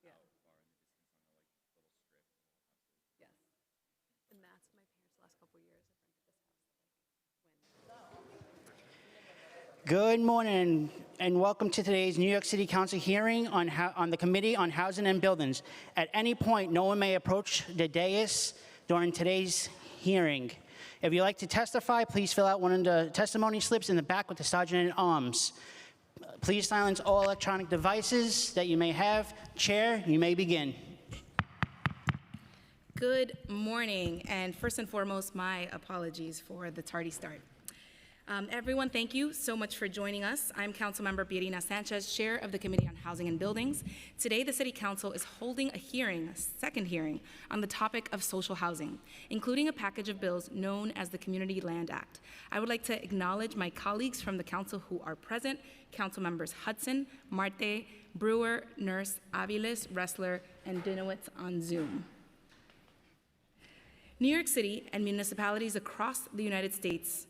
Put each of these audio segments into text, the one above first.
Yeah. Yes. And that's my parents' last couple of years. I've rented this house. Good morning and welcome to today's New York City Council hearing on the Committee on Housing and Buildings. At any point, no one may approach the dais during today's hearing. If you'd like to testify, please fill out one of the testimony slips in the back with the Sergeant at Arms. Please silence all electronic devices that you may have. Chair, you may begin. Good morning, and first and foremost, my apologies for the tardy start. Everyone, thank you so much for joining us. I'm Councilmember Pierina Sanchez, Chair of the Committee on Housing and Buildings. Today, the City Council is holding a hearing, a second hearing, on the topic of social housing, including a package of bills known as the Community Land Act. I would like to acknowledge my colleagues from the Council who are present, Council Members Hudson, Marte, Brewer, Nurse, Aviles, Ressler, and Dinowitz on Zoom. New York City and municipalities across the United States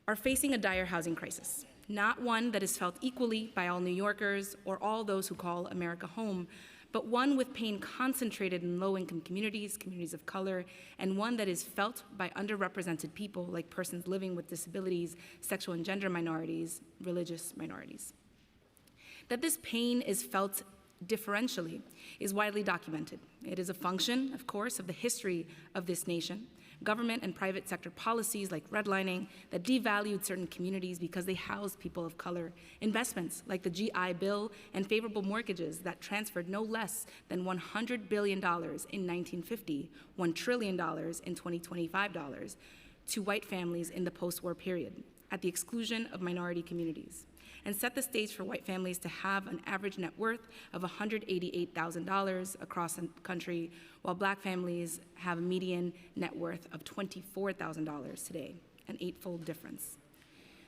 are facing a dire housing crisis, not one that is felt equally by all New Yorkers or all those who call America home, but one with pain concentrated in low-income communities, communities of color, and one that is felt by underrepresented people like persons living with disabilities, sexual and gender minorities, religious minorities. That this pain is felt differentially is widely documented. It is a function, of course, of the history of this nation, government and private sector policies like redlining that devalued certain communities because they housed people of color, investments like the GI Bill and favorable mortgages that transferred no less than $100 billion in 1950, $1 trillion in 2025 to white families in the post-war period at the exclusion of minority communities, and set the stage for white families to have an average net worth of $188,000 across the country, while black families have a median net worth of $24,000 today, an eightfold difference.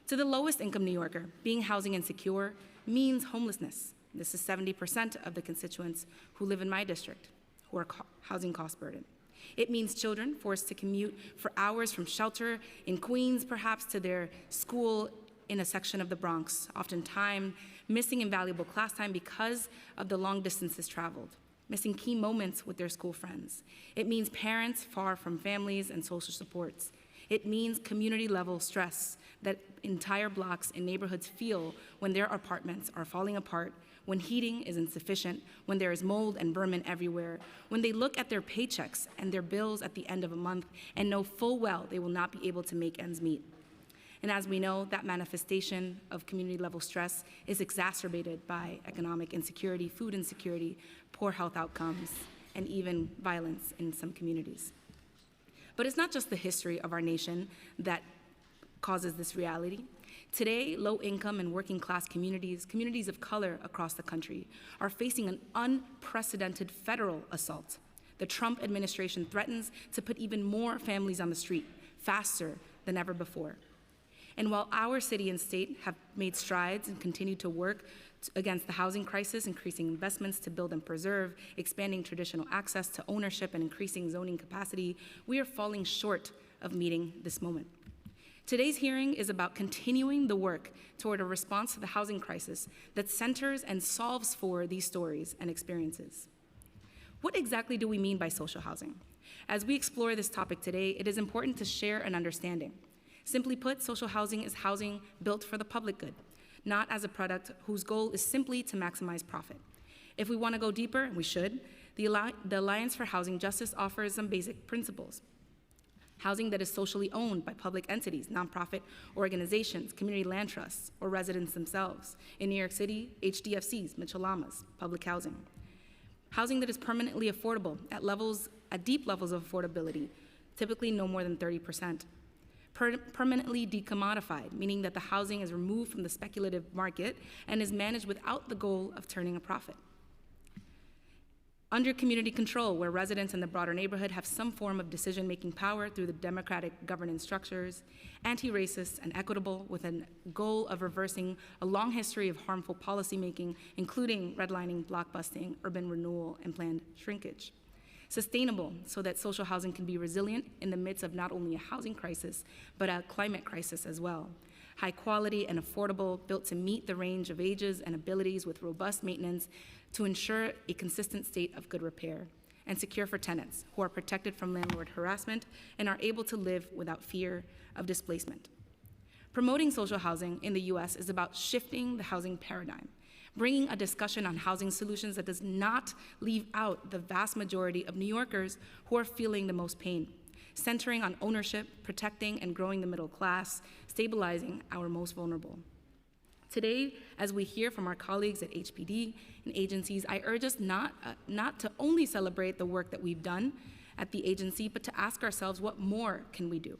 To the lowest income New Yorker, being housing insecure means homelessness. This is 70% of the constituents who live in my district who are housing cost burdened. It means children forced to commute for hours from shelter in Queens, perhaps to their school in a section of the Bronx, oftentimes missing invaluable class time because of the long distances traveled, missing key moments with their school friends. It means parents far from families and social supports. It means community-level stress that entire blocks and neighborhoods feel when their apartments are falling apart, when heating is insufficient, when there is mold and vermin everywhere, when they look at their paychecks and their bills at the end of a month and know full well they will not be able to make ends meet. And as we know, that manifestation of community-level stress is exacerbated by economic insecurity, food insecurity, poor health outcomes, and even violence in some communities. But it's not just the history of our nation that causes this reality. Today, low-income and working-class communities, communities of color across the country, are facing an unprecedented federal assault. The Trump administration threatens to put even more families on the street faster than ever before. And while our city and state have made strides and continue to work against the housing crisis, increasing investments to build and preserve, expanding traditional access to ownership and increasing zoning capacity, we are falling short of meeting this moment. Today's hearing is about continuing the work toward a response to the housing crisis that centers and solves for these stories and experiences. What exactly do we mean by social housing? As we explore this topic today, it is important to share an understanding. Simply put, social housing is housing built for the public good, not as a product whose goal is simply to maximize profit. If we want to go deeper, and we should, the Alliance for Housing Justice offers some basic principles. Housing that is socially owned by public entities, nonprofit organizations, community land trusts, or residents themselves. In New York City, HDFCs, Mitchell-Lamas, public housing. Housing that is permanently affordable at deep levels of affordability, typically no more than 30%. Permanently decommodified, meaning that the housing is removed from the speculative market and is managed without the goal of turning a profit. Under community control, where residents in the broader neighborhood have some form of decision-making power through the democratic governance structures, anti-racist and equitable, with a goal of reversing a long history of harmful policymaking, including redlining, blockbusting, urban renewal, and planned shrinkage. Sustainable, so that social housing can be resilient in the midst of not only a housing crisis, but a climate crisis as well. high quality and affordable, built to meet the range of ages and abilities with robust maintenance to ensure a consistent state of good repair, and secure for tenants who are protected from landlord harassment and are able to live without fear of displacement. Promoting social housing in the U.S. is about shifting the housing paradigm, bringing a discussion on housing solutions that does not leave out the vast majority of New Yorkers who are feeling the most pain, centering on ownership, protecting and growing the middle class, stabilizing our most vulnerable. Today, as we hear from our colleagues at HPD and agencies, I urge us not to only celebrate the work that we've done at the agency, but to ask ourselves, what more can we do?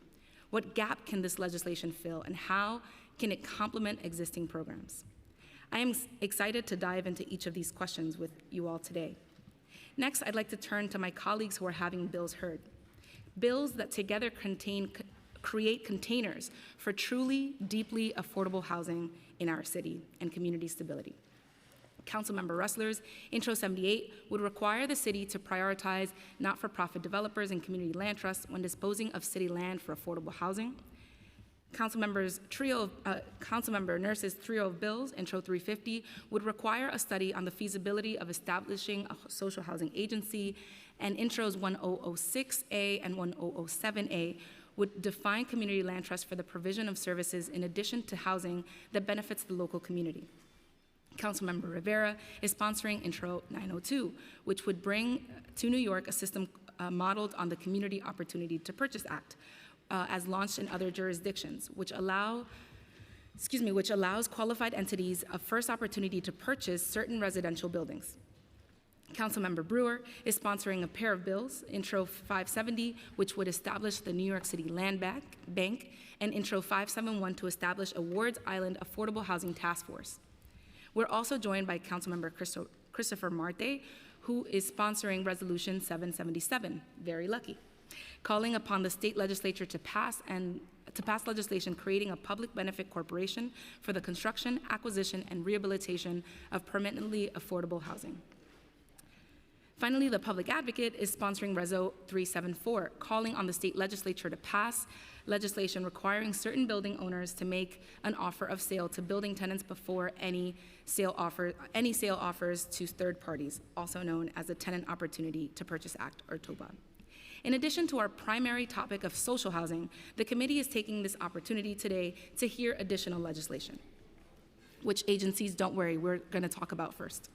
What gap can this legislation fill, and how can it complement existing programs? I am excited to dive into each of these questions with you all today. Next, I'd like to turn to my colleagues who are having bills heard. Bills that together create containers for truly, deeply affordable housing in our city and community stability. Councilmember Ressler's Intro 78 would require the city to prioritize not-for-profit developers and community land trusts when disposing of city land for affordable housing. Councilmember Nurse's trio of bills, Intro 350, would require a study on the feasibility of establishing a social housing agency, and Intros 1006A and 1007A would define community land trusts for the provision of services in addition to housing that benefits the local community. Councilmember Rivera is sponsoring Intro 902, which would bring to New York a system modeled on the Community Opportunity to Purchase Act, as launched in other jurisdictions, which allows qualified entities a first opportunity to purchase certain residential buildings. Councilmember Brewer is sponsoring a pair of bills, Intro 570, which would establish the New York City Land Bank, and Intro 571 to establish a Wards Island Affordable Housing Task Force. We're also joined by Councilmember Christopher Marte, who is sponsoring Resolution 777, very lucky, calling upon the state legislature to pass legislation creating a public benefit corporation for the construction, acquisition, and rehabilitation of permanently affordable housing. Finally, the public advocate is sponsoring Reso 374, calling on the state legislature to pass legislation requiring certain building owners to make an offer of sale to building tenants before any sale offers to third parties, also known as the Tenant Opportunity to Purchase Act, or TOPA. In addition to our primary topic of social housing, the committee is taking this opportunity today to hear additional legislation, which agencies, don't worry, we're going to talk about first.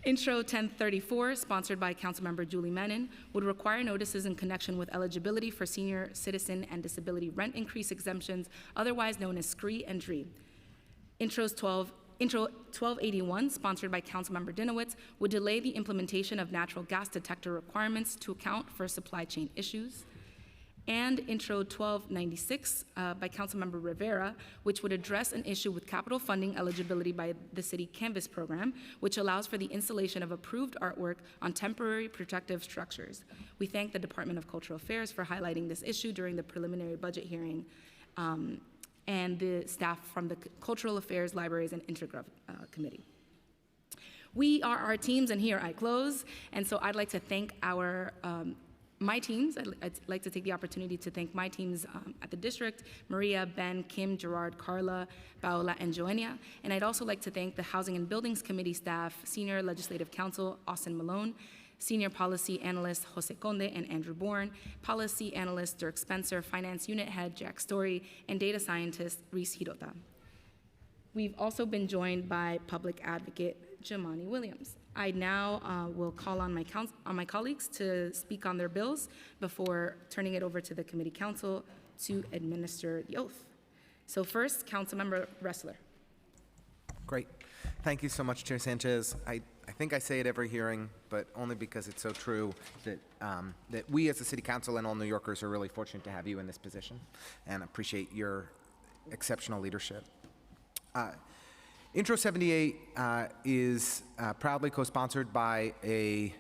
Intro 1034, sponsored by Councilmember Julie Menin, would require notices in connection with eligibility for senior citizen and disability rent increase exemptions, otherwise known as SCREE and DREE. Intro 1281, sponsored by Councilmember Dinowitz, would delay the implementation of natural gas detector requirements to account for supply chain issues. And Intro 1296 by Councilmember Rivera, which would address an issue with capital funding eligibility by the city Canvas program, which allows for the installation of approved artwork on temporary protective structures. We thank the Department of Cultural Affairs for highlighting this issue during the preliminary budget hearing, and the staff from the Cultural Affairs, Libraries, and Intergov Committee. We are our teams, and here I close, and so I'd like to thank my teams. I'd like to take the opportunity to thank my teams at the district, Maria, Ben, Kim, Gerard, Carla, Paola, and Joenia. And I'd also like to thank the Housing and Buildings Committee staff, Senior Legislative Counsel Austin Malone, Senior Policy Analyst Jose Conde and Andrew Bourne, Policy Analyst Dirk Spencer, Finance Unit Head Jack Story, and Data Scientist Reese Hirota. We've also been joined by Public Advocate Jamani Williams. I now will call on my colleagues to speak on their bills before turning it over to the committee counsel to administer the oath. So first, Councilmember Ressler. Great. Thank you so much, Chair Sanchez. I think I say it every hearing, but only because it's so true that that we as the City Council and all New Yorkers are really fortunate to have you in this position and appreciate your exceptional leadership. Intro 78 is proudly co-sponsored by a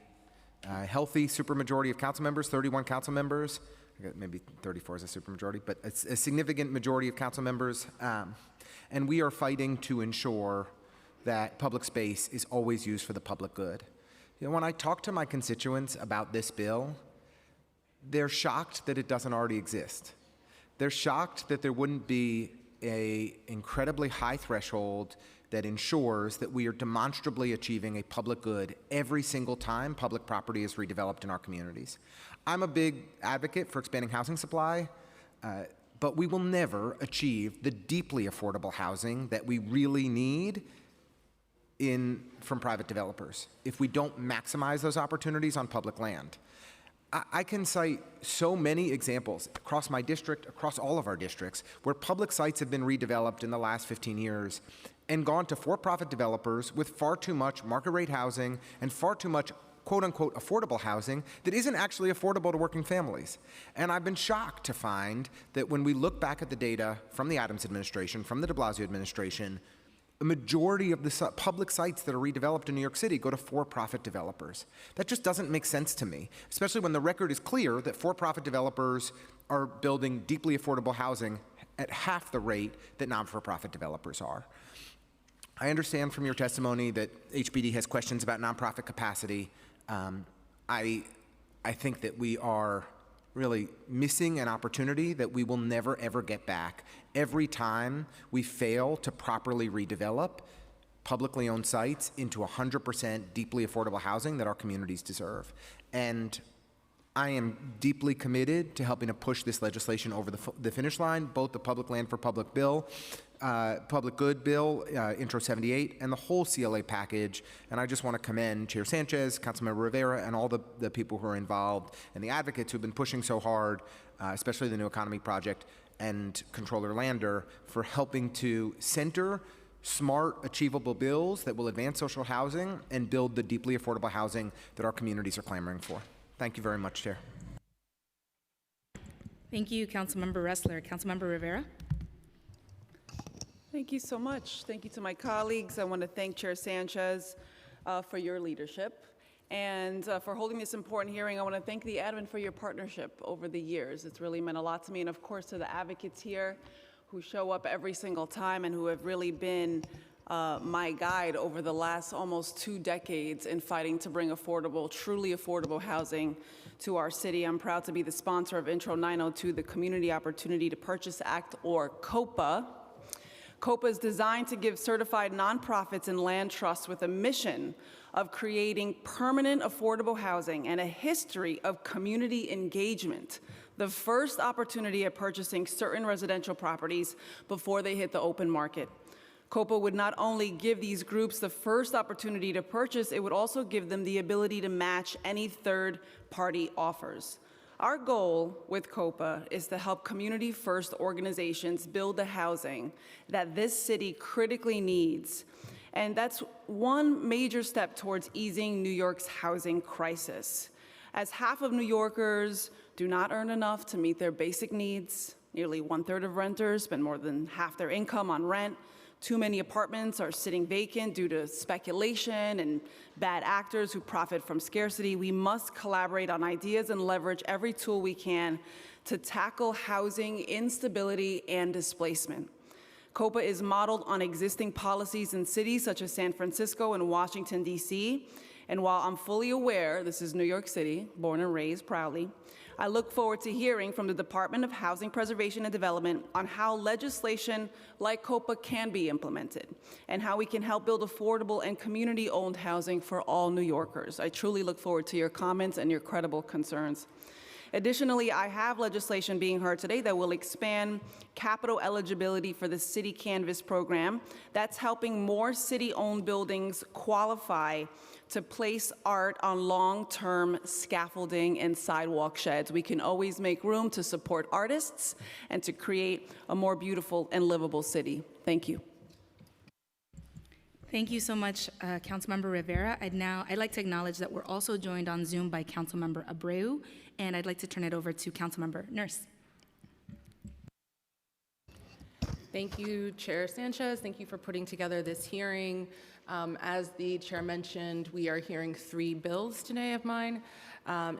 healthy supermajority of council members, 31 council members. Maybe 34 is a supermajority, but it's a significant majority of council members. And we are fighting to ensure that public space is always used for the public good. You know, when I talk to my constituents about this bill, they're shocked that it doesn't already exist. They're shocked that there wouldn't be a incredibly high threshold that ensures that we are demonstrably achieving a public good every single time public property is redeveloped in our communities. I'm a big advocate for expanding housing supply, but we will never achieve the deeply affordable housing that we really need from private developers if we don't maximize those opportunities on public land. I can cite so many examples across my district, across all of our districts, where public sites have been redeveloped in the last 15 years and gone to for-profit developers with far too much market rate housing and far too much quote-unquote affordable housing that isn't actually affordable to working families. And I've been shocked to find that when we look back at the data from the Adams administration, from the de Blasio administration, a majority of the public sites that are redeveloped in New York City go to for-profit developers. That just doesn't make sense to me, especially when the record is clear that for-profit developers are building deeply affordable housing at half the rate that non-for-profit developers are. I understand from your testimony that HPD has questions about nonprofit capacity. I think that we are really missing an opportunity that we will never, ever get back. Every time we fail to properly redevelop publicly owned sites into 100% deeply affordable housing that our communities deserve. And I am deeply committed to helping to push this legislation over the finish line, both the Public Land for Public Bill, Public Good Bill, Intro 78, and the whole CLA package. And I just want to commend Chair Sanchez, Councilmember Rivera, and all the people who are involved, and the advocates who've been pushing so hard, especially the New Economy Project and Controller Lander, for helping to center smart, achievable bills that will advance social housing and build the deeply affordable housing that our communities are clamoring for. Thank you very much, Chair. Thank you, Councilmember Ressler. Councilmember Rivera. Thank you so much. Thank you to my colleagues. I want to thank Chair Sanchez for your leadership and for holding this important hearing. I want to thank the admin for your partnership over the years. It's really meant a lot to me, and of course to the advocates here who show up every single time and who have really been my guide over the last almost 2 decades in fighting to bring affordable, truly affordable housing to our city. I'm proud to be the sponsor of Intro 902, the Community Opportunity to Purchase Act, or COPA. COPA is designed to give certified nonprofits and land trusts with a mission of creating permanent affordable housing and a history of community engagement, the first opportunity at purchasing certain residential properties before they hit the open market. COPA would not only give these groups the first opportunity to purchase, it would also give them the ability to match any third-party offers. Our goal with COPA is to help community-first organizations build the housing that this city critically needs. And that's one major step towards easing New York's housing crisis. As half of New Yorkers do not earn enough to meet their basic needs, nearly 1/3 of renters spend more than half their income on rent, too many apartments are sitting vacant due to speculation and bad actors who profit from scarcity. We must collaborate on ideas and leverage every tool we can to tackle housing instability and displacement. COPA is modeled on existing policies in cities such as San Francisco and Washington, D.C. And while I'm fully aware this is New York City, born and raised proudly, I look forward to hearing from the Department of Housing Preservation and Development on how legislation like COPA can be implemented and how we can help build affordable and community-owned housing for all New Yorkers. I truly look forward to your comments and your credible concerns. Additionally, I have legislation being heard today that will expand capital eligibility for the City Canvas program. That's helping more city-owned buildings qualify to place art on long-term scaffolding and sidewalk sheds. We can always make room to support artists and to create a more beautiful and livable city. Thank you. Thank you so much, Councilmember Rivera. I'd like to acknowledge that we're also joined on Zoom by Councilmember Abreu, and I'd like to turn it over to Councilmember Nurse. Thank you, Chair Sanchez. Thank you for putting together this hearing. As the chair mentioned, we are hearing 3 bills today of mine.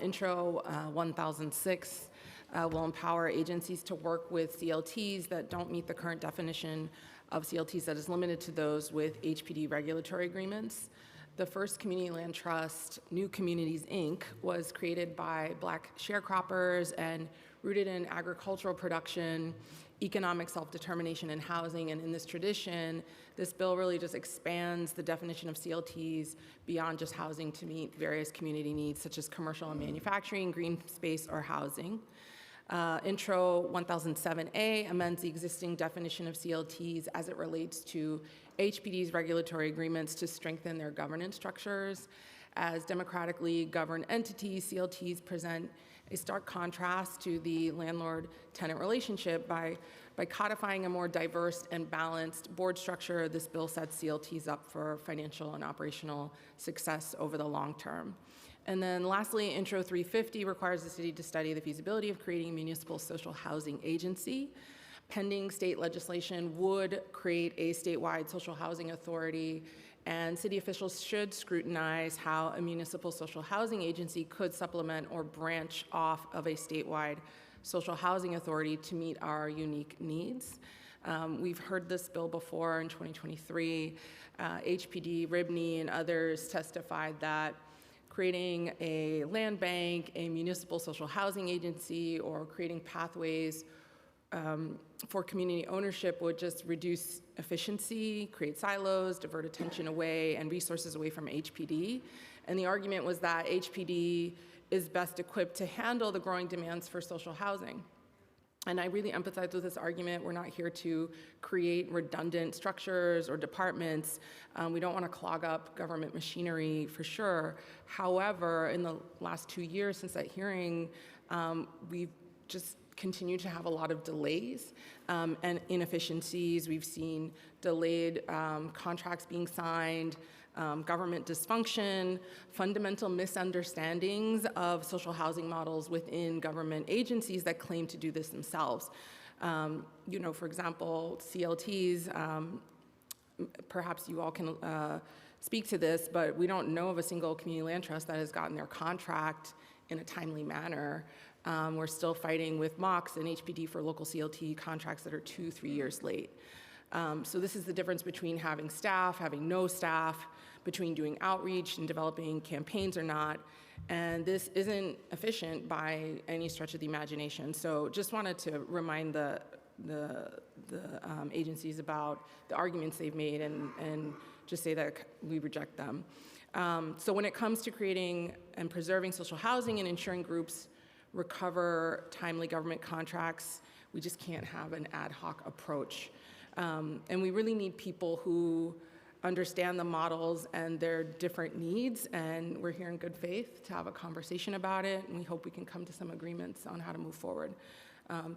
Intro 1006 will empower agencies to work with CLTs that don't meet the current definition of CLTs that is limited to those with HPD regulatory agreements. The first community land trust, New Communities, Inc., was created by Black sharecroppers and rooted in agricultural production economic self-determination in housing. And in this tradition, this bill really just expands the definition of CLTs beyond just housing to meet various community needs, such as commercial and manufacturing, green space, or housing. Intro 1007A amends the existing definition of CLTs as it relates to HPD's regulatory agreements to strengthen their governance structures. As democratically governed entities, CLTs present a stark contrast to the landlord-tenant relationship by codifying a more diverse and balanced board structure. This bill sets CLTs up for financial and operational success over the long term. And then lastly, Intro 350 requires the city to study the feasibility of creating a municipal social housing agency. Pending state legislation would create a statewide social housing authority, and city officials should scrutinize how a municipal social housing agency could supplement or branch off of a statewide social housing authority to meet our unique needs. We've heard this bill before in 2023. HPD, RIBNY, and others testified that creating a land bank, a municipal social housing agency, or creating pathways for community ownership would just reduce efficiency, create silos, divert attention away and resources away from HPD. And the argument was that HPD is best equipped to handle the growing demands for social housing. And I really empathize with this argument. We're not here to create redundant structures or departments. We don't want to clog up government machinery for sure. However, in the last 2 years since that hearing, we've just continued to have a lot of delays and inefficiencies. We've seen delayed contracts being signed, government dysfunction, fundamental misunderstandings of social housing models within government agencies that claim to do this themselves. For example, CLTs, perhaps you all can speak to this, but we don't know of a single community land trust that has gotten their contract in a timely manner. We're still fighting with MOX and HPD for local CLT contracts that are 2-3 years late. So this is the difference between having staff, having no staff, between doing outreach and developing campaigns or not. And this isn't efficient by any stretch of the imagination. So just wanted to remind the agencies about the arguments they've made and just say that we reject them. So when it comes to creating and preserving social housing and ensuring groups recover timely government contracts, we just can't have an ad hoc approach. And we really need people who understand the models and their different needs, and we're here in good faith to have a conversation about it, and we hope we can come to some agreements on how to move forward.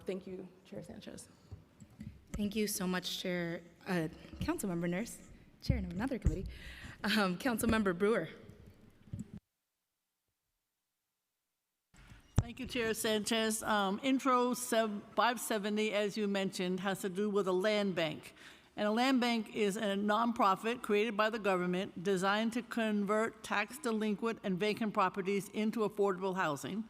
Thank you, Chair Sanchez. Thank you so much, Chair, Councilmember Nurse, Chair of another committee, Councilmember Brewer. Thank you, Chair Sanchez. Intro 570, as you mentioned, has to do with a land bank. And a land bank is a nonprofit created by the government designed to convert tax delinquent and vacant properties into affordable housing.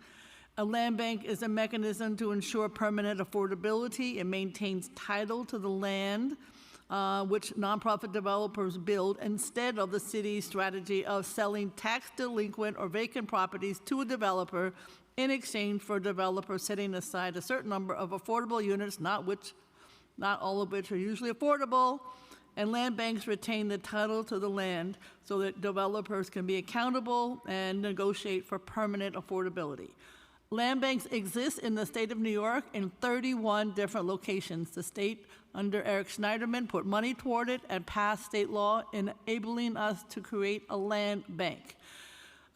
A land bank is a mechanism to ensure permanent affordability. It maintains title to the land which nonprofit developers build instead of the city's strategy of selling tax delinquent or vacant properties to a developer in exchange for a developer setting aside a certain number of affordable units, not all of which are usually affordable, and land banks retain the title to the land so that developers can be accountable and negotiate for permanent affordability. Land banks exist in the state of New York in 31 different locations. The state, under Eric Schneiderman, put money toward it and passed state law enabling us to create a land bank.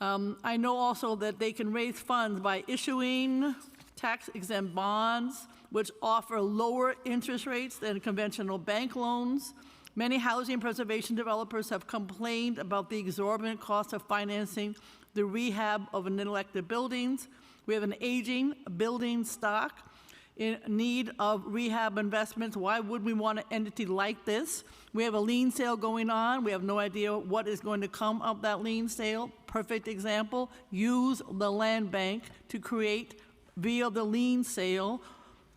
I know also that they can raise funds by issuing tax-exempt bonds, which offer lower interest rates than conventional bank loans. Many housing preservation developers have complained about the exorbitant cost of financing the rehab of neglected buildings. We have an aging building stock in need of rehab investments. Why would we want an entity like this? We have a lien sale going on. We have no idea what is going to come of that lien sale. Perfect example, use the land bank to create, via the lien sale,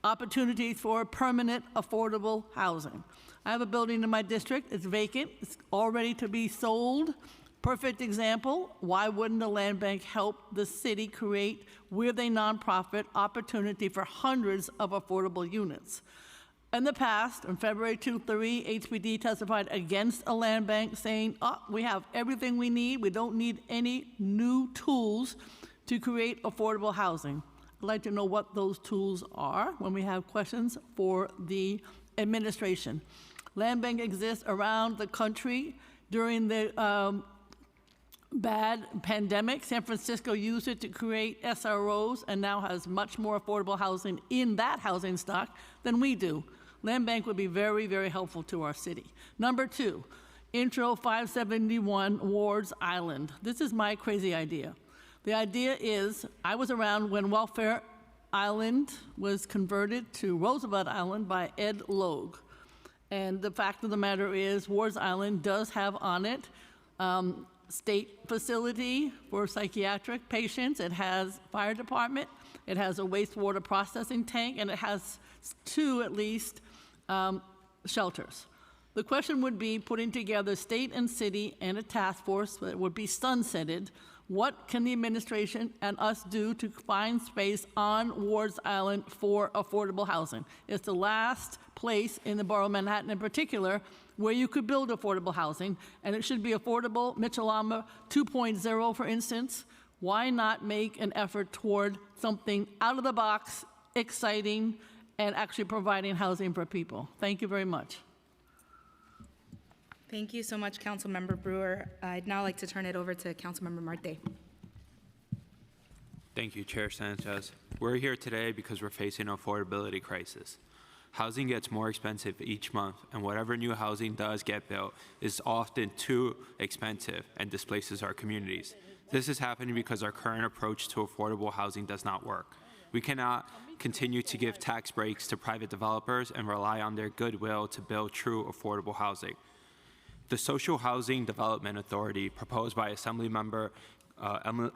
opportunities for permanent affordable housing. I have a building in my district, it's vacant, it's all ready to be sold. Perfect example, why wouldn't the land bank help the city create, with a nonprofit, opportunity for hundreds of affordable units? In the past, on February 2-3, HPD testified against a land bank, saying, oh, we have everything we need. We don't need any new tools to create affordable housing. I'd like to know what those tools are when we have questions for the administration. Land bank exists around the country. During the bad pandemic, San Francisco used it to create SROs and now has much more affordable housing in that housing stock than we do. Land bank would be very, very helpful to our city. Number 2, Intro 571 Wards Island. This is my crazy idea. The idea is, I was around when Welfare Island was converted to Roosevelt Island by Ed Logue. And the fact of the matter is, Wards Island does have on it state facility for psychiatric patients. It has fire department. It has a wastewater processing tank, and it has 2 at least shelters. The question would be putting together state and city and a task force that would be sunsetted. What can the administration and us do to find space on Wards Island for affordable housing? It's the last place in the borough of Manhattan in particular where you could build affordable housing, and it should be affordable. Mitchell-Lama 2.0, for instance. Why not make an effort toward something out of the box, exciting, and actually providing housing for people? Thank you very much. Thank you so much, Councilmember Brewer. I'd now like to turn it over to Councilmember Marte. Thank you, Chair Sanchez. We're here today because we're facing an affordability crisis. Housing gets more expensive each month, and whatever new housing does get built is often too expensive and displaces our communities. This is happening because our current approach to affordable housing does not work. We cannot continue to give tax breaks to private developers and rely on their goodwill to build true affordable housing. The Social Housing Development Authority, proposed by Assemblymember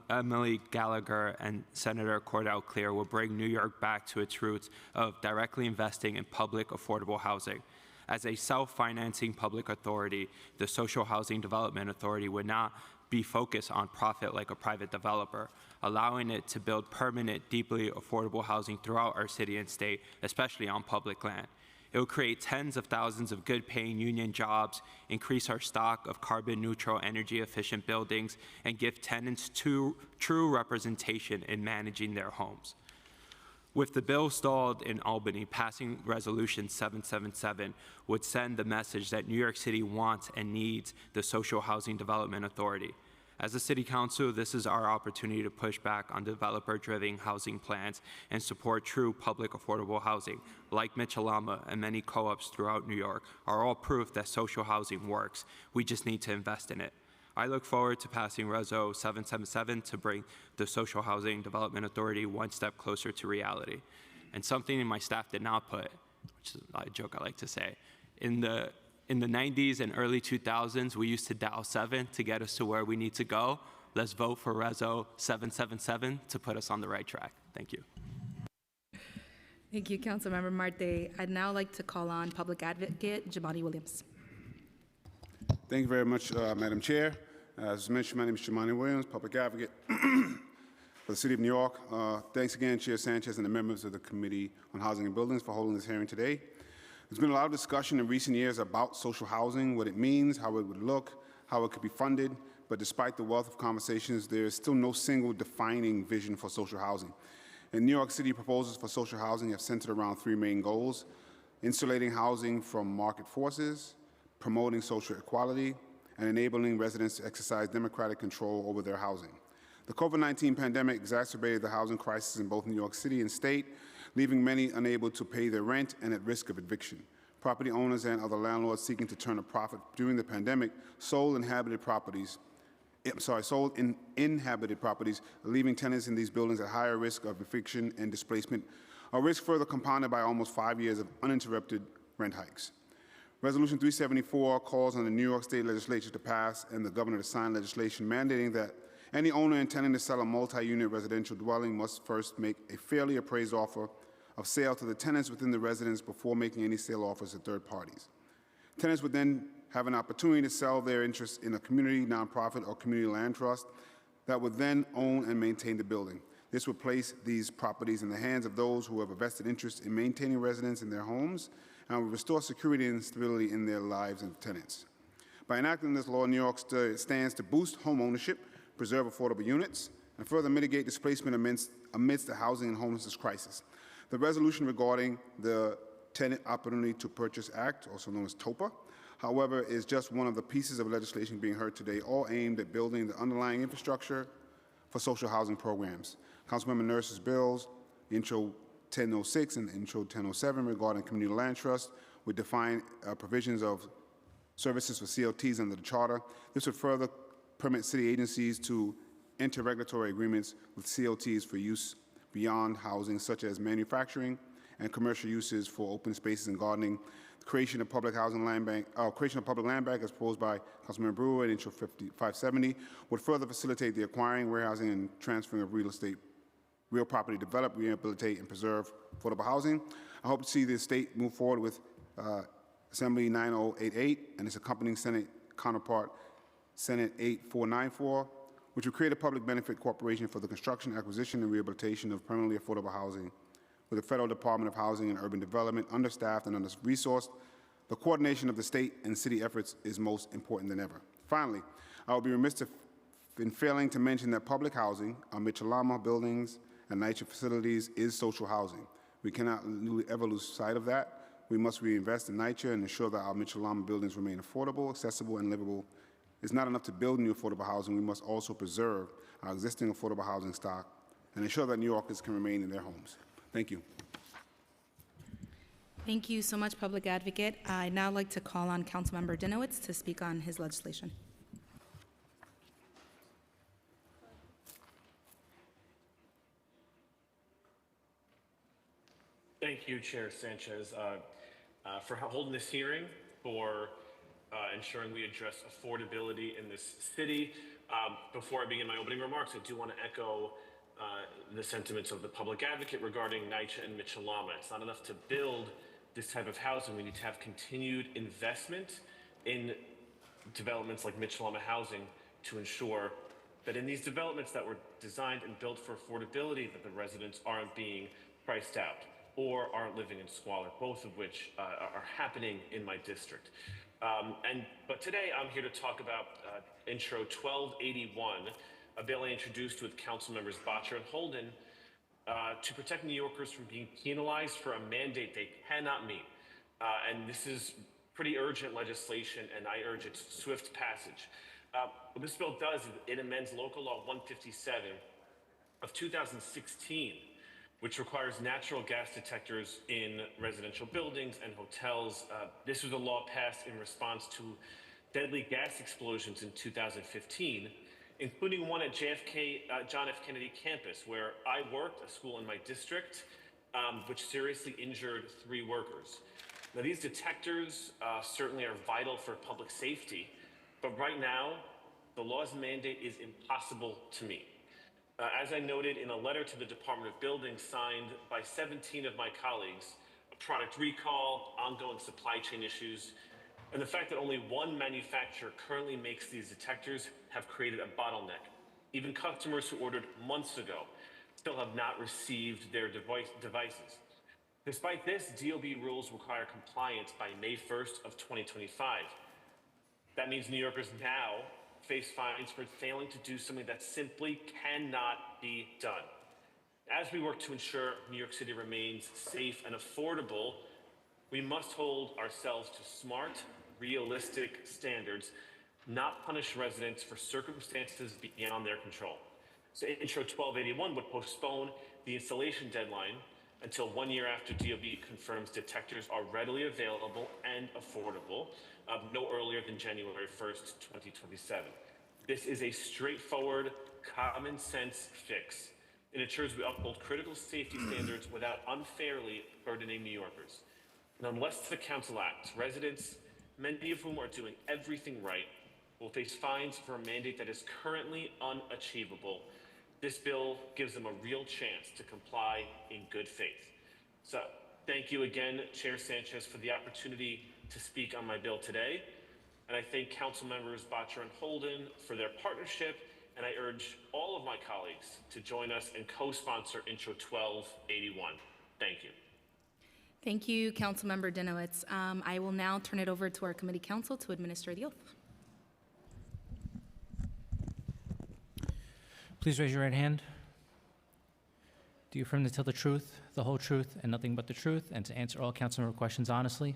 Emily Gallagher and Senator Cordell Clear, will bring New York back to its roots of directly investing in public affordable housing. As a self-financing public authority, the Social Housing Development Authority would not be focused on profit like a private developer, allowing it to build permanent, deeply affordable housing throughout our city and state, especially on public land. It will create tens of thousands of good-paying union jobs, increase our stock of carbon-neutral, energy-efficient buildings, and give tenants true representation in managing their homes. With the bill stalled in Albany, passing Resolution 777 would send the message that New York City wants and needs the Social Housing Development Authority. As a city council, this is our opportunity to push back on developer-driven housing plans and support true public affordable housing, like Mitchell-Lama and many co-ops throughout New York, are all proof that social housing works. We just need to invest in it. I look forward to passing Reso 777 to bring the Social Housing Development Authority one step closer to reality. And something my staff did not put, which is a joke I like to say, in the 90s and early 2000s, we used to dial 7 to get us to where we need to go. Let's vote for Reso 777 to put us on the right track. Thank you. Thank you, Councilmember Marte. I'd now like to call on Public Advocate Jamani Williams. Thank you very much, Madam Chair. As mentioned, my name is Jamani Williams, Public Advocate for the City of New York. Thanks again, Chair Sanchez and the members of the Committee on Housing and Buildings for holding this hearing today. There's been a lot of discussion in recent years about social housing, what it means, how it would look, how it could be funded, but despite the wealth of conversations, there is still no single defining vision for social housing. In New York City, proposals for social housing have centered around 3 main goals: insulating housing from market forces, promoting social equality, and enabling residents to exercise democratic control over their housing. The COVID-19 pandemic exacerbated the housing crisis in both New York City and state, leaving many unable to pay their rent and at risk of eviction. Property owners and other landlords seeking to turn a profit during the pandemic sold inhabited properties, leaving tenants in these buildings at higher risk of eviction and displacement, a risk further compounded by almost 5 years of uninterrupted rent hikes. Resolution 374 calls on the New York State Legislature to pass and the governor to sign legislation mandating that any owner intending to sell a multi-unit residential dwelling must first make a fairly appraised offer of sale to the tenants within the residence before making any sale offers to third parties. Tenants would then have an opportunity to sell their interest in a community, nonprofit, or community land trust that would then own and maintain the building. This would place these properties in the hands of those who have a vested interest in maintaining residents in their homes and will restore security and stability in their lives and tenants. By enacting this law, New York stands to boost home ownership, preserve affordable units, and further mitigate displacement amidst the housing and homelessness crisis. The resolution regarding the Tenant Opportunity to Purchase Act, also known as TOPA, however, is just one of the pieces of legislation being heard today, all aimed at building the underlying infrastructure for social housing programs. Councilmember Nurse's bills, Intro 1006 and Intro 1007 regarding community land trust, would define provisions of services for CLTs under the Charter. This would further permit city agencies to enter regulatory agreements with CLTs for use beyond housing, such as manufacturing and commercial uses for open spaces and gardening. The creation of public housing land bank, creation of public land bank, as proposed by Councilmember Brewer in Intro 570, would further facilitate the acquiring, warehousing, and transferring of real property, develop, rehabilitate, and preserve affordable housing. I hope to see the state move forward with Assembly 9088 and its accompanying Senate counterpart, Senate 8494, which will create a public benefit corporation for the construction, acquisition, and rehabilitation of permanently affordable housing. With the Federal Department of Housing and Urban Development understaffed and under-resourced, the coordination of the state and city efforts is most important than ever. Finally, I will be remiss in failing to mention that public housing, our Mitchell-Lama buildings and NYCHA facilities is social housing. We cannot ever lose sight of that. We must reinvest in NYCHA and ensure that our Mitchell-Lama buildings remain affordable, accessible, and livable. It's not enough to build new affordable housing. We must also preserve our existing affordable housing stock and ensure that New Yorkers can remain in their homes. Thank you. Thank you so much, Public Advocate. I'd now like to call on Councilmember Dinowitz to speak on his legislation. Thank you, Chair Sanchez, for holding this hearing, for ensuring we address affordability in this city. Before I begin my opening remarks, I do want to echo the sentiments of the Public Advocate regarding NYCHA and Mitchell-Lama. It's not enough to build this type of housing. We need to have continued investment in developments like Mitchell-Lama housing to ensure that in these developments that were designed and built for affordability, that the residents aren't being priced out or aren't living in squalor, both of which are happening in my district. But today I'm here to talk about Intro 1281, a bill I introduced with Council Members Bottcher and Holden to protect New Yorkers from being penalized for a mandate they cannot meet. And this is pretty urgent legislation, and I urge its swift passage. What this bill does is it amends Local Law 157 of 2016, which requires natural gas detectors in residential buildings and hotels. This was a law passed in response to deadly gas explosions in 2015, including one at John F. Kennedy campus, where I worked, a school in my district, which seriously injured 3 workers. Now, these detectors certainly are vital for public safety, but right now, the law's mandate is impossible to meet. As I noted in a letter to the Department of Buildings signed by 17 of my colleagues, a product recall, ongoing supply chain issues, and the fact that only one manufacturer currently makes these detectors have created a bottleneck. Even customers who ordered months ago still have not received their devices. Despite this, DOB rules require compliance by May 1st of 2025. That means New Yorkers now face fines for failing to do something that simply cannot be done. As we work to ensure New York City remains safe and affordable, we must hold ourselves to smart, realistic standards, not punish residents for circumstances beyond their control. So Intro 1281 would postpone the installation deadline until 1 year after DOB confirms detectors are readily available and affordable, no earlier than January 1st, 2027. This is a straightforward, common sense fix. It ensures we uphold critical safety standards without unfairly burdening New Yorkers. And unless the council acts, residents, many of whom are doing everything right, will face fines for a mandate that is currently unachievable. This bill gives them a real chance to comply in good faith. So, thank you again, Chair Sanchez, for the opportunity to speak on my bill today. And I thank Council Members Bottcher and Holden for their partnership, and I urge all of my colleagues to join us and co-sponsor Intro 1281. Thank you. Thank you, Councilmember Dinowitz. I will now turn it over to our committee counsel to administer the oath. Please raise your right hand. Do you affirm to tell the truth, the whole truth, and nothing but the truth, and to answer all councilmember questions honestly?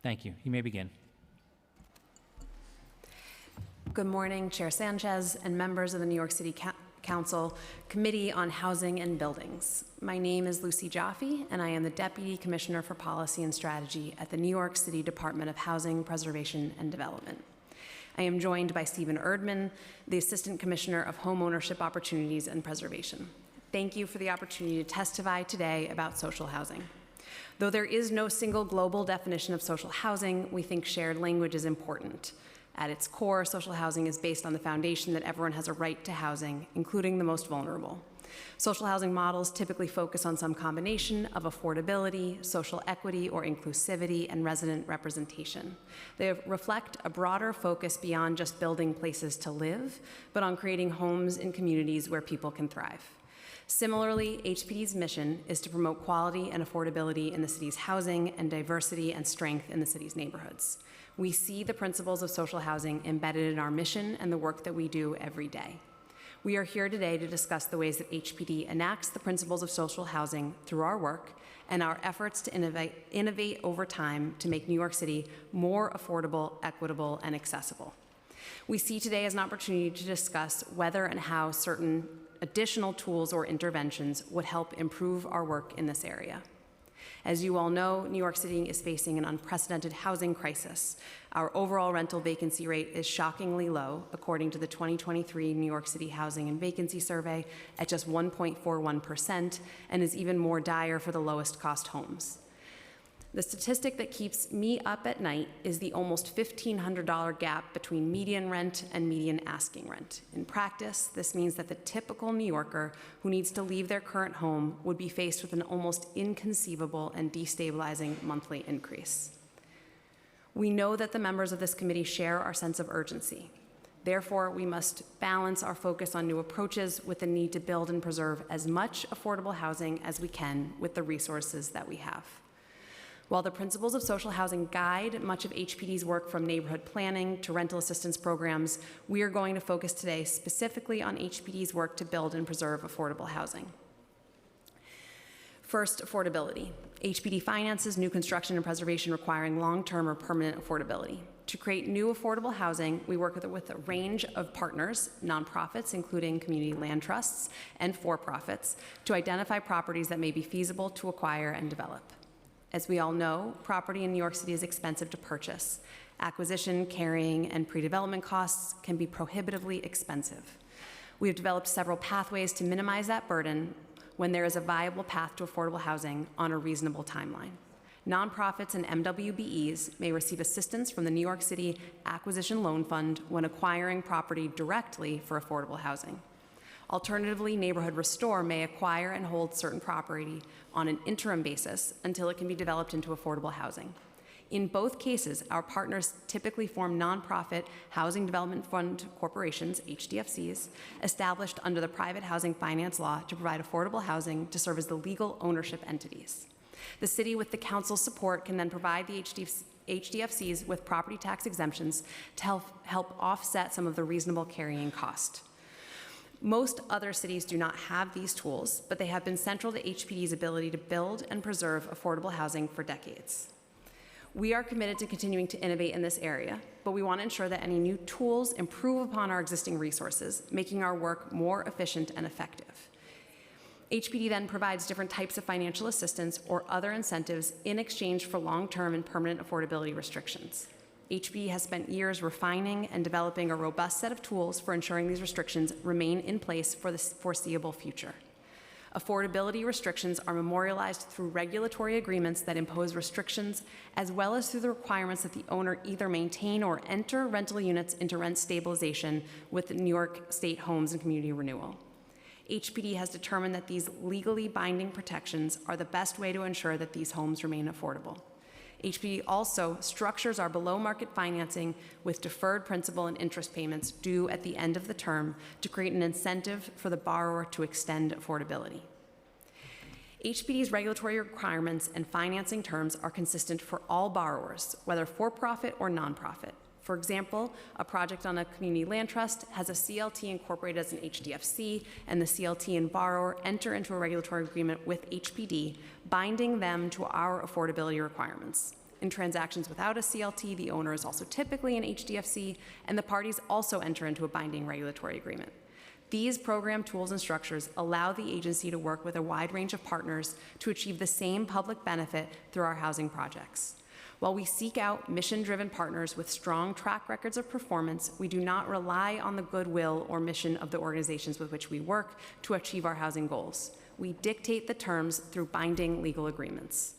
Thank you. You may begin. Good morning, Chair Sanchez and members of the New York City Council Committee on Housing and Buildings. My name is Lucy Jaffe, and I am the Deputy Commissioner for Policy and Strategy at the New York City Department of Housing, Preservation, and Development. I am joined by Stephen Erdman, the Assistant Commissioner of Home Ownership Opportunities and Preservation. Thank you for the opportunity to testify today about social housing. Though there is no single global definition of social housing, we think shared language is important. At its core, social housing is based on the foundation that everyone has a right to housing, including the most vulnerable. Social housing models typically focus on some combination of affordability, social equity or inclusivity, and resident representation. They reflect a broader focus beyond just building places to live, but on creating homes in communities where people can thrive. Similarly, HPD's mission is to promote quality and affordability in the city's housing and diversity and strength in the city's neighborhoods. We see the principles of social housing embedded in our mission and the work that we do every day. We are here today to discuss the ways that HPD enacts the principles of social housing through our work and our efforts to innovate over time to make New York City more affordable, equitable, and accessible. We see today as an opportunity to discuss whether and how certain additional tools or interventions would help improve our work in this area. As you all know, New York City is facing an unprecedented housing crisis. Our overall rental vacancy rate is shockingly low, according to the 2023 New York City Housing and Vacancy Survey, at just 1.41%, and is even more dire for the lowest cost homes. The statistic that keeps me up at night is the almost $1,500 gap between median rent and median asking rent. In practice, this means that the typical New Yorker who needs to leave their current home would be faced with an almost inconceivable and destabilizing monthly increase. We know that the members of this committee share our sense of urgency. Therefore, we must balance our focus on new approaches with the need to build and preserve as much affordable housing as we can with the resources that we have. While the principles of social housing guide much of HPD's work from neighborhood planning to rental assistance programs, we are going to focus today specifically on HPD's work to build and preserve affordable housing. First, affordability. HPD finances new construction and preservation requiring long-term or permanent affordability. To create new affordable housing, we work with a range of partners, nonprofits, including community land trusts, and for-profits, to identify properties that may be feasible to acquire and develop. As we all know, property in New York City is expensive to purchase. Acquisition, carrying, and pre-development costs can be prohibitively expensive. We have developed several pathways to minimize that burden when there is a viable path to affordable housing on a reasonable timeline. Nonprofits and MWBEs may receive assistance from the New York City Acquisition Loan Fund when acquiring property directly for affordable housing. Alternatively, Neighborhood Restore may acquire and hold certain property on an interim basis until it can be developed into affordable housing. In both cases, our partners typically form nonprofit Housing Development Fund corporations, HDFCs, established under the Private Housing Finance Law to provide affordable housing to serve as the legal ownership entities. The city, with the council's support, can then provide the HDFCs with property tax exemptions to help offset some of the reasonable carrying cost. Most other cities do not have these tools, but they have been central to HPD's ability to build and preserve affordable housing for decades. We are committed to continuing to innovate in this area, but we want to ensure that any new tools improve upon our existing resources, making our work more efficient and effective. HPD then provides different types of financial assistance or other incentives in exchange for long-term and permanent affordability restrictions. HPD has spent years refining and developing a robust set of tools for ensuring these restrictions remain in place for the foreseeable future. Affordability restrictions are memorialized through regulatory agreements that impose restrictions, as well as through the requirements that the owner either maintain or enter rental units into rent stabilization with the New York State Homes and Community Renewal. HPD has determined that these legally binding protections are the best way to ensure that these homes remain affordable. HPD also structures our below-market financing with deferred principal and interest payments due at the end of the term to create an incentive for the borrower to extend affordability. HPD's regulatory requirements and financing terms are consistent for all borrowers, whether for-profit or nonprofit. For example, a project on a community land trust has a CLT incorporated as an HDFC, and the CLT and borrower enter into a regulatory agreement with HPD, binding them to our affordability requirements. In transactions without a CLT, the owner is also typically an HDFC, and the parties also enter into a binding regulatory agreement. These program tools and structures allow the agency to work with a wide range of partners to achieve the same public benefit through our housing projects. While we seek out mission-driven partners with strong track records of performance, we do not rely on the goodwill or mission of the organizations with which we work to achieve our housing goals. We dictate the terms through binding legal agreements.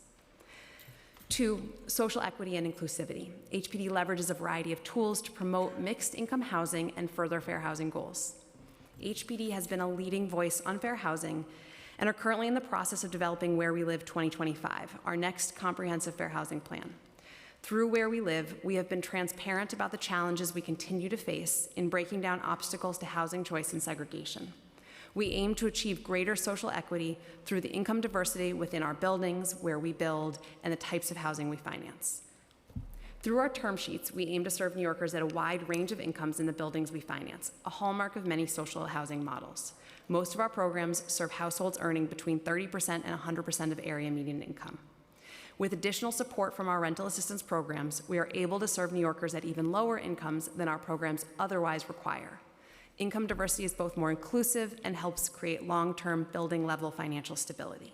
2, social equity and inclusivity. HPD leverages a variety of tools to promote mixed income housing and further fair housing goals. HPD has been a leading voice on fair housing and are currently in the process of developing Where We Live 2025, our next comprehensive fair housing plan. Through Where We Live, we have been transparent about the challenges we continue to face in breaking down obstacles to housing choice and segregation. We aim to achieve greater social equity through the income diversity within our buildings, where we build, and the types of housing we finance. Through our term sheets, we aim to serve New Yorkers at a wide range of incomes in the buildings we finance, a hallmark of many social housing models. Most of our programs serve households earning between 30% and 100% of area median income. With additional support from our rental assistance programs, we are able to serve New Yorkers at even lower incomes than our programs otherwise require. Income diversity is both more inclusive and helps create long-term building-level financial stability.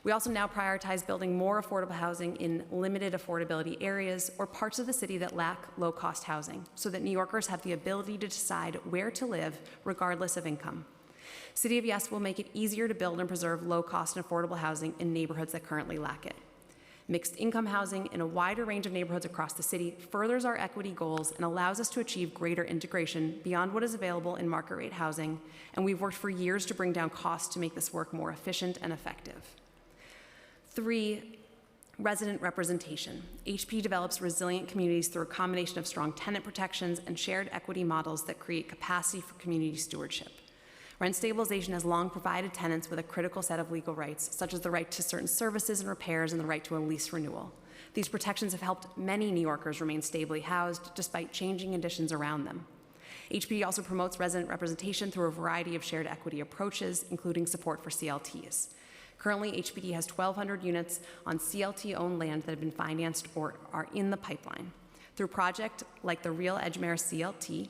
We also now prioritize building more affordable housing in limited affordability areas or parts of the city that lack low-cost housing, so that New Yorkers have the ability to decide where to live regardless of income. City of Yes will make it easier to build and preserve low-cost and affordable housing in neighborhoods that currently lack it. Mixed income housing in a wider range of neighborhoods across the city furthers our equity goals and allows us to achieve greater integration beyond what is available in market rate housing, and we've worked for years to bring down costs to make this work more efficient and effective. 3, resident representation. HP develops resilient communities through a combination of strong tenant protections and shared equity models that create capacity for community stewardship. Rent stabilization has long provided tenants with a critical set of legal rights, such as the right to certain services and repairs and the right to a lease renewal. These protections have helped many New Yorkers remain stably housed despite changing conditions around them. HPD also promotes resident representation through a variety of shared equity approaches, including support for CLTs. Currently, HPD has 1,200 units on CLT-owned land that have been financed or are in the pipeline. Through projects like the Real Edgemere CLT,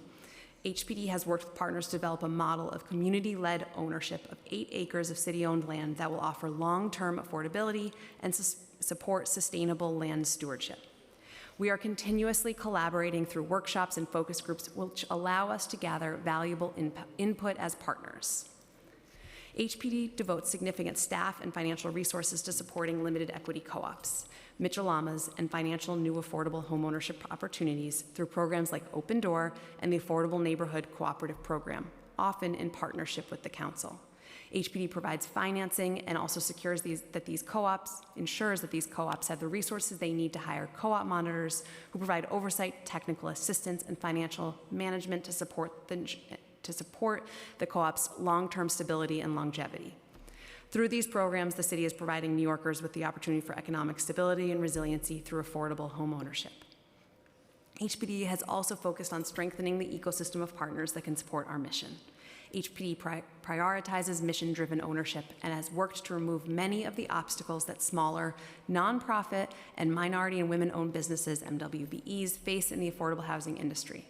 HPD has worked with partners to develop a model of community-led ownership of 8 acres of city-owned land that will offer long-term affordability and support sustainable land stewardship. We are continuously collaborating through workshops and focus groups which allow us to gather valuable input as partners. HPD devotes significant staff and financial resources to supporting limited equity co-ops, Mitchell-Lamas, and financial new affordable homeownership opportunities through programs like Open Door and the Affordable Neighborhood Cooperative Program, often in partnership with the council. HPD provides financing and also ensures that these co-ops have the resources they need to hire co-op monitors who provide oversight, technical assistance, and financial management to support the co-op's long-term stability and longevity. Through these programs, the city is providing New Yorkers with the opportunity for economic stability and resiliency through affordable home ownership. HPD has also focused on strengthening the ecosystem of partners that can support our mission. HPD prioritizes mission-driven ownership and has worked to remove many of the obstacles that smaller, nonprofit, and minority and women-owned businesses, MWBEs, face in the affordable housing industry.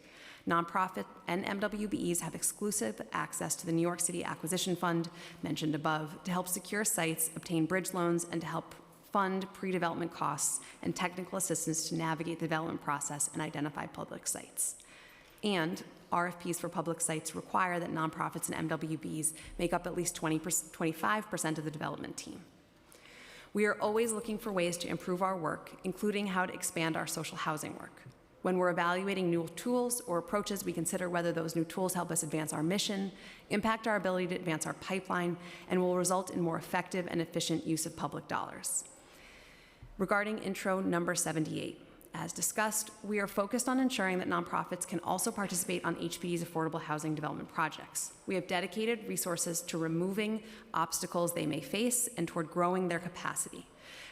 Nonprofit and MWBEs have exclusive access to the New York City Acquisition Fund, mentioned above, to help secure sites, obtain bridge loans, and to help fund pre-development costs and technical assistance to navigate the development process and identify public sites. And RFPs for public sites require that nonprofits and MWBEs make up at least 25% of the development team. We are always looking for ways to improve our work, including how to expand our social housing work. When we're evaluating new tools or approaches, we consider whether those new tools help us advance our mission, impact our ability to advance our pipeline, and will result in more effective and efficient use of public dollars. Regarding intro number 78, As discussed, we are focused on ensuring that nonprofits can also participate on HPD's affordable housing development projects. We have dedicated resources to removing obstacles they may face and toward growing their capacity.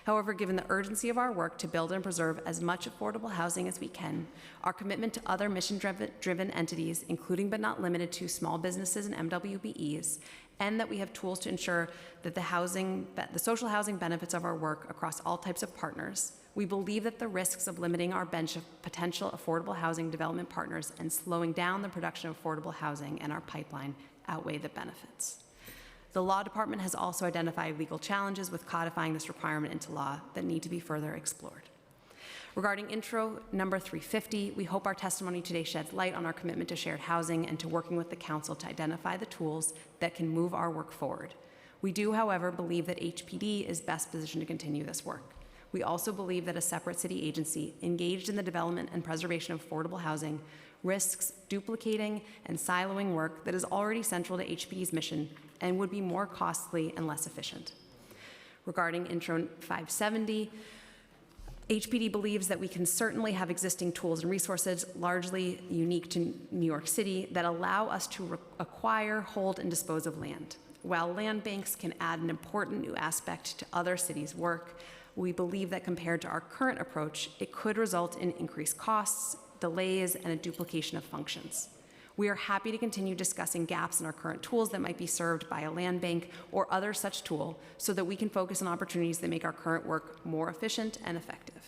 However, given the urgency of our work to build and preserve as much affordable housing as we can, our commitment to other mission-driven entities, including but not limited to small businesses and MWBEs, and that we have tools to ensure that the social housing benefits of our work across all types of partners, we believe that the risks of limiting our bench of potential affordable housing development partners and slowing down the production of affordable housing in our pipeline outweigh the benefits. The law department has also identified legal challenges with codifying this requirement into law that need to be further explored. Regarding intro number 350, we hope our testimony today sheds light on our commitment to shared housing and to working with the council to identify the tools that can move our work forward. We do, however, believe that HPD is best positioned to continue this work. We also believe that a separate city agency engaged in the development and preservation of affordable housing risks duplicating and siloing work that is already central to HPD's mission and would be more costly and less efficient. Regarding Intro 570, HPD believes that we can certainly have existing tools and resources largely unique to New York City that allow us to acquire, hold, and dispose of land. While land banks can add an important new aspect to other cities' work, we believe that compared to our current approach, it could result in increased costs, delays, and a duplication of functions. We are happy to continue discussing gaps in our current tools that might be served by a land bank or other such tool so that we can focus on opportunities that make our current work more efficient and effective.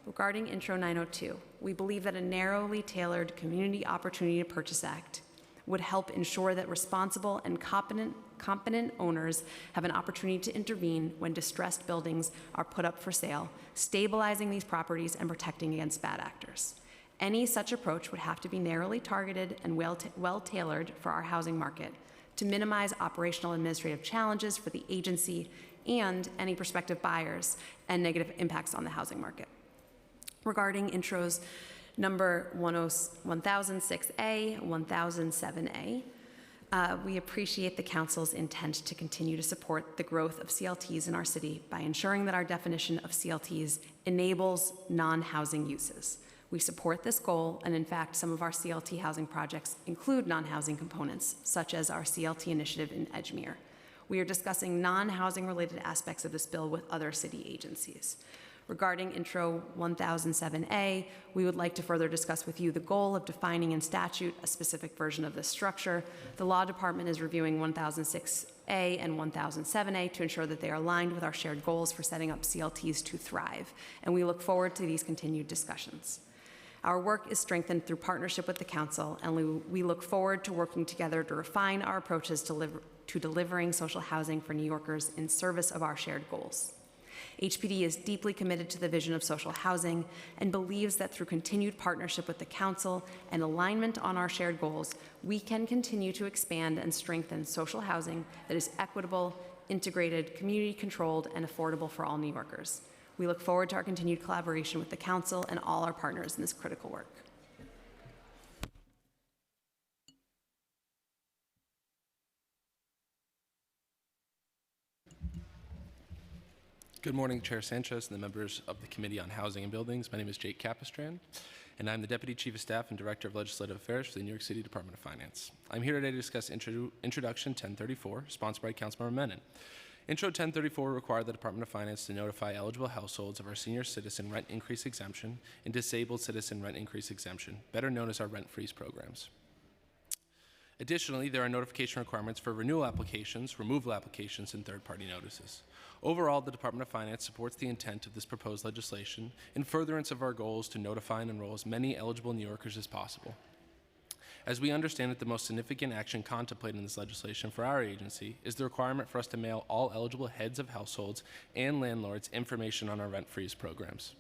Regarding Intro 902, we believe that a narrowly tailored Community Opportunity to Purchase Act would help ensure that responsible and competent owners have an opportunity to intervene when distressed buildings are put up for sale, stabilizing these properties and protecting against bad actors. Any such approach would have to be narrowly targeted and well-tailored for our housing market to minimize operational and administrative challenges for the agency and any prospective buyers and negative impacts on the housing market. Regarding intros number 1006A, 1007A, we appreciate the council's intent to continue to support the growth of CLTs in our city by ensuring that our definition of CLTs enables non-housing uses. We support this goal, and in fact, some of our CLT housing projects include non-housing components, such as our CLT initiative in Edgemere. We are discussing non-housing related aspects of this bill with other city agencies. Regarding Intro 1007A, we would like to further discuss with you the goal of defining in statute a specific version of this structure. The Law Department is reviewing 1006A and 1007A to ensure that they are aligned with our shared goals for setting up CLTs to thrive, and we look forward to these continued discussions. Our work is strengthened through partnership with the Council, and we look forward to working together to refine our approaches to delivering social housing for New Yorkers in service of our shared goals. HPD is deeply committed to the vision of social housing and believes that through continued partnership with the Council and alignment on our shared goals, we can continue to expand and strengthen social housing that is equitable, integrated, community-controlled, and affordable for all New Yorkers. We look forward to our continued collaboration with the Council and all our partners in this critical work. Good morning, Chair Sanchez and the members of the Committee on Housing and Buildings. My name is Jake Capistran, and I'm the Deputy Chief of Staff and Director of Legislative Affairs for the New York City Department of Finance. I'm here today to discuss Introduction 1034, sponsored by Councilmember Menon. Intro 1034 required the Department of Finance to notify eligible households of our senior citizen rent increase exemption and disabled citizen rent increase exemption, better known as our rent freeze programs. Additionally, there are notification requirements for renewal applications, removal applications, and third-party notices. Overall, the Department of Finance supports the intent of this proposed legislation in furtherance of our goals to notify and enroll as many eligible New Yorkers as possible. As we understand it, the most significant action contemplated in this legislation for our agency is the requirement for us to mail all eligible heads of households and landlords information on our rent freeze programs.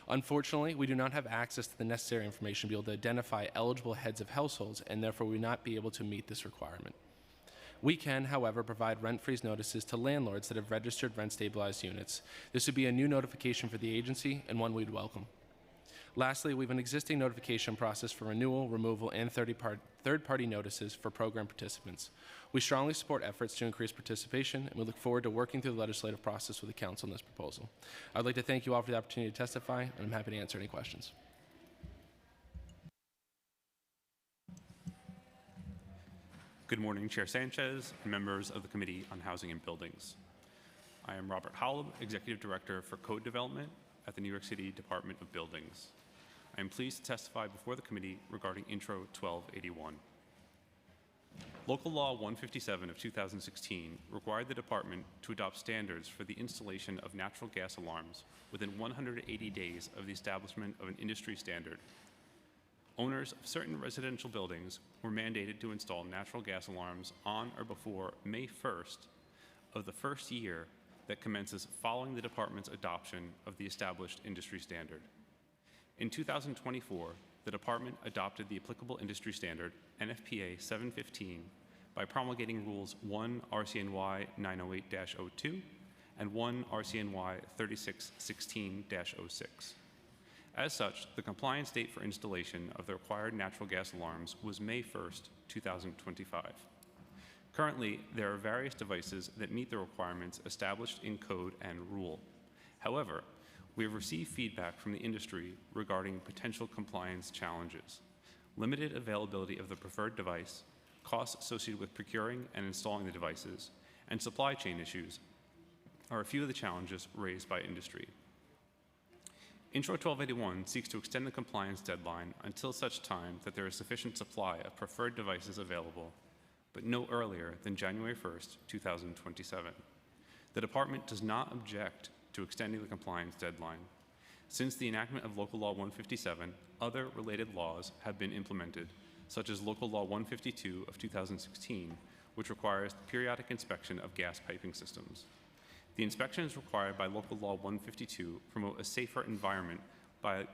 Unfortunately, we do not have access to the necessary information to be able to identify eligible heads of households, and therefore we will not be able to meet this requirement. We can, however, provide rent freeze notices to landlords that have registered rent stabilized units. This would be a new notification for the agency and one we'd welcome. Lastly, we have an existing notification process for renewal, removal, and third-party notices for program participants. We strongly support efforts to increase participation, and we look forward to working through the legislative process with the Council on this proposal. I'd like to thank you all for the opportunity to testify, and I'm happy to answer any questions. Good morning, Chair Sanchez and members of the Committee on Housing and Buildings. I am Robert Howell, Executive Director for Code Development at the New York City Department of Buildings. I am pleased to testify before the committee regarding Intro 1281. Local Law 157 of 2016 required the department to adopt standards for the installation of natural gas alarms within 180 days of the establishment of an industry standard. Owners of certain residential buildings were mandated to install natural gas alarms on or before May 1st of the first year that commences following the department's adoption of the established industry standard. In 2024, the department adopted the applicable industry standard, NFPA 715, by promulgating Rules 1 RCNY 908-02 and 1 RCNY 3616-06. As such, the compliance date for installation of the required natural gas alarms was May 1st, 2025. Currently, there are various devices that meet the requirements established in code and rule. However, we have received feedback from the industry regarding potential compliance challenges. Limited availability of the preferred device, costs associated with procuring and installing the devices, and supply chain issues are a few of the challenges raised by industry. Intro 1281 seeks to extend the compliance deadline until such time that there is sufficient supply of preferred devices available, but no earlier than January 1st, 2027. The department does not object to extending the compliance deadline. Since the enactment of Local Law 157, other related laws have been implemented, such as Local Law 152 of 2016, which requires the periodic inspection of gas piping systems. The inspections required by Local Law 152 promote a safer environment by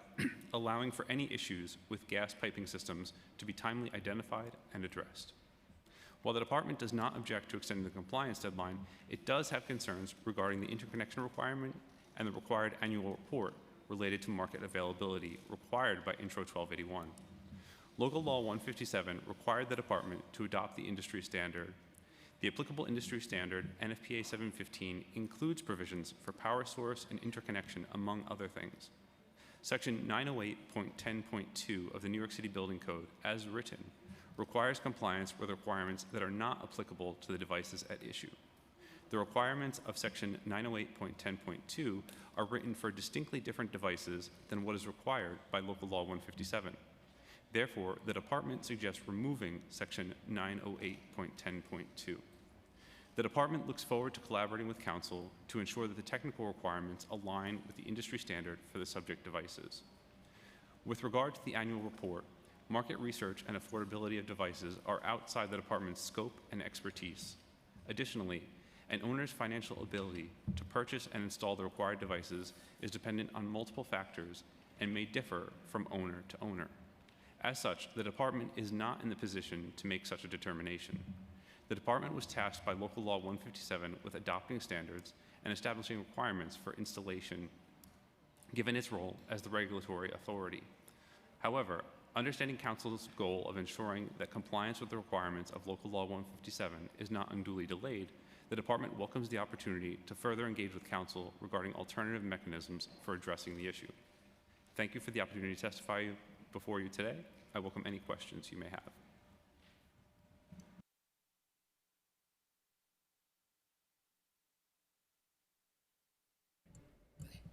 allowing for any issues with gas piping systems to be timely identified and addressed. While the department does not object to extending the compliance deadline, it does have concerns regarding the interconnection requirement and the required annual report related to market availability required by Intro 1281. Local Law 157 required the department to adopt the industry standard. The applicable industry standard, NFPA 715, includes provisions for power source and interconnection, among other things. Section 908.10.2 of the New York City Building Code, as written, requires compliance with requirements that are not applicable to the devices at issue. The requirements of Section 908.10.2 are written for distinctly different devices than what is required by Local Law 157. Therefore, the department suggests removing Section 908.10.2. The department looks forward to collaborating with Council to ensure that the technical requirements align with the industry standard for the subject devices. With regard to the annual report, market research and affordability of devices are outside the department's scope and expertise. Additionally, an owner's financial ability to purchase and install the required devices is dependent on multiple factors and may differ from owner to owner. As such, the department is not in the position to make such a determination. The department was tasked by Local Law 157 with adopting standards and establishing requirements for installation, given its role as the regulatory authority. However, understanding Council's goal of ensuring that compliance with the requirements of Local Law 157 is not unduly delayed, the department welcomes the opportunity to further engage with Council regarding alternative mechanisms for addressing the issue. Thank you for the opportunity to testify before you today. I welcome any questions you may have.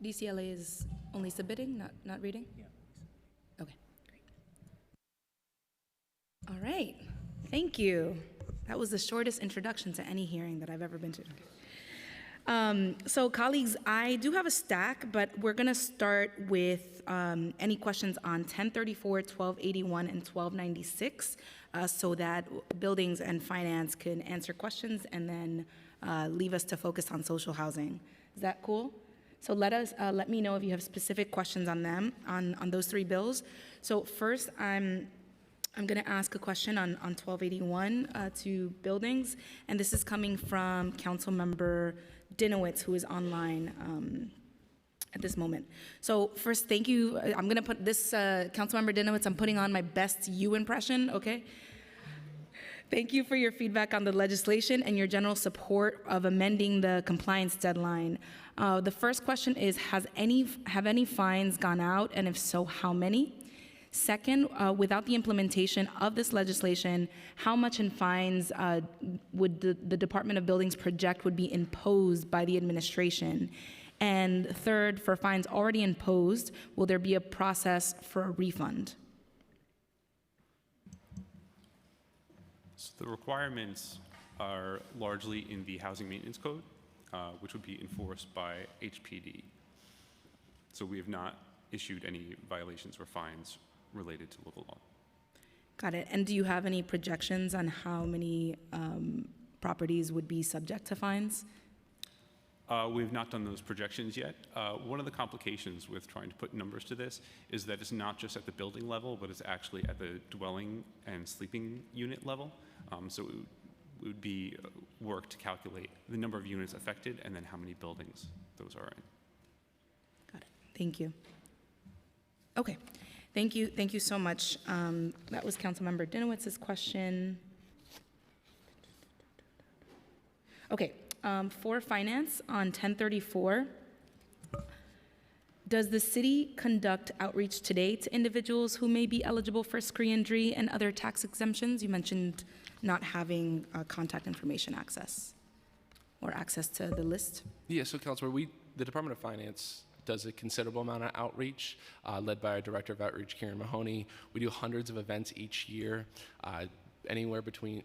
DCLA is only submitting, not reading? Yeah. Okay, great. All right, thank you. That was the shortest introduction to any hearing that I've ever been to. So colleagues, I do have a stack, but we're gonna start with any questions on 1034, 1281, and 1296 so that Buildings and Finance can answer questions and then leave us to focus on social housing. Is that cool? So let me know if you have specific questions on them, on those three bills. So first, I'm going to ask a question on 1281 to Buildings, and this is coming from Councilmember Dinowitz, who is online. at this moment. So first, thank you. I'm going to put this, Councilmember Dinowitz, I'm putting on my best you impression, okay? Thank you for your feedback on the legislation and your general support of amending the compliance deadline. The first question is, have any fines gone out, and if so, how many? Second, without the implementation of this legislation, how much in fines would the Department of Buildings project would be imposed by the administration? And third, for fines already imposed, will there be a process for a refund? So the requirements are largely in the Housing Maintenance Code, which would be enforced by HPD. So we have not issued any violations or fines related to local law. Got it. And do you have any projections on how many properties would be subject to fines? We have not done those projections yet. One of the complications with trying to put numbers to this is that it's not just at the building level, but it's actually at the dwelling and sleeping unit level. So it would be work to calculate the number of units affected and then how many buildings those are in. Got it. Thank you. Okay. Thank you so much. That was Councilmember Dinowitz's question. Okay. For finance on 1034, does the city conduct outreach today to individuals who may be eligible for screen injury and other tax exemptions? You mentioned not having contact information access or access to the list. Yeah, so Councilor, the Department of Finance does a considerable amount of outreach, led by our Director of Outreach, Kieran Mahoney. We do hundreds of events each year, anywhere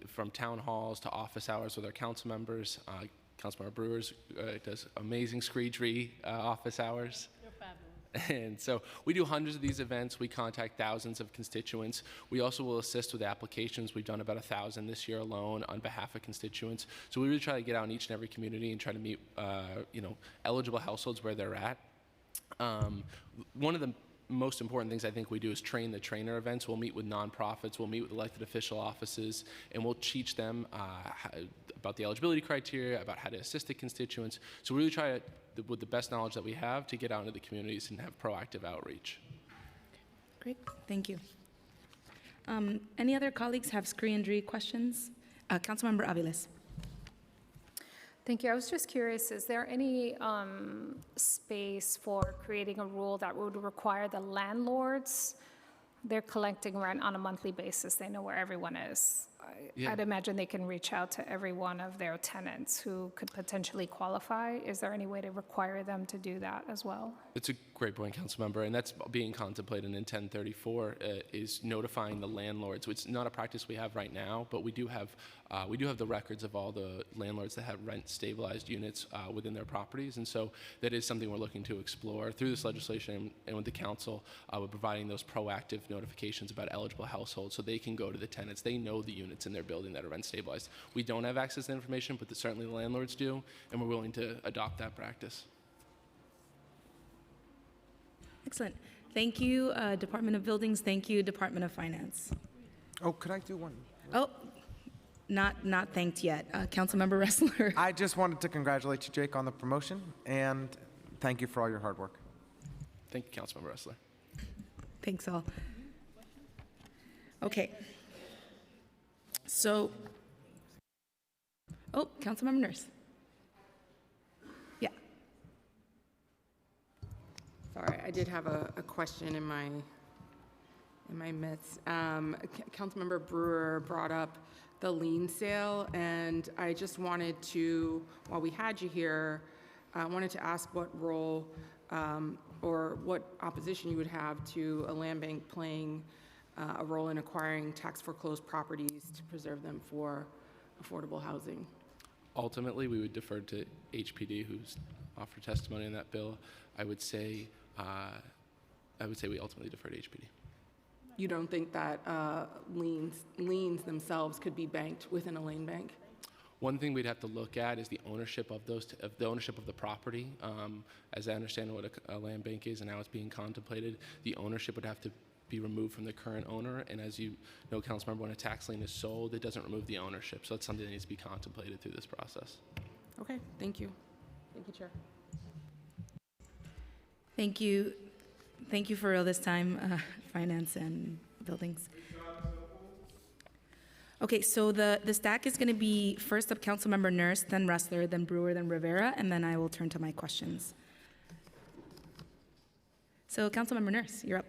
from town halls to office hours with our council members. Councilmember Brewers does amazing screegery office hours. You're fabulous. And so we do hundreds of these events. We contact thousands of constituents. We also will assist with applications. We've done about 1,000 this year alone on behalf of constituents. So we really try to get out in each and every community and try to meet, eligible households where they're at. One of the most important things I think we do is train the trainer events. We'll meet with nonprofits, we'll meet with elected official offices, and we'll teach them about the eligibility criteria, about how to assist the constituents. So we really try to, with the best knowledge that we have, to get out into the communities and have proactive outreach. Great, thank you. Any other colleagues have screen injury questions? Councilmember Aviles. Thank you. I was just curious, is there any space for creating a rule that would require the landlords, they're collecting rent on a monthly basis, they know where everyone is? Yeah. I'd imagine they can reach out to every one of their tenants who could potentially qualify. Is there any way to require them to do that as well? It's a great point, Councilmember, and that's being contemplated in 1034, is notifying the landlords. It's not a practice we have right now, but we do have the records of all the landlords that have rent-stabilized units within their properties, and so that is something we're looking to explore through this legislation and with the council. We're providing those proactive notifications about eligible households so they can go to the tenants. They know the units in their building that are rent-stabilized. We don't have access to information, but certainly the landlords do, and we're willing to adopt that practice. Excellent. Thank you, Department of Buildings. Thank you, Department of Finance. Oh, could I do one? Oh, not thanked yet. Councilmember Ressler. I just wanted to congratulate you, Jake, on the promotion, and thank you for all your hard work. Thank you, Councilmember Ressler. Thanks all. Okay. So, Councilmember Nurse. Yeah. Sorry, I did have a question in my midst. Councilmember Brewer brought up the lien sale, and I just wanted to, while we had you here, I wanted to ask what role or what opposition you would have to a land bank playing a role in acquiring tax foreclosed properties to preserve them for affordable housing. Ultimately, we would defer to HPD, who's offered testimony in that bill. I would say we ultimately defer to HPD. You don't think that liens themselves could be banked within a land bank? One thing we'd have to look at is the ownership of the ownership of the property. As I understand what a land bank is and how it's being contemplated, the ownership would have to be removed from the current owner. And as you know, Councilmember, when a tax lien is sold, it doesn't remove the ownership. So it's something that needs to be contemplated through this process. Okay, thank you. Thank you, Chair. Thank you. Thank you for real this time, Finance and Buildings. Okay, so the stack is going to be first up Councilmember Nurse, then Ressler, then Brewer, then Rivera, and then I will turn to my questions. So Councilmember Nurse, you're up.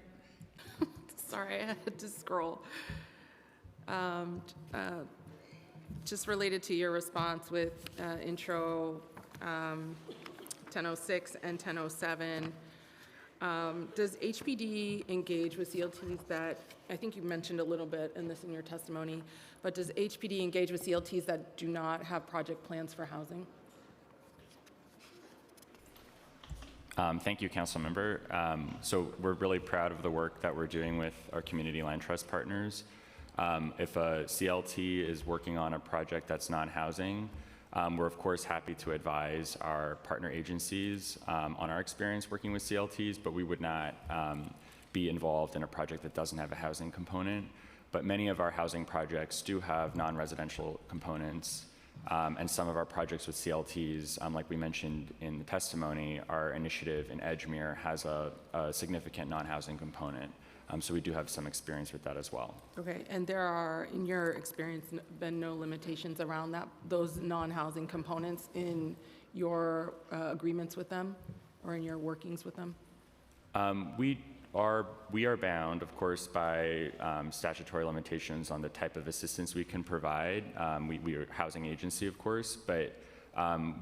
Sorry, I had to scroll. Just related to your response with intro 1006 and 1007, does HPD engage with CLTs that, I think you mentioned a little bit in your testimony, but does HPD engage with CLTs that do not have project plans for housing? Thank you, Council Member. So we're really proud of the work that we're doing with our community land trust partners. If a CLT is working on a project that's non-housing, we're of course happy to advise our partner agencies on our experience working with CLTs, but we would not be involved in a project that doesn't have a housing component. But many of our housing projects do have non-residential components. And some of our projects with CLTs, like we mentioned in the testimony, our initiative in Edgemere has a significant non-housing component. So we do have some experience with that as well. Okay, and there are, in your experience, been no limitations around those non-housing components in your agreements with them or in your workings with them? We are bound, of course, by statutory limitations on the type of assistance we can provide. We are a housing agency, of course, but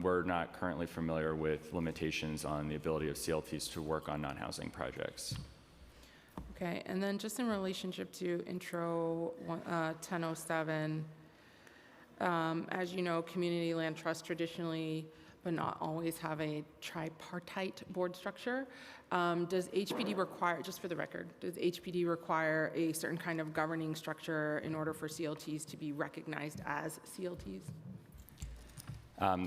we're not currently familiar with limitations on the ability of CLTs to work on non-housing projects. Okay, and then just in relationship to intro 1007, as you know, community land trusts traditionally, but not always, have a tripartite board structure. Does HPD require, just for the record, does HPD require a certain kind of governing structure in order for CLTs to be recognized as CLTs?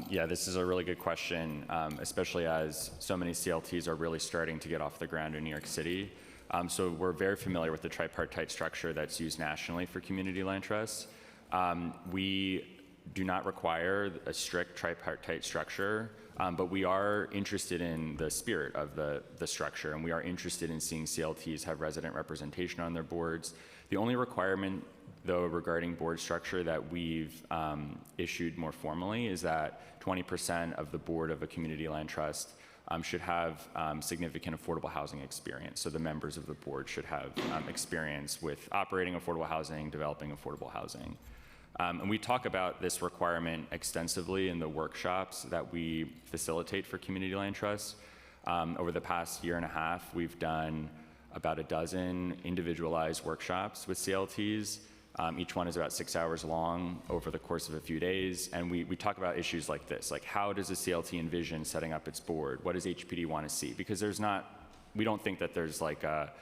Yeah, this is a really good question, especially as so many CLTs are really starting to get off the ground in New York City. So we're very familiar with the tripartite structure that's used nationally for community land trusts. We do not require a strict tripartite structure, but we are interested in the spirit of the structure, and we are interested in seeing CLTs have resident representation on their boards. The only requirement, though, regarding board structure that we've issued more formally is that 20% of the board of a community land trust should have significant affordable housing experience. So the members of the board should have experience with operating affordable housing, developing affordable housing. And we talk about this requirement extensively in the workshops that we facilitate for community land trusts. Over the past year and a half, we've done about a dozen individualized workshops with CLTs. Each one is about 6 hours long over the course of a few days. And we talk about issues like this, like how does a CLT envision setting up its board? What does HPD want to see? Because we don't think that there's like a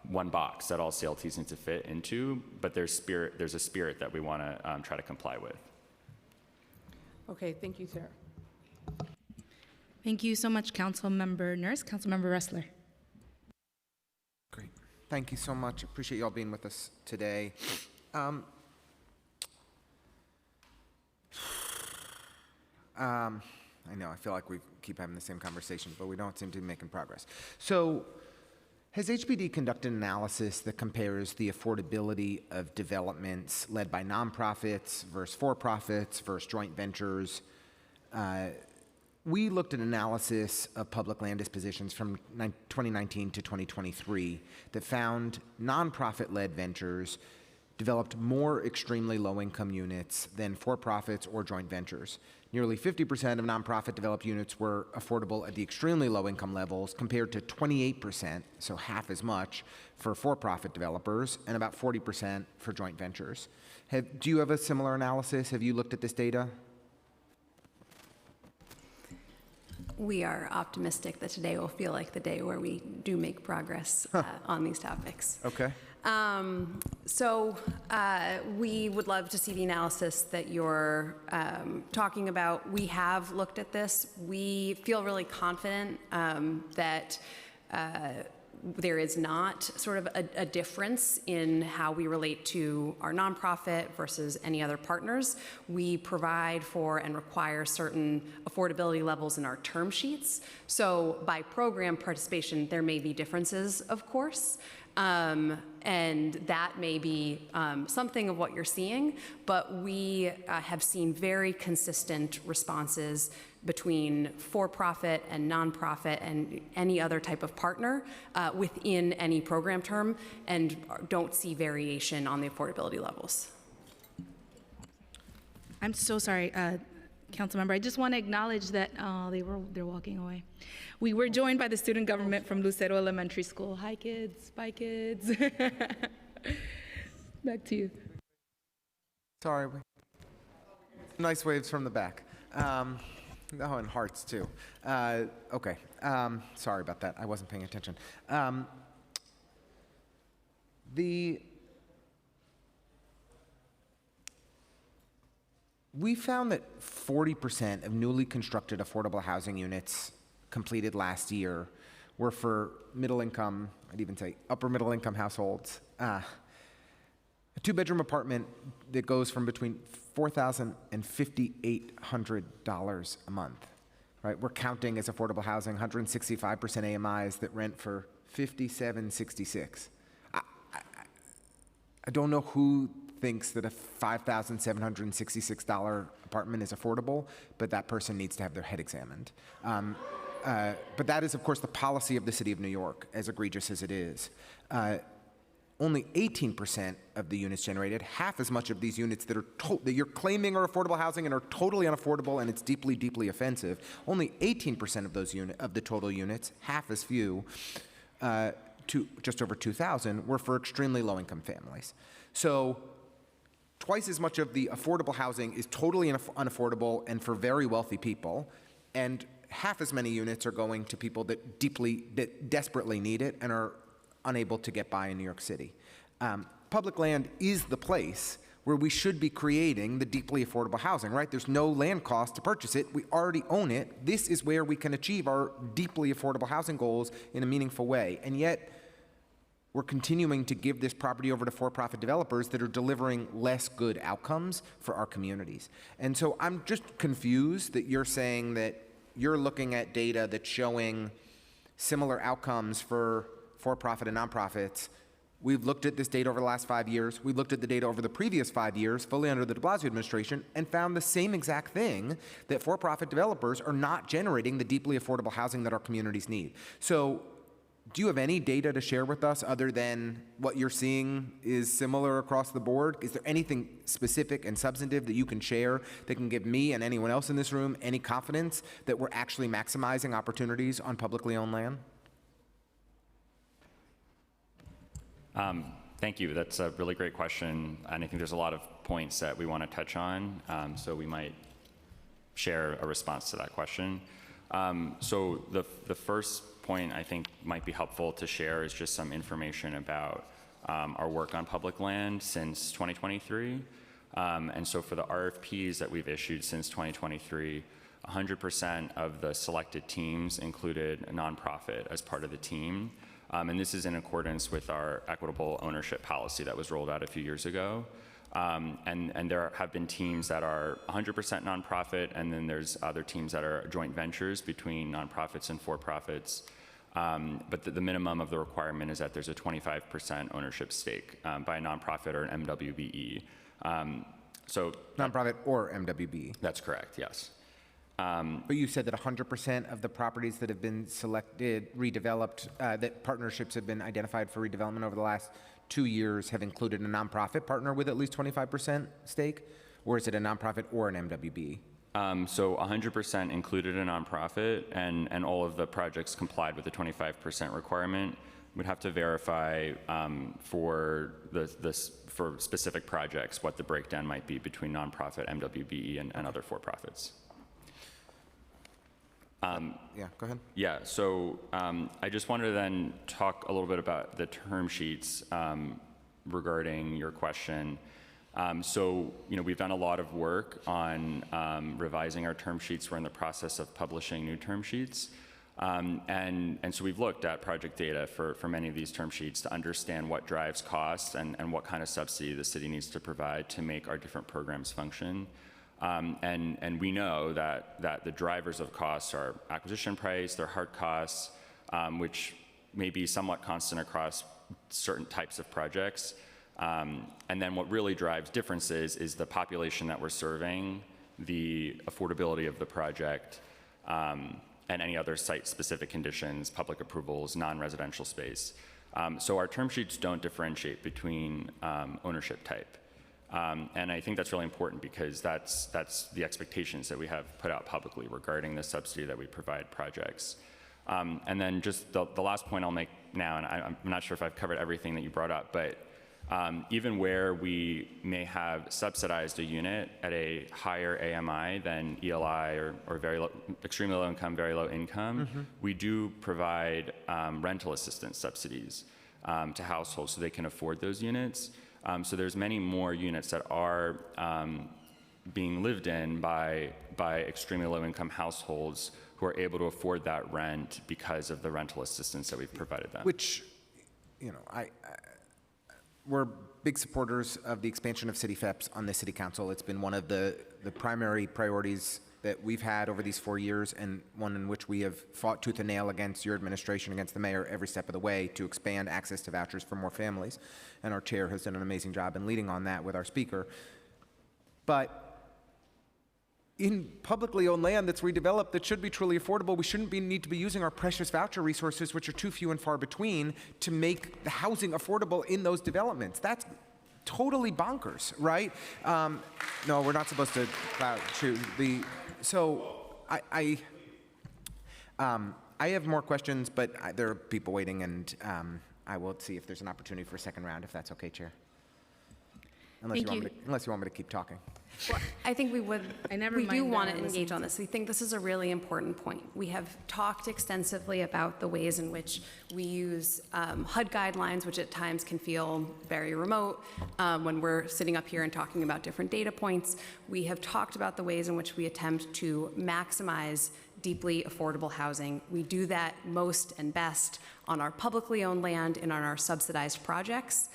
one box that all CLTs need to fit into, but there's a spirit that we want to try to comply with. Okay, thank you, Sarah. Thank you so much, Councilmember Nurse. Councilmember Ressler. Great. Thank you so much. Appreciate you all being with us today. I know, I feel like we keep having the same conversation, but we don't seem to be making progress. So, has HPD conducted an analysis that compares the affordability of developments led by nonprofits versus for-profits versus joint ventures? We looked at analysis of public land dispositions from 2019 to 2023 that found nonprofit-led ventures developed more extremely low-income units than for-profits or joint ventures. Nearly 50% of nonprofit developed units were affordable at the extremely low-income levels, compared to 28%, so half as much, for for-profit developers, and about 40% for joint ventures. Do you have a similar analysis? Have you looked at this data? We are optimistic that today will feel like the day where we do make progress on these topics. Okay. We would love to see the analysis that you're talking about. We have looked at this. We feel really confident that there is not sort of a difference in how we relate to our nonprofit versus any other partners. We provide for and require certain affordability levels in our term sheets. So by program participation, there may be differences, of course. And that may be something of what you're seeing, but we have seen very consistent responses between for-profit and nonprofit and any other type of partner within any program term, and don't see variation on the affordability levels. I'm so sorry, Councilmember. I just want to acknowledge that they're walking away. We were joined by the student government from Lucero Elementary School. Hi, kids. Bye, kids. Back to you. Sorry. Nice waves from the back. Oh, and hearts too. Okay. Sorry about that. I wasn't paying attention. We found that 40% of newly constructed affordable housing units completed last year were for middle income, I'd even say upper middle income households. A two-bedroom apartment that goes from between $4,000 and $5,800 a month, right? We're counting as affordable housing 165% AMIs that rent for $5,766. I don't know who thinks that a $5,766 apartment is affordable, but that person needs to have their head examined. But that is, of course, the policy of the City of New York, as egregious as it is. Only 18% of the units generated, half as much of these units that you're claiming are affordable housing and are totally unaffordable, and it's deeply, deeply offensive. Only 18% of those of the total units, half as few, to just over 2,000, were for extremely low-income families. So twice as much of the affordable housing is totally unaffordable and for very wealthy people, and half as many units are going to people that desperately need it and are unable to get by in New York City. Public land is the place where we should be creating the deeply affordable housing, right? There's no land cost to purchase it. We already own it. This is where we can achieve our deeply affordable housing goals in a meaningful way. And yet, we're continuing to give this property over to for-profit developers that are delivering less good outcomes for our communities. And so I'm just confused that you're saying that you're looking at data that's showing similar outcomes for for-profit and nonprofits. We've looked at this data over the last 5 years. We looked at the data over the previous 5 years, fully under the de Blasio administration, and found the same exact thing, that for-profit developers are not generating the deeply affordable housing that our communities need. So do you have any data to share with us other than what you're seeing is similar across the board? Is there anything specific and substantive that you can share that can give me and anyone else in this room any confidence that we're actually maximizing opportunities on publicly owned land? Thank you. That's a really great question. And I think there's a lot of points that we want to touch on. So we might share a response to that question. So the first point I think might be helpful to share is just some information about our work on public land since 2023. And so for the RFPs that we've issued since 2023, 100% of the selected teams included a nonprofit as part of the team. And this is in accordance with our equitable ownership policy that was rolled out a few years ago. And there have been teams that are 100% nonprofit, and then there's other teams that are joint ventures between nonprofits and for-profits. But the minimum of the requirement is that there's a 25% ownership stake by a nonprofit or an MWBE. So nonprofit or MWBE. That's correct, yes. But you said that 100% of the properties that have been selected, redeveloped, that partnerships have been identified for redevelopment over the last 2 years have included a nonprofit partner with at least 25% stake? Or is it a nonprofit or an MWBE? So 100% included a nonprofit, and all of the projects complied with the 25% requirement. We'd have to verify for specific projects what the breakdown might be between nonprofit, MWBE, and other for-profits. Yeah, go ahead. Yeah, so I just wanted to then talk a little bit about the term sheets regarding your question. So, we've done a lot of work on revising our term sheets. We're in the process of publishing new term sheets. And so we've looked at project data for many of these term sheets to understand what drives costs and what kind of subsidy the city needs to provide to make our different programs function. And we know that the drivers of costs are acquisition price, their hard costs, which may be somewhat constant across certain types of projects. And then what really drives differences is the population that we're serving, the affordability of the project, and any other site-specific conditions, public approvals, non-residential space. So our term sheets don't differentiate between ownership type. And I think that's really important because that's the expectations that we have put out publicly regarding the subsidy that we provide projects. And then just the last point I'll make now, and I'm not sure if I've covered everything that you brought up, but even where we may have subsidized a unit at a higher AMI than ELI or very low, extremely low income, very low income, we do provide rental assistance subsidies to households so they can afford those units. So there's many more units that are being lived in by extremely low income households who are able to afford that rent because of the rental assistance that we've provided them. Which, we're big supporters of the expansion of city FEPS on the city council. It's been one of the primary priorities that we've had over these 4 years, and one in which we have fought tooth and nail against your administration, against the mayor every step of the way to expand access to vouchers for more families. And our chair has done an amazing job in leading on that with our speaker. But in publicly owned land that's redeveloped that should be truly affordable, we shouldn't need to be using our precious voucher resources, which are too few and far between, to make the housing affordable in those developments. That's totally bonkers, right? No, we're not supposed to choose the. So I have more questions, but there are people waiting, and I will see if there's an opportunity for a second round, if that's okay, Chair. Unless you want me to keep talking. Well, I think we would. We do want to engage on to this. We think this is a really important point. We have talked extensively about the ways in which we use HUD guidelines, which at times can feel very remote when we're sitting up here and talking about different data points. We have talked about the ways in which we attempt to maximize deeply affordable housing. We do that most and best on our publicly owned land and on our subsidized projects.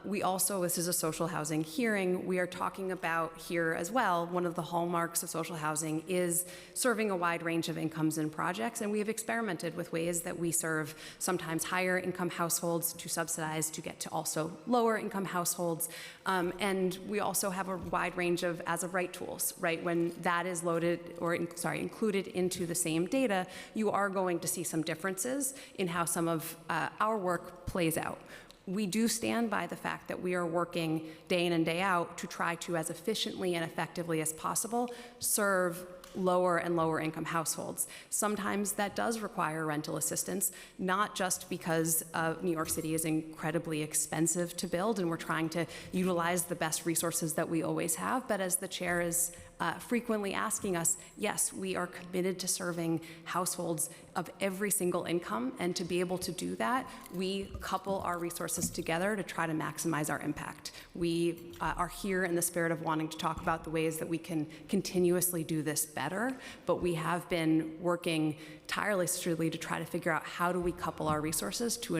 We also, this is a social housing hearing, we are talking about here as well, one of the hallmarks of social housing is serving a wide range of incomes and projects, and we have experimented with ways that we serve sometimes higher income households to subsidize to get to also lower income households, and we also have a wide range of as-of-right tools, right? When that is loaded, or included into the same data, you are going to see some differences in how some of our work plays out. We do stand by the fact that we are working day in and day out to try to, as efficiently and effectively as possible, serve lower and lower income households. Sometimes that does require rental assistance, not just because New York City is incredibly expensive to build and we're trying to utilize the best resources that we always have, but as the chair is frequently asking us, yes, we are committed to serving households of every single income, and to be able to do that, we couple our resources together to try to maximize our impact. We are here in the spirit of wanting to talk about the ways that we can continuously do this better, but we have been working tirelessly to try to figure out how do we couple our resources to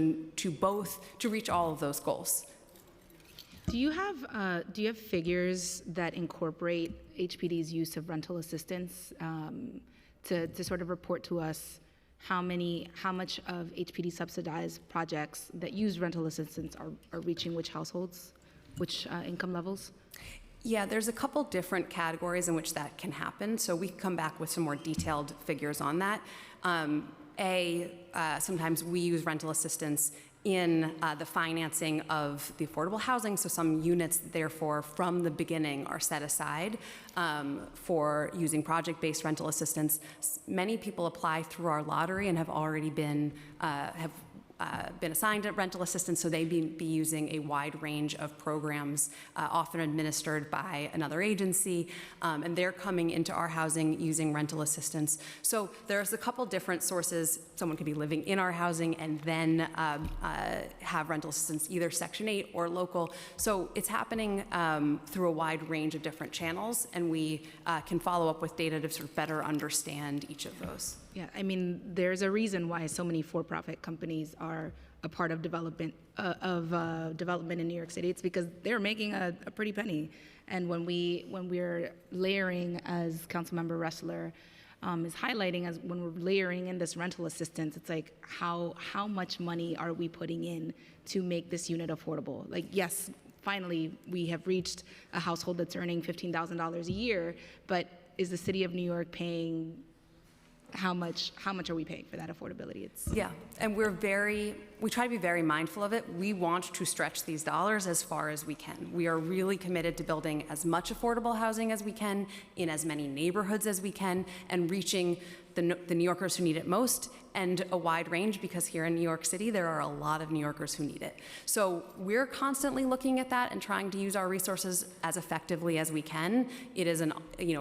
reach all of those goals. Do you have figures that incorporate HPD's use of rental assistance to sort of report to us how much of HPD subsidized projects that use rental assistance are reaching which households, which income levels? Yeah, there's a couple different categories in which that can happen, so we can come back with some more detailed figures on that. Sometimes we use rental assistance in the financing of the affordable housing, so some units, therefore, from the beginning are set aside for using project-based rental assistance. Many people apply through our lottery and have already been been assigned a rental assistance, so they'd be using a wide range of programs, often administered by another agency, and they're coming into our housing using rental assistance. So there's a couple different sources. Someone could be living in our housing and then have rental assistance, either Section 8 or local. So it's happening through a wide range of different channels, and we can follow up with data to sort of better understand each of those. Yeah, I mean, there's a reason why so many for-profit companies are a part of development in New York City. It's because they're making a pretty penny. And when we're layering, as Councilmember Ressler is highlighting, as when we're layering in this rental assistance, it's like how much money are we putting in to make this unit affordable? Like, yes, finally we have reached a household that's earning $15,000 a year, but is the city of New York paying? How much are we paying for that affordability? Yeah, and we try to be very mindful of it. We want to stretch these dollars as far as we can. We are really committed to building as much affordable housing as we can in as many neighborhoods as we can, and reaching the New Yorkers who need it most, and a wide range, because here in New York City there are a lot of New Yorkers who need it. So we're constantly looking at that and trying to use our resources as effectively as we can. It is an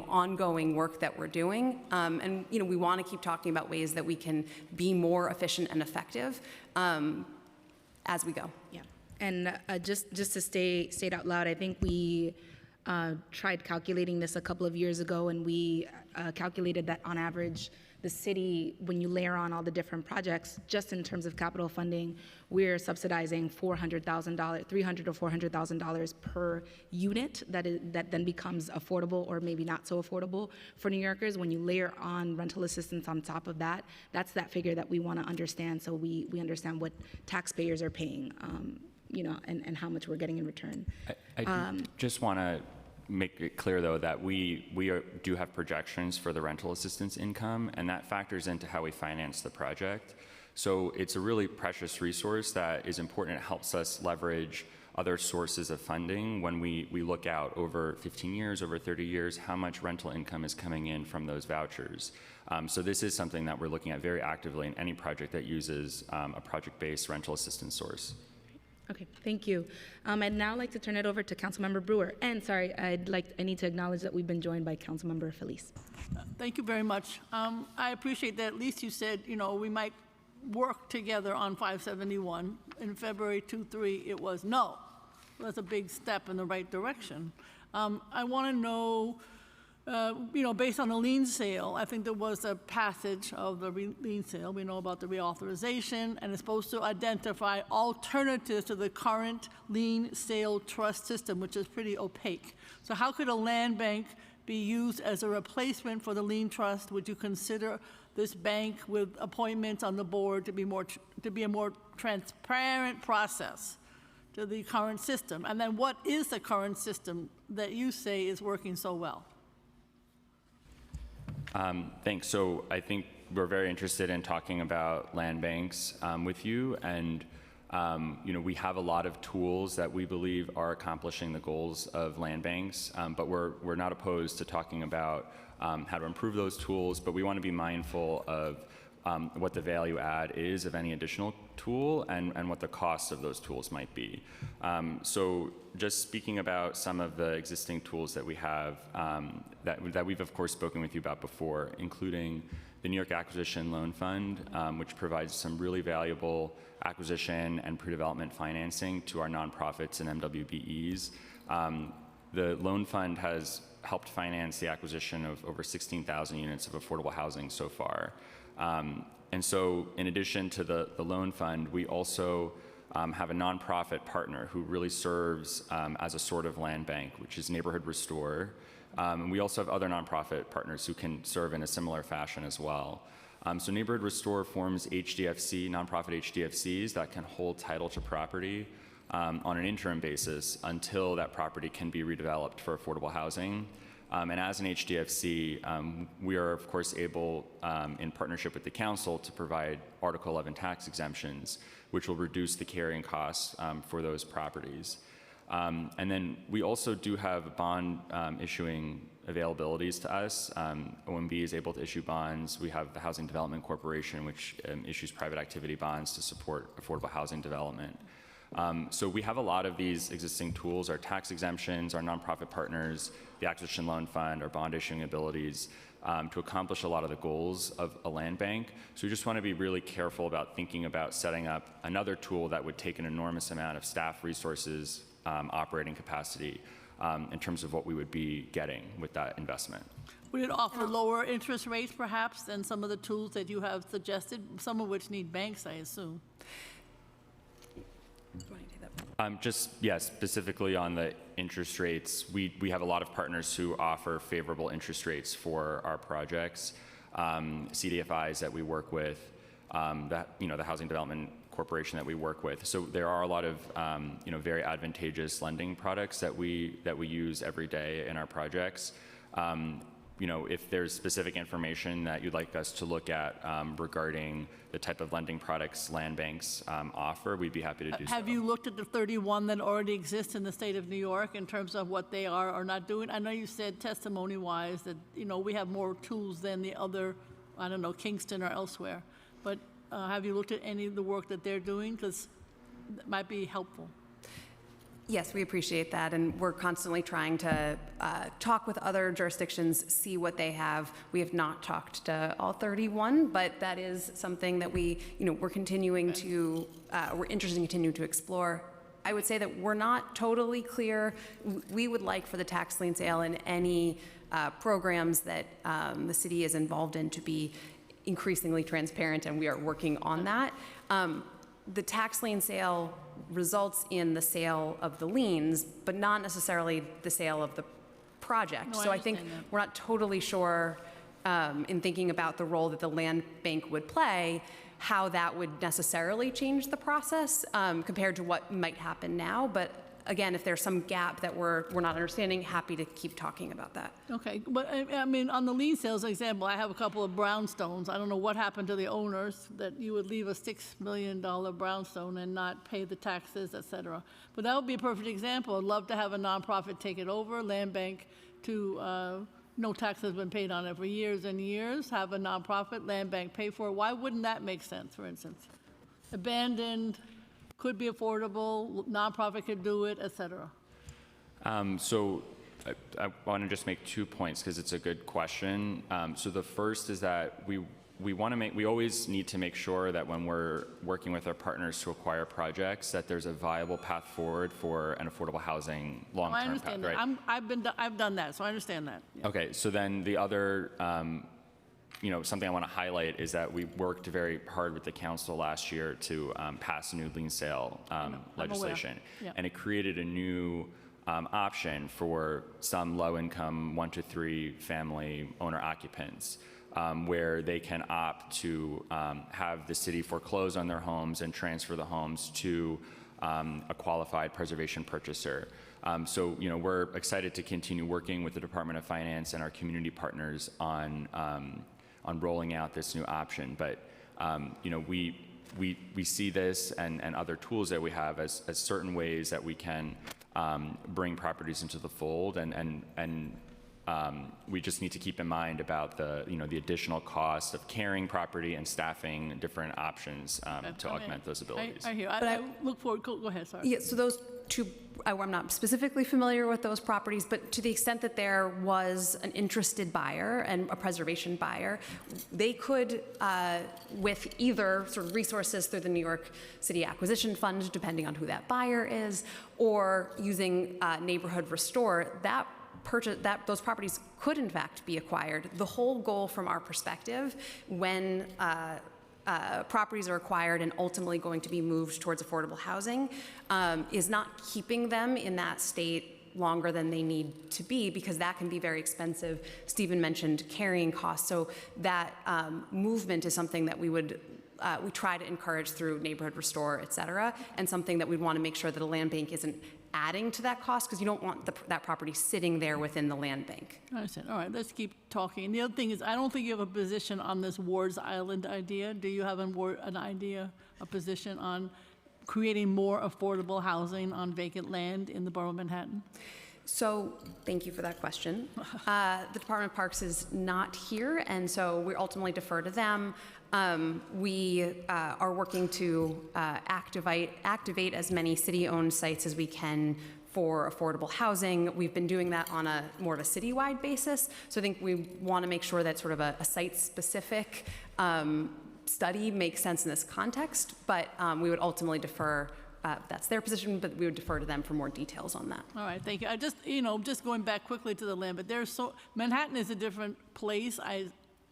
ongoing work that we're doing, and we want to keep talking about ways that we can be more efficient and effective as we go. Yeah, and just to state out loud, I think we tried calculating this a couple of years ago, and we calculated that on average, the city, when you layer on all the different projects, just in terms of capital funding, we're subsidizing $300,000 to $400,000 per unit that then becomes affordable or maybe not so affordable for New Yorkers. When you layer on rental assistance on top of that, that's that figure that we want to understand, so we understand what taxpayers are paying, and how much we're getting in return. I just want to make it clear, though, that we do have projections for the rental assistance income, and that factors into how we finance the project. So it's a really precious resource that is important. It helps us leverage other sources of funding when we look out over 15 years, over 30 years, how much rental income is coming in from those vouchers. So this is something that we're looking at very actively in any project that uses a project-based rental assistance source. Okay, thank you. I'd now like to turn it over to Councilmember Brewer. And sorry, I need to acknowledge that we've been joined by Councilmember Feliz. Thank you very much. I appreciate that at least you said, we might work together on 571. In February 23, it was no. That's a big step in the right direction. I want to know, based on the lien sale, I think there was a passage of the lien sale. We know about the reauthorization, and it's supposed to identify alternatives to the current lien sale trust system, which is pretty opaque. So how could a land bank be used as a replacement for the lien trust? Would you consider this bank with appointments on the board to be a more transparent process to the current system? And then what is the current system that you say is working so well? Thanks. So I think we're very interested in talking about land banks with you, and we have a lot of tools that we believe are accomplishing the goals of land banks, but we're not opposed to talking about how to improve those tools, but we want to be mindful of what the value add is of any additional tool and what the cost of those tools might be. So just speaking about some of the existing tools that we have that we've of course spoken with you about before, including the New York Acquisition Loan Fund, which provides some really valuable acquisition and pre-development financing to our nonprofits and MWBEs. The loan fund has helped finance the acquisition of over 16,000 units of affordable housing so far. And so in addition to the loan fund, we also have a nonprofit partner who really serves as a sort of land bank, which is Neighborhood Restore. And we also have other nonprofit partners who can serve in a similar fashion as well. So Neighborhood Restore forms nonprofit HDFCs that can hold title to property on an interim basis until that property can be redeveloped for affordable housing. And as an HDFC, we are, of course, able, in partnership with the council, to provide Article 11 tax exemptions, which will reduce the carrying costs for those properties. And then we also do have bond issuing availabilities to us. OMB is able to issue bonds. We have the Housing Development Corporation, which issues private activity bonds to support affordable housing development. So we have a lot of these existing tools, our tax exemptions, our nonprofit partners, the acquisition loan fund, our bond issuing abilities, to accomplish a lot of the goals of a land bank. So we just want to be really careful about thinking about setting up another tool that would take an enormous amount of staff resources, operating capacity, in terms of what we would be getting with that investment. Would it offer lower interest rates perhaps than some of the tools that you have suggested, some of which need banks, I assume? Specifically on the interest rates, we have a lot of partners who offer favorable interest rates for our projects. CDFIs that we work with, the Housing Development Corporation that we work with. So there are a lot of very advantageous lending products that we use every day in our projects. If there's specific information that you'd like us to look at regarding the type of lending products land banks offer, we'd be happy to do so. Have you looked at the 31 that already exist in the state of New York in terms of what they are or not doing? I know you said testimony-wise that, we have more tools than the other, I don't know, Kingston or elsewhere. But have you looked at any of the work that they're doing? Because that might be helpful. Yes, we appreciate that, and we're constantly trying to talk with other jurisdictions, see what they have. We have not talked to all 31, but that is something that we're continuing to, we're interested in continuing to explore. I would say that we're not totally clear. We would like for the tax lien sale and any programs that the city is involved in to be increasingly transparent, and we are working on that. The tax lien sale results in the sale of the liens, but not necessarily the sale of the project. No, I so I think understand that. we're not totally sure in thinking about the role that the land bank would play, how that would necessarily change the process compared to what might happen now. But again, if there's some gap that we're not understanding, happy to keep talking about that. Okay, but I mean, on the lien sales example, I have a couple of brownstones. I don't know what happened to the owners, that you would leave a $6 million brownstone and not pay the taxes, et cetera. But that would be a perfect example. I'd love to have a nonprofit take it over, land bank to, no tax has been paid on it for years and years, have a nonprofit, land bank pay for it. Why wouldn't that make sense, for instance? Abandoned, could be affordable, nonprofit could do it, et cetera. So I want to just make 2 points because it's a good question. So the first is that we always need to make sure that when we're working with our partners to acquire projects, that there's a viable path forward for an affordable housing long-term I understand path, right? that. I've done that, so I understand that. Yeah. Okay, so then the other, something I want to highlight is that we worked very hard with the council last year to pass a new lien sale legislation. Yeah. And it created a new option for some low-income 1 to 3 family owner-occupants where they can opt to have the city foreclose on their homes and transfer the homes to a qualified preservation purchaser. So we're excited to continue working with the Department of Finance and our community partners on rolling out this new option. But we see this and other tools that we have as certain ways that we can bring properties into the fold, and we just need to keep in mind about the additional cost of carrying property and staffing different options to augment those abilities. I hear. I look forward. Go ahead. Sorry. Yeah, so those two, I'm not specifically familiar with those properties, but to the extent that there was an interested buyer and a preservation buyer, they could, with either sort of resources through the New York City Acquisition Fund, depending on who that buyer is, or using Neighborhood Restore, those properties could in fact be acquired. The whole goal from our perspective, when properties are acquired and ultimately going to be moved towards affordable housing, is not keeping them in that state longer than they need to be, because that can be very expensive. Stephen mentioned carrying costs, so that movement is something that we try to encourage through Neighborhood Restore, et cetera, and something that we'd want to make sure that a land bank isn't adding to that cost, because you don't want that property sitting there within the land bank. I understand. All right, let's keep talking. And the other thing is, I don't think you have a position on this Ward's Island idea. Do you have an idea, a position on creating more affordable housing on vacant land in the borough of Manhattan? So, thank you for that question. The Department of Parks is not here, and so we ultimately defer to them. We are working to activate as many city-owned sites as we can for affordable housing. We've been doing that on a more of a citywide basis. So I think we want to make sure that sort of a site-specific study makes sense in this context, but we would ultimately defer. That's their position, but we would defer to them for more details on that. All right, thank you. I just, just going back quickly to the land, but Manhattan is a different place. I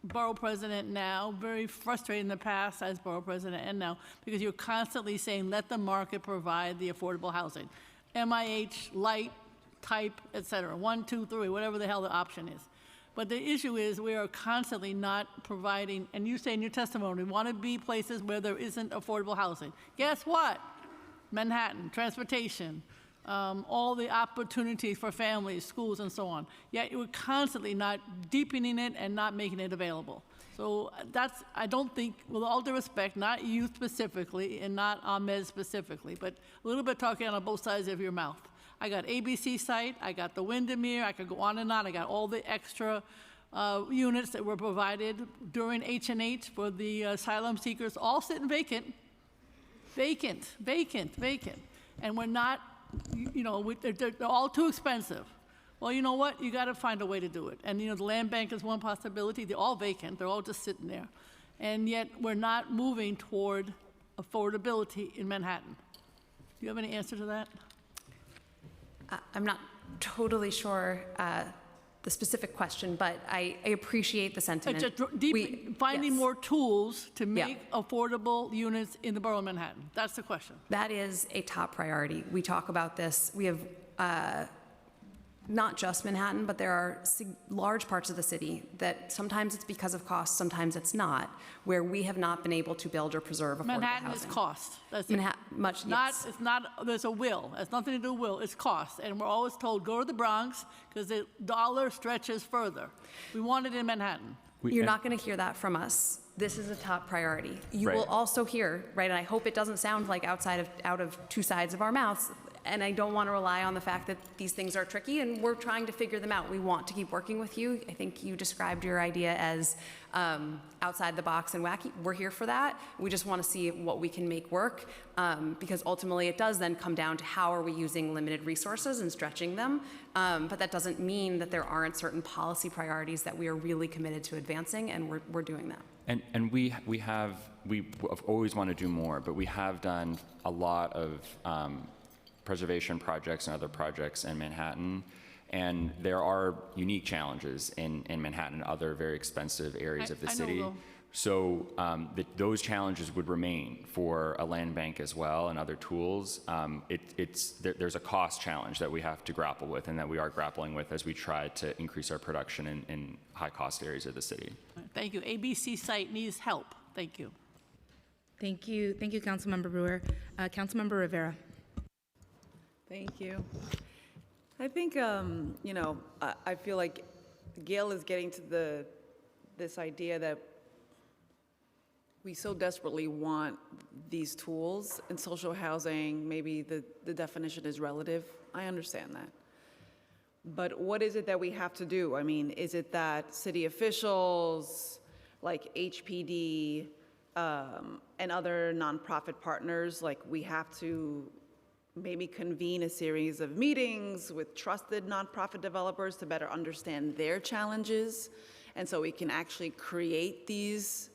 borough president now, very frustrated in the past as borough president and now, because you're constantly saying, let the market provide the affordable housing. MIH, light, type, et cetera, 1, 2, 3, whatever the hell the option is. But the issue is we are constantly not providing, and you say in your testimony, we want to be places where there isn't affordable housing. Guess what? Manhattan, transportation, all the opportunities for families, schools, and so on. Yet we're constantly not deepening it and not making it available. So that's, I don't think, with all due respect, not you specifically and not Ahmed specifically, but a little bit talking on both sides of your mouth. I got ABC site, I got the Windermere, I could go on and on. I got all the extra units that were provided during H&H for the asylum seekers, all sitting vacant. Vacant. And we're not, they're all too expensive. Well, you know what? You got to find a way to do it. And, the land bank is one possibility. They're all vacant. They're all just sitting there. And yet we're not moving toward affordability in Manhattan. Do you have any answer to that? I'm not totally sure the specific question, but I appreciate the sentiment. Finding more tools to make affordable units in the borough of Manhattan. That's the question. That is a top priority. We talk about this. We have not just Manhattan, but there are large parts of the city that sometimes it's because of cost, sometimes it's not, where we have not been able to build or preserve affordable Manhattan housing. is cost. That's It's not, there's a will. It's nothing to do with will. It's cost. And we're always told, go to the Bronx, because the dollar stretches further. We want it in Manhattan. You're not going to hear that from us. This is a top priority. You will also hear, right, and I hope it doesn't sound like out of two sides of our mouths, and I don't want to rely on the fact that these things are tricky, and we're trying to figure them out. We want to keep working with you. I think you described your idea as outside the box and wacky. We're here for that. We just want to see what we can make work, because ultimately it does then come down to how are we using limited resources and stretching them. But that doesn't mean that there aren't certain policy priorities that we are really committed to advancing, and we're doing that. And we always want to do more, but we have done a lot of preservation projects and other projects in Manhattan, and there are unique challenges in Manhattan and other very expensive areas of the city. So those challenges would remain for a land bank as well and other tools. There's a cost challenge that we have to grapple with and that we are grappling with as we try to increase our production in high-cost areas of the city. Thank you. ABC site needs help. Thank you. Thank you, Councilmember Brewer. Councilmember Rivera. Thank you. I think, I feel like Gail is getting to this idea that we so desperately want these tools in social housing. Maybe the definition is relative. I understand that. But what is it that we have to do? I mean, is it that city officials like HPD and other nonprofit partners, like we have to maybe convene a series of meetings with trusted nonprofit developers to better understand their challenges, and so we can actually create these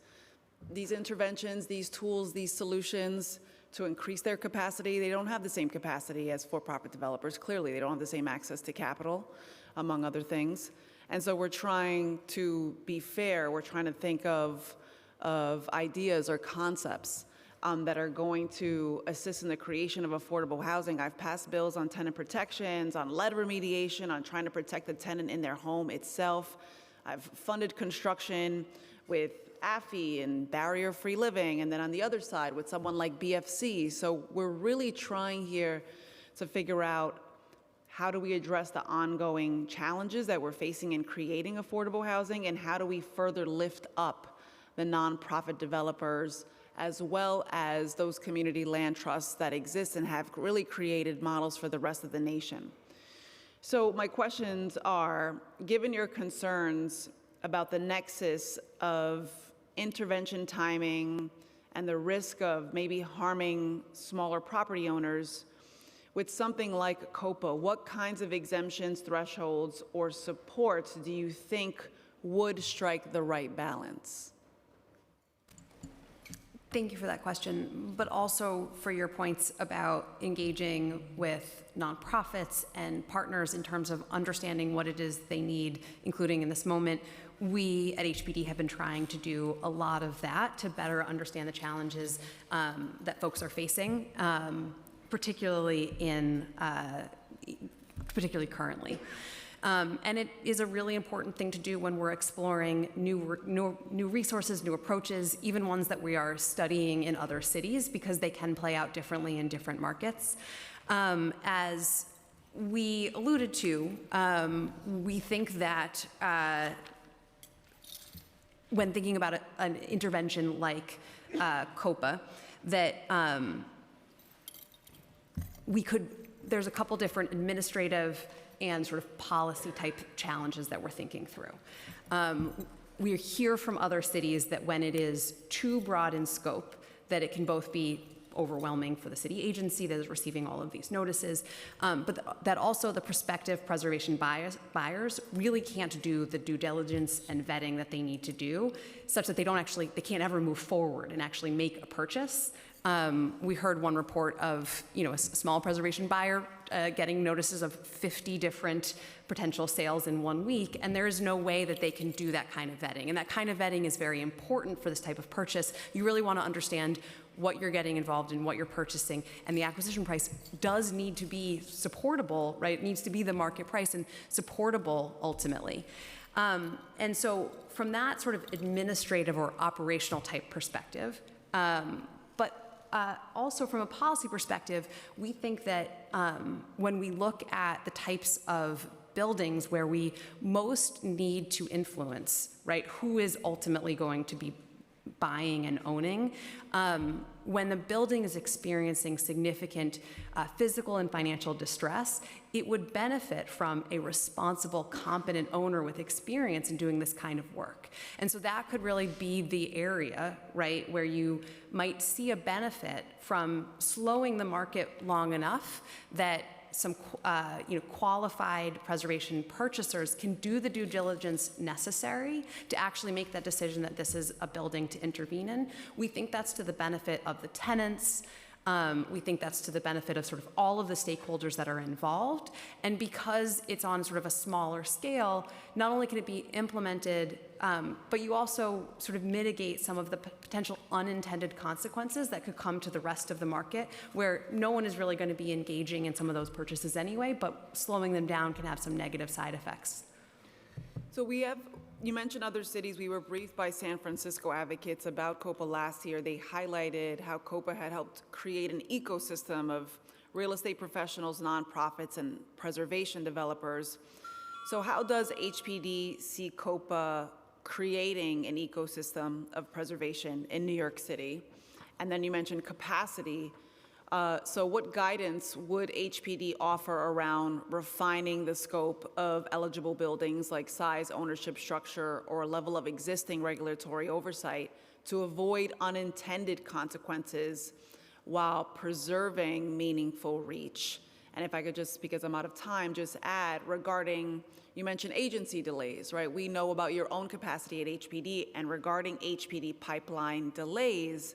interventions, these tools, these solutions to increase their capacity? They don't have the same capacity as for-profit developers. Clearly, they don't have the same access to capital, among other things. And so we're trying to be fair. We're trying to think of ideas or concepts that are going to assist in the creation of affordable housing. I've passed bills on tenant protections, on lead remediation, on trying to protect the tenant in their home itself. I've funded construction with AFI and barrier-free living, and then on the other side with someone like BFC. So we're really trying here to figure out how do we address the ongoing challenges that we're facing in creating affordable housing, and how do we further lift up the nonprofit developers as well as those community land trusts that exist and have really created models for the rest of the nation. So my questions are, given your concerns about the nexus of intervention timing and the risk of maybe harming smaller property owners, with something like COPA, what kinds of exemptions, thresholds, or supports do you think would strike the right balance? Thank you for that question, but also for your points about engaging with nonprofits and partners in terms of understanding what it is they need, including in this moment. We at HPD have been trying to do a lot of that to better understand the challenges that folks are facing, particularly currently. And it is a really important thing to do when we're exploring new resources, new approaches, even ones that we are studying in other cities, because they can play out differently in different markets. As we alluded to, we think that when thinking about an intervention like COPA, that there's a couple different administrative and sort of policy type challenges that we're thinking through. We hear from other cities that when it is too broad in scope, that it can both be overwhelming for the city agency that is receiving all of these notices, but that also the prospective preservation buyers really can't do the due diligence and vetting that they need to do, such that they can't ever move forward and actually make a purchase. We heard one report of, a small preservation buyer getting notices of 50 different potential sales in 1 week, and there is no way that they can do that kind of vetting. And that kind of vetting is very important for this type of purchase. You really want to understand what you're getting involved in, what you're purchasing, and the acquisition price does need to be supportable, right? It needs to be the market price and supportable ultimately. And so from that sort of administrative or operational type perspective, also from a policy perspective, we think that when we look at the types of buildings where we most need to influence, right, who is ultimately going to be buying and owning, when the building is experiencing significant physical and financial distress, it would benefit from a responsible, competent owner with experience in doing this kind of work. And so that could really be the area, right, where you might see a benefit from slowing the market long enough that some qualified preservation purchasers can do the due diligence necessary to actually make that decision that this is a building to intervene in. We think that's to the benefit of the tenants. We think that's to the benefit of sort of all of the stakeholders that are involved. And because it's on sort of a smaller scale, not only can it be implemented, but you also sort of mitigate some of the potential unintended consequences that could come to the rest of the market, where no one is really going to be engaging in some of those purchases anyway, but slowing them down can have some negative side effects. So you mentioned other cities. We were briefed by San Francisco advocates about COPA last year. They highlighted how COPA had helped create an ecosystem of real estate professionals, nonprofits, and preservation developers. So how does HPD see COPA creating an ecosystem of preservation in New York City? And then you mentioned capacity. So what guidance would HPD offer around refining the scope of eligible buildings, like size, ownership structure, or level of existing regulatory oversight, to avoid unintended consequences while preserving meaningful reach? And if I could just, because I'm out of time, just add regarding, you mentioned agency delays, right? We know about your own capacity at HPD, and regarding HPD pipeline delays,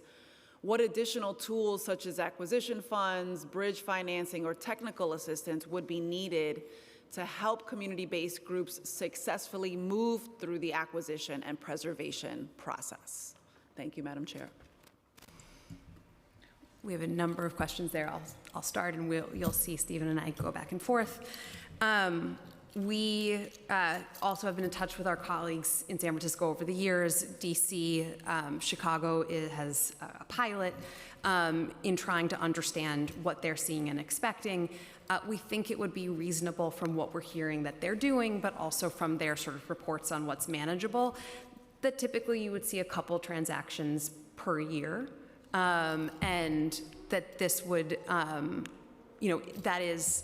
what additional tools such as acquisition funds, bridge financing, or technical assistance would be needed to help community-based groups successfully move through the acquisition and preservation process? Thank you, Madam Chair. We have a number of questions there. I'll start, and you'll see Stephen and I go back and forth. We also have been in touch with our colleagues in San Francisco over the years. DC, Chicago has a pilot in trying to understand what they're seeing and expecting. We think it would be reasonable from what we're hearing that they're doing, but also from their sort of reports on what's manageable, that typically you would see a couple transactions per year. and that this would, that is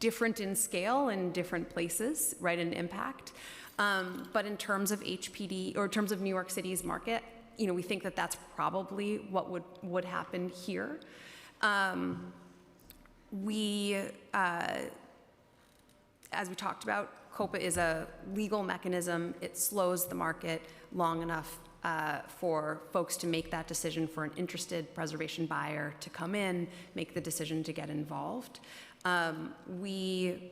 different in scale in different places, right, in impact. But in terms of HPD, or in terms of New York City's market, we think that that's probably what would happen here. As we talked about, COPA is a legal mechanism. It slows the market long enough for folks to make that decision, for an interested preservation buyer to come in, make the decision to get involved. We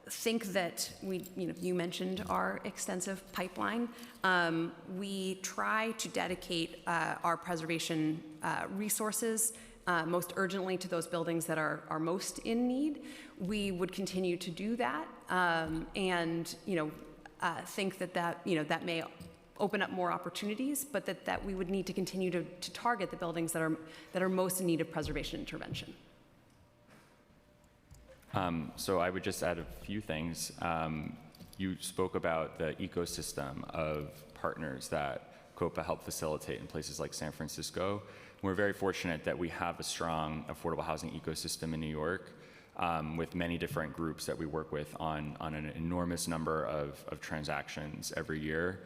think that you mentioned our extensive pipeline. We try to dedicate our preservation resources most urgently to those buildings that are most in need. We would continue to do that, and think that may open up more opportunities, but that we would need to continue to target the buildings that are most in need of preservation intervention. So I would just add a few things. You spoke about the ecosystem of partners that COPA helped facilitate in places like San Francisco. We're very fortunate that we have a strong affordable housing ecosystem in New York, with many different groups that we work with on an enormous number of transactions every year.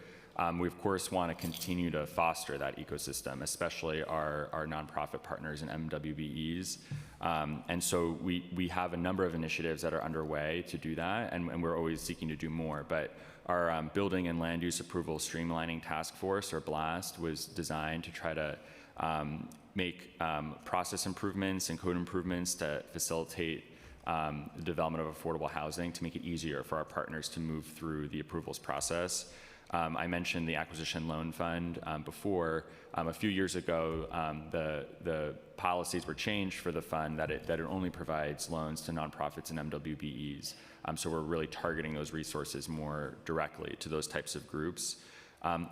We, of course, want to continue to foster that ecosystem, especially our nonprofit partners and MWBEs. And so we have a number of initiatives that are underway to do that, and we're always seeking to do more. But our Building and Land Use Approval Streamlining Task Force, or BLAST, was designed to try to make process improvements and code improvements to facilitate the development of affordable housing, to make it easier for our partners to move through the approvals process. I mentioned the Acquisition Loan Fund before. A few years ago, the policies were changed for the fund that it only provides loans to nonprofits and MWBEs. So we're really targeting those resources more directly to those types of groups.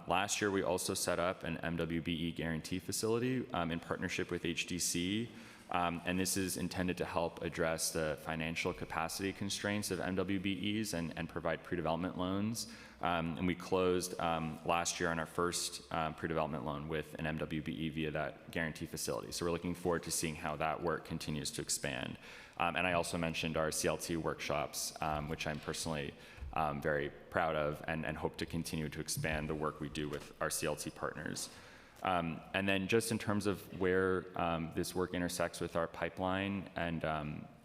Last year, we also set up an MWBE guarantee facility in partnership with HDC. And this is intended to help address the financial capacity constraints of MWBEs and provide pre-development loans. And we closed last year on our first pre-development loan with an MWBE via that guarantee facility. So we're looking forward to seeing how that work continues to expand. And I also mentioned our CLT workshops, which I'm personally very proud of, and hope to continue to expand the work we do with our CLT partners. And then just in terms of where this work intersects with our pipeline and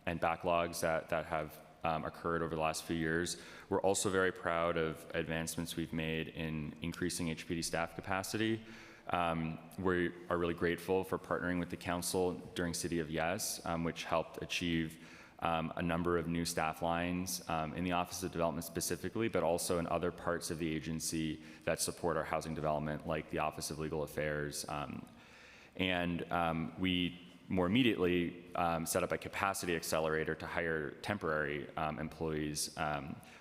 backlogs that have occurred over the last few years, we're also very proud of advancements we've made in increasing HPD staff capacity. We are really grateful for partnering with the council during City of Yes, which helped achieve a number of new staff lines in the Office of Development specifically, but also in other parts of the agency that support our housing development, like the Office of Legal Affairs. We more immediately set up a capacity accelerator to hire temporary employees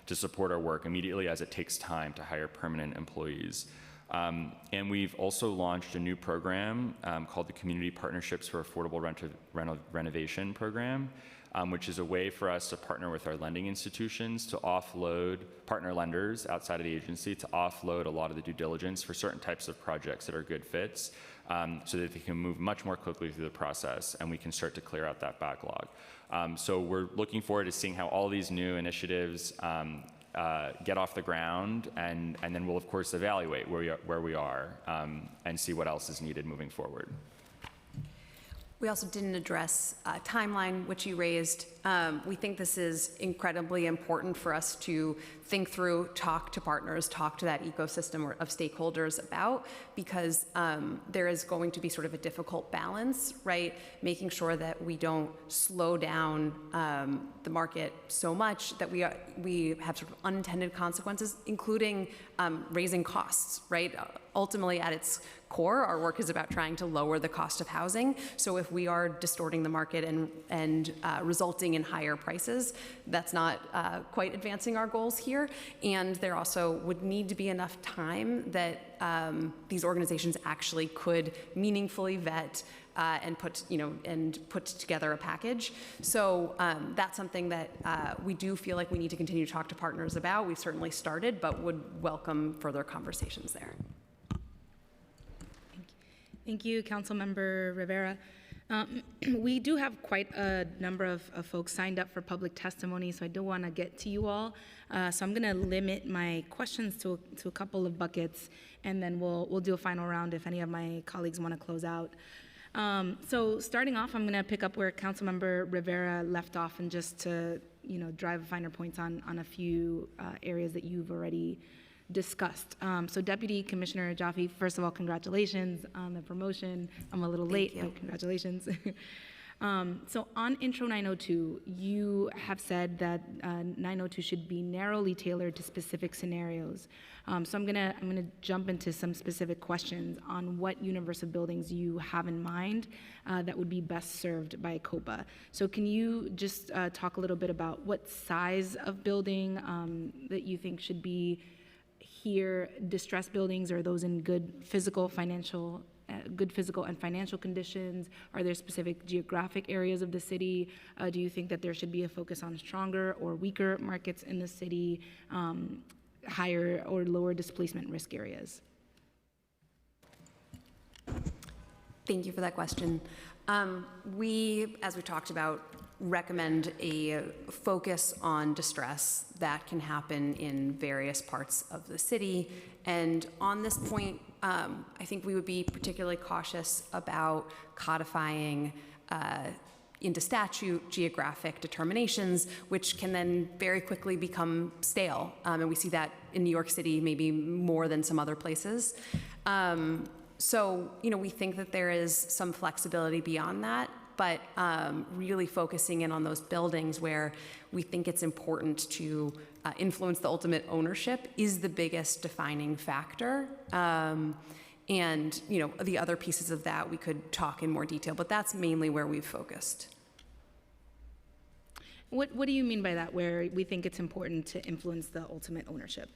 to support our work immediately, as it takes time to hire permanent employees. And we've also launched a new program called the Community Partnerships for Affordable Renovation Program, which is a way for us to partner with our lending institutions to offload, partner lenders outside of the agency to offload a lot of the due diligence for certain types of projects that are good fits, so that they can move much more quickly through the process and we can start to clear out that backlog. So we're looking forward to seeing how all these new initiatives get off the ground, and then we'll of course evaluate where we are and see what else is needed moving forward. We also didn't address timeline, which you raised. We think this is incredibly important for us to think through, talk to partners, talk to that ecosystem of stakeholders about, because there is going to be sort of a difficult balance, right? Making sure that we don't slow down the market so much that we have sort of unintended consequences, including raising costs, right? Ultimately, at its core, our work is about trying to lower the cost of housing. So if we are distorting the market and resulting in higher prices, that's not quite advancing our goals here. And there also would need to be enough time that these organizations actually could meaningfully vet and put together a package. So that's something that we do feel like we need to continue to talk to partners about. We've certainly started, but would welcome further conversations there. Thank you, Councilmember Rivera. We do have quite a number of folks signed up for public testimony, so I do want to get to you all. So I'm going to limit my questions to a couple of buckets, and then we'll do a final round if any of my colleagues want to close out. So starting off, I'm going to pick up where Councilmember Rivera left off, and just to drive finer points on a few areas that you've already discussed. So Deputy Commissioner Jaffe, first of all, congratulations on the promotion. I'm a little late, but congratulations. So on Intro 902, you have said that 902 should be narrowly tailored to specific scenarios. So I'm gonna jump into some specific questions on what universe of buildings you have in mind that would be best served by COPA. So can you just talk a little bit about what size of building that you think should be here? Distressed buildings, or those in good physical and financial conditions? Are there specific geographic areas of the city? Do you think that there should be a focus on stronger or weaker markets in the city, higher or lower displacement risk areas? Thank you for that question. We, as we talked about, recommend a focus on distress that can happen in various parts of the city. And on this point, I think we would be particularly cautious about codifying into statute geographic determinations, which can then very quickly become stale. And we see that in New York City maybe more than some other places. So, we think that there is some flexibility beyond that, but really focusing in on those buildings where we think it's important to influence the ultimate ownership is the biggest defining factor. And, the other pieces of that we could talk in more detail, but that's mainly where we've focused. What do you mean by that, where we think it's important to influence the ultimate ownership?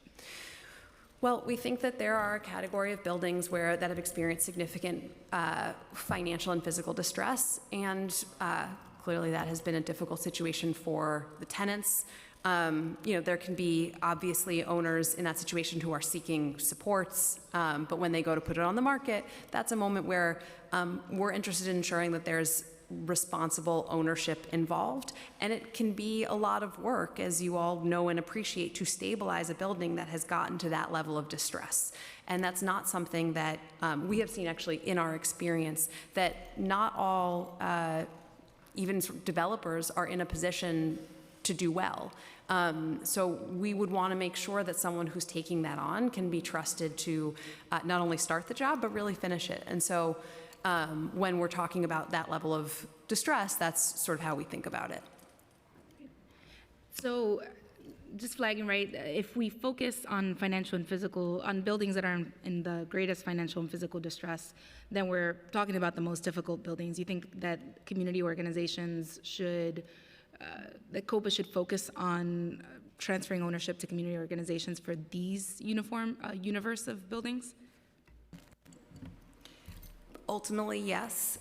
Well, we think that there are a category of buildings that have experienced significant financial and physical distress, and clearly that has been a difficult situation for the tenants. There can be obviously owners in that situation who are seeking supports, but when they go to put it on the market, that's a moment where we're interested in ensuring that there's responsible ownership involved. And it can be a lot of work, as you all know and appreciate, to stabilize a building that has gotten to that level of distress. And that's not something that we have seen actually in our experience, that not all, even developers, are in a position to do well. So we would want to make sure that someone who's taking that on can be trusted to not only start the job, but really finish it. And so when we're talking about that level of distress, that's sort of how we think about it. So just flagging, right, if we focus on financial and physical, on buildings that are in the greatest financial and physical distress, then we're talking about the most difficult buildings. You think that community organizations should, that COPA should focus on transferring ownership to community organizations for these universe of buildings? Ultimately, yes.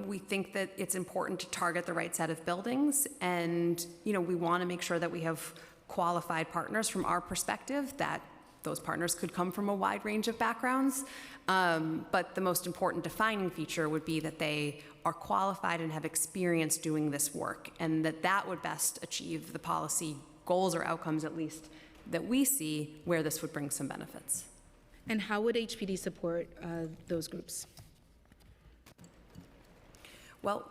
We think that it's important to target the right set of buildings, and we want to make sure that we have qualified partners from our perspective, that those partners could come from a wide range of backgrounds. But the most important defining feature would be that they are qualified and have experience doing this work, and that would best achieve the policy goals or outcomes, at least, that we see where this would bring some benefits. And how would HPD support those groups? Well,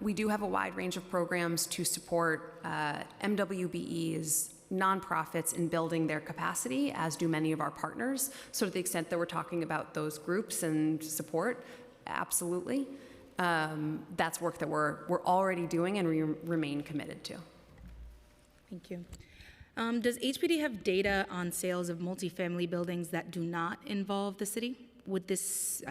we do have a wide range of programs to support MWBE's nonprofits in building their capacity, as do many of our partners. So to the extent that we're talking about those groups and support, absolutely. That's work that we're already doing and we remain committed to. Thank you. Does HPD have data on sales of multifamily buildings that do not involve the city? Would this,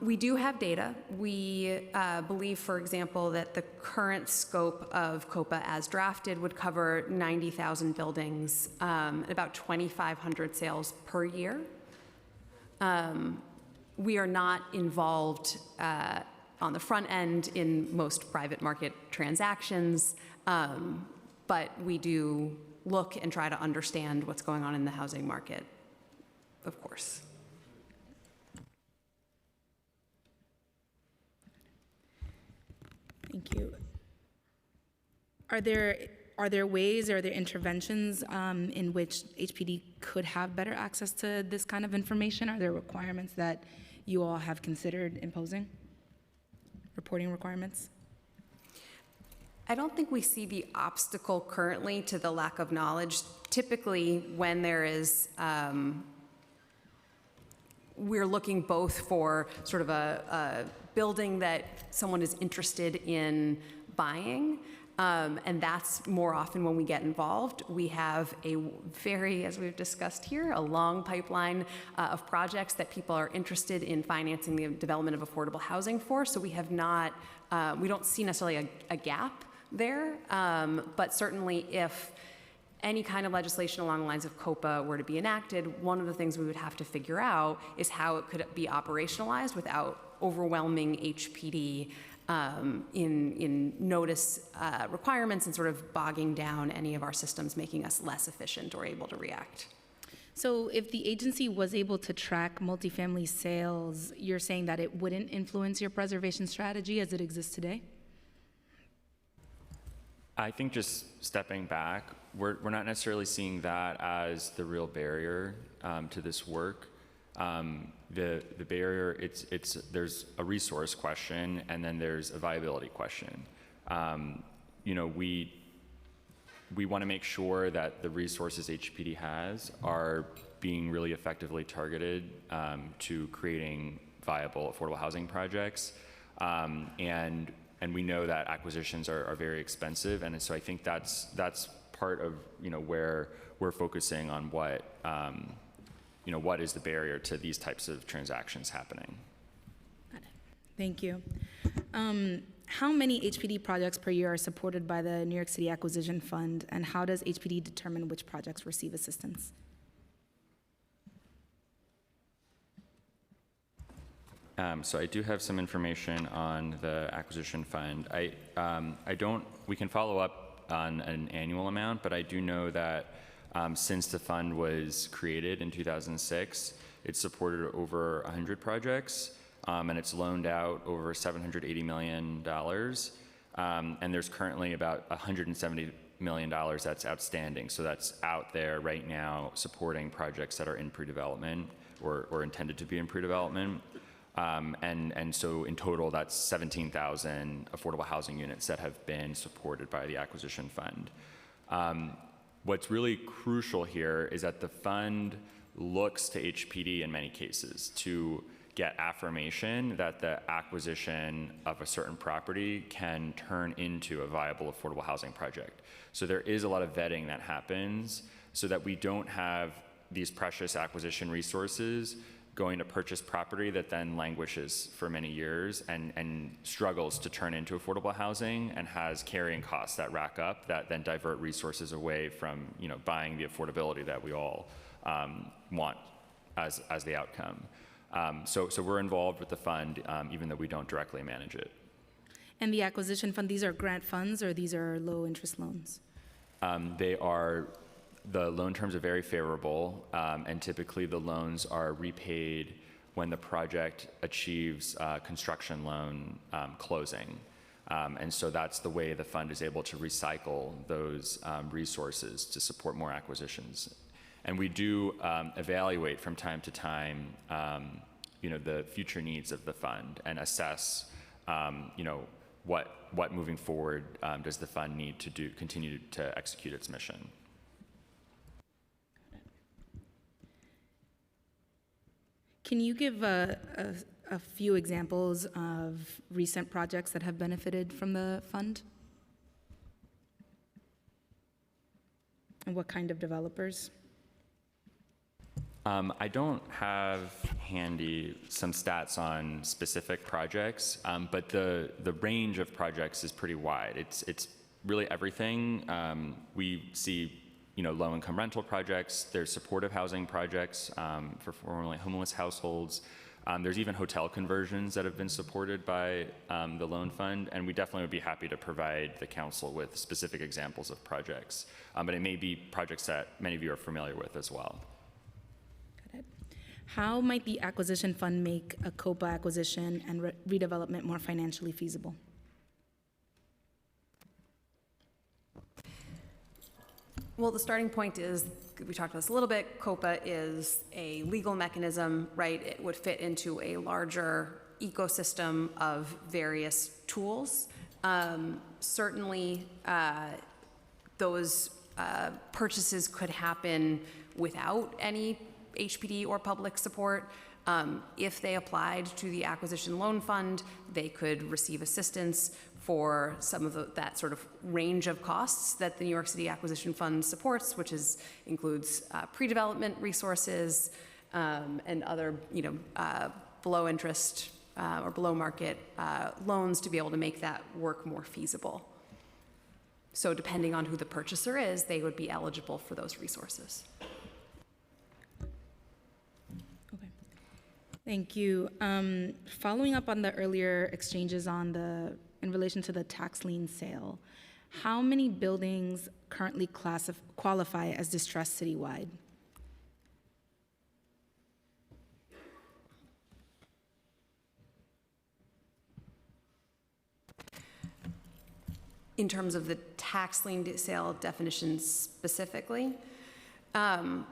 we do have data. We believe, for example, that the current scope of COPA as drafted would cover 90,000 buildings, about 2,500 sales per year. We are not involved on the front end in most private market transactions, but we do look and try to understand what's going on in the housing market. of course. Thank you. Are there ways, are there interventions in which HPD could have better access to this kind of information? Are there requirements that you all have considered imposing? Reporting requirements? I don't think we see the obstacle currently to the lack of knowledge. Typically, when there is, we're looking both for sort of a building that someone is interested in buying, and that's more often when we get involved. We have a very, as we've discussed here, a long pipeline of projects that people are interested in financing the development of affordable housing for. So we have not, we don't see necessarily a gap there, but certainly if any kind of legislation along the lines of COPA were to be enacted, one of the things we would have to figure out is how it could be operationalized without overwhelming HPD in notice requirements and sort of bogging down any of our systems, making us less efficient or able to react. So if the agency was able to track multifamily sales, you're saying that it wouldn't influence your preservation strategy as it exists today? I think just stepping back, we're not necessarily seeing that as the real barrier to this work. The barrier, there's a resource question and then there's a viability question. You know, we want to make sure that the resources HPD has are being really effectively targeted to creating viable affordable housing projects. And we know that acquisitions are very expensive, and so I think that's part of where we're focusing on what what is the barrier to these types of transactions happening. Thank you. How many HPD projects per year are supported by the New York City Acquisition Fund, and how does HPD determine which projects receive assistance? So I do have some information on the acquisition fund. We can follow up on an annual amount, but I do know that since the fund was created in 2006, it's supported over 100 projects, and it's loaned out over $780 million. And there's currently about $170 million that's outstanding. So that's out there right now supporting projects that are in pre-development or intended to be in pre-development. And so in total, that's 17,000 affordable housing units that have been supported by the acquisition fund. What's really crucial here is that the fund looks to HPD in many cases to get affirmation that the acquisition of a certain property can turn into a viable affordable housing project. So there is a lot of vetting that happens so that we don't have these precious acquisition resources going to purchase property that then languishes for many years and struggles to turn into affordable housing and has carrying costs that rack up that then divert resources away from buying the affordability that we all want as the outcome. So we're involved with the fund even though we don't directly manage it. And the acquisition fund, these are grant funds or these are low interest loans? The loan terms are very favorable, and typically the loans are repaid when the project achieves construction loan closing. And so that's the way the fund is able to recycle those resources to support more acquisitions. And we do evaluate from time to time, the future needs of the fund and assess, what moving forward does the fund need to continue to execute its mission. Can you give a few examples of recent projects that have benefited from the fund? And what kind of developers? I don't have handy some stats on specific projects, but the range of projects is pretty wide. It's really everything. We see low-income rental projects. There's supportive housing projects for formerly homeless households. There's even hotel conversions that have been supported by the loan fund, and we definitely would be happy to provide the council with specific examples of projects. But it may be projects that many of you are familiar with as well. Got it. How might the acquisition fund make a COPA acquisition and redevelopment more financially feasible? Well, the starting point is, we talked about this a little bit, COPA is a legal mechanism, right? It would fit into a larger ecosystem of various tools. Certainly, those purchases could happen without any HPD or public support. If they applied to the acquisition loan fund, they could receive assistance for some of that sort of range of costs that the New York City Acquisition Fund supports, which includes pre-development resources and other, below interest or below market loans to be able to make that work more feasible. So depending on who the purchaser is, they would be eligible for those resources. Thank you. Following up on the earlier exchanges in relation to the tax lien sale, how many buildings currently qualify as distressed citywide? In terms of the tax lien sale definition specifically,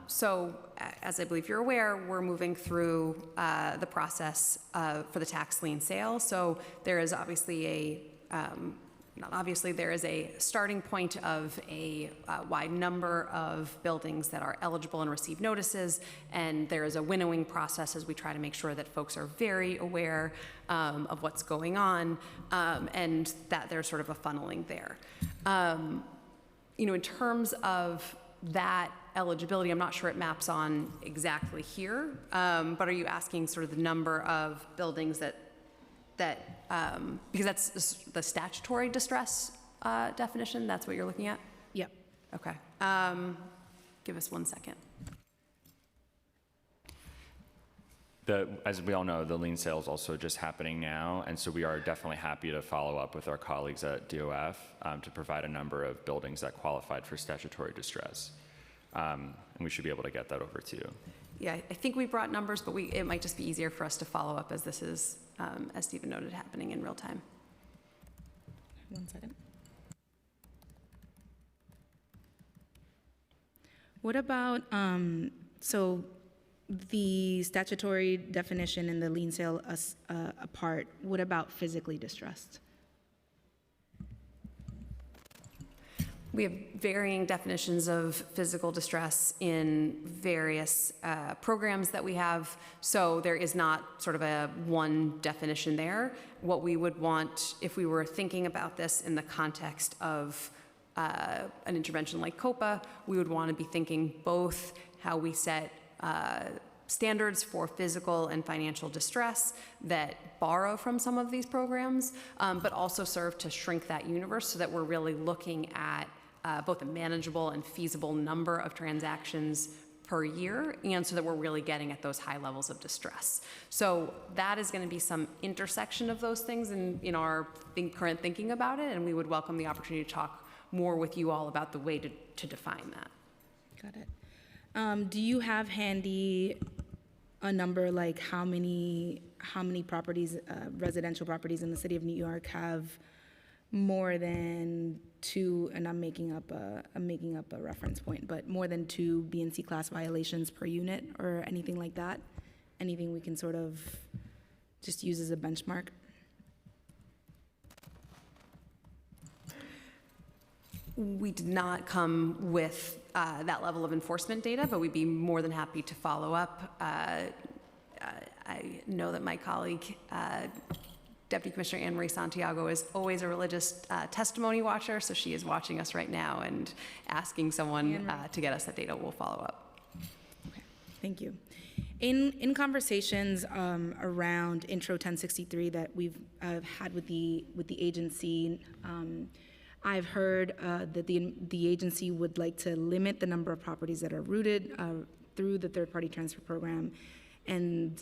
so as I believe you're aware, we're moving through the process for the tax lien sale. So there is obviously there is a starting point of a wide number of buildings that are eligible and receive notices, and there is a winnowing process as we try to make sure that folks are very aware of what's going on, and that there's sort of a funneling there. In terms of that eligibility, I'm not sure it maps on exactly here, but are you asking sort of the number of buildings that because that's the statutory distress definition, that's what you're looking at? Yep. Okay. Give us 1 second. As we all know, the lien sale is also just happening now, and so we are definitely happy to follow up with our colleagues at DOF to provide a number of buildings that qualified for statutory distress. And we should be able to get that over to you. Yeah, I think we brought numbers, but it might just be easier for us to follow up as this is, as Stephen noted, happening in real time. 1 second. What about, so the statutory definition and the lien sale apart, what about physically distressed? We have varying definitions of physical distress in various programs that we have, so there is not sort of a one definition there. What we would want, if we were thinking about this in the context of an intervention like COPA, we would want to be thinking both how we set standards for physical and financial distress that borrow from some of these programs, but also serve to shrink that universe so that we're really looking at both a manageable and feasible number of transactions per year, and so that we're really getting at those high levels of distress. So that is going to be some intersection of those things in our current thinking about it, and we would welcome the opportunity to talk more with you all about the way to define that. Got it. Do you have handy a number like how many properties, residential properties in the city of New York have more than 2, and I'm making up a reference point, but more than 2 B and C class violations per unit or anything like that? Anything we can sort of just use as a benchmark? We did not come with that level of enforcement data, but we'd be more than happy to follow up. I know that my colleague, Deputy Commissioner Anne Marie Santiago, is always a religious testimony watcher, so she is watching us right now and asking someone to get us that data. We'll follow up. Okay, thank you. In conversations around Intro 1063 that we've had with the agency, I've heard that the agency would like to limit the number of properties that are rooted through the third-party transfer program, and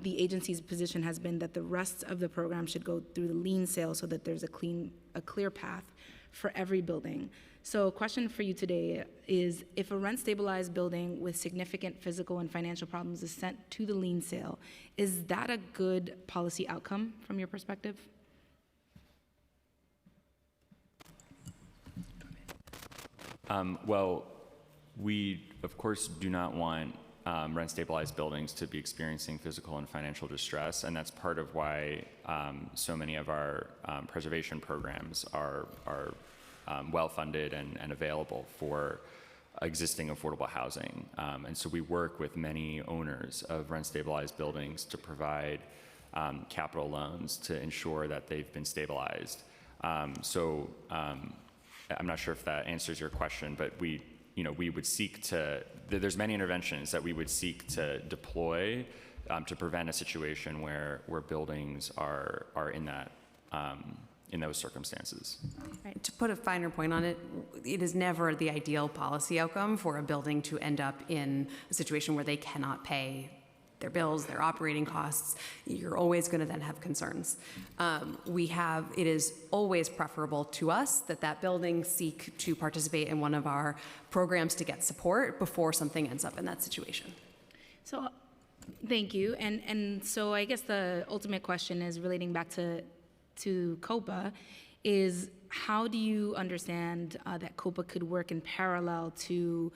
the agency's position has been that the rest of the program should go through the lien sale so that there's a clear path for every building. So a question for you today is, if a rent-stabilized building with significant physical and financial problems is sent to the lien sale, is that a good policy outcome from your perspective? Well, we, of course, do not want rent-stabilized buildings to be experiencing physical and financial distress, and that's part of why so many of our preservation programs are well-funded and available for existing affordable housing. And so we work with many owners of rent-stabilized buildings to provide capital loans to ensure that they've been stabilized. I'm not sure if that answers your question, but we would seek to, there's many interventions that we would seek to deploy to prevent a situation where buildings are in that, in those circumstances. Right. To put a finer point on it, it is never the ideal policy outcome for a building to end up in a situation where they cannot pay their bills, their operating costs. You're always going to then have concerns. It is always preferable to us that that building seek to participate in one of our programs to get support before something ends up in that situation. So, thank you. And so I guess the ultimate question is relating back to COPA, is how do you understand that COPA could work in parallel to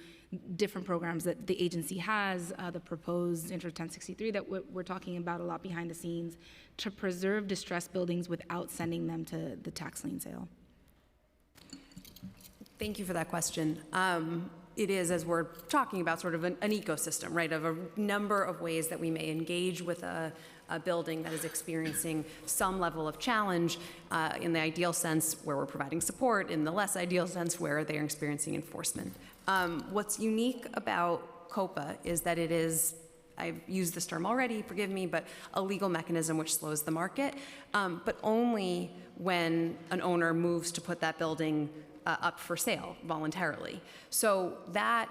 different programs that the agency has, the proposed Intro 1063 that we're talking about a lot behind the scenes, to preserve distressed buildings without sending them to the tax lien sale? Thank you for that question. It is, as we're talking about, sort of an ecosystem, right, of a number of ways that we may engage with a building that is experiencing some level of challenge, in the ideal sense where we're providing support, in the less ideal sense where they're experiencing enforcement. What's unique about COPA is that it is, I've used this term already, forgive me, but a legal mechanism which slows the market, but only when an owner moves to put that building up for sale voluntarily. So that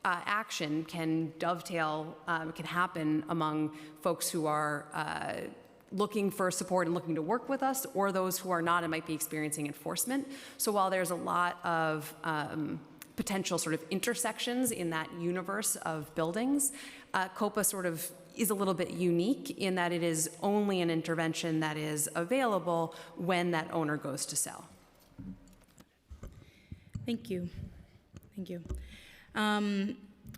action can dovetail, can happen among folks who are looking for support and looking to work with us, or those who are not and might be experiencing enforcement. So while there's a lot of potential sort of intersections in that universe of buildings, COPA sort of is a little bit unique in that it is only an intervention that is available when that owner goes to sell. Thank you. Thank you.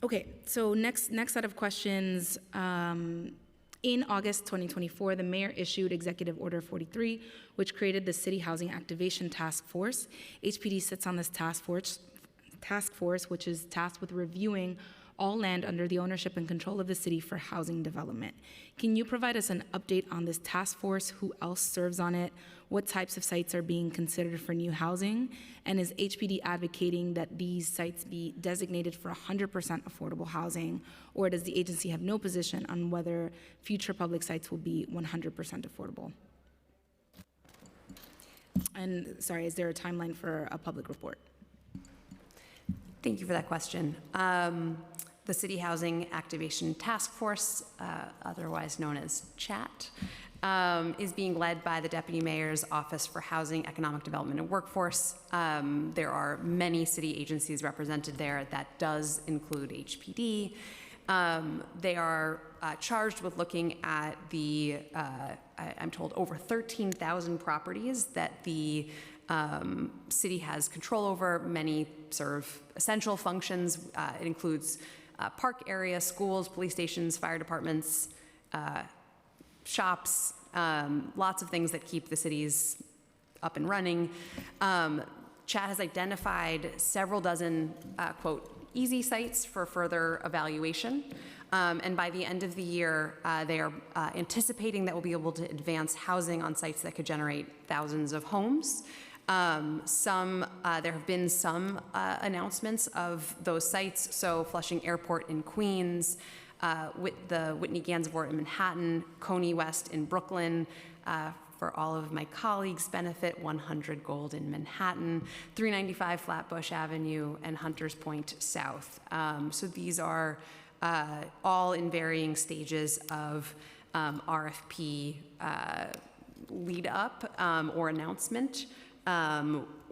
Okay, so next set of questions. In August 2024, the mayor issued Executive Order 43, which created the City Housing Activation Task Force. HPD sits on this task force, which is tasked with reviewing all land under the ownership and control of the city for housing development. Can you provide us an update on this task force? Who else serves on it? What types of sites are being considered for new housing? And is HPD advocating that these sites be designated for 100% affordable housing, or does the agency have no position on whether future public sites will be 100% affordable? And sorry, is there a timeline for a public report? Thank you for that question. The City Housing Activation Task Force, otherwise known as CHAT, is being led by the Deputy Mayor's Office for Housing, Economic Development, and Workforce. There are many city agencies represented there. That does include HPD. They are charged with looking at the, I'm told, over 13,000 properties that the city has control over. Many serve essential functions. It includes park areas, schools, police stations, fire departments, shops, lots of things that keep the cities up and running. CHAT has identified several dozen, quote, easy sites for further evaluation. And by the end of the year, they are anticipating that we'll be able to advance housing on sites that could generate thousands of homes. There have been some announcements of those sites. So Flushing Airport in Queens, the Whitney Gansevoort in Manhattan, Coney West in Brooklyn, for all of my colleagues' benefit, 100 Gold in Manhattan, 395 Flatbush Avenue, and Hunters Point South. So these are all in varying stages of RFP lead up or announcement.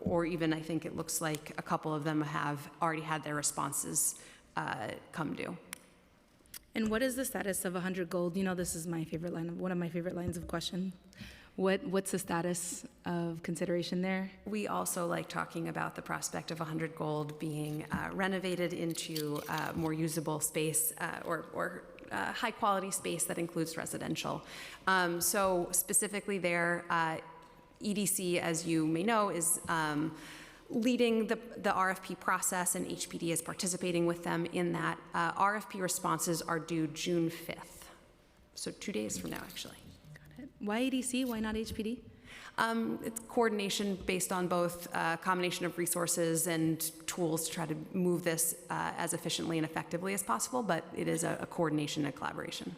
or even I think it looks like a couple of them have already had their responses come due. And what is the status of 100 Gold? You know, this is my favorite line, one of my favorite lines of question. What's the status of consideration there? We also like talking about the prospect of 100 Gold being renovated into more usable space or high-quality space that includes residential. So specifically there, EDC, as you may know, is leading the RFP process, and HPD is participating with them in that. RFP responses are due June 5th, so 2 days from now, actually. Why EDC? Why not HPD? It's coordination based on both a combination of resources and tools to try to move this as efficiently and effectively as possible, but it is a coordination and collaboration.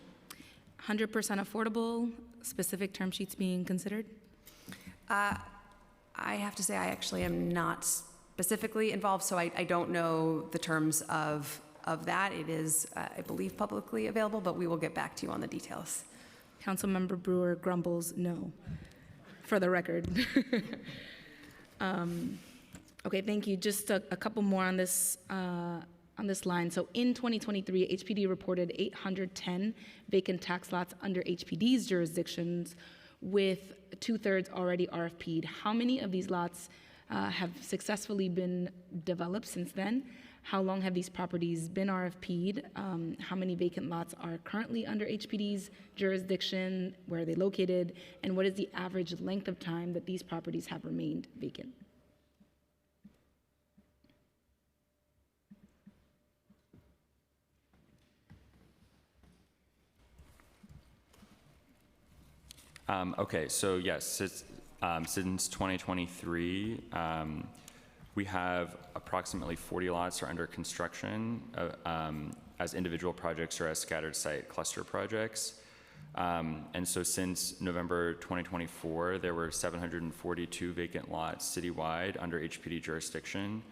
100% affordable, specific term sheets being considered? I have to say I actually am not specifically involved, so I don't know the terms of that. It is, I believe, publicly available, but we will get back to you on the details. Councilmember Brewer grumbles no, for the record. Okay, thank you. Just a couple more on this line. So in 2023, HPD reported 810 vacant tax lots under HPD's jurisdictions, with 2/3 already RFP'd. How many of these lots have successfully been developed since then? How long have these properties been RFP'd? How many vacant lots are currently under HPD's jurisdiction? Where are they located? And what is the average length of time that these properties have remained vacant? Okay, so yes, since 2023, we have approximately 40 lots are under construction as individual projects or as scattered site cluster projects. And so since November 2024, there were 742 vacant lots citywide under HPD jurisdiction.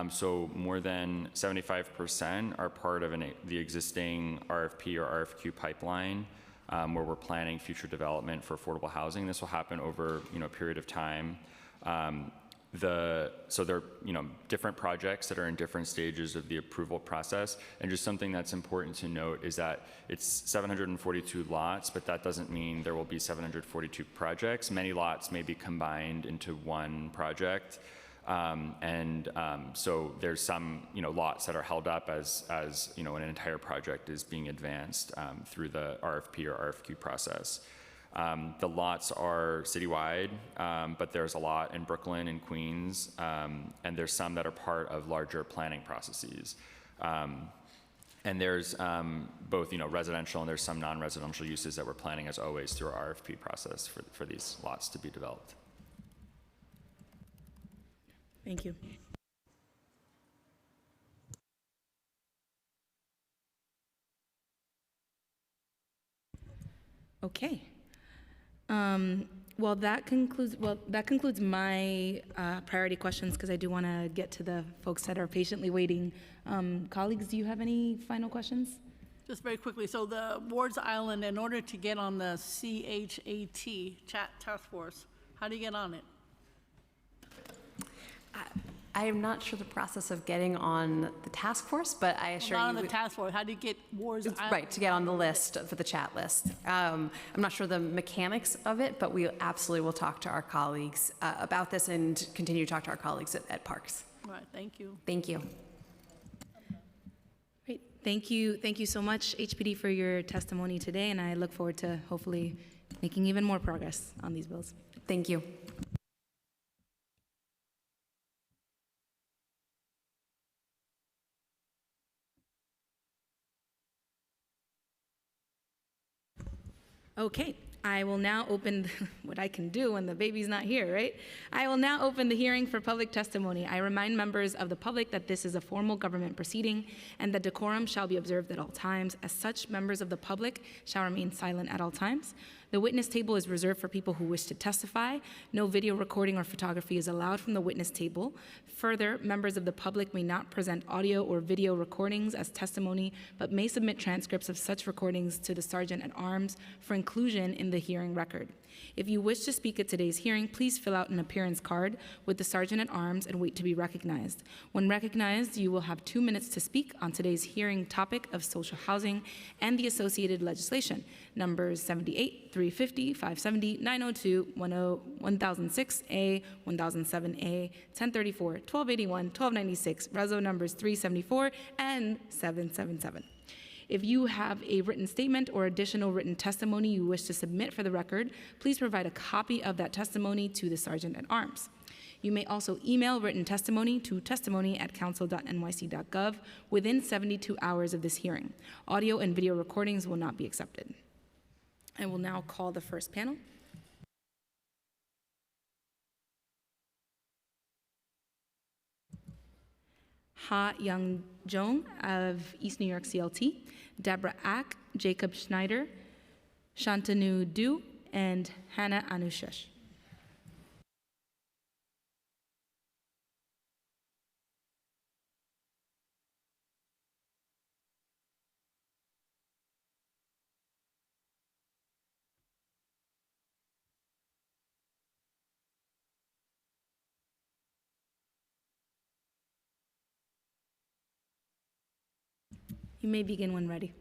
So more than 75% are part of the existing RFP or RFQ pipeline, where we're planning future development for affordable housing. This will happen over a period of time. So there are different projects that are in different stages of the approval process, and just something that's important to note is that it's 742 lots, but that doesn't mean there will be 742 projects. Many lots may be combined into one project, so there's some lots that are held up as an entire project is being advanced through the RFP or RFQ process. The lots are citywide, but there's a lot in Brooklyn and Queens, and there's some that are part of larger planning processes. And there's both residential and there's some non-residential uses that we're planning as always through our RFP process for these lots to be developed. Thank you. Okay. Well, that concludes my priority questions, because I do want to get to the folks that are patiently waiting. Colleagues, do you have any final questions? Just very quickly, so the Wards Island, in order to get on the chat task force, how do you get on it? I am not sure the process of getting on the task force, but I assure you. Not on the task force, how do you get Wards Island? Right, to get on the list for the chat list. I'm not sure the mechanics of it, but we absolutely will talk to our colleagues about this and continue to talk to our colleagues at Parks. All right, thank you. Thank you. Great. Thank you so much, HPD, for your testimony today, and I look forward to hopefully making even more progress on these bills. Thank you. Okay, I will now open what I can do when the baby's not here, right? I will now open the hearing for public testimony. I remind members of the public that this is a formal government proceeding and that decorum shall be observed at all times. As such, members of the public shall remain silent at all times. The witness table is reserved for people who wish to testify. No video recording or photography is allowed from the witness table. Further, members of the public may not present audio or video recordings as testimony, but may submit transcripts of such recordings to the Sergeant at Arms for inclusion in the hearing record. If you wish to speak at today's hearing, please fill out an appearance card with the Sergeant at Arms and wait to be recognized. When recognized, you will have 2 minutes to speak on today's hearing topic of social housing and the associated legislation, numbers 78, 350, 570, 902, 1006A, 1007A, 1034, 1281, 1296, Reso numbers 374 and 777. If you have a written statement or additional written testimony you wish to submit for the record, please provide a copy of that testimony to the Sergeant at Arms. You may also email written testimony to testimony@council.nyc.gov within 72 hours of this hearing. Audio and video recordings will not be accepted. I will now call the first panel. Ha Young Jong of East New York CLT, Deborah Ack, Jacob Schneider, Shantanu Du, and Hannah Anushesh. You may begin when ready.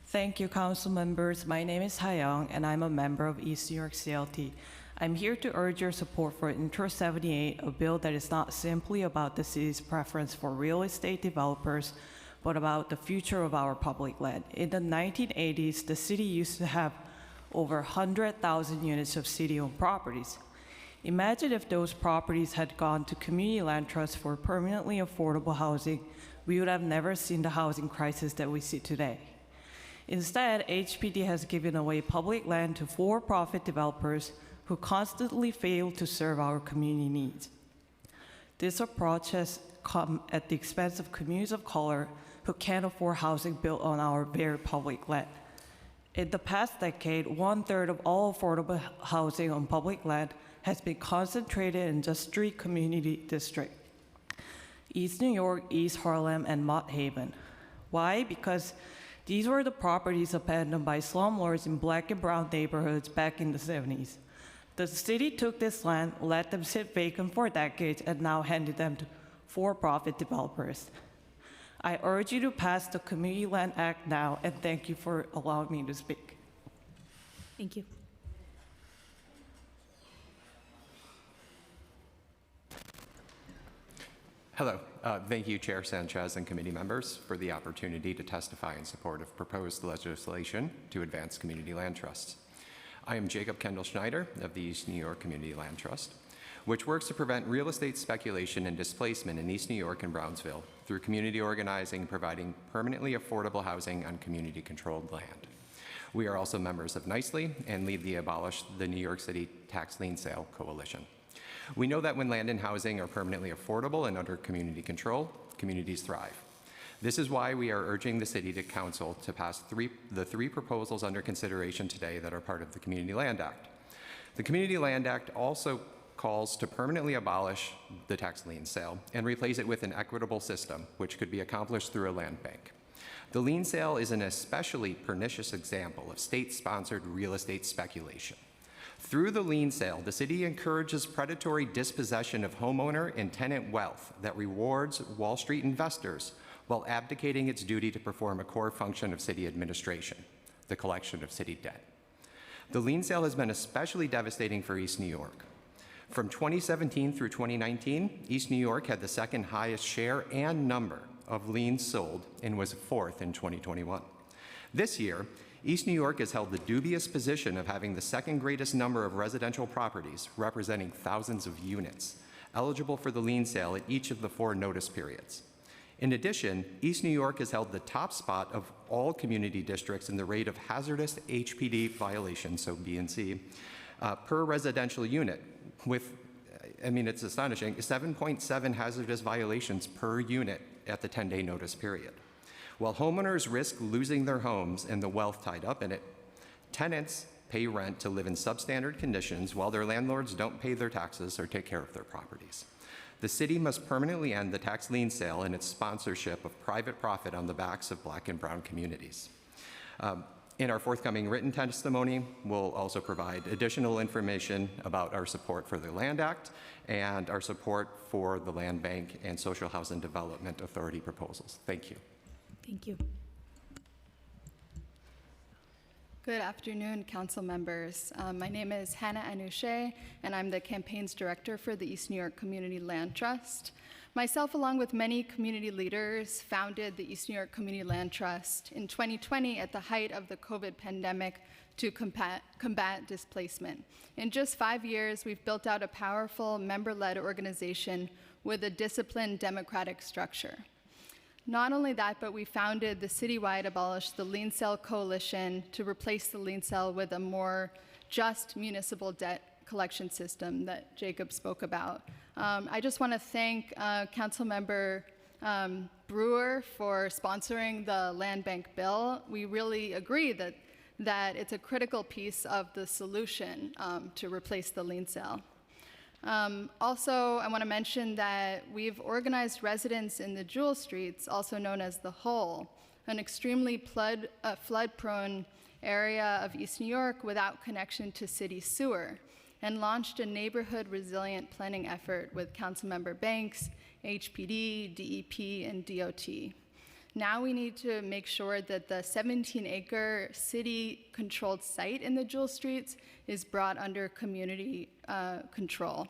Thank you, council members. My name is Hayong, and I'm a member of East New York CLT. I'm here to urge your support for Intro 78, a bill that is not simply about the city's preference for real estate developers, but about the future of our public land. In the 1980s, the city used to have over 100,000 units of city-owned properties. Imagine if those properties had gone to community land trusts for permanently affordable housing. We would have never seen the housing crisis that we see today. Instead, HPD has given away public land to for-profit developers who constantly fail to serve our community needs. This approach has come at the expense of communities of color who can't afford housing built on our very public land. In the past decade, 1/3 of all affordable housing on public land has been concentrated in just 3 community districts: East New York, East Harlem, and Mott Haven. Why? Because these were the properties abandoned by slumlords in black and brown neighborhoods back in the 70s. The city took this land, let them sit vacant for decades, and now handed them to for-profit developers. I urge you to pass the Community Land Act now, and thank you for allowing me to speak. Thank you. Hello. Thank you, Chair Sanchez and committee members, for the opportunity to testify in support of proposed legislation to advance community land trusts. I am Jacob Kendall Schneider of the East New York Community Land Trust, which works to prevent real estate speculation and displacement in East New York and Brownsville through community organizing, providing permanently affordable housing on community-controlled land. We are also members of Nicely and lead the Abolish the New York City Tax Lien Sale Coalition. We know that when land and housing are permanently affordable and under community control, communities thrive. This is why we are urging the City Council to pass the three proposals under consideration today that are part of the Community Land Act. The Community Land Act also calls to permanently abolish the tax lien sale and replace it with an equitable system, which could be accomplished through a land bank. The lien sale is an especially pernicious example of state-sponsored real estate speculation. Through the lien sale, the city encourages predatory dispossession of homeowner and tenant wealth that rewards Wall Street investors while abdicating its duty to perform a core function of city administration, the collection of city debt. The lien sale has been especially devastating for East New York. From 2017 through 2019, East New York had the second highest share and number of liens sold and was fourth in 2021. This year, East New York has held the dubious position of having the second greatest number of residential properties, representing thousands of units, eligible for the lien sale at each of the 4 notice periods. In addition, East New York has held the top spot of all community districts in the rate of hazardous HPD violations, so B and C, per residential unit, with, it's astonishing, 7.7 hazardous violations per unit at the 10-day notice period. While homeowners risk losing their homes and the wealth tied up in it, tenants pay rent to live in substandard conditions while their landlords don't pay their taxes or take care of their properties. The city must permanently end the tax lien sale and its sponsorship of private profit on the backs of Black and brown communities. In our forthcoming written testimony, we'll also provide additional information about our support for the Land Act and our support for the Land Bank and Social Housing Development Authority proposals. Thank you. Thank you. Good afternoon, council members. My name is Hannah Anouche, and I'm the campaigns director for the East New York Community Land Trust. Myself, along with many community leaders, founded the East New York Community Land Trust in 2020 at the height of the COVID pandemic to combat displacement. In just 5 years, we've built out a powerful member-led organization with a disciplined democratic structure. Not only that, but we founded the citywide Abolish the Lien Sale Coalition to replace the lien sale with a more just municipal debt collection system that Jacob spoke about. I just want to thank Councilmember Brewer for sponsoring the Land Bank bill. We really agree that it's a critical piece of the solution to replace the lien sale. Also, I want to mention that we've organized residents in the Jewel Streets, also known as the Hole, an extremely flood-prone area of East New York without connection to city sewer, and launched a neighborhood resilient planning effort with Councilmember Banks, HPD, DEP, and DOT. Now we need to make sure that the 17-acre city-controlled site in the Jewel Streets is brought under community control.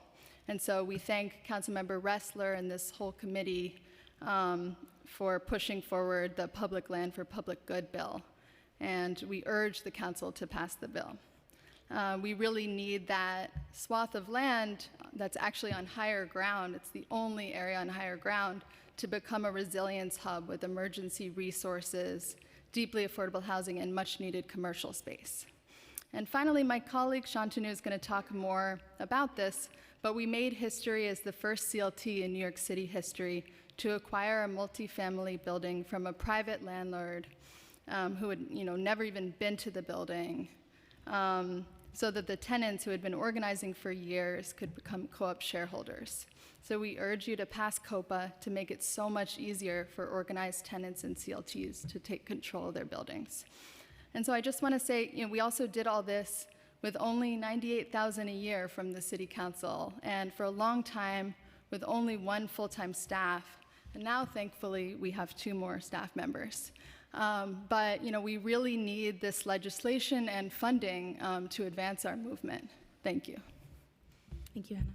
And so we thank Councilmember Ressler and this whole committee for pushing forward the Public Land for Public Good bill. And we urge the council to pass the bill. We really need that swath of land that's actually on higher ground. It's the only area on higher ground to become a resilience hub with emergency resources, deeply affordable housing, and much needed commercial space. And finally, my colleague Shantanu is going to talk more about this, but we made history as the first CLT in New York City history to acquire a multifamily building from a private landlord who had never even been to the building, so that the tenants who had been organizing for years could become co-op shareholders. So we urge you to pass COPA to make it so much easier for organized tenants and CLTs to take control of their buildings. And so I just want to say, we also did all this with only $98,000 a year from the city council, and for a long time with only 1 full-time staff. And now, thankfully, we have 2 more staff members. But we really need this legislation and funding to advance our movement. Thank you. Thank you, Hannah.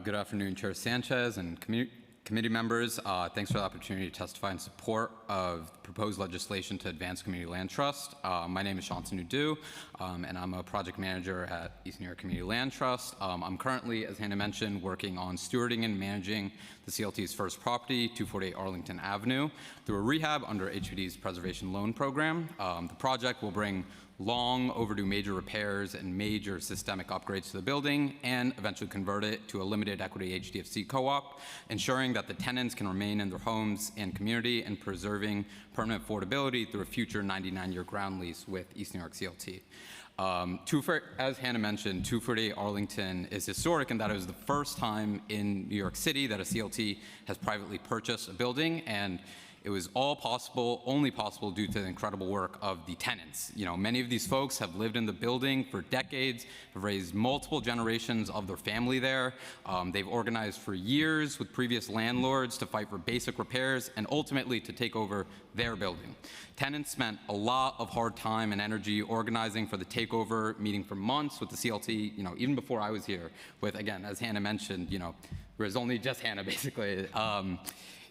Good afternoon, Chair Sanchez and committee members. Thanks for the opportunity to testify in support of the proposed legislation to advance community land trust. My name is Shantanu Du, and I'm a project manager at East New York Community Land Trust. I'm currently, as Hannah mentioned, working on stewarding and managing the CLT's first property, 248 Arlington Avenue, through a rehab under HPD's Preservation Loan Program. The project will bring long overdue major repairs and major systemic upgrades to the building and eventually convert it to a limited equity HDFC co-op, ensuring that the tenants can remain in their homes and community and preserving permanent affordability through a future 99-year ground lease with East New York CLT. As Hannah mentioned, 248 Arlington is historic in that it was the first time in New York City that a CLT has privately purchased a building, and it was only possible due to the incredible work of the tenants. Many of these folks have lived in the building for decades, have raised multiple generations of their family there. They've organized for years with previous landlords to fight for basic repairs and ultimately to take over their building. Tenants spent a lot of hard time and energy organizing for the takeover, meeting for months with the CLT, even before I was here, with, again, as Hannah mentioned, it was only just Hannah, basically.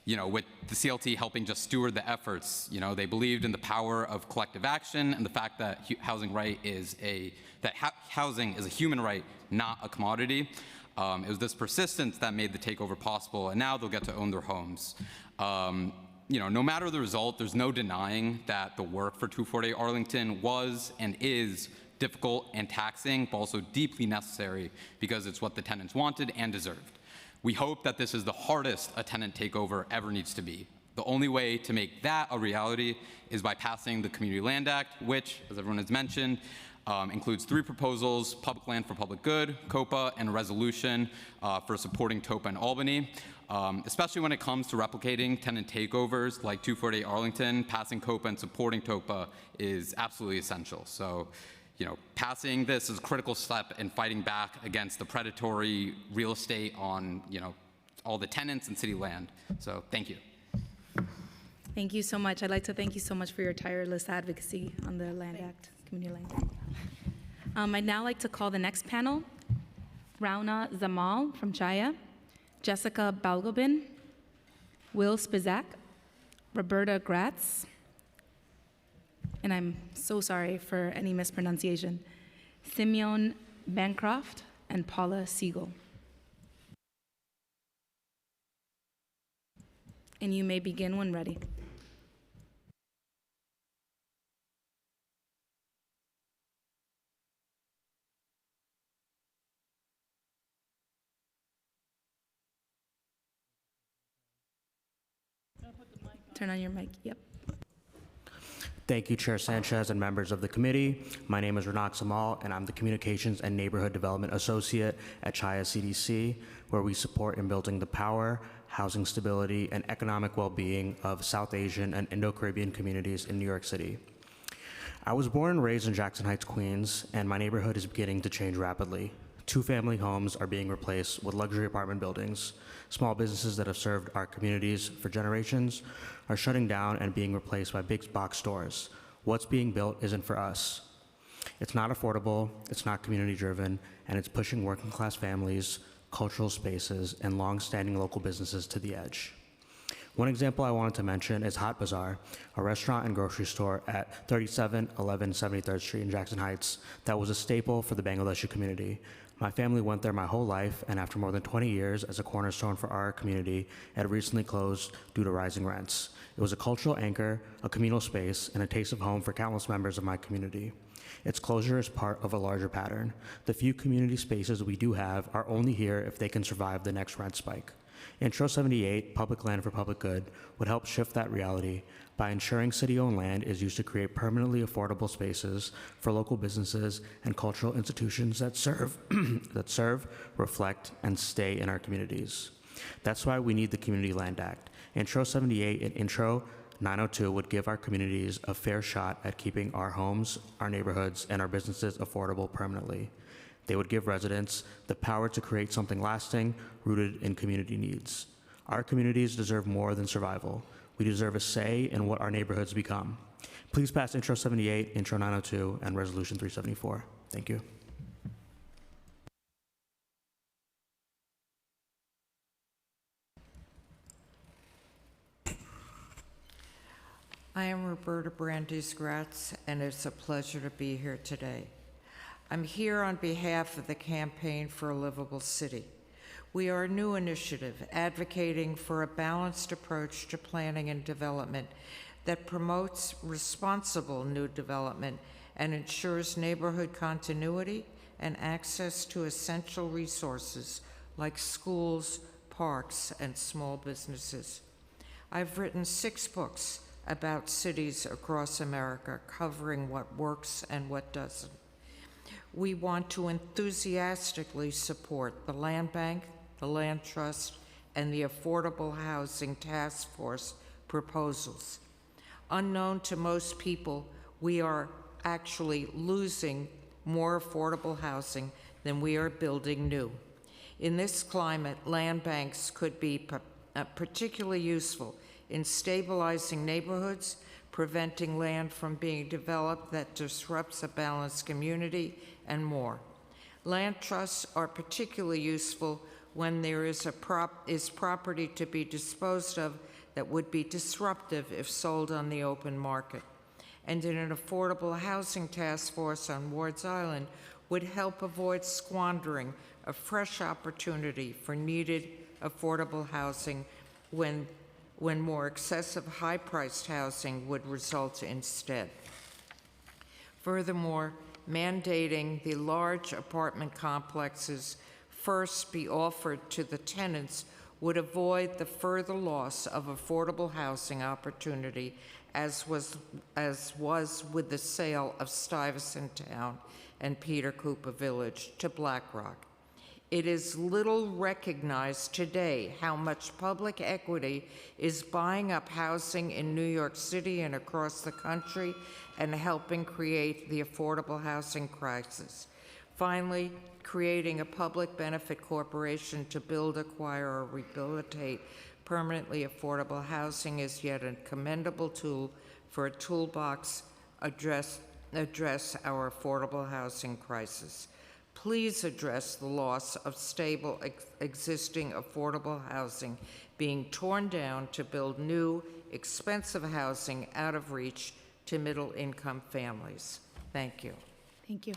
With the CLT helping just steward the efforts. They believed in the power of collective action and the fact that housing is a human right, not a commodity. It was this persistence that made the takeover possible, and now they'll get to own their homes. No matter the result, there's no denying that the work for 248 Arlington was and is difficult and taxing, but also deeply necessary because it's what the tenants wanted and deserved. We hope that this is the hardest a tenant takeover ever needs to be. The only way to make that a reality is by passing the Community Land Act, which, as everyone has mentioned, includes 3 proposals: public land for public good, COPA, and a resolution for supporting TOPA in Albany. Especially when it comes to replicating tenant takeovers like 248 Arlington, passing COPA and supporting TOPA is absolutely essential. So, passing this is a critical step in fighting back against the predatory real estate on, all the tenants and city land. So, thank you. Thank you so much. I'd like to thank you so much for your tireless advocacy on the Land Act, Community Land Act. I'd now like to call the next panel, Rauna Zamal from Chaya, Jessica Balgobin, Will Spizak, Roberta Gratz, and I'm so sorry for any mispronunciation, Simeon Bancroft, and Paula Siegel. And you may begin when ready. Turn on your mic, yep. Thank you, Chair Sanchez and members of the committee. My name is Ranak Samal, and I'm the Communications and Neighborhood Development Associate at Chaya CDC, where we support in building the power, housing stability, and economic well-being of South Asian and Indo-Caribbean communities in New York City. I was born and raised in Jackson Heights, Queens, and my neighborhood is beginning to change rapidly. 2-family homes are being replaced with luxury apartment buildings. Small businesses that have served our communities for generations are shutting down and being replaced by big box stores. What's being built isn't for us. It's not affordable, it's not community-driven, and it's pushing working-class families, cultural spaces, and long-standing local businesses to the edge. One example I wanted to mention is Hot Bazaar, a restaurant and grocery store at 3711 73rd Street in Jackson Heights that was a staple for the Bangladeshi community. My family went there my whole life, and after more than 20 years as a cornerstone for our community, it had recently closed due to rising rents. It was a cultural anchor, a communal space, and a taste of home for countless members of my community. Its closure is part of a larger pattern. The few community spaces we do have are only here if they can survive the next rent spike. Intro 78, Public Land for Public Good, would help shift that reality by ensuring city-owned land is used to create permanently affordable spaces for local businesses and cultural institutions that serve, reflect, and stay in our communities. That's why we need the Community Land Act. Intro 78 and Intro 902 would give our communities a fair shot at keeping our homes, our neighborhoods, and our businesses affordable permanently. They would give residents the power to create something lasting, rooted in community needs. Our communities deserve more than survival. We deserve a say in what our neighborhoods become. Please pass Intro 78, Intro 902, and Resolution 374. Thank you. I am Roberta Brandeis-Gratz, and it's a pleasure to be here today. I'm here on behalf of the Campaign for a Livable City. We are a new initiative advocating for a balanced approach to planning and development that promotes responsible new development and ensures neighborhood continuity and access to essential resources like schools, parks, and small businesses. I've written 6 books about cities across America covering what works and what doesn't. We want to enthusiastically support the Land Bank, the Land Trust, and the Affordable Housing Task Force proposals. Unknown to most people, we are actually losing more affordable housing than we are building new. In this climate, land banks could be particularly useful in stabilizing neighborhoods, preventing land from being developed that disrupts a balanced community, and more. Land trusts are particularly useful when there is property to be disposed of that would be disruptive if sold on the open market. And in an affordable housing task force on Ward's Island would help avoid squandering a fresh opportunity for needed affordable housing when more excessive high-priced housing would result instead. Furthermore, mandating the large apartment complexes first be offered to the tenants would avoid the further loss of affordable housing opportunity as was with the sale of Stuyvesant Town and Peter Cooper Village to BlackRock. It is little recognized today how much public equity is buying up housing in New York City and across the country and helping create the affordable housing crisis. Finally, creating a public benefit corporation to build, acquire, or rehabilitate permanently affordable housing is yet a commendable tool for a toolbox address our affordable housing crisis. Please address the loss of stable existing affordable housing being torn down to build new, expensive housing out of reach to middle-income families. Thank you. Thank you.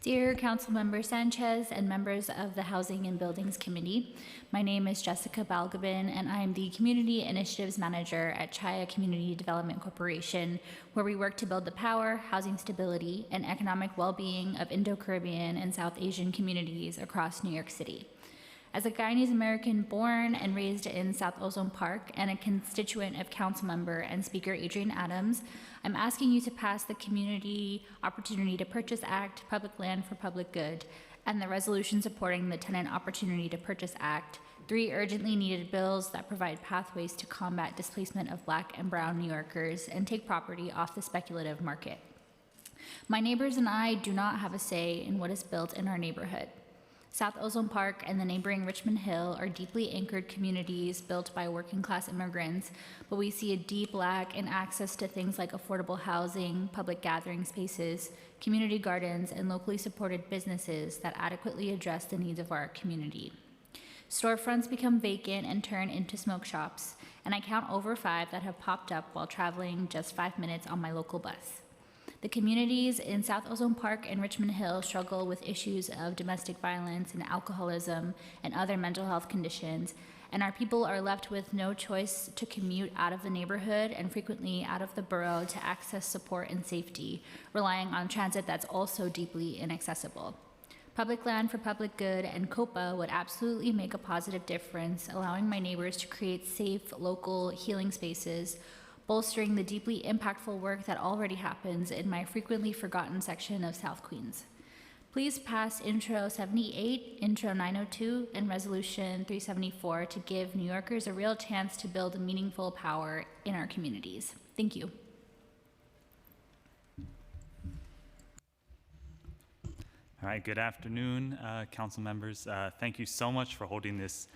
Dear Councilmember Sanchez and members of the Housing and Buildings Committee, my name is Jessica Balgobin, and I am the Community Initiatives Manager at Chaya Community Development Corporation, where we work to build the power, housing stability, and economic well-being of Indo-Caribbean and South Asian communities across New York City. As a Guyanese American born and raised in South Ozone Park and a constituent of Councilmember and Speaker Adrienne Adams, I'm asking you to pass the Community Opportunity to Purchase Act, Public Land for Public Good, and the resolution supporting the Tenant Opportunity to Purchase Act, 3 urgently needed bills that provide pathways to combat displacement of Black and brown New Yorkers and take property off the speculative market. My neighbors and I do not have a say in what is built in our neighborhood. South Ozone Park and the neighboring Richmond Hill are deeply anchored communities built by working-class immigrants, but we see a deep lack in access to things like affordable housing, public gathering spaces, community gardens, and locally supported businesses that adequately address the needs of our community. Storefronts become vacant and turn into smoke shops, and I count over 5 that have popped up while traveling just 5 minutes on my local bus. The communities in South Ozone Park and Richmond Hill struggle with issues of domestic violence and alcoholism and other mental health conditions, and our people are left with no choice to commute out of the neighborhood and frequently out of the borough to access support and safety, relying on transit that's also deeply inaccessible. Public Land for Public Good and COPA would absolutely make a positive difference, allowing my neighbors to create safe, local healing spaces, bolstering the deeply impactful work that already happens in my frequently forgotten section of South Queens. Please pass Intro 78, Intro 902, and Resolution 374 to give New Yorkers a real chance to build meaningful power in our communities. Thank you. All right, good afternoon, council members. Thank you so much for holding this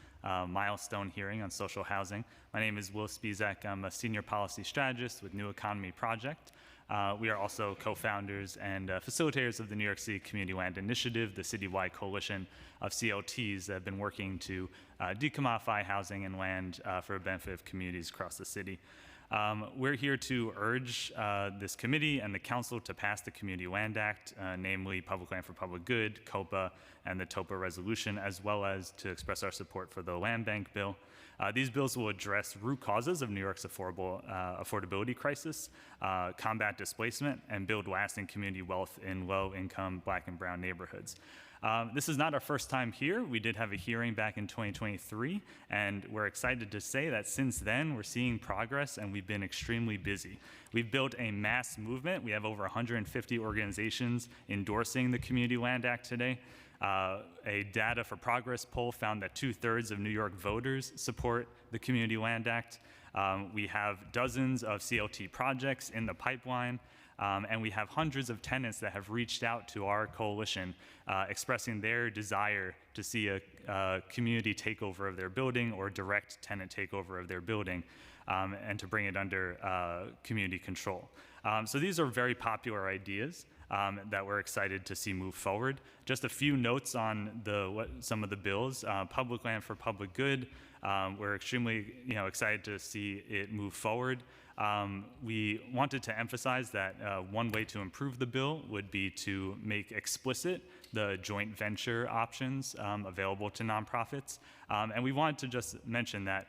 milestone hearing on social housing. My name is Will Spizak. I'm a senior policy strategist with New Economy Project. We are also co-founders and facilitators of the New York City Community Land Initiative, the citywide coalition of CLTs that have been working to decommodify housing and land for the benefit of communities across the city. We're here to urge this committee and the council to pass the Community Land Act, namely Public Land for Public Good, COPA, and the TOPA resolution, as well as to express our support for the Land Bank bill. These bills will address root causes of New York's affordability crisis, combat displacement, and build lasting community wealth in low-income Black and brown neighborhoods. This is not our first time here. We did have a hearing back in 2023, and we're excited to say that since then, we're seeing progress, and we've been extremely busy. We've built a mass movement. We have over 150 organizations endorsing the Community Land Act today. A Data for Progress poll found that 2/3 of New York voters support the Community Land Act. We have dozens of CLT projects in the pipeline. And we have hundreds of tenants that have reached out to our coalition expressing their desire to see a community takeover of their building or direct tenant takeover of their building and to bring it under community control. So these are very popular ideas that we're excited to see move forward. Just a few notes on some of the bills. Public Land for Public Good, we're extremely excited to see it move forward. We wanted to emphasize that one way to improve the bill would be to make explicit the joint venture options available to nonprofits. And we wanted to just mention that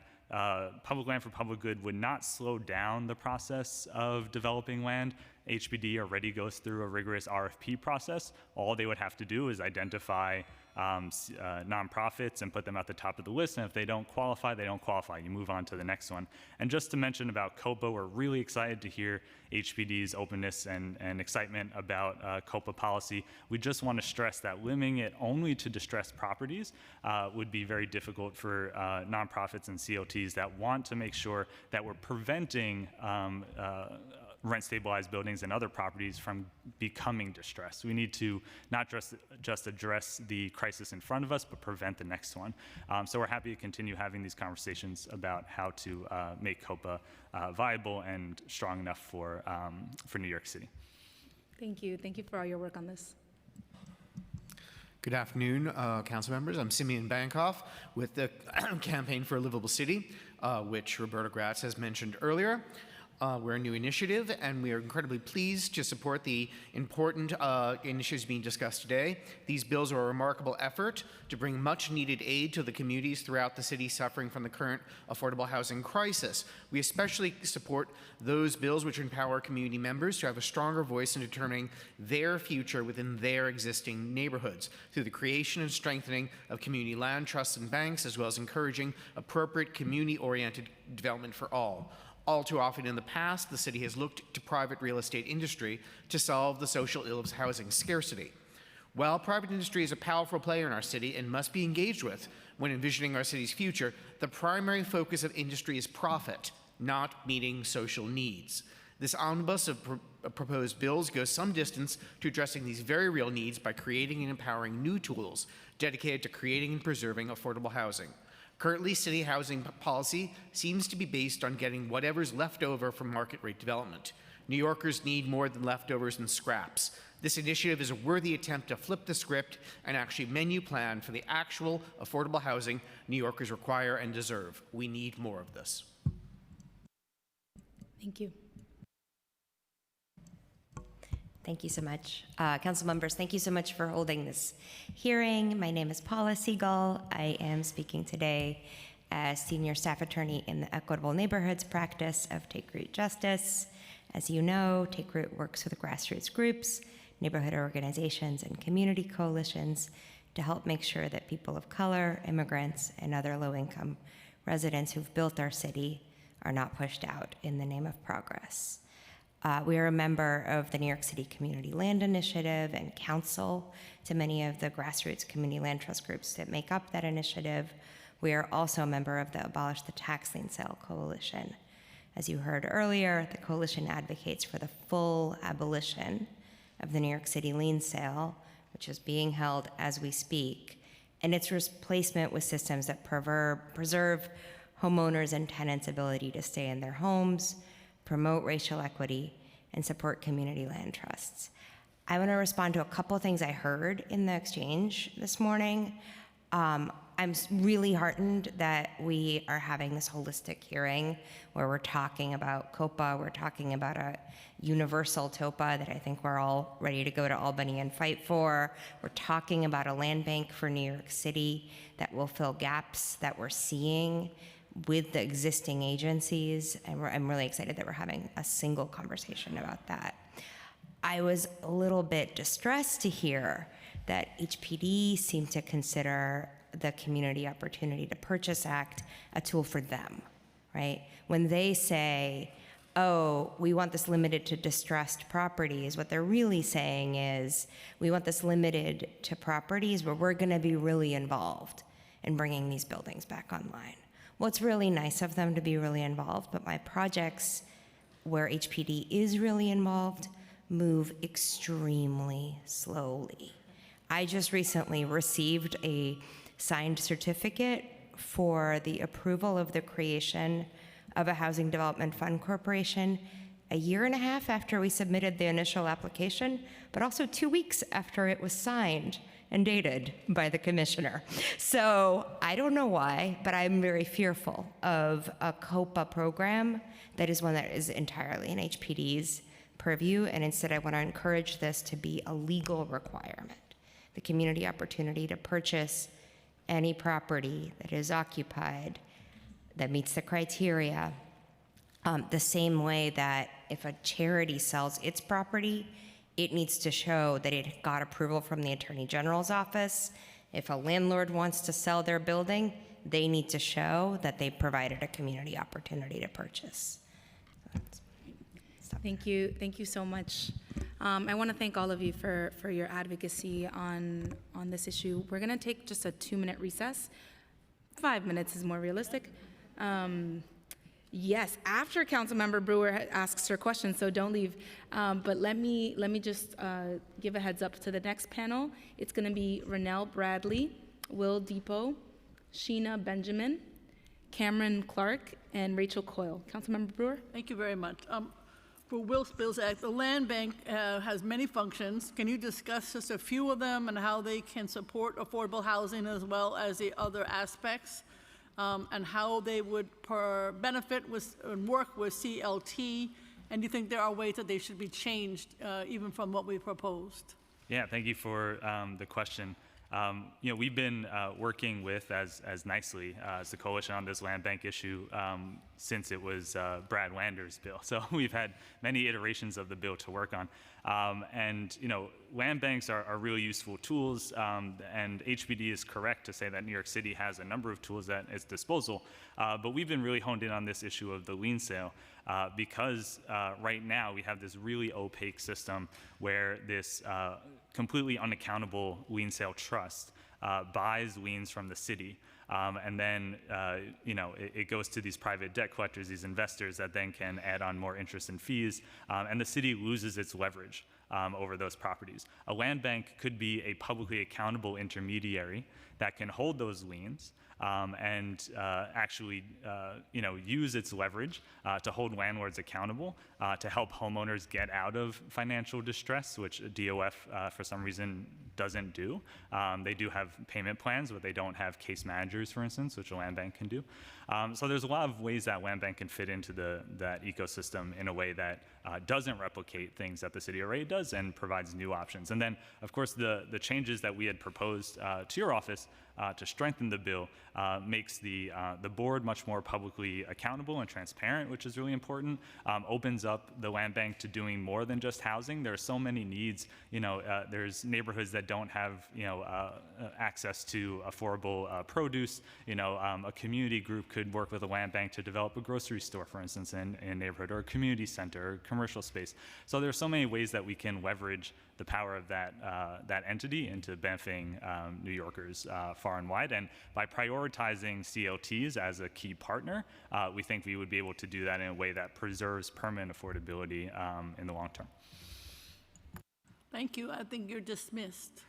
Public Land for Public Good would not slow down the process of developing land. HPD already goes through a rigorous RFP process. All they would have to do is identify nonprofits and put them at the top of the list, and if they don't qualify, they don't qualify. You move on to the next one. And just to mention about COPA, we're really excited to hear HPD's openness and excitement about COPA policy. We just want to stress that limiting it only to distressed properties would be very difficult for nonprofits and CLTs that want to make sure that we're preventing rent-stabilized buildings and other properties from becoming distressed. We need to not just address the crisis in front of us, but prevent the next one. So we're happy to continue having these conversations about how to make COPA viable and strong enough for New York City. Thank you. Thank you for all your work on this. Good afternoon, council members. I'm Simeon Bankoff with the Campaign for a Livable City, which Roberta Gratz has mentioned earlier. We're a new initiative, and we are incredibly pleased to support the important initiatives being discussed today. These bills are a remarkable effort to bring much-needed aid to the communities throughout the city suffering from the current affordable housing crisis. We especially support those bills which empower community members to have a stronger voice in determining their future within their existing neighborhoods through the creation and strengthening of community land trusts and banks, as well as encouraging appropriate community-oriented development for all. All too often in the past, the city has looked to private real estate industry to solve the social ill of housing scarcity. While private industry is a powerful player in our city and must be engaged with when envisioning our city's future, the primary focus of industry is profit, not meeting social needs. This omnibus of proposed bills goes some distance to addressing these very real needs by creating and empowering new tools dedicated to creating and preserving affordable housing. Currently, city housing policy seems to be based on getting whatever's left over from market rate development. New Yorkers need more than leftovers and scraps. This initiative is a worthy attempt to flip the script and actually menu plan for the actual affordable housing New Yorkers require and deserve. We need more of this. Thank you. Thank you so much. Council members, thank you so much for holding this hearing. My name is Paula Siegel. I am speaking today as Senior Staff Attorney in the Equitable Neighborhoods practice of Take Root Justice. As you know, Take Root works with grassroots groups, neighborhood organizations, and community coalitions to help make sure that people of color, immigrants, and other low-income residents who've built our city are not pushed out in the name of progress. We are a member of the New York City Community Land Initiative and counsel to many of the grassroots community land trust groups that make up that initiative. We are also a member of the Abolish the Tax Lien Sale Coalition. As you heard earlier, the coalition advocates for the full abolition of the New York City lien sale, which is being held as we speak, and its replacement with systems that preserve homeowners' and tenants' ability to stay in their homes, promote racial equity, and support community land trusts. I want to respond to a couple things I heard in the exchange this morning. I'm really heartened that we are having this holistic hearing where we're talking about COPA, we're talking about a universal TOPA that I think we're all ready to go to Albany and fight for. We're talking about a land bank for New York City that will fill gaps that we're seeing with the existing agencies, and I'm really excited that we're having a single conversation about that. I was a little bit distressed to hear that HPD seemed to consider the Community Opportunity to Purchase Act a tool for them, right? When they say, oh, we want this limited to distressed properties, what they're really saying is, we want this limited to properties where we're gonna be really involved in bringing these buildings back online. Well, it's really nice of them to be really involved, but my projects where HPD is really involved move extremely slowly. I just recently received a signed certificate for the approval of the creation of a Housing Development Fund Corporation a year and a half after we submitted the initial application, but also 2 weeks after it was signed and dated by the commissioner. So I don't know why, but I'm very fearful of a COPA program that is one that is entirely in HPD's purview, and instead I want to encourage this to be a legal requirement. The community opportunity to purchase any property that is occupied that meets the criteria, the same way that if a charity sells its property, it needs to show that it got approval from the Attorney General's office. If a landlord wants to sell their building, they need to show that they provided a community opportunity to purchase. Thank you so much. I want to thank all of you for your advocacy on this issue. We're going to take just a 2-minute recess. 5 minutes is more realistic. Yes, after Councilmember Brewer asks her question, so don't leave. But let me just give a heads up to the next panel. It's going to be Renelle Bradley, Will Depot, Sheena Benjamin, Cameron Clark, and Rachel Coyle. Councilmember Brewer? Thank you very much. For Will Spilzak, the land bank has many functions. Can you discuss just a few of them and how they can support affordable housing as well as the other aspects, and how they would benefit with and work with CLT? And do you think there are ways that they should be changed even from what we proposed? Yeah, thank you for the question. We've been working with, as nicely, as the coalition on this land bank issue since it was Brad Lander's bill. So we've had many iterations of the bill to work on. Land banks are really useful tools, and HBD is correct to say that New York City has a number of tools at its disposal. But we've been really honed in on this issue of the lien sale because right now we have this really opaque system where this completely unaccountable lien sale trust buys liens from the city. And then, it goes to these private debt collectors, these investors that then can add on more interest and fees, and the city loses its leverage over those properties. A land bank could be a publicly accountable intermediary that can hold those liens and actually, use its leverage to hold landlords accountable, to help homeowners get out of financial distress, which DOF, for some reason, doesn't do. They do have payment plans, but they don't have case managers, for instance, which a land bank can do. So there's a lot of ways that land bank can fit into that ecosystem in a way that doesn't replicate things that the city already does and provides new options. And then, of course, the changes that we had proposed to your office to strengthen the bill makes the board much more publicly accountable and transparent, which is really important. Opens up the land bank to doing more than just housing. There are so many needs. There's neighborhoods that don't have access to affordable produce. A community group could work with a land bank to develop a grocery store, for instance, in a neighborhood, or a community center, or commercial space. So there are so many ways that we can leverage the power of that entity into benefiting New Yorkers far and wide. And by prioritizing CLTs as a key partner, we think we would be able to do that in a way that preserves permanent affordability in the long term. Thank you. I think you're dismissed.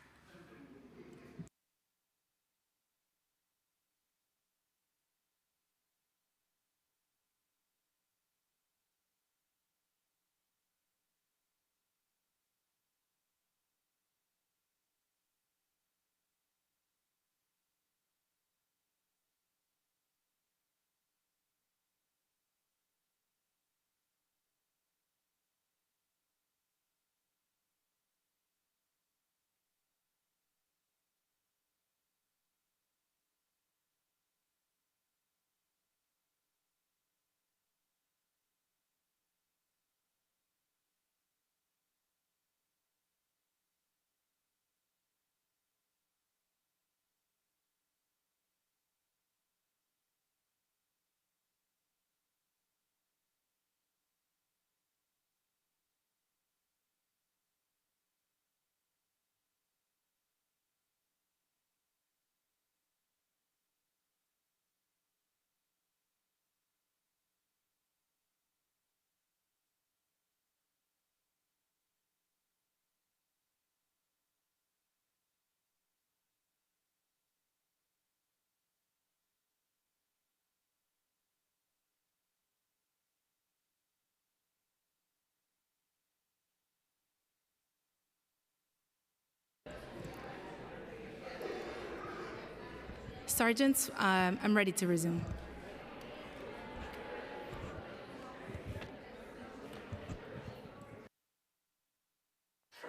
Sergeants, I'm ready to resume.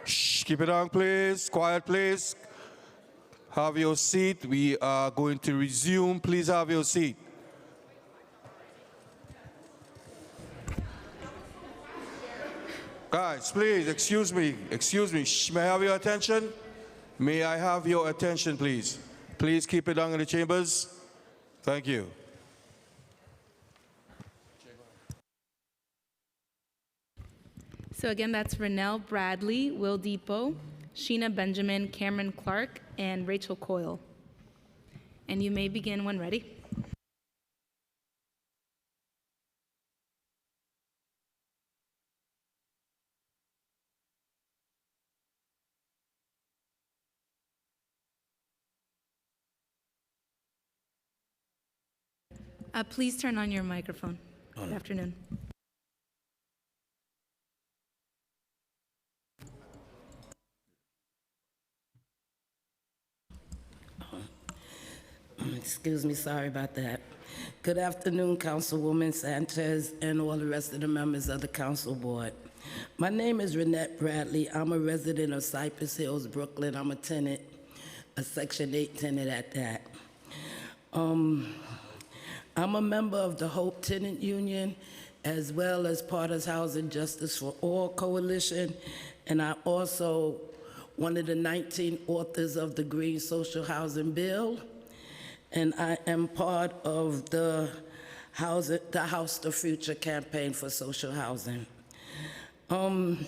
Shh, keep it on, please. Quiet, please. Have your seat. We are going to resume. Please have your seat. Guys, please, excuse me. Shh, may I have your attention? May I have your attention, please? Please keep it down in the chambers. Thank you. So again, that's Renelle Bradley, Will Depot, Sheena Benjamin, Cameron Clark, and Rachel Coyle. And you may begin when ready. Please turn on your microphone. Good afternoon. Excuse me, sorry about that. Good afternoon, Councilwoman Sanchez and all the rest of the members of the council board. My name is Renette Bradley. I'm a resident of Cypress Hills, Brooklyn. I'm a tenant, a Section 8 tenant at that. I'm a member of the Hope Tenant Union, as well as Partners Housing Justice for All Coalition, and I'm also one of the 19 authors of the Green Social Housing Bill, and I am part of the House the Future campaign for social housing. I'm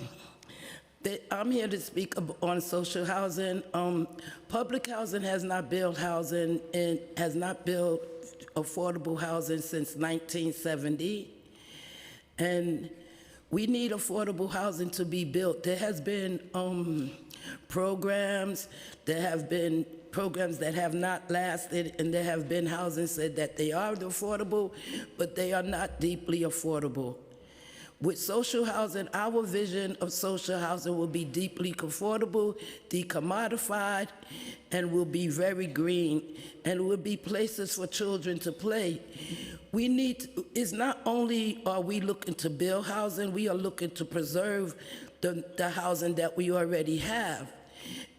here to speak on social housing. Public housing has not built housing and has not built affordable housing since 1970, and we need affordable housing to be built. There has been programs that have not lasted, and there have been housing said that they are affordable, but they are not deeply affordable. With social housing, our vision of social housing will be deeply affordable, decommodified, and will be very green, and will be places for children to play. It's not only are we looking to build housing, we are looking to preserve the housing that we already have.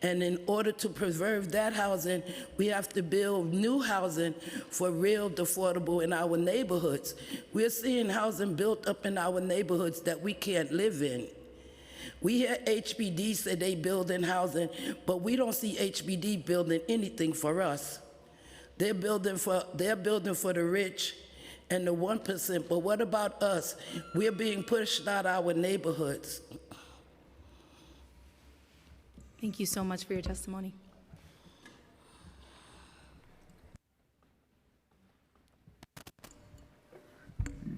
And in order to preserve that housing, we have to build new housing for real affordable in our neighborhoods. We're seeing housing built up in our neighborhoods that we can't live in. We hear HPD say they building housing, but we don't see HPD building anything for us. They're building for the rich and the 1%, but what about us? We're being pushed out our neighborhoods. Thank you so much for your testimony.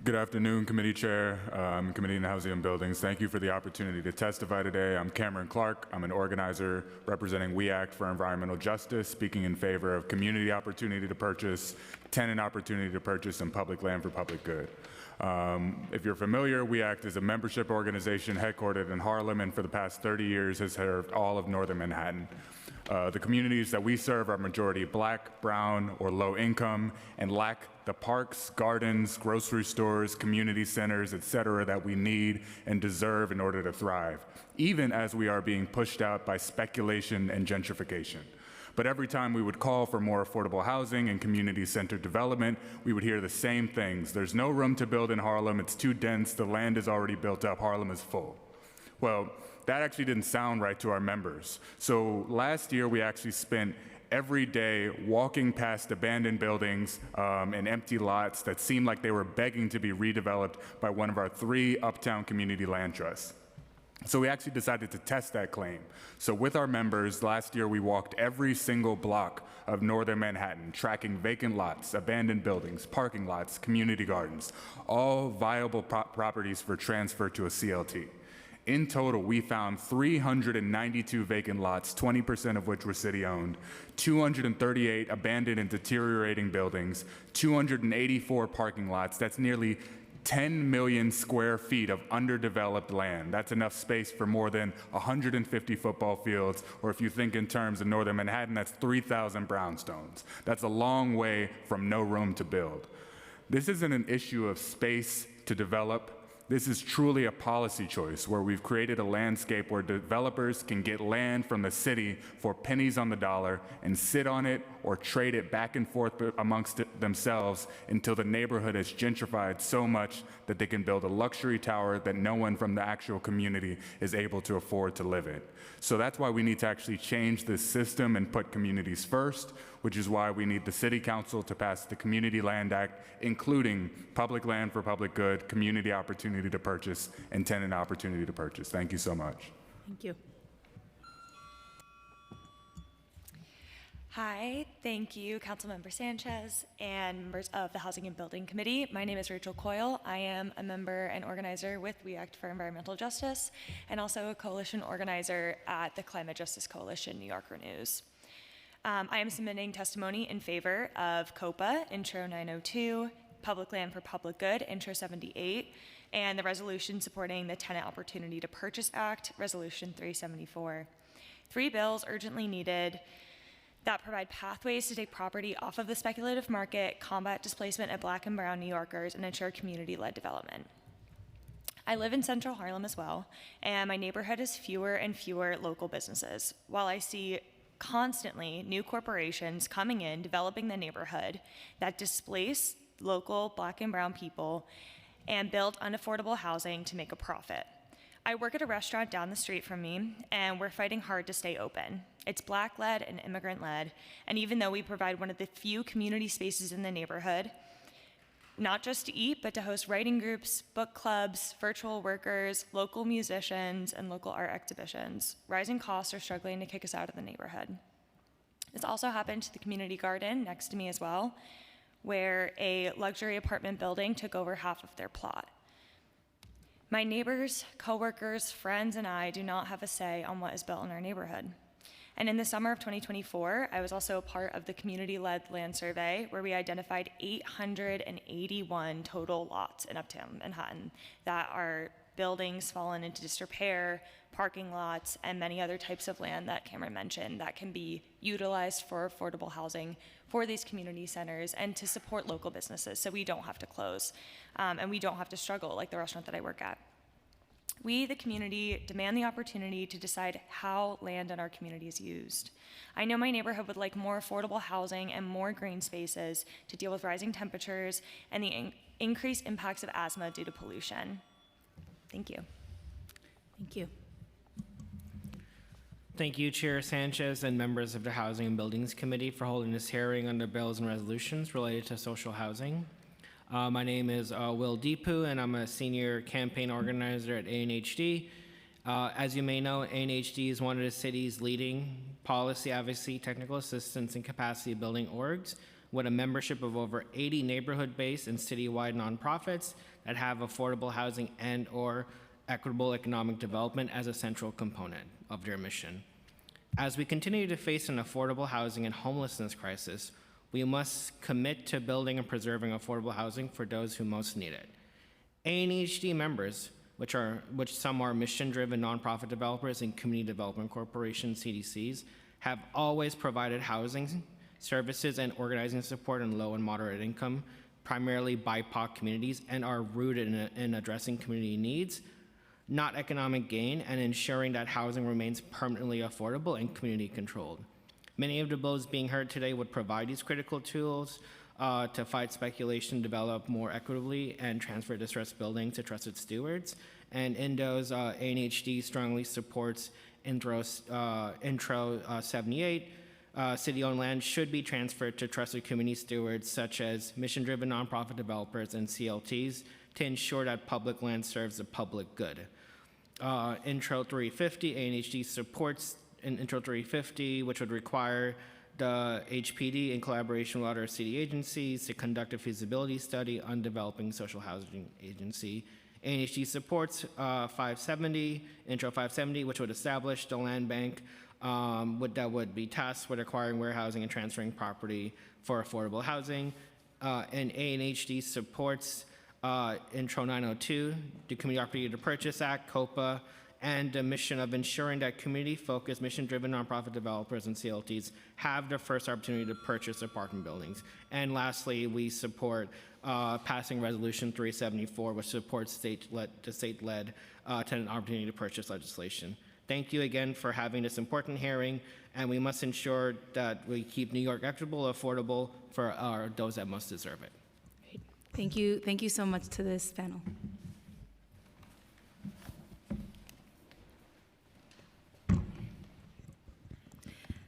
Good afternoon, Committee Chair, Committee on Housing and Buildings. Thank you for the opportunity to testify today. I'm Cameron Clark. I'm an organizer representing We Act for Environmental Justice, speaking in favor of community opportunity to purchase, tenant opportunity to purchase, and public land for public good. If you're familiar, We Act is a membership organization headquartered in Harlem, and for the past 30 years has served all of northern Manhattan. The communities that we serve are majority Black, brown, or low income, and lack the parks, gardens, grocery stores, community centers, et cetera, that we need and deserve in order to thrive, even as we are being pushed out by speculation and gentrification. But every time we would call for more affordable housing and community-centered development, we would hear the same things. There's no room to build in Harlem, it's too dense, the land is already built up, Harlem is full. Well, that actually didn't sound right to our members. So last year, we actually spent every day walking past abandoned buildings and empty lots that seemed like they were begging to be redeveloped by one of our 3 Uptown Community Land Trusts. So we actually decided to test that claim. So with our members, last year we walked every single block of northern Manhattan, tracking vacant lots, abandoned buildings, parking lots, community gardens, all viable properties for transfer to a CLT. In total, we found 392 vacant lots, 20% of which were city-owned, 238 abandoned and deteriorating buildings, 284 parking lots. That's nearly 10 million square feet of underdeveloped land. That's enough space for more than 150 football fields, or if you think in terms of northern Manhattan, that's 3,000 brownstones. That's a long way from no room to build. This isn't an issue of space to develop. This is truly a policy choice where we've created a landscape where developers can get land from the city for pennies on the dollar and sit on it or trade it back and forth amongst themselves until the neighborhood is gentrified so much that they can build a luxury tower that no one from the actual community is able to afford to live in. So that's why we need to actually change this system and put communities first, which is why we need the City Council to pass the Community Land Act, including public land for public good, community opportunity to purchase, and tenant opportunity to purchase. Thank you so much. Thank you. Hi, thank you, Councilmember Sanchez and members of the Housing and Building Committee. My name is Rachel Coyle. I am a member and organizer with We Act for Environmental Justice and also a coalition organizer at the Climate Justice Coalition New York Renews. I am submitting testimony in favor of COPA, Intro 902, Public Land for Public Good, Intro 78, and the resolution supporting the Tenant Opportunity to Purchase Act, Resolution 374. 3 bills urgently needed that provide pathways to take property off of the speculative market, combat displacement of Black and Brown New Yorkers, and ensure community-led development. I live in Central Harlem as well, and my neighborhood has fewer and fewer local businesses. While I see constantly new corporations coming in, developing the neighborhood that displace local Black and Brown people and build unaffordable housing to make a profit. I work at a restaurant down the street from me, and we're fighting hard to stay open. It's Black-led and immigrant-led, and even though we provide one of the few community spaces in the neighborhood, not just to eat, but to host writing groups, book clubs, virtual workers, local musicians, and local art exhibitions, rising costs are struggling to kick us out of the neighborhood. This also happened to the community garden next to me as well, where a luxury apartment building took over half of their plot. My neighbors, coworkers, friends, and I do not have a say on what is built in our neighborhood. And in the summer of 2024, I was also a part of the community-led land survey where we identified 881 total lots in Uptown Manhattan that are buildings fallen into disrepair, parking lots, and many other types of land that Cameron mentioned that can be utilized for affordable housing for these community centers and to support local businesses so we don't have to close and we don't have to struggle like the restaurant that I work at. We, the community, demand the opportunity to decide how land in our community is used. I know my neighborhood would like more affordable housing and more green spaces to deal with rising temperatures and the increased impacts of asthma due to pollution. Thank you. Thank you. Thank you, Chair Sanchez and members of the Housing and Buildings Committee for holding this hearing on the bills and resolutions related to social housing. My name is Will Deepu, and I'm a senior campaign organizer at ANHD. As you may know, ANHD is one of the city's leading policy advocacy, technical assistance, and capacity building orgs with a membership of over 80 neighborhood-based and citywide nonprofits that have affordable housing and/or equitable economic development as a central component of their mission. As we continue to face an affordable housing and homelessness crisis, we must commit to building and preserving affordable housing for those who most need it. ANHD members, which some are mission-driven nonprofit developers and community development corporations, CDCs, have always provided housing services and organizing support in low and moderate income, primarily BIPOC communities, and are rooted in addressing community needs, not economic gain, and ensuring that housing remains permanently affordable and community controlled. Many of the bills being heard today would provide these critical tools to fight speculation, develop more equitably, and transfer distressed buildings to trusted stewards. And in those, ANHD strongly supports Intro 78. City-owned land should be transferred to trusted community stewards such as mission-driven nonprofit developers and CLTs to ensure that public land serves the public good. Intro 350, ANHD supports Intro 350, which would require the HPD in collaboration with other city agencies to conduct a feasibility study on developing social housing agency. ANHD supports 570, Intro 570, which would establish the land bank that would be tasked with acquiring warehousing and transferring property for affordable housing. And ANHD supports Intro 902, the Community Opportunity to Purchase Act, COPA, and the mission of ensuring that community-focused, mission-driven nonprofit developers and CLTs have the first opportunity to purchase apartment buildings. And lastly, we support passing Resolution 374, which supports the state-led tenant opportunity to purchase legislation. Thank you again for having this important hearing, and we must ensure that we keep New York equitable, affordable for those that most deserve it. Thank you. Thank you so much to this panel.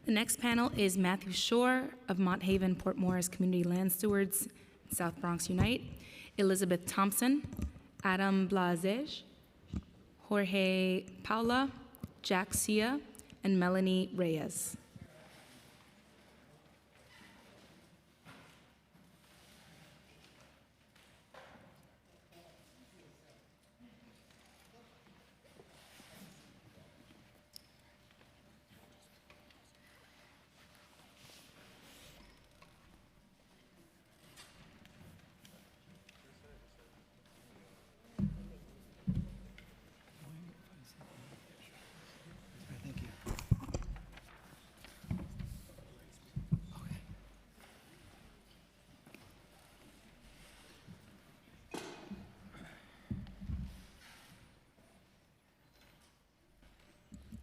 The next panel is Matthew Shore of Mott Haven Port Morris Community Land Stewards, South Bronx Unite, Elizabeth Thompson, Adam Blazej, Jorge Paula, Jack Sia, and Melanie Reyes.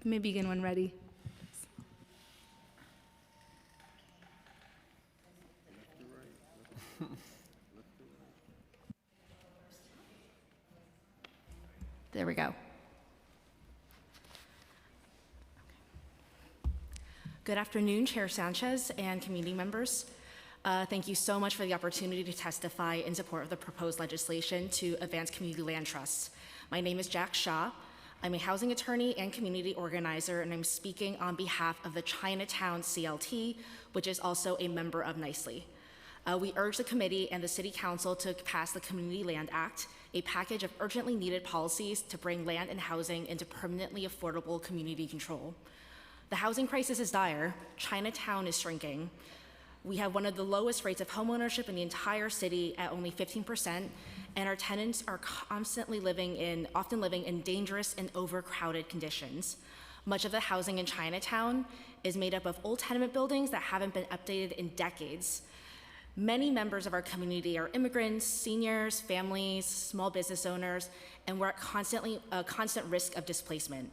You may begin when ready. There we go. Good afternoon, Chair Sanchez and community members. Thank you so much for the opportunity to testify in support of the proposed legislation to advance community land trusts. My name is Jack Shaw. I'm a housing attorney and community organizer, and I'm speaking on behalf of the Chinatown CLT, which is also a member of Nicely. We urge the committee and the City Council to pass the Community Land Act, a package of urgently needed policies to bring land and housing into permanently affordable community control. The housing crisis is dire. Chinatown is shrinking. We have one of the lowest rates of homeownership in the entire city at only 15%, and our tenants are often living in dangerous and overcrowded conditions. Much of the housing in Chinatown is made up of old tenement buildings that haven't been updated in decades. Many members of our community are immigrants, seniors, families, small business owners, and we're at constant risk of displacement.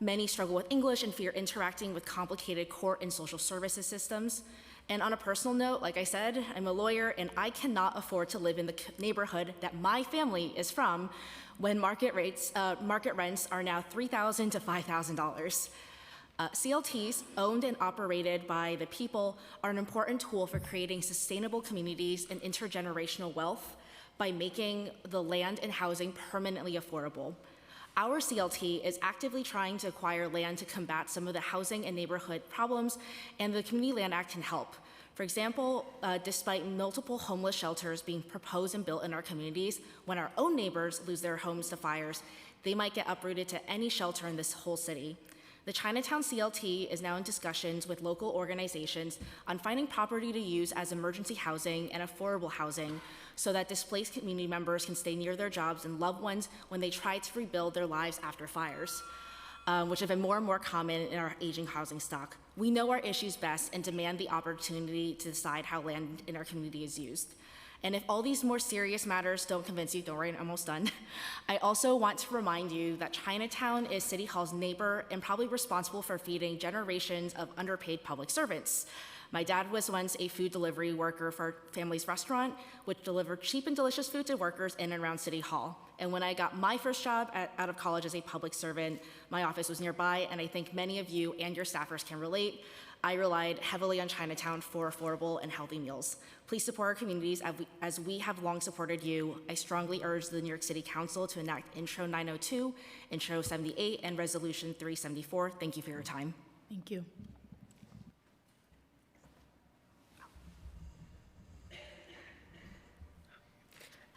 Many struggle with English and fear interacting with complicated court and social services systems. And on a personal note, like I said, I'm a lawyer and I cannot afford to live in the neighborhood that my family is from when market rents are now $3,000 to $5,000. CLTs, owned and operated by the people, are an important tool for creating sustainable communities and intergenerational wealth by making the land and housing permanently affordable. Our CLT is actively trying to acquire land to combat some of the housing and neighborhood problems, and the Community Land Act can help. For example, despite multiple homeless shelters being proposed and built in our communities, when our own neighbors lose their homes to fires, they might get uprooted to any shelter in this whole city. The Chinatown CLT is now in discussions with local organizations on finding property to use as emergency housing and affordable housing so that displaced community members can stay near their jobs and loved ones when they try to rebuild their lives after fires, which have been more and more common in our aging housing stock. We know our issues best and demand the opportunity to decide how land in our community is used. And if all these more serious matters don't convince you, don't worry, I'm almost done. I also want to remind you that Chinatown is City Hall's neighbor and probably responsible for feeding generations of underpaid public servants. My dad was once a food delivery worker for our family's restaurant, which delivered cheap and delicious food to workers in and around City Hall. And when I got my first job out of college as a public servant, my office was nearby, and I think many of you and your staffers can relate. I relied heavily on Chinatown for affordable and healthy meals. Please support our communities as we have long supported you. I strongly urge the New York City Council to enact Intro 902, Intro 78, and Resolution 374. Thank you for your time. Thank you.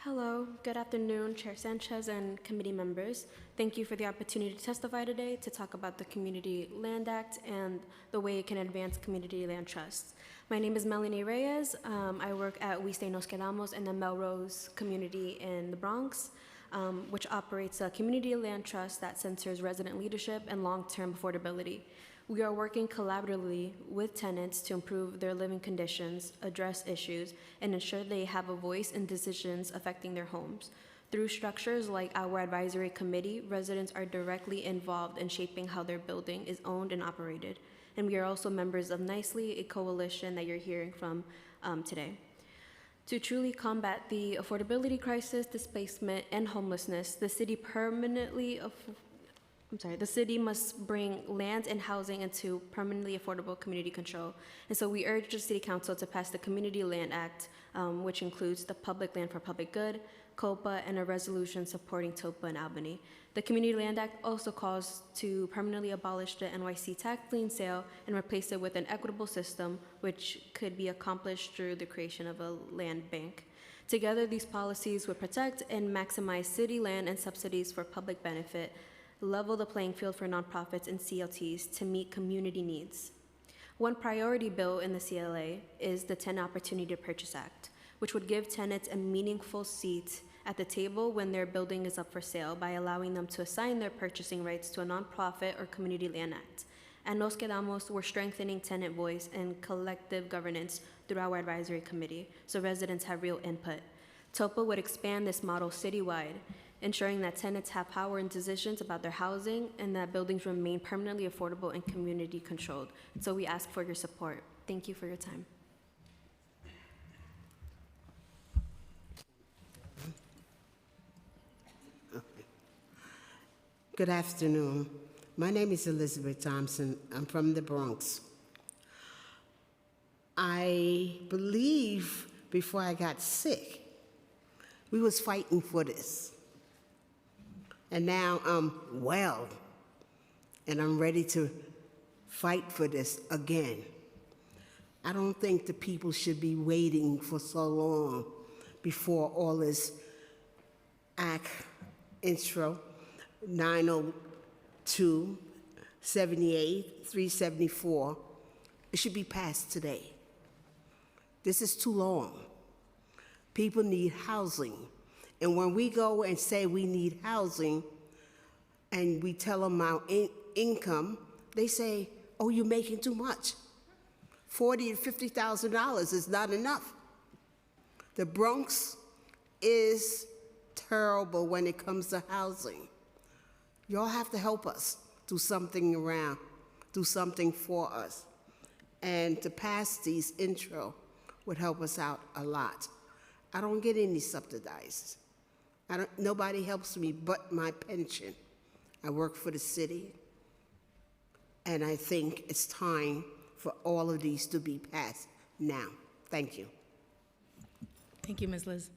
Hello, good afternoon, Chair Sanchez and committee members. Thank you for the opportunity to testify today to talk about the Community Land Act and the way it can advance community land trusts. My name is Melanie Reyes. I work at We Stay Nos Quedamos in the Melrose community in the Bronx. which operates a community land trust that centers resident leadership and long-term affordability. We are working collaboratively with tenants to improve their living conditions, address issues, and ensure they have a voice in decisions affecting their homes. Through structures like our advisory committee, residents are directly involved in shaping how their building is owned and operated. And we are also members of Nicely, a coalition that you're hearing from today. To truly combat the affordability crisis, displacement, and homelessness, the city must bring land and housing into permanently affordable community control. And so we urge the City Council to pass the Community Land Act, which includes the Public Land for Public Good, COPA, and a resolution supporting TOPA in Albany. The Community Land Act also calls to permanently abolish the NYC tax lien sale and replace it with an equitable system, which could be accomplished through the creation of a land bank. Together, these policies would protect and maximize city land and subsidies for public benefit, level the playing field for nonprofits and CLTs to meet community needs. One priority bill in the CLA is the Tenant Opportunity to Purchase Act, which would give tenants a meaningful seat at the table when their building is up for sale by allowing them to assign their purchasing rights to a nonprofit or community land act. At Nos Quedamos, we're strengthening tenant voice and collective governance through our advisory committee, so residents have real input. TOPA would expand this model citywide, ensuring that tenants have power in decisions about their housing and that buildings remain permanently affordable and community controlled. So we ask for your support. Thank you for your time. Good afternoon. My name is Elizabeth Thompson. I'm from the Bronx. I believe before I got sick, we was fighting for this. And now I'm well, and I'm ready to fight for this again. I don't think the people should be waiting for so long before all this act intro 902, 78, 374, it should be passed today. This is too long. People need housing. And when we go and say we need housing and we tell them our income, they say, oh, you're making too much. $40,000 to $50,000 is not enough. The Bronx is terrible when it comes to housing. Y'all have to help us do something for us. And to pass these intro would help us out a lot. I don't get any subsidized. Nobody helps me but my pension. I work for the city, and I think it's time for all of these to be passed now. Thank you. Thank you, Ms. Liz.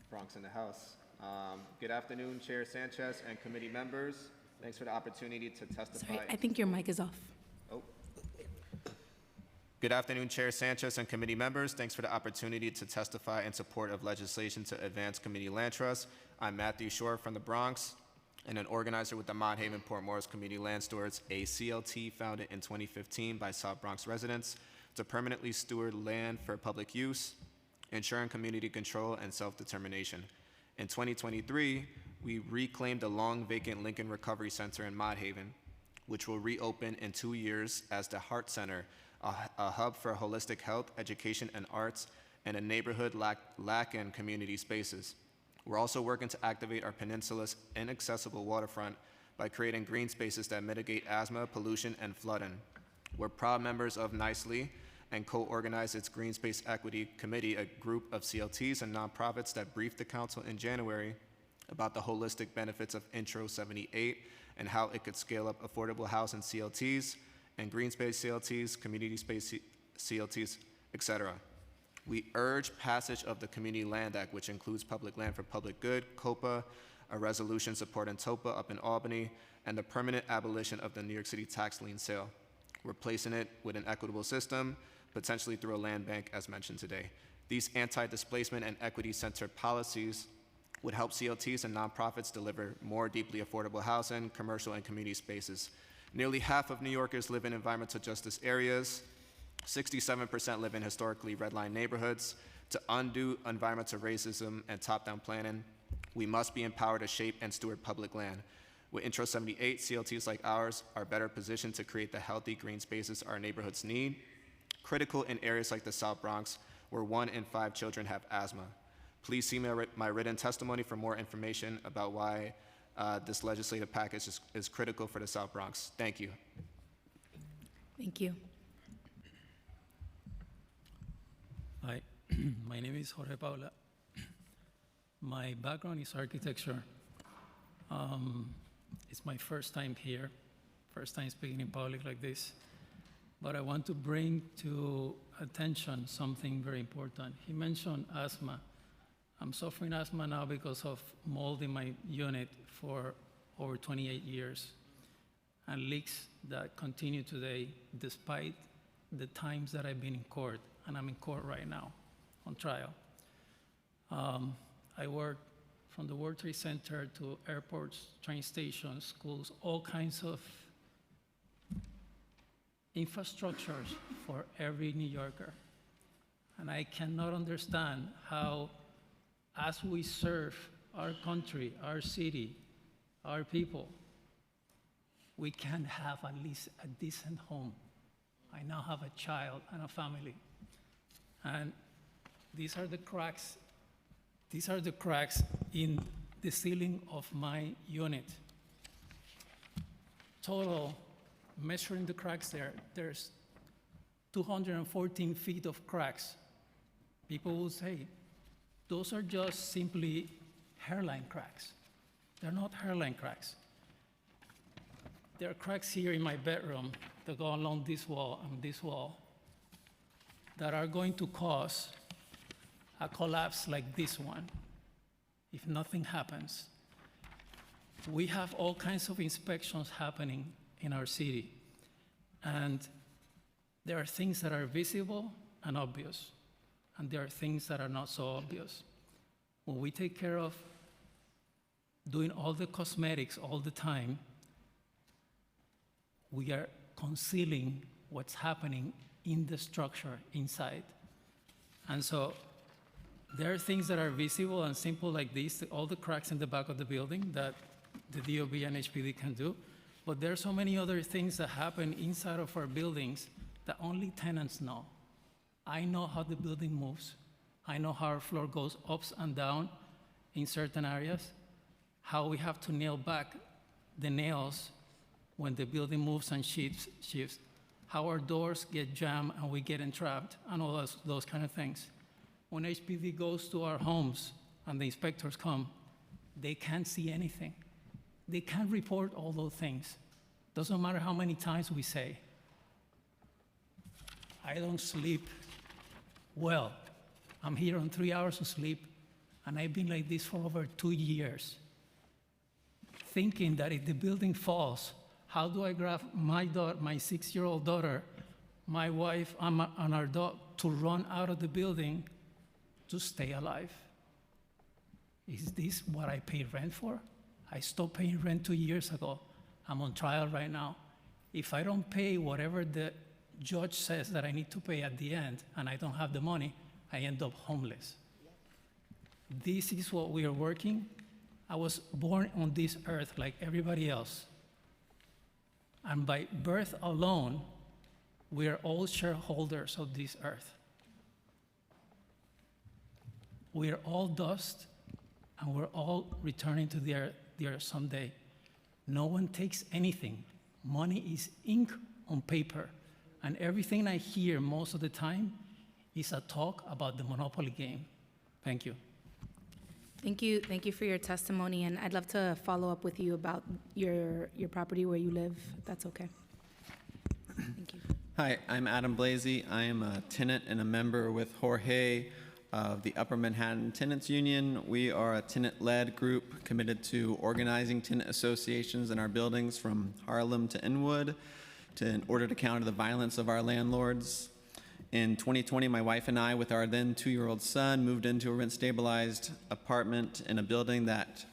Bronx in the house. Good afternoon, Chair Sanchez and committee members. Thanks for the opportunity to testify. Sorry, I think your mic is off. Oh. Good afternoon, Chair Sanchez and committee members. Thanks for the opportunity to testify in support of legislation to advance community land trust. I'm Matthew Shore from the Bronx and an organizer with the Mott Haven Port Morris Community Land Stewards, a CLT founded in 2015 by South Bronx residents to permanently steward land for public use, ensuring community control and self-determination. In 2023, we reclaimed the long vacant Lincoln Recovery Center in Mott Haven, which will reopen in 2 years as the Heart Center, a hub for holistic health, education, and arts, and a neighborhood lack-in community spaces. We're also working to activate our peninsula's inaccessible waterfront by creating green spaces that mitigate asthma, pollution, and flooding. We're proud members of Nicely and co-organized its Green Space Equity Committee, a group of CLTs and nonprofits that briefed the council in January about the holistic benefits of Intro 78 and how it could scale up affordable housing CLTs and green space CLTs, community space CLTs, etc. We urge passage of the Community Land Act, which includes public land for public good, COPA, a resolution supporting TOPA up in Albany, and the permanent abolition of the New York City tax lien sale, replacing it with an equitable system, potentially through a land bank, as mentioned today. These anti-displacement and equity-centered policies would help CLTs and nonprofits deliver more deeply affordable housing, commercial, and community spaces. Nearly half of New Yorkers live in environmental justice areas. 67% live in historically redlined neighborhoods. To undo environmental racism and top-down planning, we must be empowered to shape and steward public land. With Intro 78, CLTs like ours are better positioned to create the healthy green spaces our neighborhoods need, critical in areas like the South Bronx, where 1 in 5 children have asthma. Please see my written testimony for more information about why this legislative package is critical for the South Bronx. Thank you. Thank you. Hi, my name is Jorge Paula. My background is architecture. It's my first time here, first time speaking in public like this. But I want to bring to attention something very important. He mentioned asthma. I'm suffering asthma now because of mold in my unit for over 28 years and leaks that continue today despite the times that I've been in court, and I'm in court right now on trial. I work from the World Trade Center to airports, train stations, schools, all kinds of infrastructures for every New Yorker. And I cannot understand how, as we serve our country, our city, our people, we can have at least a decent home. I now have a child and a family. And these are the cracks. These are the cracks in the ceiling of my unit. Total, measuring the cracks there's 214 feet of cracks. People will say, those are just simply hairline cracks. They're not hairline cracks. There are cracks here in my bedroom that go along this wall and this wall that are going to cause a collapse like this one if nothing happens. We have all kinds of inspections happening in our city, and there are things that are visible and obvious, and there are things that are not so obvious. When we take care of doing all the cosmetics all the time, we are concealing what's happening in the structure inside. And so there are things that are visible and simple like this, all the cracks in the back of the building that the DOB and HPD can do, but there are so many other things that happen inside of our buildings that only tenants know. I know how the building moves. I know how our floor goes ups and down in certain areas, how we have to nail back the nails when the building moves and shifts, how our doors get jammed and we get entrapped, and all those kind of things. When HPD goes to our homes and the inspectors come, they can't see anything. They can't report all those things. Doesn't matter how many times we say. I don't sleep well. I'm here on 3 hours of sleep, and I've been like this for over 2 years, thinking that if the building falls, how do I grab my 6-year-old daughter, my wife, and our dog to run out of the building to stay alive? Is this what I pay rent for? I stopped paying rent 2 years ago. I'm on trial right now. If I don't pay whatever the judge says that I need to pay at the end, and I don't have the money, I end up homeless. This is what we are working. I was born on this earth like everybody else. And by birth alone, we are all shareholders of this earth. We are all dust, and we're all returning to the earth someday. No one takes anything. Money is ink on paper. And everything I hear most of the time is a talk about the Monopoly game. Thank you. Thank you for your testimony, and I'd love to follow up with you about your property where you live, if that's okay. Thank you. Hi, I'm Adam Blasey. I am a tenant and a member with Jorge of the Upper Manhattan Tenants Union. We are a tenant-led group committed to organizing tenant associations in our buildings from Harlem to Inwood in order to counter the violence of our landlords. In 2020, my wife and I, with our then 2-year-old son, moved into a rent-stabilized apartment in a building that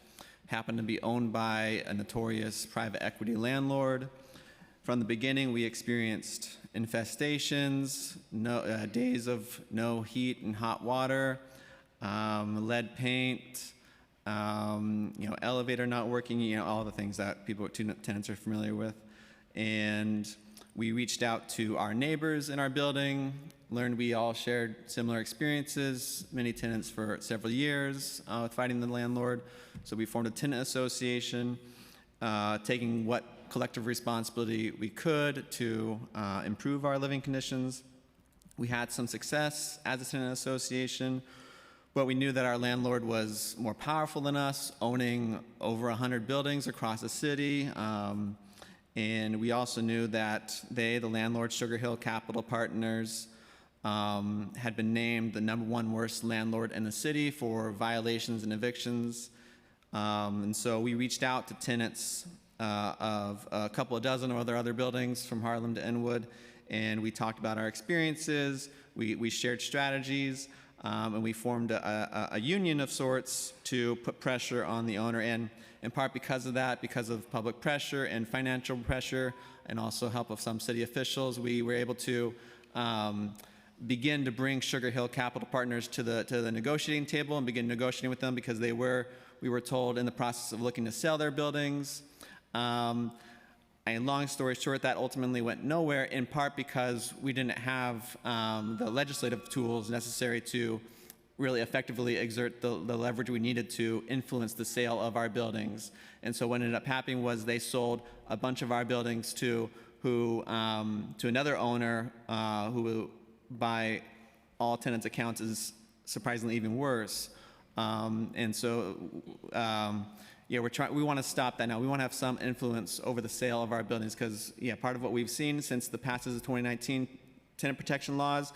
happened to be owned by a notorious private equity landlord. From the beginning, we experienced infestations, days of no heat and hot water, lead paint, elevator not working, all the things that tenants are familiar with. And we reached out to our neighbors in our building, learned we all shared similar experiences, many tenants for several years with fighting the landlord. So we formed a tenant association, taking what collective responsibility we could to improve our living conditions. We had some success as a tenant association, but we knew that our landlord was more powerful than us, owning over 100 buildings across the city. And we also knew that the landlord, Sugar Hill Capital Partners, had been named the #1 worst landlord in the city for violations and evictions. And so we reached out to tenants of a couple of dozen or other buildings from Harlem to Inwood, and we talked about our experiences, we shared strategies, and we formed a union of sorts to put pressure on the owner. And in part because of that, because of public pressure and financial pressure, and also help of some city officials, we were able to begin to bring Sugar Hill Capital Partners to the negotiating table and begin negotiating with them, because we were told in the process of looking to sell their buildings. And long story short, that ultimately went nowhere, in part because we didn't have the legislative tools necessary to really effectively exert the leverage we needed to influence the sale of our buildings. And so what ended up happening was they sold a bunch of our buildings to another owner who, by all tenants' accounts, is surprisingly even worse. And so, we want to stop that now. We want to have some influence over the sale of our buildings, because, part of what we've seen since the passage of 2019 tenant protection laws,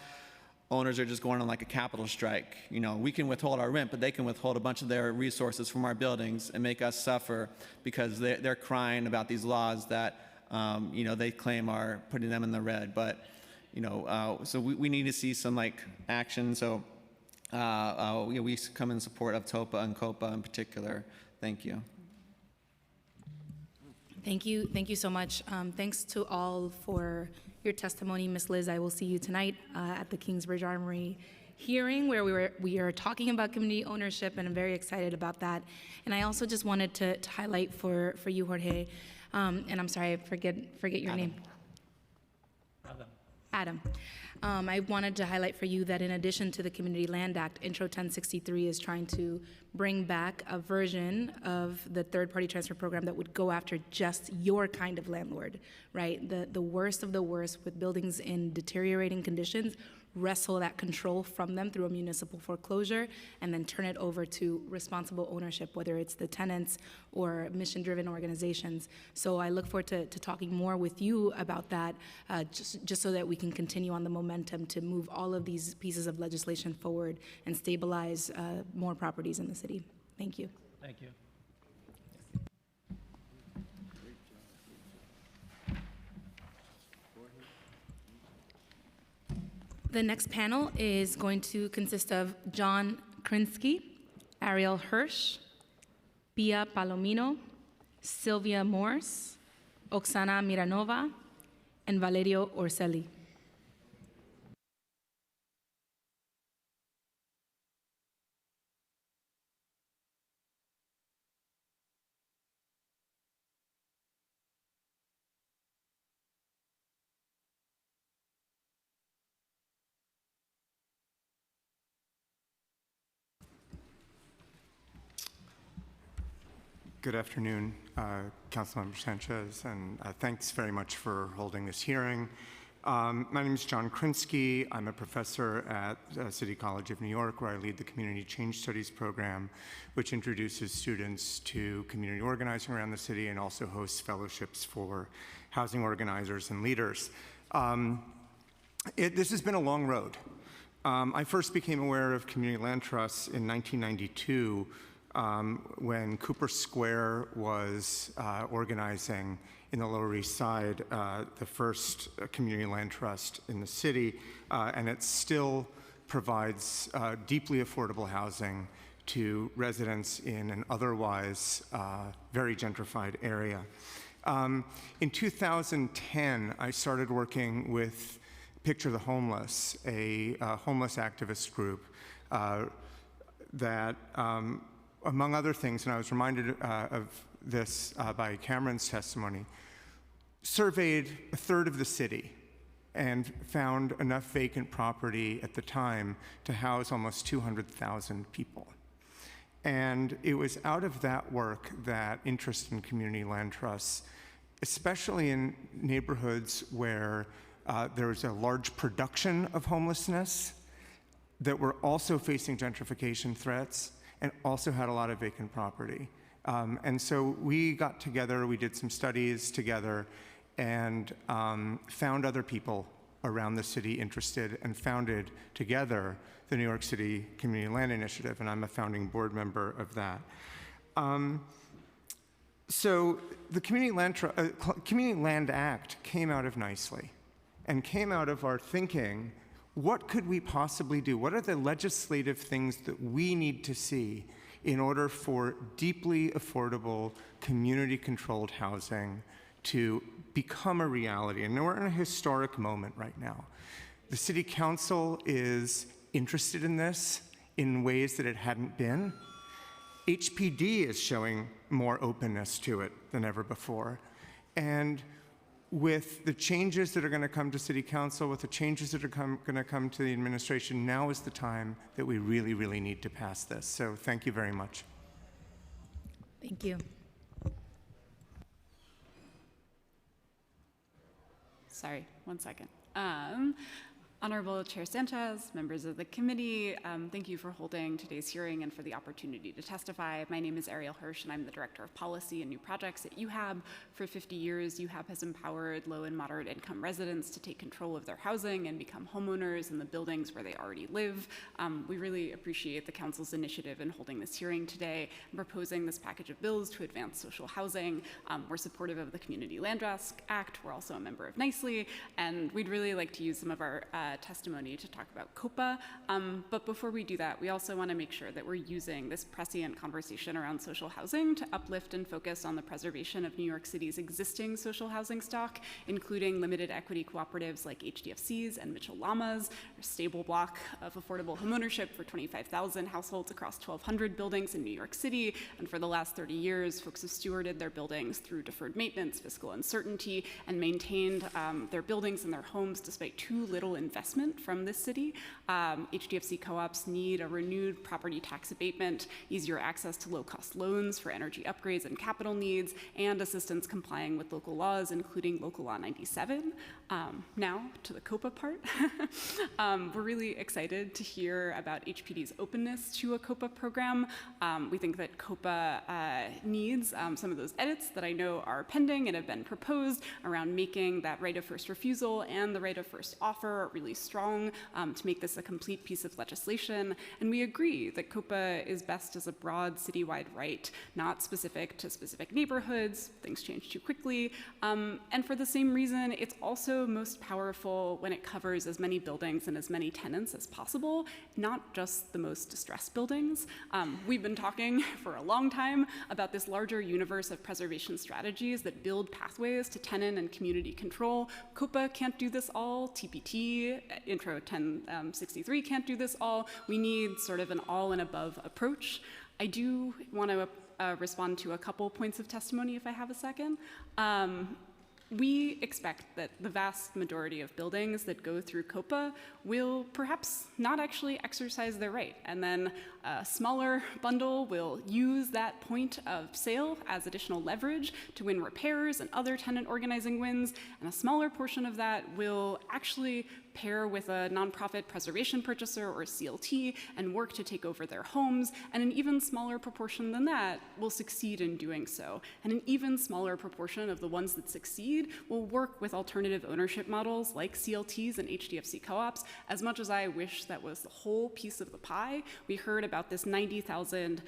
owners are just going on like a capital strike. We can withhold our rent, but they can withhold a bunch of their resources from our buildings and make us suffer because they're crying about these laws that, they claim are putting them in the red. But, so we need to see some action. So we come in support of TOPA and COPA in particular. Thank you. Thank you so much. Thanks to all for your testimony. Ms. Liz, I will see you tonight at the Kingsbridge Armory hearing, where we are talking about community ownership, and I'm very excited about that. And I also just wanted to highlight for you, Jorge, and I'm sorry, I forget your name. Adam. I wanted to highlight for you that in addition to the Community Land Act, Intro 1063 is trying to bring back a version of the third-party transfer program that would go after just your kind of landlord, right? The worst of the worst, with buildings in deteriorating conditions, wrestle that control from them through a municipal foreclosure, and then turn it over to responsible ownership, whether it's the tenants or mission-driven organizations. So I look forward to talking more with you about that, just so that we can continue on the momentum to move all of these pieces of legislation forward and stabilize more properties in the city. Thank you. Thank you. The next panel is going to consist of John Krinsky, Ariel Hirsch, Pia Palomino, Sylvia Morse, Oksana Miranova, and Valerio Orselli. Good afternoon, Councilmember Sanchez, and thanks very much for holding this hearing. My name is John Krinsky. I'm a professor at City College of New York, where I lead the Community Change Studies program, which introduces students to community organizing around the city and also hosts fellowships for housing organizers and leaders. This has been a long road. I first became aware of community land trusts in 1992 when Cooper Square was organizing in the Lower East Side the first community land trust in the city, and it still provides deeply affordable housing to residents in an otherwise very gentrified area. In 2010, I started working with Picture the Homeless, a homeless activist group that, among other things, and I was reminded of this by Cameron's testimony, surveyed a third of the city and found enough vacant property at the time to house almost 200,000 people. And it was out of that work that interest in community land trusts, especially in neighborhoods where there's a large production of homelessness, that were also facing gentrification threats and also had a lot of vacant property. And so we got together, we did some studies together, and found other people around the city interested and founded together the New York City Community Land Initiative, and I'm a founding board member of that. So the Community Land Act came out of NICELY and came out of our thinking, what could we possibly do? What are the legislative things that we need to see in order for deeply affordable, community-controlled housing to become a reality? And we're in a historic moment right now. The City Council is interested in this in ways that it hadn't been. HPD is showing more openness to it than ever before. And with the changes that are going to come to City Council, with the changes that are going to come to the administration, now is the time that we really, really need to pass this. So thank you very much. Thank you. Sorry, 1 second. Honorable Chair Sanchez, members of the committee, thank you for holding today's hearing and for the opportunity to testify. My name is Ariel Hirsch, and I'm the Director of Policy and New Projects at UHAB. For 50 years, UHAB has empowered low and moderate income residents to take control of their housing and become homeowners in the buildings where they already live. We really appreciate the Council's initiative in holding this hearing today and proposing this package of bills to advance social housing. We're supportive of the Community Land Trust Act. We're also a member of NICELY, and we'd really like to use some of our testimony to talk about COPA. But before we do that, we also want to make sure that we're using this prescient conversation around social housing to uplift and focus on the preservation of New York City's existing social housing stock, including limited equity cooperatives like HDFC's and Mitchell Lama's, a stable block of affordable homeownership for 25,000 households across 1,200 buildings in New York City. And for the last 30 years, folks have stewarded their buildings through deferred maintenance, fiscal uncertainty, and maintained their buildings and their homes despite too little investment from this city. HDFC co-ops need a renewed property tax abatement, easier access to low-cost loans for energy upgrades and capital needs, and assistance complying with local laws, including Local Law 97. Now to the COPA part. We're really excited to hear about HPD's openness to a COPA program. We think that COPA needs some of those edits that I know are pending and have been proposed around making that right of first refusal and the right of first offer really strong to make this a complete piece of legislation. And we agree that COPA is best as a broad citywide right, not specific to specific neighborhoods. Things change too quickly. And for the same reason, it's also most powerful when it covers as many buildings and as many tenants as possible, not just the most distressed buildings. We've been talking for a long time about this larger universe of preservation strategies that build pathways to tenant and community control. COPA can't do this all. TPT, Intro 1063 can't do this all. We need sort of an all and above approach. I do want to respond to a couple points of testimony if I have a second. We expect that the vast majority of buildings that go through COPA will perhaps not actually exercise their right, and then a smaller bundle will use that point of sale as additional leverage to win repairs and other tenant organizing wins, and a smaller portion of that will actually pair with a nonprofit preservation purchaser or CLT and work to take over their homes, and an even smaller proportion than that will succeed in doing so. And an even smaller proportion of the ones that succeed will work with alternative ownership models like CLTs and HDFC co-ops. As much as I wish that was the whole piece of the pie, we heard about this 90,000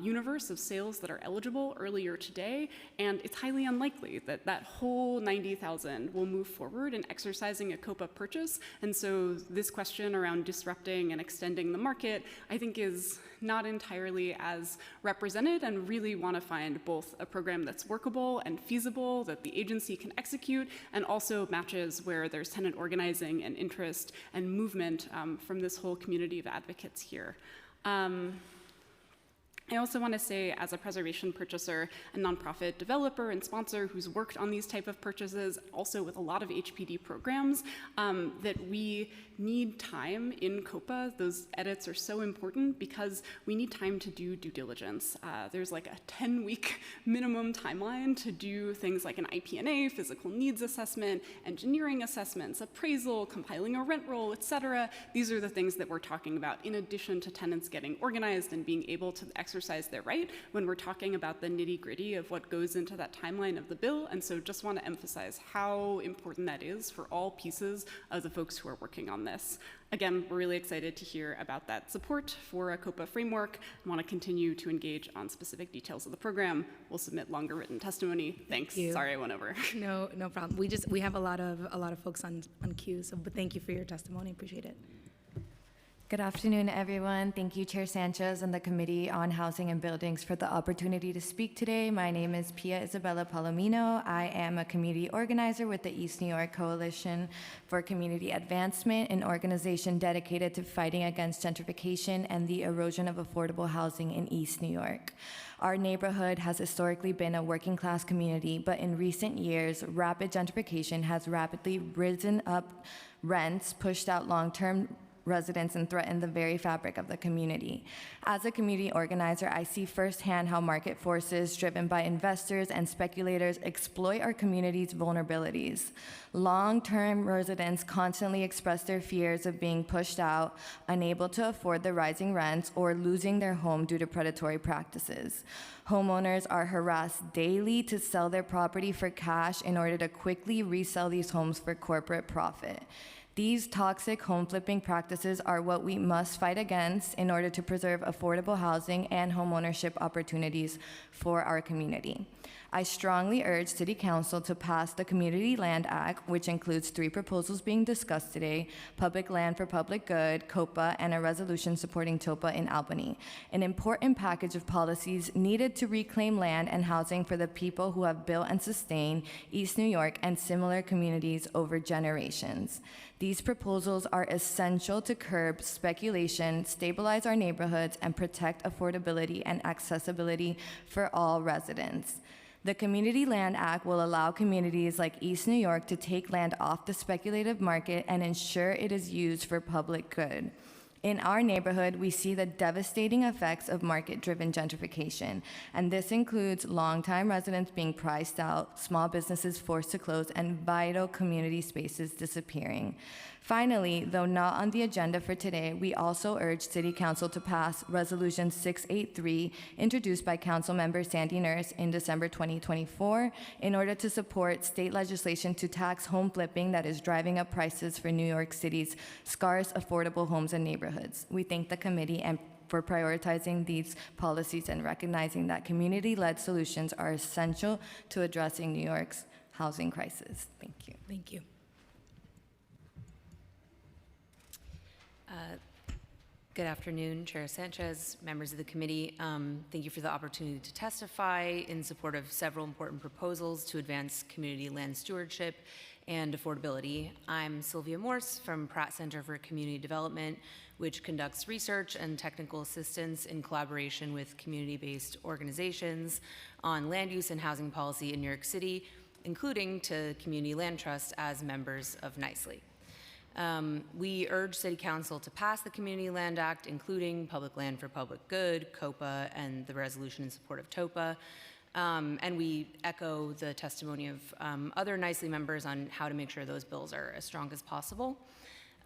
universe of sales that are eligible earlier today, and it's highly unlikely that that whole 90,000 will move forward in exercising a COPA purchase And so this question around disrupting and extending the market, I think, is not entirely as represented, and really want to find both a program that's workable and feasible, that the agency can execute, and also matches where there's tenant organizing and interest and movement from this whole community of advocates here. I also want to say, as a preservation purchaser and nonprofit developer and sponsor who's worked on these type of purchases, also with a lot of HPD programs, that we need time in COPA. Those edits are so important because we need time to do due diligence. There's like a 10-week minimum timeline to do things like an IPNA, physical needs assessment, engineering assessments, appraisal, compiling a rent roll, et cetera. These are the things that we're talking about, in addition to tenants getting organized and being able to exercise their right when we're talking about the nitty-gritty of what goes into that timeline of the bill. And so just want to emphasize how important that is for all pieces of the folks who are working on this. Again, we're really excited to hear about that support for a COPA framework. I want to continue to engage on specific details of the program. We'll submit longer written testimony. Thanks. Sorry I went over. No problem. We have a lot of folks on queue, so but thank you for your testimony. Appreciate it. Good afternoon, everyone. Thank you, Chair Sanchez and the Committee on Housing and Buildings for the opportunity to speak today. My name is Pia Isabella Palomino. I am a community organizer with the East New York Coalition for Community Advancement, an organization dedicated to fighting against gentrification and the erosion of affordable housing in East New York. Our neighborhood has historically been a working class community, but in recent years, rapid gentrification has rapidly risen up rents, pushed out long-term residents, and threaten the very fabric of the community. As a community organizer, I see firsthand how market forces driven by investors and speculators exploit our community's vulnerabilities. Long-term residents constantly express their fears of being pushed out, unable to afford the rising rents, or losing their home due to predatory practices. Homeowners are harassed daily to sell their property for cash in order to quickly resell these homes for corporate profit. These toxic home flipping practices are what we must fight against in order to preserve affordable housing and homeownership opportunities for our community. I strongly urge City Council to pass the Community Land Act, which includes 3 proposals being discussed today: Public Land for Public Good, COPA, and a resolution supporting TOPA in Albany. An important package of policies needed to reclaim land and housing for the people who have built and sustained East New York and similar communities over generations. These proposals are essential to curb speculation, stabilize our neighborhoods, and protect affordability and accessibility for all residents. The Community Land Act will allow communities like East New York to take land off the speculative market and ensure it is used for public good. In our neighborhood, we see the devastating effects of market-driven gentrification, and this includes longtime residents being priced out, small businesses forced to close, and vital community spaces disappearing. Finally, though not on the agenda for today, we also urge City Council to pass Resolution 683, introduced by Councilmember Sandy Nurse in December 2024, in order to support state legislation to tax home flipping that is driving up prices for New York City's scarce affordable homes and neighborhoods. We thank the committee for prioritizing these policies and recognizing that community-led solutions are essential to addressing New York's housing crisis. Thank you. Thank you. Good afternoon, Chair Sanchez, members of the committee. Thank you for the opportunity to testify in support of several important proposals to advance community land stewardship and affordability. I'm Sylvia Morse from Pratt Center for Community Development, which conducts research and technical assistance in collaboration with community-based organizations on land use and housing policy in New York City, including to Community Land Trust as members of NYSLE. We urge City Council to pass the Community Land Act, including Public Land for Public Good, COPA, and the resolution in support of TOPA. And we echo the testimony of other NYSLE members on how to make sure those bills are as strong as possible.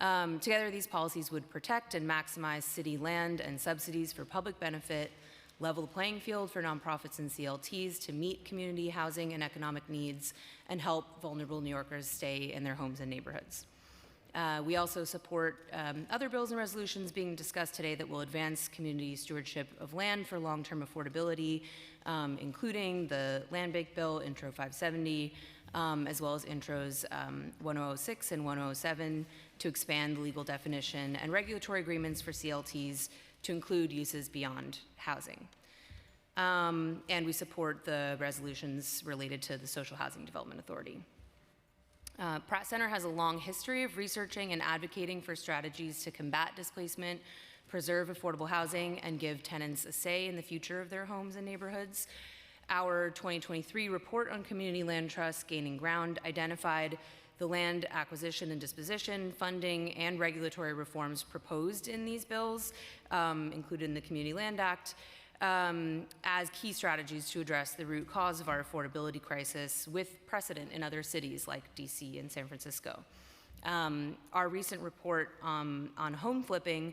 Together, these policies would protect and maximize city land and subsidies for public benefit, level the playing field for nonprofits and CLTs to meet community housing and economic needs, and help vulnerable New Yorkers stay in their homes and neighborhoods. We also support other bills and resolutions being discussed today that will advance community stewardship of land for long-term affordability, including the Land Bank Bill, Intro 570, as well as intros 1006 and 107 to expand the legal definition and regulatory agreements for CLTs to include uses beyond housing. And we support the resolutions related to the Social Housing Development Authority. Pratt Center has a long history of researching and advocating for strategies to combat displacement, preserve affordable housing, and give tenants a say in the future of their homes and neighborhoods. Our 2023 report on community land trusts Gaining Ground identified the land acquisition and disposition, funding, and regulatory reforms proposed in these bills, included in the Community Land Act, as key strategies to address the root cause of our affordability crisis with precedent in other cities like DC and San Francisco. Our recent report on home flipping,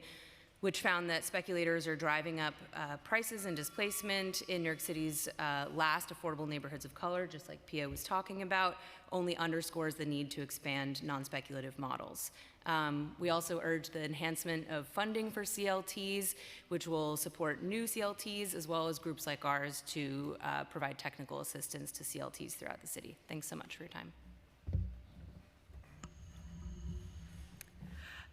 which found that speculators are driving up prices and displacement in New York City's last affordable neighborhoods of color, just like Pia was talking about, only underscores the need to expand non-speculative models. We also urge the enhancement of funding for CLTs, which will support new CLTs, as well as groups like ours to provide technical assistance to CLTs throughout the city. Thanks so much for your time.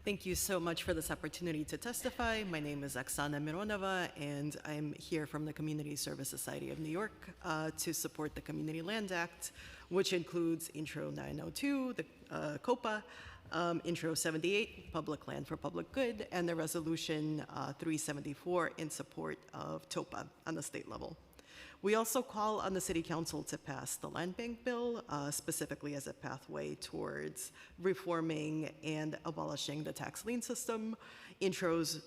Thank you so much for this opportunity to testify. My name is Oksana Mironova, and I'm here from the Community Service Society of New York to support the Community Land Act, which includes Intro 902, the COPA, Intro 78, Public Land for Public Good, and the Resolution 374 in support of TOPA on the state level. We also call on the City Council to pass the Land Bank Bill, specifically as a pathway towards reforming and abolishing the tax lien system. Intros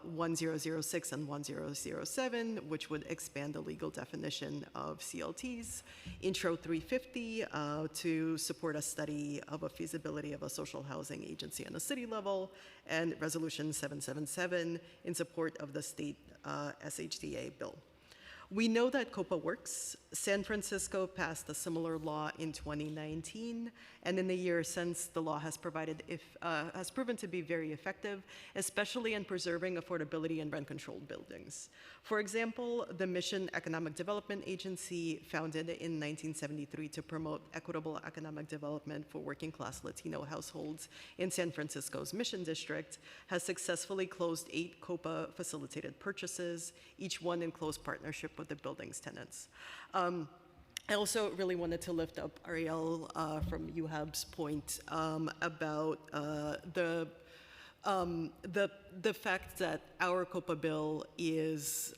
1006 and 1007, which would expand the legal definition of CLTs. Intro 350 to support a study of a feasibility of a social housing agency on the city level. And Resolution 777 in support of the state SHDA bill. We know that COPA works. San Francisco passed a similar law in 2019, and in the year since, the law has proven to be very effective, especially in preserving affordability in rent-controlled buildings. For example, the Mission Economic Development Agency, founded in 1973 to promote equitable economic development for working-class Latino households in San Francisco's Mission District, has successfully closed 8 COPA-facilitated purchases, each one in close partnership with the building's tenants. I also really wanted to lift up Ariel from UHAB's point about the fact that our COPA bill is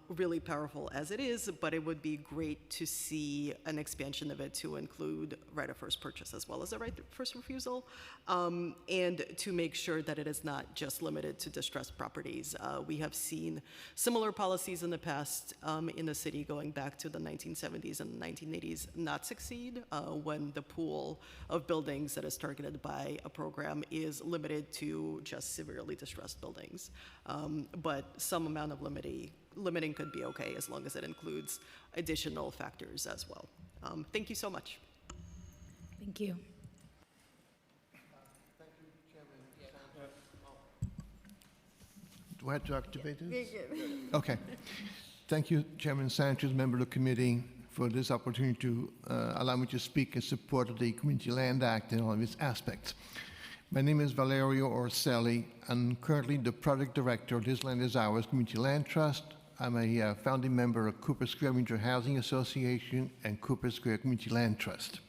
really powerful as it is, but it would be great to see an expansion of it to include right of first purchase as well as a right of first refusal, and to make sure that it is not just limited to distressed properties. We have seen similar policies in the past in the city going back to the 1970s and 1980s not succeed when the pool of buildings that is targeted by a program is limited to just severely distressed buildings. But some amount of limiting could be okay as long as it includes additional factors as well. Thank you so much. Thank you. Do I have to activate this? Okay. Thank you, Chairman Sanchez, member of the committee, for this opportunity to allow me to speak in support of the Community Land Act and all of its aspects. My name is Valerio Orselli. I'm currently the project director of This Land Is Ours Community Land Trust. I'm a founding member of Cooper Square Winter Housing Association and Cooper Square Community Land Trust.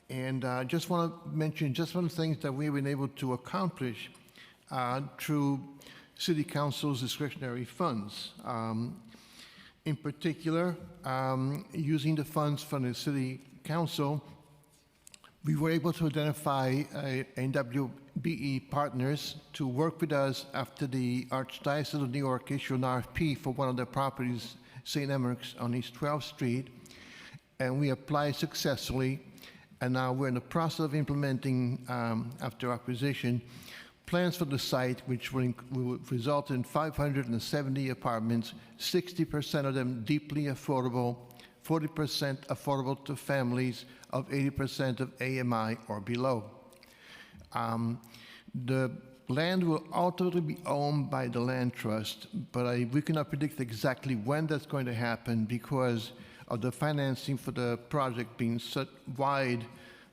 And I just want to mention just one of the things that we've been able to accomplish through City Council's discretionary funds. In particular, using the funds from the City Council, we were able to identify NWBE partners to work with us after the Archdiocese of New York issued an RFP for one of their properties, St. Emmerich's on East 12th Street, and we applied successfully, and now we're in the process of implementing, after acquisition, plans for the site which will result in 570 apartments, 60% of them deeply affordable, 40% affordable to families of 80% of AMI or below. The land will ultimately be owned by the land trust, but we cannot predict exactly when that's going to happen because of the financing for the project being set wide,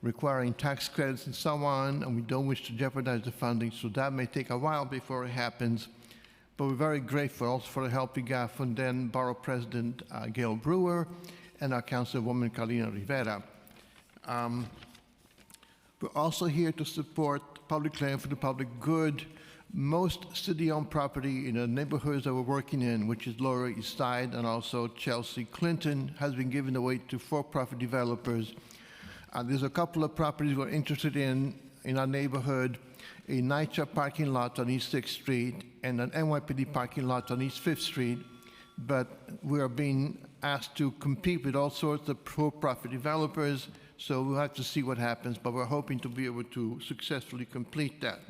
requiring tax credits and so on, and we don't wish to jeopardize the funding, so that may take a while before it happens. But we're very grateful also for the help we got from then Borough President Gail Brewer and our Councilwoman Carolina Rivera. We're also here to support public land for the public good. Most city-owned property in the neighborhoods that we're working in, which is Lower East Side and also Chelsea Clinton, has been given away to for-profit developers. There's a couple of properties we're interested in our neighborhood, a NYCHA parking lot on East 6th Street and an NYPD parking lot on East 5th Street, but we are being asked to compete with all sorts of for-profit developers, so we'll have to see what happens, but we're hoping to be able to successfully complete that.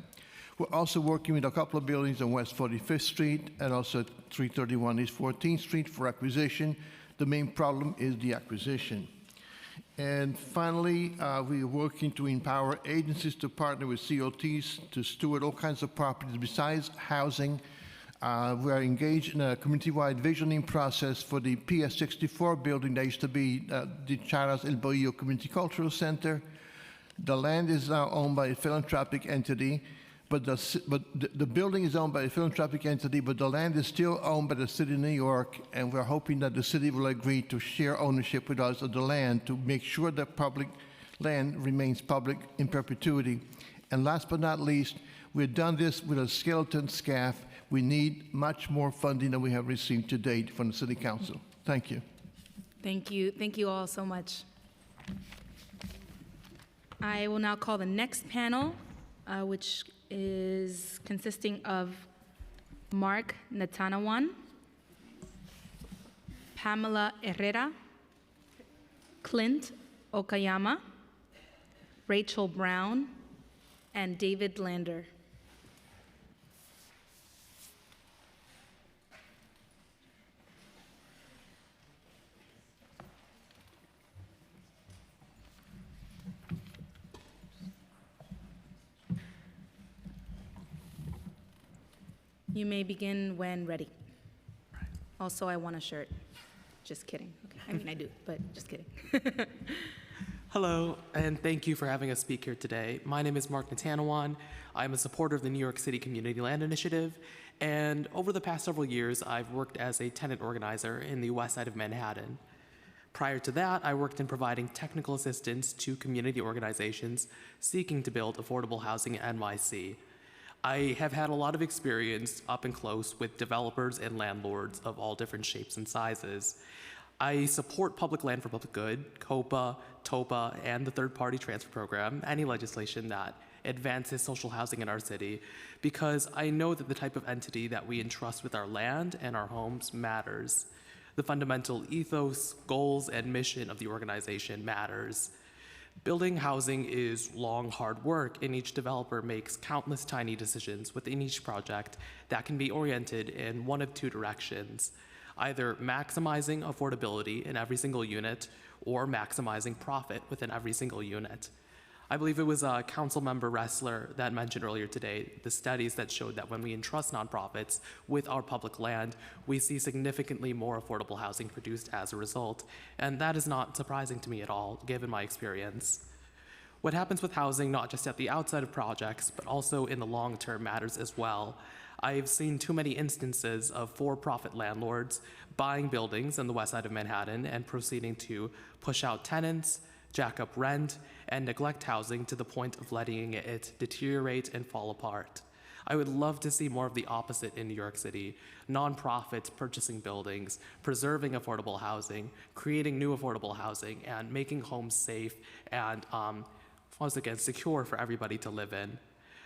We're also working with a couple of buildings on West 45th Street and also 331 East 14th Street for acquisition. The main problem is the acquisition. And finally, we are working to empower agencies to partner with COTs to steward all kinds of properties besides housing. We are engaged in a community-wide visioning process for the PS 64 building that used to be the Charas El Bohío Community Cultural Center. The land is now owned by a philanthropic entity, but the building is owned by a philanthropic entity, but the land is still owned by the city of New York, and we're hoping that the city will agree to share ownership with us of the land to make sure that public land remains public in perpetuity. And last but not least, we've done this with a skeleton staff. We need much more funding than we have received to date from the City Council. Thank you. Thank you. Thank you all so much. I will now call the next panel, which is consisting of Mark Natanawan, Pamela Herrera, Clint Okayama, Rachel Brown, and David Lander. You may begin when ready. Also, I want a shirt. Just kidding. Okay. I mean, I do, but just kidding. Hello, and thank you for having us speak here today. My name is Mark Natanawan. I'm a supporter of the New York City Community Land Initiative, and over the past several years, I've worked as a tenant organizer in the west side of Manhattan. Prior to that, I worked in providing technical assistance to community organizations seeking to build affordable housing in NYC. I have had a lot of experience up and close with developers and landlords of all different shapes and sizes. I support public land for public good, COPA, TOPA, and the third-party transfer program, any legislation that advances social housing in our city, because I know that the type of entity that we entrust with our land and our homes matters. The fundamental ethos, goals, and mission of the organization matters. Building housing is long, hard work, and each developer makes countless tiny decisions within each project that can be oriented in one of two directions, either maximizing affordability in every single unit or maximizing profit within every single unit. I believe it was Councilmember Ressler that mentioned earlier today the studies that showed that when we entrust nonprofits with our public land, we see significantly more affordable housing produced as a result. And that is not surprising to me at all, given my experience. What happens with housing, not just at the outside of projects, but also in the long term, matters as well. I've seen too many instances of for-profit landlords buying buildings in the west side of Manhattan and proceeding to push out tenants, jack up rent, and neglect housing to the point of letting it deteriorate and fall apart. I would love to see more of the opposite in New York City. Nonprofits purchasing buildings, preserving affordable housing, creating new affordable housing, and making homes safe and, once again, secure for everybody to live in.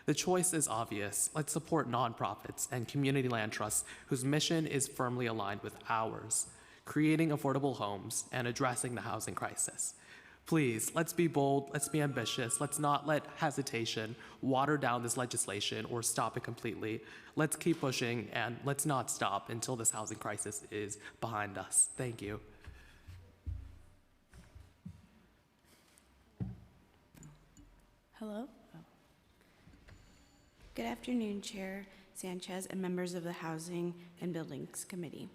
The choice is obvious. Let's support nonprofits and community land trusts whose mission is firmly aligned with ours, creating affordable homes and addressing the housing crisis. Please, let's be bold, let's be ambitious, let's not let hesitation water down this legislation or stop it completely. Let's keep pushing and let's not stop until this housing crisis is behind us. Thank you. Hello. Good afternoon, Chair Sanchez and members of the Housing and Buildings Committee.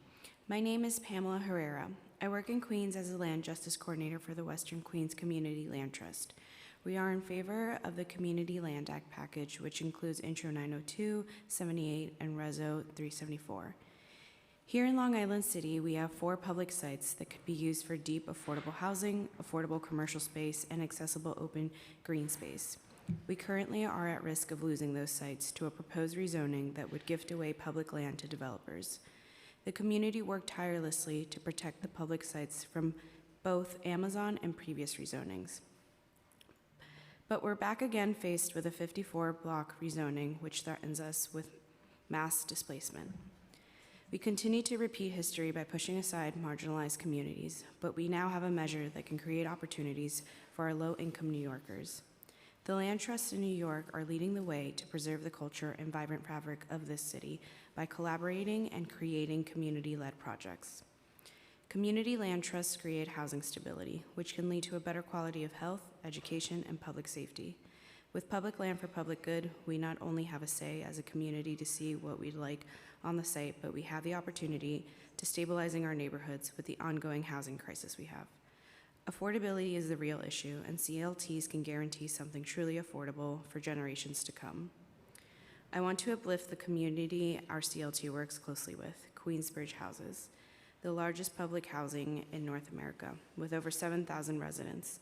My name is Pamela Herrera. I work in Queens as a land justice coordinator for the Western Queens Community Land Trust. We are in favor of the Community Land Act package, which includes Intro 902, 78, and Reso 374. Here in Long Island City, we have 4 public sites that could be used for deep, affordable housing, affordable commercial space, and accessible open green space. We currently are at risk of losing those sites to a proposed rezoning that would gift away public land to developers. The community worked tirelessly to protect the public sites from both Amazon and previous rezonings. But we're back again faced with a 54-block rezoning, which threatens us with mass displacement. We continue to repeat history by pushing aside marginalized communities, but we now have a measure that can create opportunities for our low-income New Yorkers. The land trusts in New York are leading the way to preserve the culture and vibrant fabric of this city by collaborating and creating community-led projects. Community land trusts create housing stability, which can lead to a better quality of health, education, and public safety. With public land for public good, we not only have a say as a community to see what we'd like on the site, but we have the opportunity to stabilizing our neighborhoods with the ongoing housing crisis we have. Affordability is the real issue, and CLTs can guarantee something truly affordable for generations to come. I want to uplift the community our CLT works closely with, Queensbridge Houses, the largest public housing in North America, with over 7,000 residents.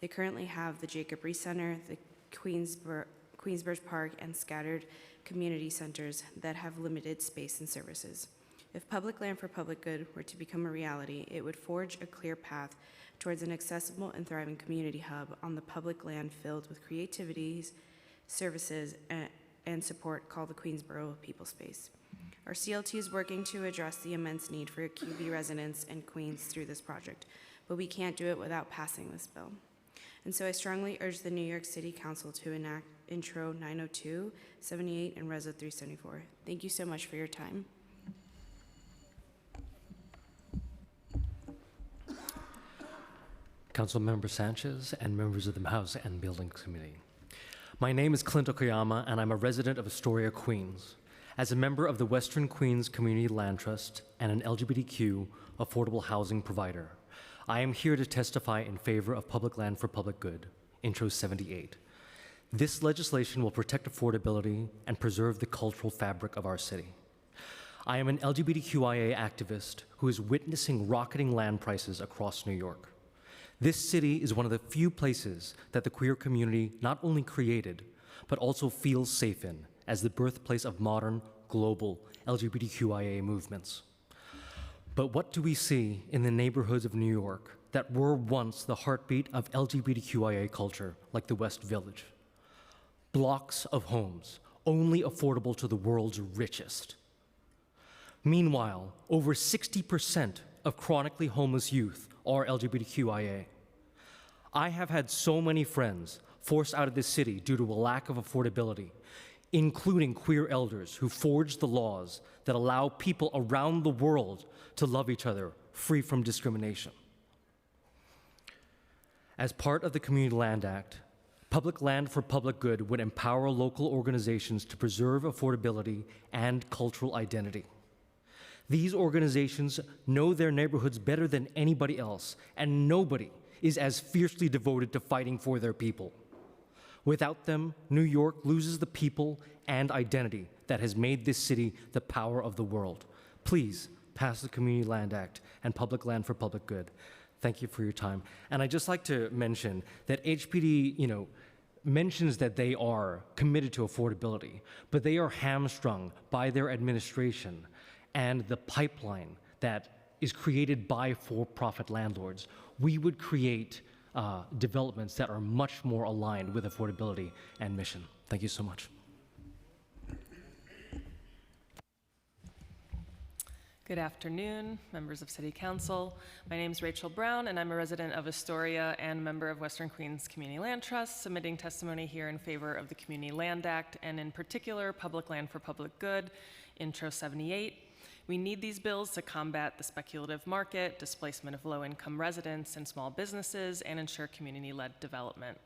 They currently have the Jacob Riis Center, the Queensbridge Park, and scattered community centers that have limited space and services. If public land for public good were to become a reality, it would forge a clear path towards an accessible and thriving community hub on the public land filled with creativities, services, and support called the Queensborough People Space. Our CLT is working to address the immense need for QB residents in Queens through this project, but we can't do it without passing this bill. And so I strongly urge the New York City Council to enact Intro 902, 78, and Reso 374. Thank you so much for your time. Councilmember Sanchez and members of the House and Buildings Committee. My name is Clint Okayama, and I'm a resident of Astoria, Queens. As a member of the Western Queens Community Land Trust and an LGBTQ affordable housing provider, I am here to testify in favor of public land for public good, Intro 78. This legislation will protect affordability and preserve the cultural fabric of our city. I am an LGBTQIA activist who is witnessing rocketing land prices across New York. This city is one of the few places that the queer community not only created, but also feels safe in as the birthplace of modern, global LGBTQIA movements. But what do we see in the neighborhoods of New York that were once the heartbeat of LGBTQIA culture, like the West Village? Blocks of homes, only affordable to the world's richest. Meanwhile, over 60% of chronically homeless youth are LGBTQIA. I have had so many friends forced out of this city due to a lack of affordability, including queer elders who forged the laws that allow people around the world to love each other free from discrimination. As part of the Community Land Act, Public Land for Public Good would empower local organizations to preserve affordability and cultural identity. These organizations know their neighborhoods better than anybody else, and nobody is as fiercely devoted to fighting for their people. Without them, New York loses the people and identity that has made this city the power of the world. Please pass the Community Land Act and Public Land for Public Good. Thank you for your time. And I'd just like to mention that HPD, mentions that they are committed to affordability, but they are hamstrung by their administration and the pipeline that is created by for-profit landlords. We would create developments that are much more aligned with affordability and mission. Thank you so much. Good afternoon, members of City Council. My name is Rachel Brown, and I'm a resident of Astoria and member of Western Queens Community Land Trust, submitting testimony here in favor of the Community Land Act, and in particular, Public Land for Public Good, Intro 78. We need these bills to combat the speculative market, displacement of low-income residents and small businesses, and ensure community-led development.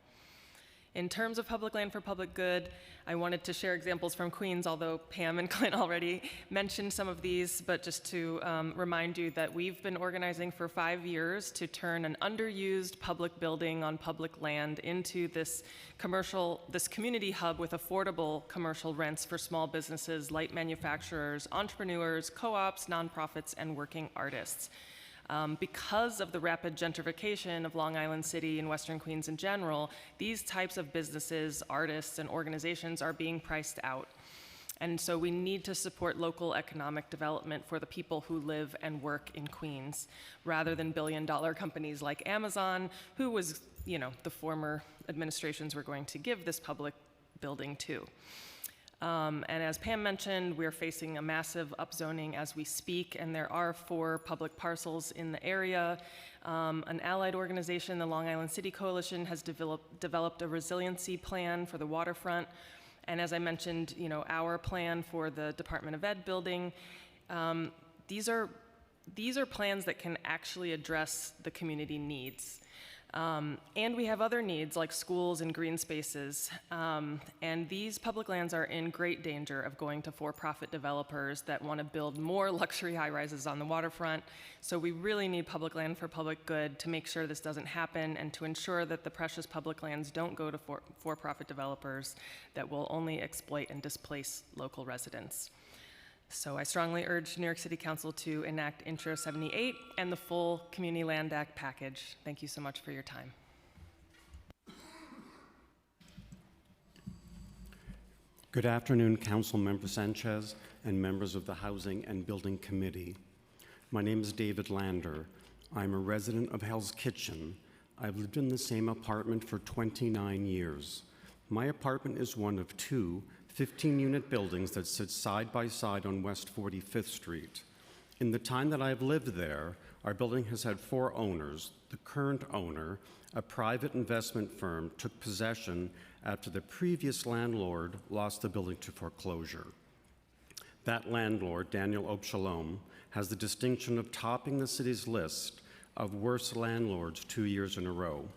In terms of public land for public good, I wanted to share examples from Queens, although Pam and Clint already mentioned some of these, but just to remind you that we've been organizing for 5 years to turn an underused public building on public land into this community hub with affordable commercial rents for small businesses, light manufacturers, entrepreneurs, co-ops, nonprofits, and working artists. Because of the rapid gentrification of Long Island City and Western Queens in general, these types of businesses, artists, and organizations are being priced out. And so we need to support local economic development for the people who live and work in Queens, rather than billion-dollar companies like Amazon, who was, the former administrations were going to give this public building to. And as Pam mentioned, we're facing a massive upzoning as we speak, and there are 4 public parcels in the area. An allied organization, the Long Island City Coalition, has developed a resiliency plan for the waterfront. And as I mentioned, our plan for the Department of Ed building. These are plans that can actually address the community needs. And we have other needs like schools and green spaces. And these public lands are in great danger of going to for-profit developers that want to build more luxury high-rises on the waterfront. So we really need public land for public good to make sure this doesn't happen and to ensure that the precious public lands don't go to for-profit developers that will only exploit and displace local residents. So I strongly urge New York City Council to enact Intro 78 and the full Community Land Act package. Thank you so much for your time. Good afternoon, Councilmember Sanchez and members of the Housing and Building Committee. My name is David Lander. I'm a resident of Hell's Kitchen. I've lived in the same apartment for 29 years. My apartment is one of 2 15-unit buildings that sit side by side on West 45th Street. In the time that I've lived there, our building has had 4 owners. The current owner, a private investment firm, took possession after the previous landlord lost the building to foreclosure. That landlord, Daniel Obshalom, has the distinction of topping the city's list of worst landlords 2 years in a row.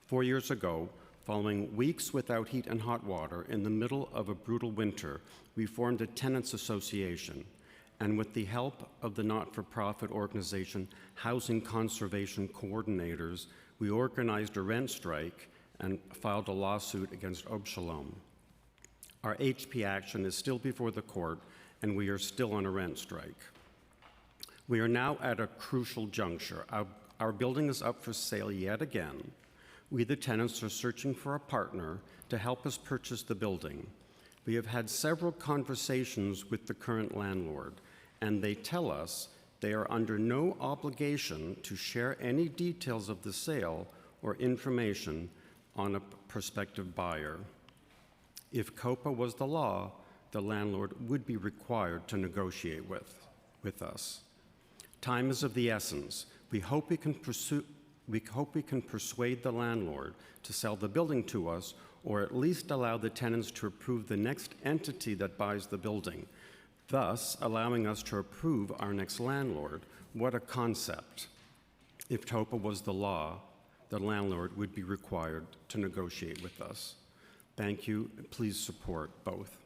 4 years ago, following weeks without heat and hot water in the middle of a brutal winter, we formed a tenants association, and with the help of the not-for-profit organization Housing Conservation Coordinators, we organized a rent strike and filed a lawsuit against Obshalom. Our HP action is still before the court, and we are still on a rent strike. We are now at a crucial juncture. Our building is up for sale yet again. We, the tenants, are searching for a partner to help us purchase the building. We have had several conversations with the current landlord, and they tell us they are under no obligation to share any details of the sale or information on a prospective buyer. If COPA was the law, the landlord would be required to negotiate with us. Time is of the essence. We hope we can persuade the landlord to sell the building to us, or at least allow the tenants to approve the next entity that buys the building, thus allowing us to approve our next landlord. What a concept. If TOPA was the law, the landlord would be required to negotiate with us. Thank you. Please support both.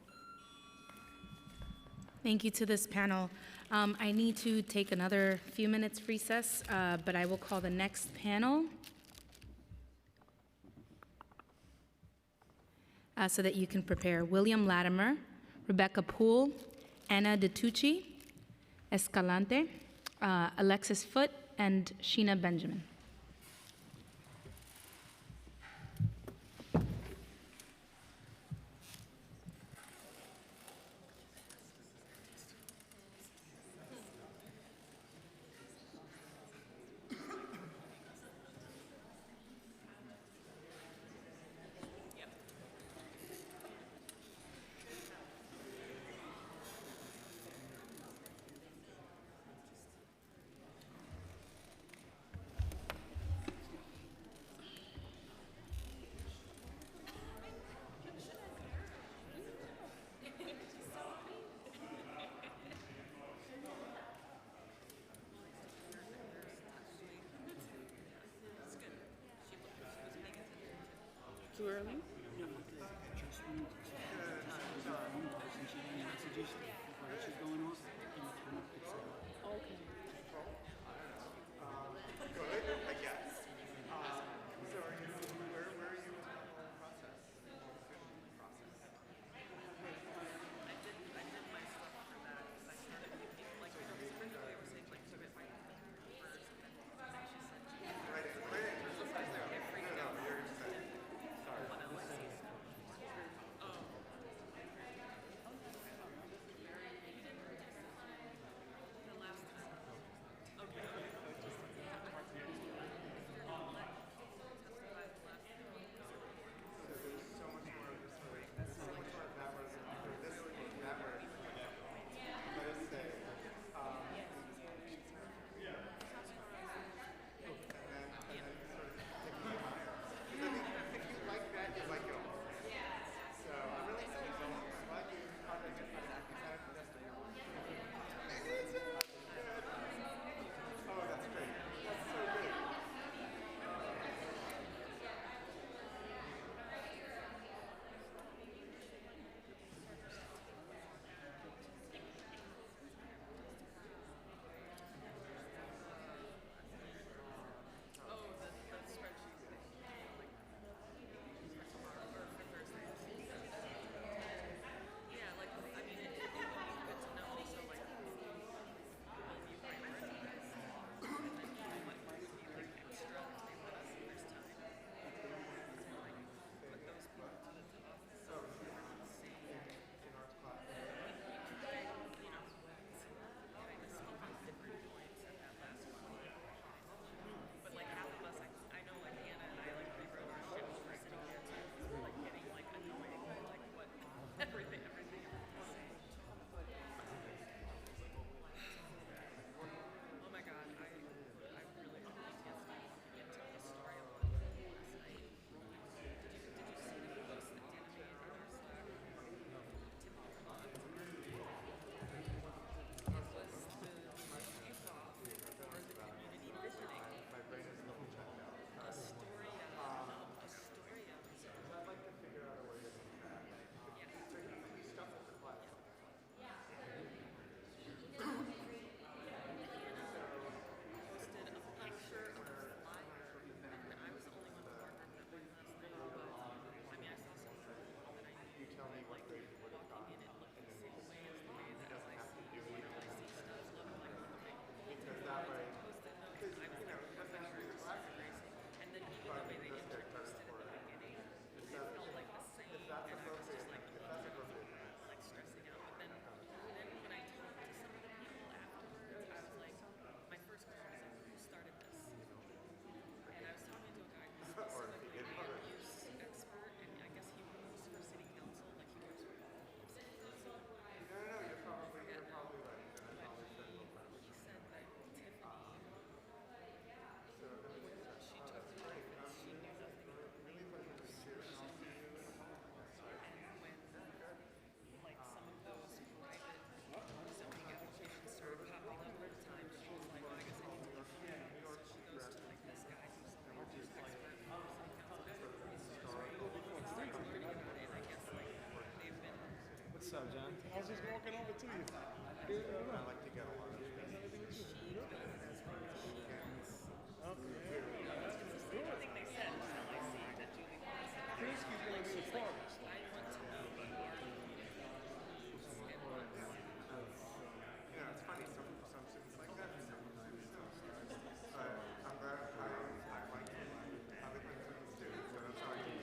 Thank you to this panel. I need to take another few minutes recess, but I will call the next panel so that you can prepare. William Latimer, Rebecca Poole, Anna DiTucci, Escalante, Alexis Foote, and Sheena Benjamin. Too early? Okay. What's up, John? I was just walking over to you. I like to get a lot of Everything they said was how I see that Julie wants it. Krinsky's going to be a part. I want to know what our Yeah, it's funny, some students like that. But I'm glad I like other things too, so that's how I can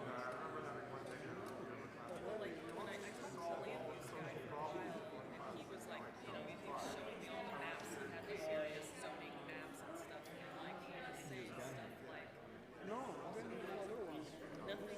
I remember having one day in a class. Well, like, when I talked to the land use guy for a while, and he was like, you know, he was showing me all the maps and had the various zoning maps and stuff, and like, he was saying stuff like, No, I didn't know what it was. nothing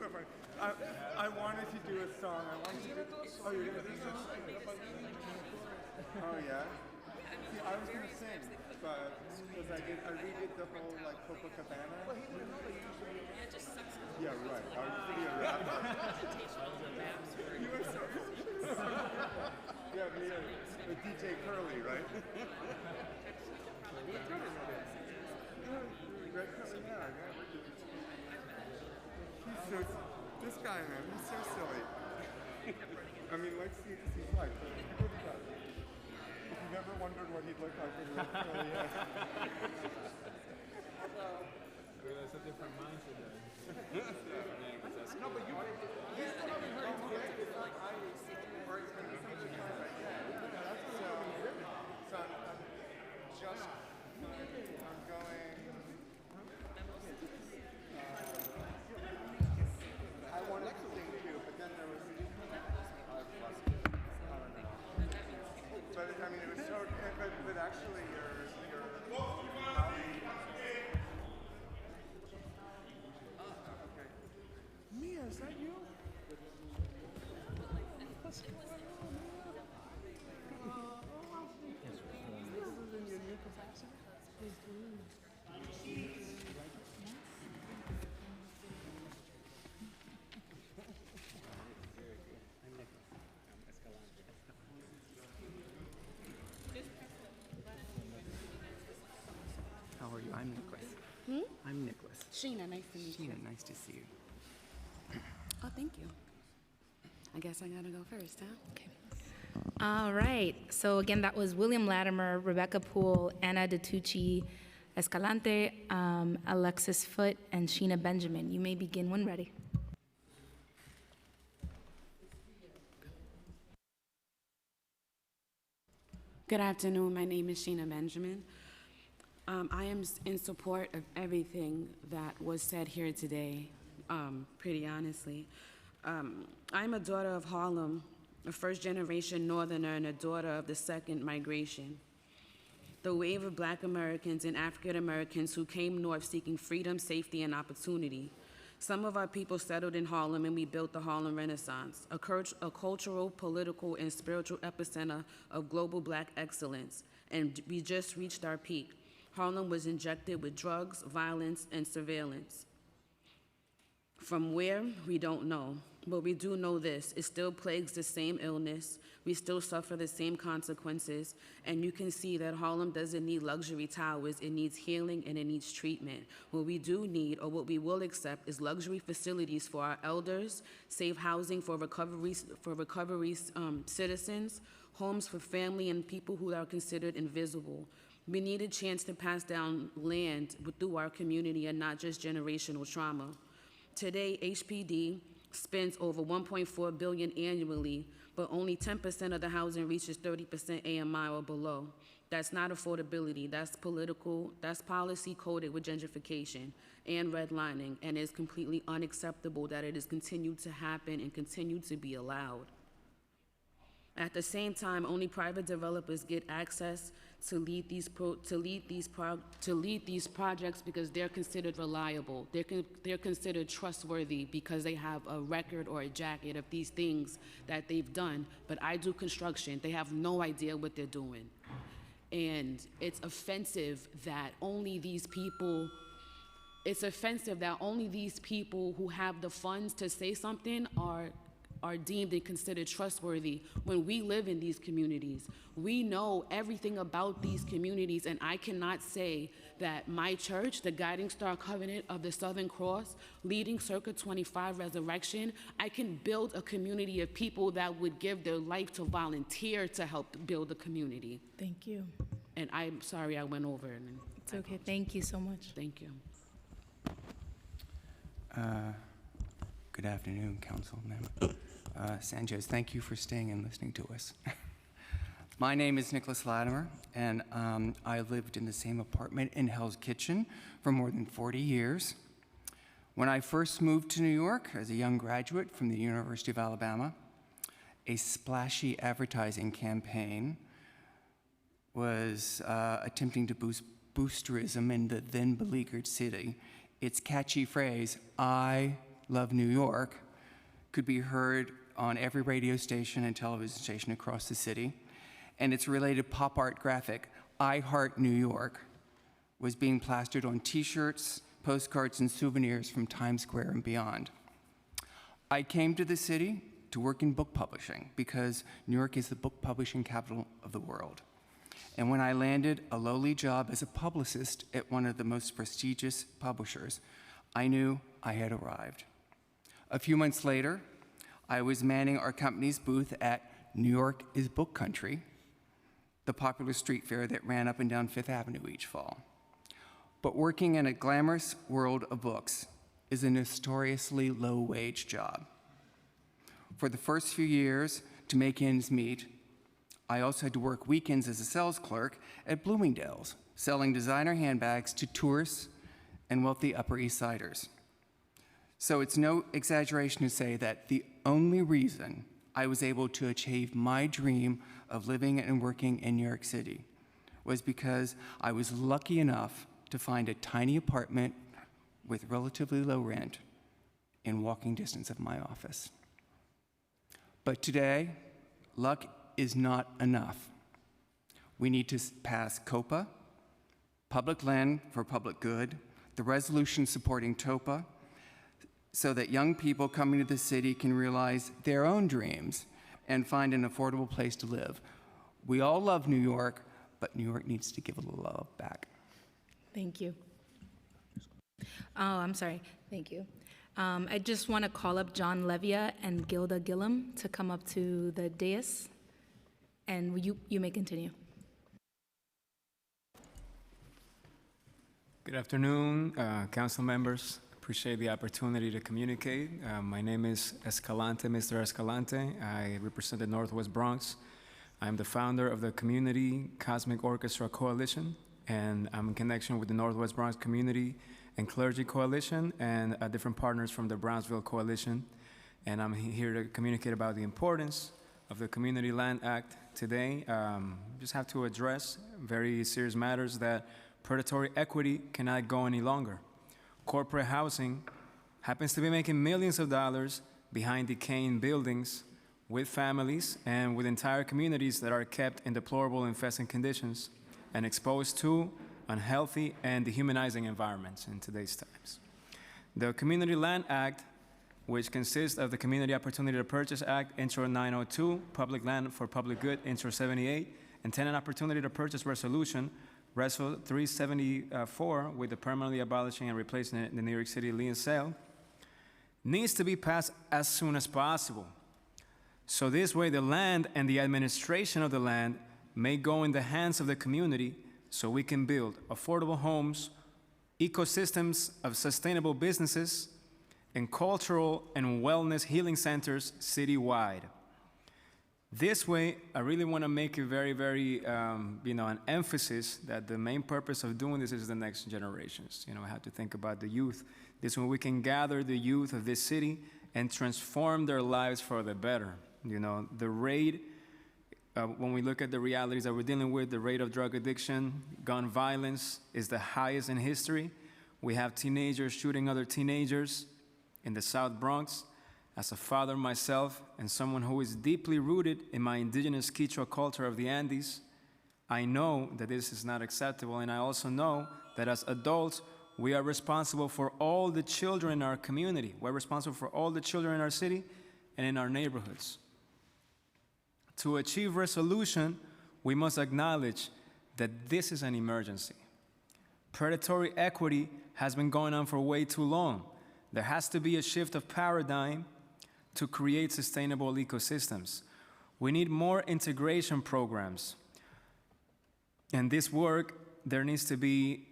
so funny. I wanted to do a song. I wanted to do. Oh, you're gonna do this? Oh yeah. See, I was gonna sing, but because I redid the whole like Copacabana. Well, he didn't know that you usually. Yeah, right. I was to be a rapper. You were so. Yeah, me and DJ Curly, right? Red Curly, yeah. He's so, this guy, man, he's so silly. I mean, let's see his life. Look what he does. If you've ever wondered what he'd look like with red curly hair. That's a different mindset then. No, but you still haven't heard him yet. Or it's going to be something like that. So I'm just, I'm going. I wanted to sing too, but then there was. But I mean, it was so. But actually, your. Okay. Mia, is that you? What's going on, Mia? This is in your new capacity? How are you? I'm Nicholas. I'm Nicholas. Sheena, nice to meet you. Sheena, nice to see you. Oh, thank you. I guess I gotta go first, huh? Okay. All right. So again, that was William Latimer, Rebecca Poole, Anna DeTucci, Escalante, Alexis Foote, and Sheena Benjamin. You may begin when ready. Good afternoon. My name is Sheena Benjamin. I am in support of everything that was said here today, pretty honestly. I'm a daughter of Harlem, a first-generation Northerner and a daughter of the second migration. The wave of Black Americans and African Americans who came north seeking freedom, safety, and opportunity. Some of our people settled in Harlem and we built the Harlem Renaissance, a cultural, political, and spiritual epicenter of global Black excellence, and we just reached our peak. Harlem was injected with drugs, violence, and surveillance. From where, we don't know, but we do know this: it still plagues the same illness, we still suffer the same consequences, and you can see that Harlem doesn't need luxury towers, it needs healing and it needs treatment. What we do need, or what we will accept, is luxury facilities for our elders, safe housing for recovery citizens, homes for family and people who are considered invisible. We need a chance to pass down land through our community and not just generational trauma. Today, HPD spends over $1.4 billion annually, but only 10% of the housing reaches 30% AMI or below. That's not affordability, that's political, that's policy coded with gentrification and redlining, and it's completely unacceptable that it has continued to happen and continue to be allowed. At the same time, only private developers get access to lead these projects because they're considered reliable. They're considered trustworthy because they have a record or a jacket of these things that they've done. But I do construction. They have no idea what they're doing. And it's offensive that only these people who have the funds to say something are deemed and considered trustworthy when we live in these communities. We know everything about these communities, and I cannot say that my church, the Guiding Star Covenant of the Southern Cross, leading Circa 25 Resurrection, I can build a community of people that would give their life to volunteer to help build a community. Thank you. And I'm sorry I went over. It's okay. Thank you so much. Thank you. Good afternoon, Councilmember Sanchez. Thank you for staying and listening to us. My name is Nicholas Latimer, and I lived in the same apartment in Hell's Kitchen for more than 40 years. When I first moved to New York as a young graduate from the University of Alabama, a splashy advertising campaign was attempting to boost tourism in the then beleaguered city. Its catchy phrase, "I Love New York could be heard on every radio station and television station across the city, and its related pop art graphic, I Heart New York, was being plastered on t-shirts, postcards, and souvenirs from Times Square and beyond. I came to the city to work in book publishing because New York is the book publishing capital of the world. And when I landed a lowly job as a publicist at one of the most prestigious publishers, I knew I had arrived. A few months later, I was manning our company's booth at New York is Book Country, the popular street fair that ran up and down Fifth Avenue each fall. But working in a glamorous world of books is a notoriously low-wage job. For the first few years, to make ends meet, I also had to work weekends as a sales clerk at Bloomingdale's, selling designer handbags to tourists and wealthy Upper East Siders. So it's no exaggeration to say that the only reason I was able to achieve my dream of living and working in New York City was because I was lucky enough to find a tiny apartment with relatively low rent in walking distance of my office. But today, luck is not enough. We need to pass COPA, Public Land for Public Good, the resolution supporting TOPA, so that young people coming to the city can realize their own dreams and find an affordable place to live. We all love New York, but New York needs to give a little love back. Thank you. Oh, I'm sorry. Thank you. I just want to call up John Levia and Gilda Gillum to come up to the dais, and you may continue. Good afternoon, council members. Appreciate the opportunity to communicate. My name is Escalante, Mr. Escalante. I represent the Northwest Bronx. I'm the founder of the Community Cosmic Orchestra Coalition, and I'm in connection with the Northwest Bronx Community and Clergy Coalition and different partners from the Brownsville Coalition. And I'm here to communicate about the importance of the Community Land Act today. Just have to address very serious matters that predatory equity cannot go any longer. Corporate housing happens to be making millions of dollars behind decaying buildings with families and with entire communities that are kept in deplorable infesting conditions and exposed to unhealthy and dehumanizing environments in today's times. The Community Land Act, which consists of the Community Opportunity to Purchase Act, Intro 902, Public Land for Public Good, Intro 78, and Tenant Opportunity to Purchase Resolution, Reso 374, with the permanently abolishing and replacing the New York City lien sale, needs to be passed as soon as possible. So this way the land and the administration of the land may go in the hands of the community so we can build affordable homes, ecosystems of sustainable businesses, and cultural and wellness healing centers citywide. This way, I really want to make it very, an emphasis that the main purpose of doing this is the next generations. I have to think about the youth. This way we can gather the youth of this city and transform their lives for the better. The rate, when we look at the realities that we're dealing with, the rate of drug addiction, gun violence is the highest in history. We have teenagers shooting other teenagers in the South Bronx. As a father myself and someone who is deeply rooted in my indigenous Quechua culture of the Andes, I know that this is not acceptable, and I also know that as adults, we are responsible for all the children in our community. We're responsible for all the children in our city and in our neighborhoods. To achieve resolution, we must acknowledge that this is an emergency. Predatory equity has been going on for way too long. There has to be a shift of paradigm to create sustainable ecosystems. We need more integration programs. In this work, there needs to be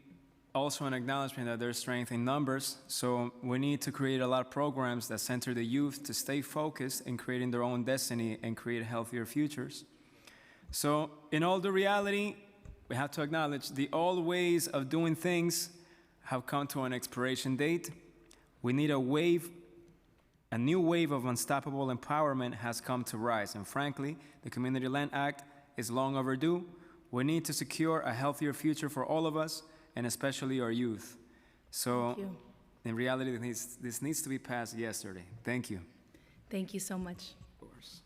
also an acknowledgement that there's strength in numbers, so we need to create a lot of programs that center the youth to stay focused in creating their own destiny and create healthier futures. So in all the reality, we have to acknowledge the old ways of doing things have come to an expiration date. We need a new wave of unstoppable empowerment has come to rise. And frankly, the Community Land Act is long overdue. We need to secure a healthier future for all of us, and especially our youth. So In reality, this needs to be passed yesterday. Thank you. Thank you so much. Of course.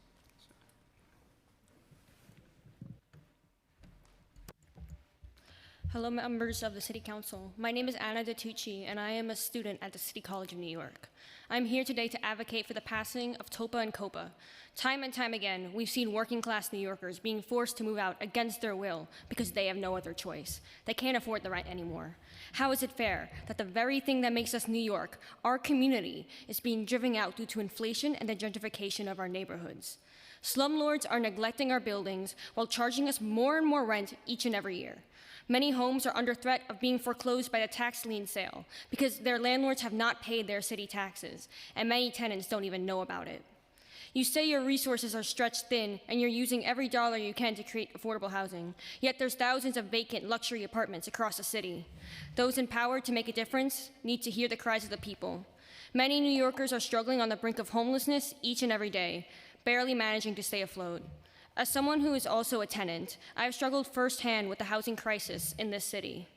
Hello, members of the City Council. My name is Anna DeTucci, and I am a student at the City College of New York. I'm here today to advocate for the passing of TOPA and COPA. Time and time again, we've seen working-class New Yorkers being forced to move out against their will because they have no other choice. They can't afford the rent anymore. How is it fair that the very thing that makes us New York, our community, is being driven out due to inflation and the gentrification of our neighborhoods? Slumlords are neglecting our buildings while charging us more and more rent each and every year. Many homes are under threat of being foreclosed by the tax lien sale because their landlords have not paid their city taxes, and many tenants don't even know about it. You say your resources are stretched thin and you're using every dollar you can to create affordable housing, yet there's thousands of vacant luxury apartments across the city. Those empowered to make a difference need to hear the cries of the people. Many New Yorkers are struggling on the brink of homelessness each and every day, barely managing to stay afloat. As someone who is also a tenant, I have struggled firsthand with the housing crisis in this city.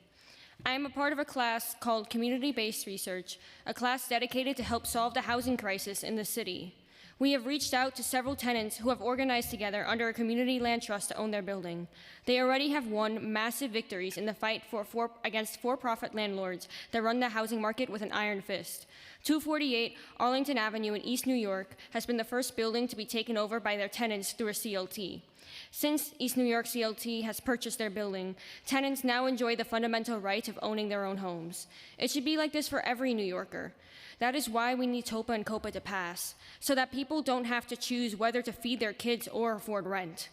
I am a part of a class called Community-Based Research, a class dedicated to help solve the housing crisis in the city. We have reached out to several tenants who have organized together under a community land trust to own their building. They already have won massive victories in the fight against for-profit landlords that run the housing market with an iron fist. 248 Arlington Avenue in East New York has been the first building to be taken over by their tenants through a CLT. Since East New York CLT has purchased their building, tenants now enjoy the fundamental right of owning their own homes. It should be like this for every New Yorker. That is why we need TOPA and COPA to pass, so that people don't have to choose whether to feed their kids or afford rent.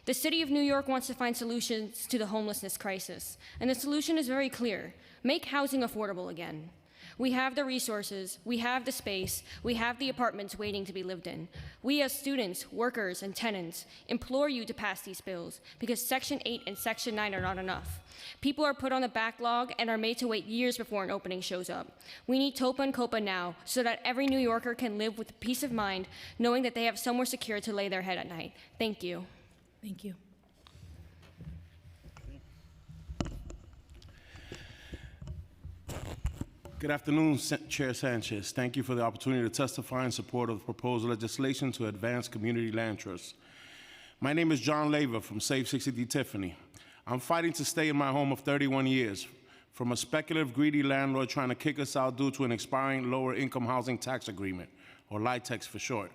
The City of New York wants to find solutions to the homelessness crisis, and the solution is very clear. Make housing affordable again. We have the resources, we have the space, we have the apartments waiting to be lived in. We as students, workers, and tenants implore you to pass these bills because Section 8 and Section 9 are not enough. People are put on the backlog and are made to wait years before an opening shows up. We need TOPA and COPA now so that every New Yorker can live with peace of mind knowing that they have somewhere secure to lay their head at night. Thank you. Thank you. Good afternoon, Chair Sanchez. Thank you for the opportunity to testify in support of the proposed legislation to advance community land trusts. My name is John Leva from Safe 60D Tiffany. I'm fighting to stay in my home of 31 years from a speculative, greedy landlord trying to kick us out due to an expiring lower income housing tax agreement, or LIHTC for short.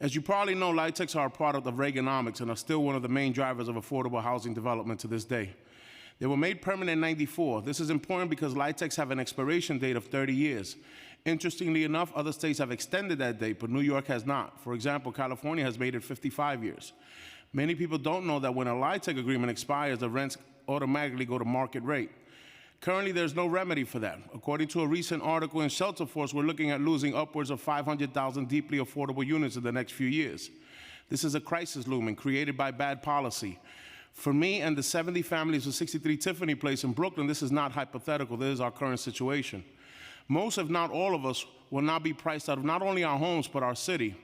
As you probably know, LIHTCs are a product of Reaganomics and are still one of the main drivers of affordable housing development to this day. They were made permanent in '94. This is important because LIHTCs have an expiration date of 30 years. Interestingly enough, other states have extended that date, but New York has not. For example, California has made it 55 years. Many people don't know that when a LIHTC agreement expires, the rents automatically go to market rate. Currently, there's no remedy for that. According to a recent article in Shelterforce, we're looking at losing upwards of 500,000 deeply affordable units in the next few years. This is a crisis looming, created by bad policy. For me and the 70 families of 63 Tiffany Place in Brooklyn, this is not hypothetical. This is our current situation. Most, if not all of us, will now be priced out of not only our homes, but our city.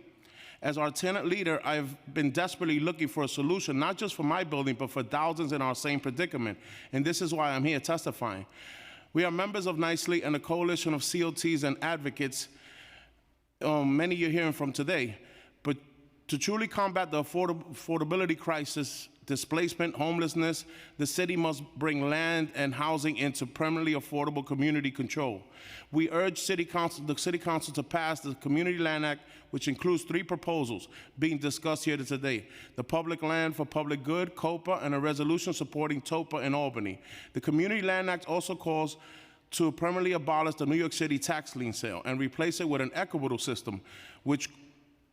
As our tenant leader, I've been desperately looking for a solution, not just for my building, but for thousands in our same predicament. And this is why I'm here testifying. We are members of Nicely and a coalition of CLTs and advocates, many you're hearing from today. But to truly combat the affordability crisis, displacement, homelessness, the city must bring land and housing into permanently affordable community control. We urge the City Council to pass the Community Land Act, which includes 3 proposals being discussed here today: the Public Land for Public Good, COPA, and a resolution supporting TOPA in Albany. The Community Land Act also calls to permanently abolish the New York City tax lien sale and replace it with an equitable system, which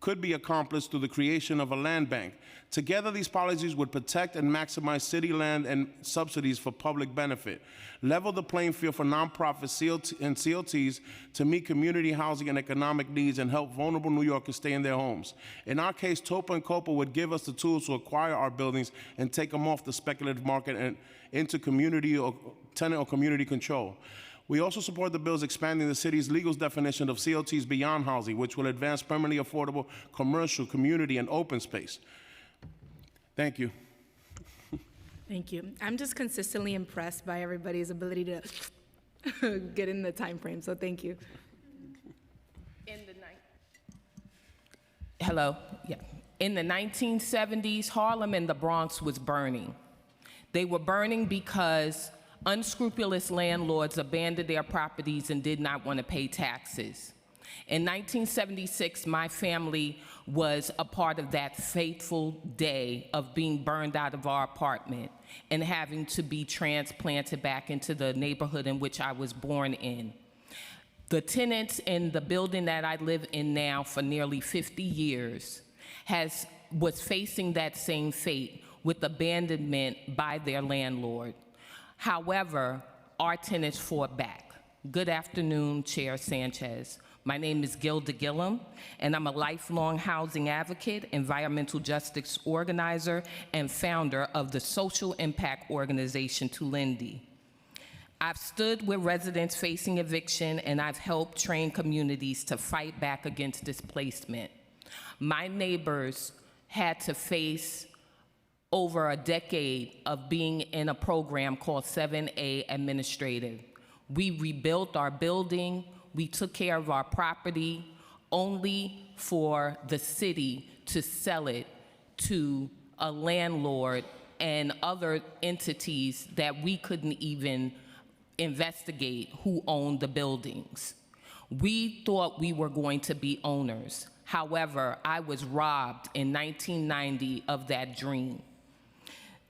could be accomplished through the creation of a land bank. Together, these policies would protect and maximize city land and subsidies for public benefit, level the playing field for nonprofits and CLTs to meet community housing and economic needs, and help vulnerable New Yorkers stay in their homes. In our case, TOPA and COPA would give us the tools to acquire our buildings and take them off the speculative market and into community or tenant or community control. We also support the bills expanding the city's legal definition of CLTs beyond housing, which will advance permanently affordable commercial, community, and open space. Thank you. Thank you. I'm just consistently impressed by everybody's ability to get in the time frame, so thank you. Hello. Yeah. In the 1970s, Harlem and the Bronx was burning. They were burning because unscrupulous landlords abandoned their properties and did not want to pay taxes. In 1976, my family was a part of that fateful day of being burned out of our apartment and having to be transplanted back into the neighborhood in which I was born in. The tenants in the building that I live in now for nearly 50 years was facing that same fate with abandonment by their landlord. However, our tenants fought back. Good afternoon, Chair Sanchez. My name is Gilda Gillum, and I'm a lifelong housing advocate, environmental justice organizer, and founder of the social impact organization Tulindi. I've stood with residents facing eviction, and I've helped train communities to fight back against displacement. My neighbors had to face over a decade of being in a program called 7A Administrative. We rebuilt our building, we took care of our property, only for the city to sell it to a landlord and other entities that we couldn't even investigate who owned the buildings. We thought we were going to be owners. However, I was robbed in 1990 of that dream.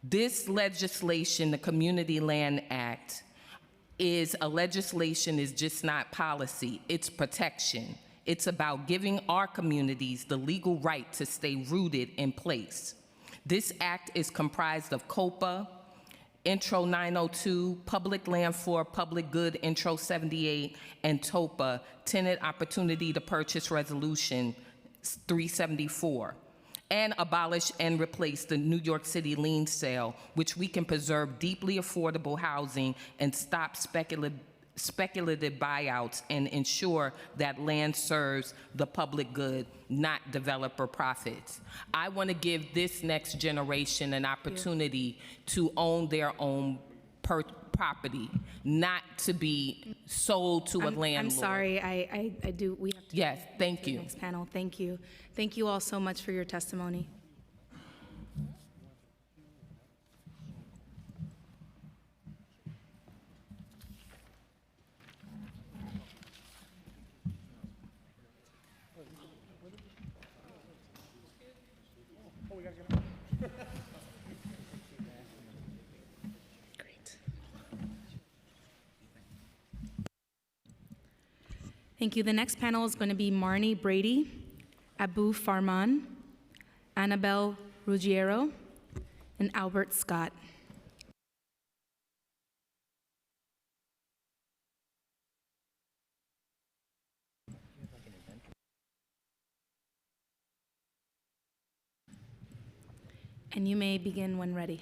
This legislation, the Community Land Act, is just not policy, it's protection. It's about giving our communities the legal right to stay rooted in place. This act is comprised of COPA, Intro 902, Public Land for Public Good, Intro 78, and TOPA, Tenant Opportunity to Purchase Resolution 374, and abolish and replace the New York City lien sale, which we can preserve deeply affordable housing and stop speculative buyouts and ensure that land serves the public good, not developer profits. I want to give this next generation an opportunity to own their own property, not to be sold to a landlord. I'm sorry, we have to. Yes, thank you. Next panel, thank you. Thank you all so much for your testimony. Thank you. The next panel is going to be Marnie Brady, Abu Farman, Annabelle Ruggiero, and Albert Scott. And you may begin when ready.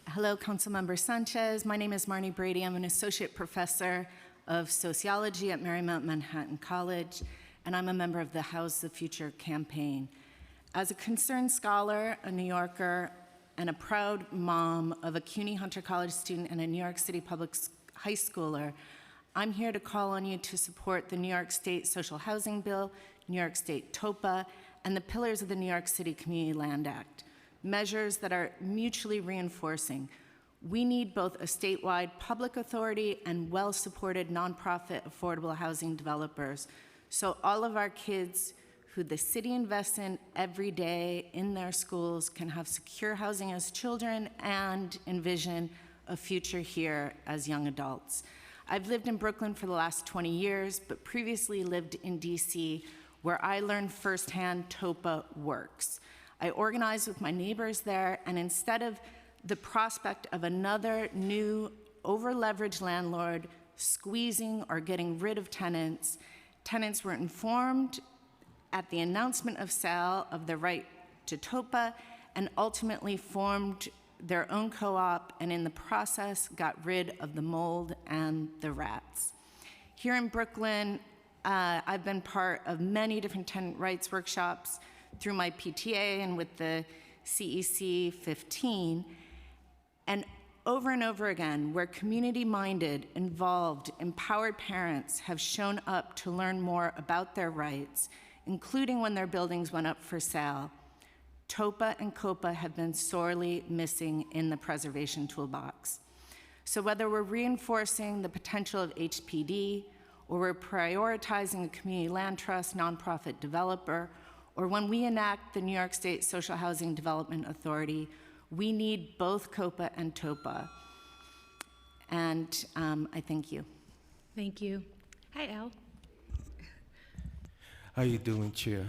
Hello, Councilmember Sanchez. My name is Marnie Brady. I'm an associate professor of sociology at Marymount Manhattan College, and I'm a member of the House the Future campaign. As a concerned scholar, a New Yorker, and a proud mom of a CUNY Hunter College student and a New York City public high schooler, I'm here to call on you to support the New York State Social Housing Bill, New York State TOPA, and the pillars of the New York City Community Land Act, measures that are mutually reinforcing. We need both a statewide public authority and well-supported nonprofit affordable housing developers, so all of our kids who the city invests in every day in their schools can have secure housing as children and envision a future here as young adults. I've lived in Brooklyn for the last 20 years, but previously lived in DC, where I learned firsthand TOPA works. I organized with my neighbors there, and instead of the prospect of another new over-leveraged landlord squeezing or getting rid of tenants, tenants were informed at the announcement of sale of the right to TOPA and ultimately formed their own co-op, and in the process got rid of the mold and the rats. Here in Brooklyn, I've been part of many different tenant rights workshops through my PTA and with the CEC 15. And over again, where community-minded, involved, empowered parents have shown up to learn more about their rights, including when their buildings went up for sale, TOPA and COPA have been sorely missing in the preservation toolbox. So whether we're reinforcing the potential of HPD, or we're prioritizing a community land trust nonprofit developer, or when we enact the New York State Social Housing Development Authority, we need both COPA and TOPA. And I thank you. Thank you. Hi, Al. How you doing, Chair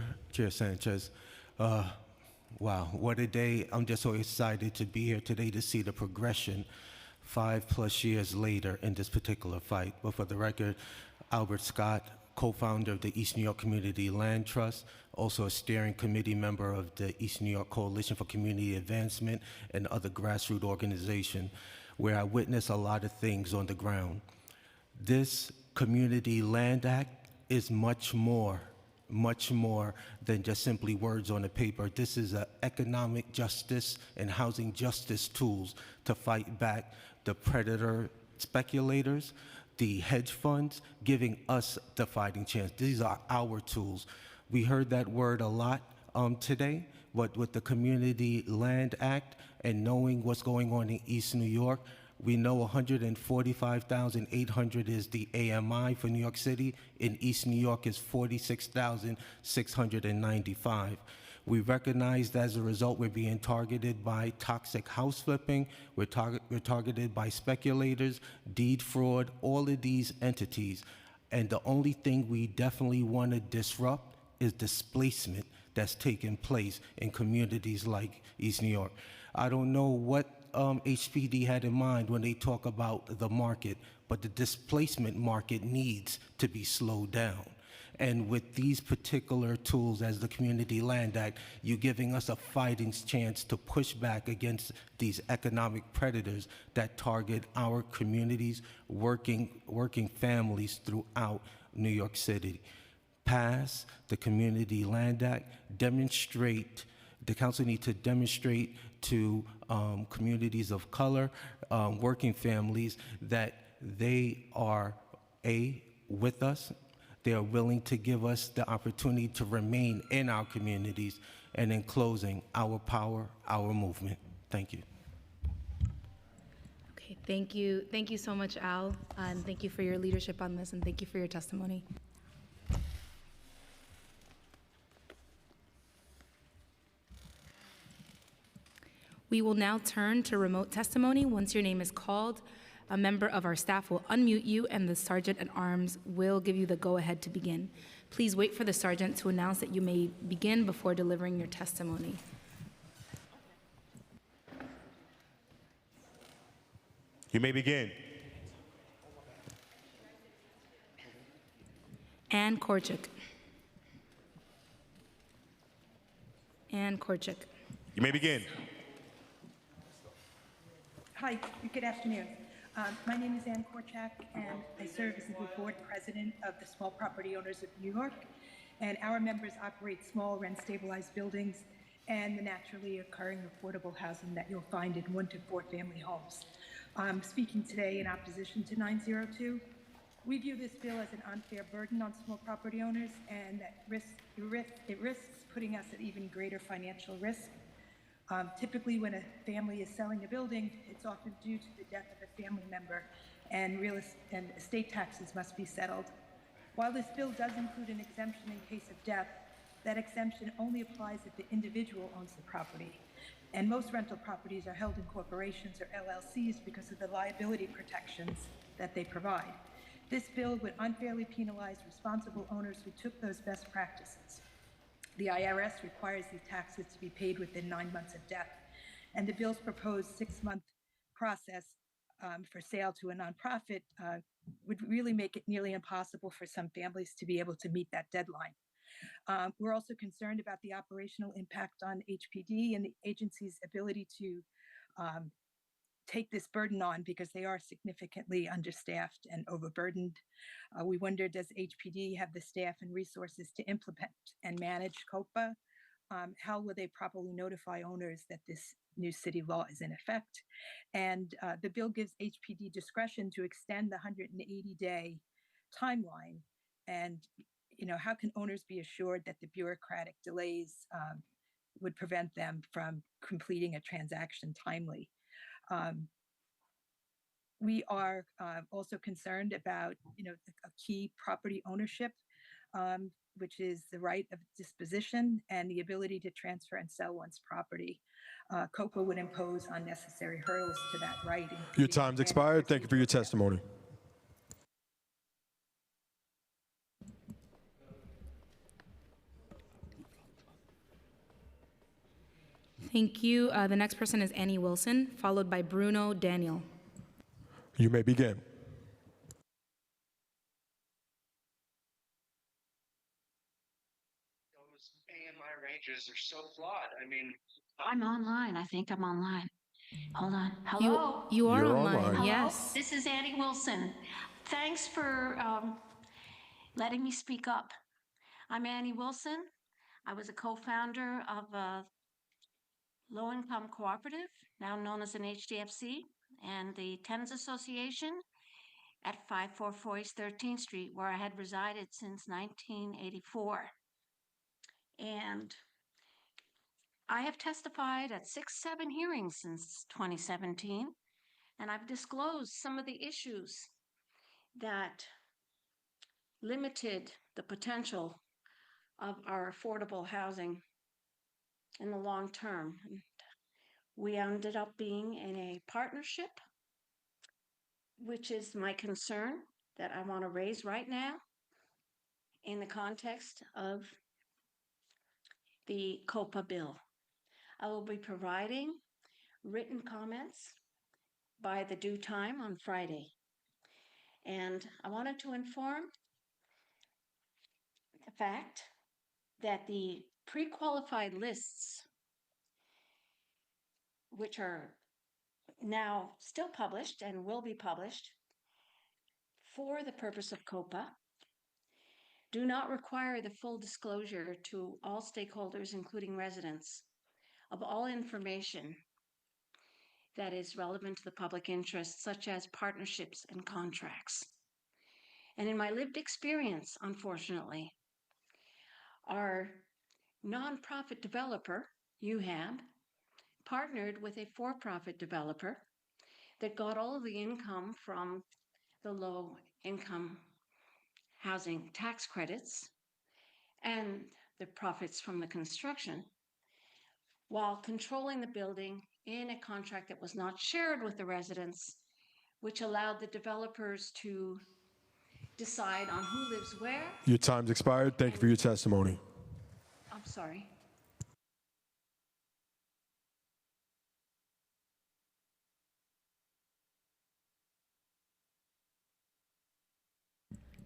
Sanchez? Wow, what a day. I'm just so excited to be here today to see the progression 5+ years later in this particular fight. But for the record, Albert Scott, co-founder of the East New York Community Land Trust, also a steering committee member of the East New York Coalition for Community Advancement and other grassroots organizations, where I witnessed a lot of things on the ground. This Community Land Act is much more than just simply words on a paper. This is an economic justice and housing justice tools to fight back the predator speculators, the hedge funds, giving us the fighting chance. These are our tools. We heard that word a lot today, but with the Community Land Act and knowing what's going on in East New York, we know 145,800 is the AMI for New York City. In East New York is 46,695. We recognize that as a result, we're being targeted by toxic house flipping, we're targeted by speculators, deed fraud, all of these entities. And the only thing we definitely want to disrupt is displacement that's taking place in communities like East New York. I don't know what HPD had in mind when they talk about the market, but the displacement market needs to be slowed down. And with these particular tools as the Community Land Act, you're giving us a fighting chance to push back against these economic predators that target our communities, working families throughout New York City. Pass the Community Land Act, demonstrate, the council needs to demonstrate to communities of color, working families, that they are with us. They are willing to give us the opportunity to remain in our communities. And in closing, our power, our movement. Thank you. Okay, thank you. Thank you so much, Al, and thank you for your leadership on this, and thank you for your testimony. We will now turn to remote testimony. Once your name is called, a member of our staff will unmute you, and the Sergeant at Arms will give you the go-ahead to begin. Please wait for the Sergeant to announce that you may begin before delivering your testimony. You may begin. Ann Korchak. Ann Korchak. You may begin. Hi, good afternoon. My name is Ann Korchak, and I serve as the board president of the Small Property Owners of New York. And our members operate small rent-stabilized buildings and the naturally occurring affordable housing that you'll find in 1 to 4 family homes. I'm speaking today in opposition to 902. We view this bill as an unfair burden on small property owners, and that it risks putting us at even greater financial risk. Typically, when a family is selling a building, it's often due to the death of a family member, and estate taxes must be settled. While this bill does include an exemption in case of death, that exemption only applies if the individual owns the property. And most rental properties are held in corporations or LLCs because of the liability protections that they provide. This bill would unfairly penalize responsible owners who took those best practices. The IRS requires these taxes to be paid within 9 months of death, and the bill's proposed 6-month process for sale to a nonprofit would really make it nearly impossible for some families to be able to meet that deadline. We're also concerned about the operational impact on HPD and the agency's ability to take this burden on, because they are significantly understaffed and overburdened. We wonder, does HPD have the staff and resources to implement and manage COPA? How will they properly notify owners that this new city law is in effect? And the bill gives HPD discretion to extend the 180-day timeline. And, how can owners be assured that the bureaucratic delays would prevent them from completing a transaction timely? We are also concerned about, a key property ownership, which is the right of disposition and the ability to transfer and sell one's property. COPA would impose unnecessary hurdles to that right. Your time's expired. Thank you for your testimony. Thank you. The next person is Annie Wilson, followed by Bruno Daniel. You may begin. Those AMI ranges are so flawed. I mean, I'm online. I think I'm online. Hold on. Hello? You are You're online, online. yes. This is Annie Wilson. Thanks for letting me speak up. I'm Annie Wilson. I was a co-founder of a low-income cooperative, now known as an HDFC, and the Tenants Association at 544 East 13th Street, where I had resided since 1984. And I have testified at 6-7 hearings since 2017, and I've disclosed some of the issues that limited the potential of our affordable housing in the long term. And we ended up being in a partnership, which is my concern that I want to raise right now in the context of the COPA bill. I will be providing written comments by the due time on Friday. And I wanted to inform the fact that the pre-qualified lists, which are now still published and will be published for the purpose of COPA, do not require the full disclosure to all stakeholders, including residents, of all information that is relevant to the public interest, such as partnerships and contracts. And in my lived experience, unfortunately, our nonprofit developer, UHAB, partnered with a for-profit developer that got all of the income from the low-income housing tax credits and the profits from the construction, while controlling the building in a contract that was not shared with the residents, which allowed the developers to decide on who lives where. Your time's expired. Thank you for your testimony. I'm sorry.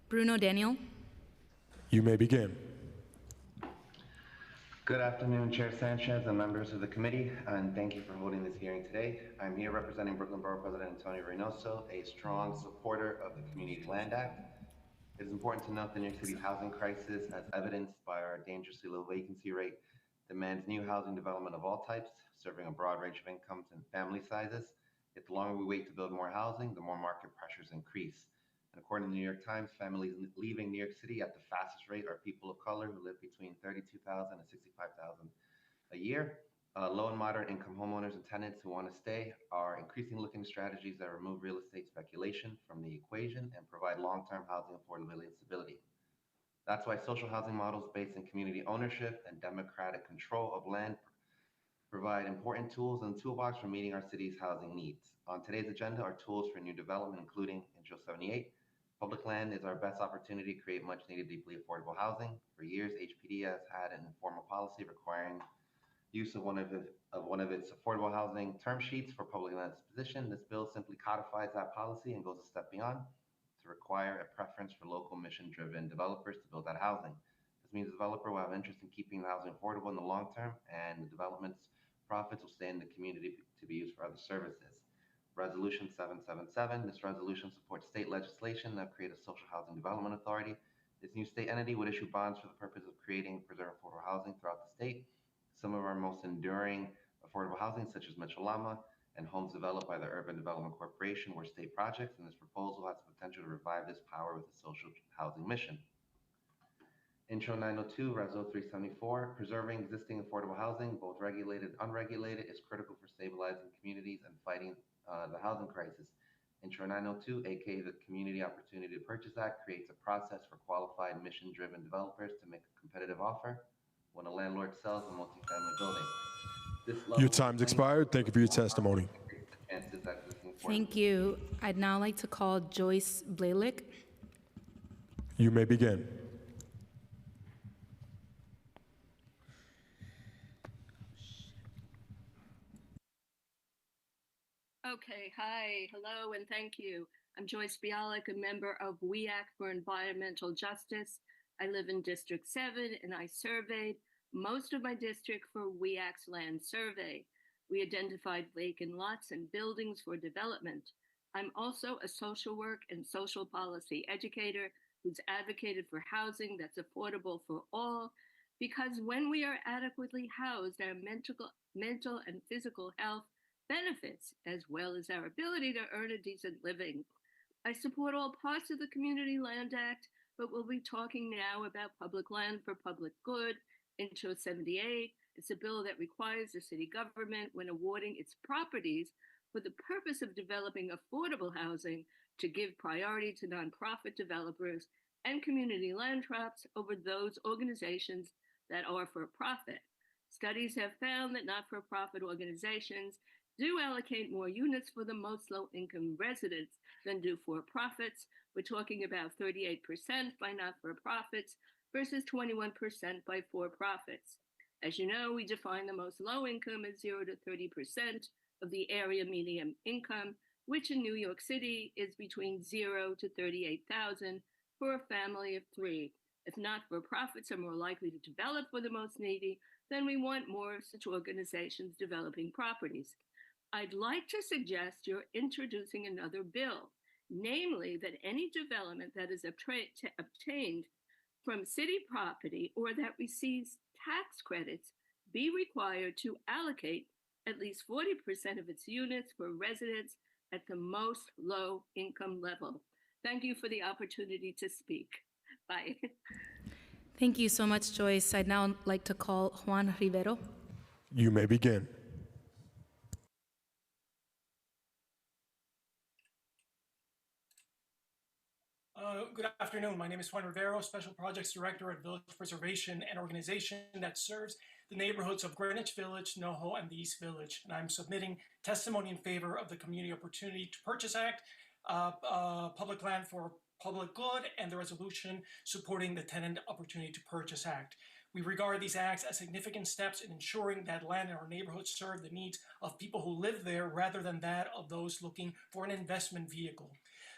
Bruno Daniel. You may begin. Good afternoon, Chair Sanchez and members of the committee, and thank you for holding this hearing today. I'm here representing Brooklyn Borough President Antonio Reynoso, a strong supporter of the Community Land Act. It is important to note the New York City housing crisis, as evidenced by our dangerously low vacancy rate, demands new housing development of all types, serving a broad range of incomes and family sizes. Yet the longer we wait to build more housing, the more market pressures increase. And according to the New York Times, families leaving New York City at the fastest rate are people of color who live between $32,000 and $65,000 a year. Low and moderate income homeowners and tenants who want to stay are increasingly looking at strategies that remove real estate speculation from the equation and provide long-term housing affordability and stability. That's why social housing models based in community ownership and democratic control of land provide important tools in the toolbox for meeting our city's housing needs. On today's agenda are tools for new development, including Intro 78. Public land is our best opportunity to create much needed, deeply affordable housing. For years, HPD has had an informal policy requiring use of one of its affordable housing term sheets for public land disposition. This bill simply codifies that policy and goes a step beyond to require a preference for local mission-driven developers to build that housing. This means the developer will have interest in keeping the housing affordable in the long term, and the development's profits will stay in the community to be used for other services. Resolution 777. This resolution supports state legislation that create a social housing development authority. This new state entity would issue bonds for the purpose of creating and preserving affordable housing throughout the state. Some of our most enduring affordable housing, such as Metro and homes developed by the Urban Development Corporation, were state projects, and this proposal has the potential to revive this power with a social housing mission. Intro 902, Reso 374, preserving existing affordable housing, both regulated and unregulated, is critical for stabilizing communities and fighting the housing crisis. Intro 902, aka the Community Opportunity to Purchase Act, creates a process for qualified mission-driven developers to make a competitive offer when a landlord sells a multifamily building. This level Your of time's playing expired. Thank you for your testimony. increases the chances that existing Thank you. I'd now like to call Joyce Blalick. You may begin. Okay, hi, hello, and thank you. I'm Joyce Bialik, a member of We Act for Environmental Justice. I live in District 7, and I surveyed most of my district for We Act's land survey. We identified vacant lots and buildings for development. I'm also a social work and social policy educator who's advocated for housing that's affordable for all, because when we are adequately housed, our mental and physical health benefits, as well as our ability to earn a decent living. I support all parts of the Community Land Act, but we'll be talking now about public land for public good. Intro 78, it's a bill that requires the city government, when awarding its properties for the purpose of developing affordable housing, to give priority to nonprofit developers and community land trusts over those organizations that are for profit. Studies have found that not-for-profit organizations do allocate more units for the most low-income residents than do for-profits. We're talking about 38% by not-for-profits versus 21% by for-profits. As you know, we define the most low-income as 0 to 30% of the area median income, which in New York City is between 0 to 38,000 for a family of 3. If not-for-profits are more likely to develop for the most needy, then we want more of such organizations developing properties. I'd like to suggest you're introducing another bill, namely that any development that is obtained from city property or that receives tax credits be required to allocate at least 40% of its units for residents at the most low income level. Thank you for the opportunity to speak. Bye. Thank you so much, Joyce. I'd now like to call Juan Rivero. You may begin. Good afternoon. My name is Juan Rivero, Special Projects Director at Village Preservation, an organization that serves the neighborhoods of Greenwich Village, NoHo, and the East Village. And I'm submitting testimony in favor of the Community Opportunity to Purchase Act, Public Land for Public Good, and the resolution supporting the Tenant Opportunity to Purchase Act. We regard these acts as significant steps in ensuring that land in our neighborhoods serve the needs of people who live there rather than that of those looking for an investment vehicle.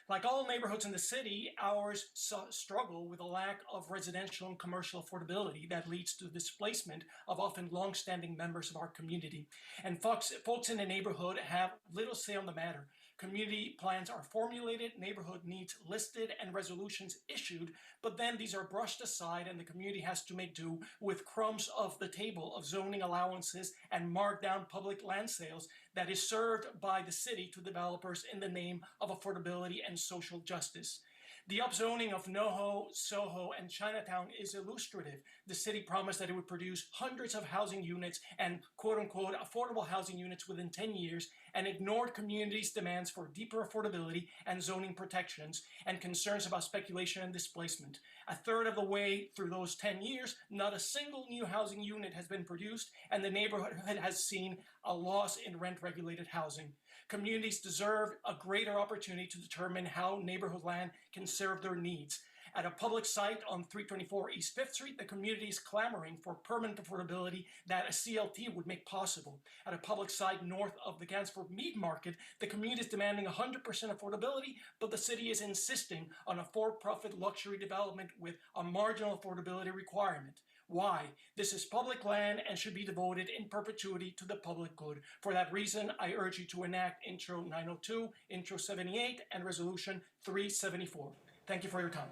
Like all neighborhoods in the city, ours struggle with a lack of residential and commercial affordability that leads to the displacement of often long-standing members of our community. And folks in the neighborhood have little say on the matter. Community plans are formulated, neighborhood needs listed, and resolutions issued, but then these are brushed aside and the community has to make do with crumbs of the table of zoning allowances and marked down public land sales that is served by the city to developers in the name of affordability and social justice. The upzoning of NoHo, Soho, and Chinatown is illustrative. The city promised that it would produce hundreds of housing units and quote-unquote affordable housing units within 10 years and ignored communities' demands for deeper affordability and zoning protections and concerns about speculation and displacement. A third of the way through those 10 years, not a single new housing unit has been produced, and the neighborhood has seen a loss in rent-regulated housing. Communities deserve a greater opportunity to determine how neighborhood land can serve their needs. At a public site on 324 East 5th Street, the community is clamoring for permanent affordability that a CLT would make possible. At a public site north of the Gansevoort Meat Market, the community is demanding 100% affordability, but the city is insisting on a for-profit luxury development with a marginal affordability requirement. Why? This is public land and should be devoted in perpetuity to the public good. For that reason, I urge you to enact Intro 902, Intro 78, and Resolution 374. Thank you for your time.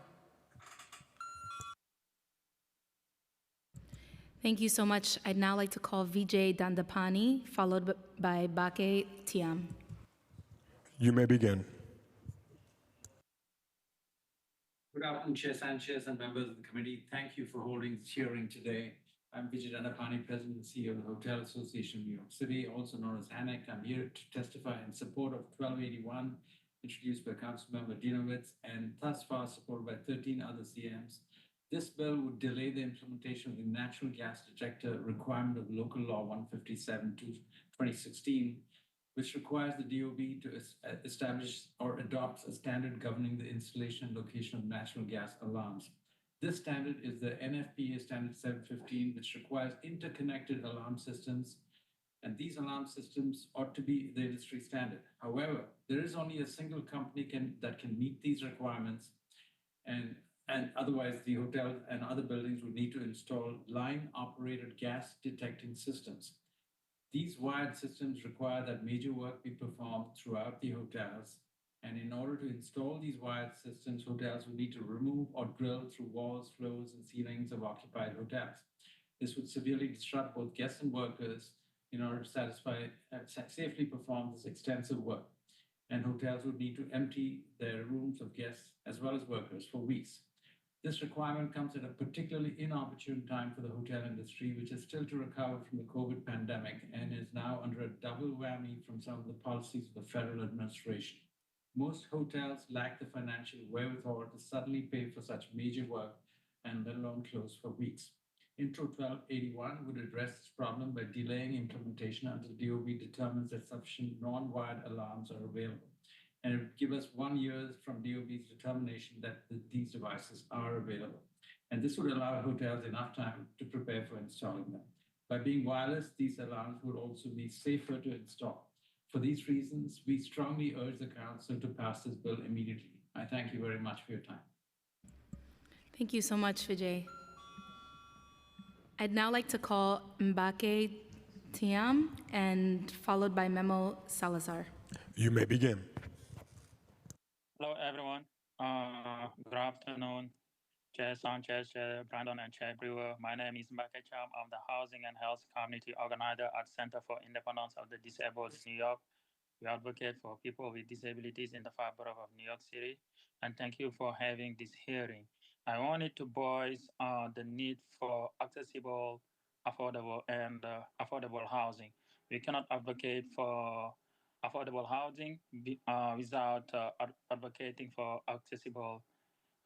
Thank you so much. I'd now like to call Vijay Dandapani, followed by Bake Tiam. You may begin. Good afternoon, Chair Sanchez and members of the committee. Thank you for holding this hearing today. I'm Vijay Dandapani, President and CEO of the Hotel Association of New York City, also known as HANEC. I'm here to testify in support of 1281, introduced by Councilmember Dinowitz, and thus far supported by 13 other CMs. This bill would delay the implementation of the natural gas detector requirement of Local Law 157/2016, which requires the DOB to establish or adopt a standard governing the installation and location of natural gas alarms. This standard is the NFPA Standard 715, which requires interconnected alarm systems, and these alarm systems ought to be the industry standard. However, there is only a single company that can meet these requirements, and otherwise the hotel and other buildings would need to install line-operated gas detecting systems. These wired systems require that major work be performed throughout the hotels, and in order to install these wired systems, hotels would need to remove or drill through walls, floors, and ceilings of occupied hotels. This would severely disrupt both guests and workers in order to safely perform this extensive work, and hotels would need to empty their rooms of guests as well as workers for weeks. This requirement comes at a particularly inopportune time for the hotel industry, which is still to recover from the COVID pandemic and is now under a double whammy from some of the policies of the federal administration. Most hotels lack the financial wherewithal to suddenly pay for such major work and let alone close for weeks. Intro 1281 would address this problem by delaying implementation until DOB determines that sufficient non-wired alarms are available. And it would give us 1 year from DOB's determination that these devices are available. And this would allow hotels enough time to prepare for installing them. By being wireless, these alarms would also be safer to install. For these reasons, we strongly urge the Council to pass this bill immediately. I thank you very much for your time. Thank you so much, Vijay. I'd now like to call Mbake Tiam, and followed by Memo Salazar. You may begin. Hello, everyone. Good afternoon, Chair Sanchez, Chair Brandon, and Chair Brewer. My name is Mbake Tiam. I'm the Housing and Health Community Organizer at Center for Independence of the Disabled in New York. We advocate for people with disabilities in the 5 boroughs of New York City. And thank you for having this hearing. I wanted to voice the need for accessible, affordable housing. We cannot advocate for affordable housing without advocating for accessible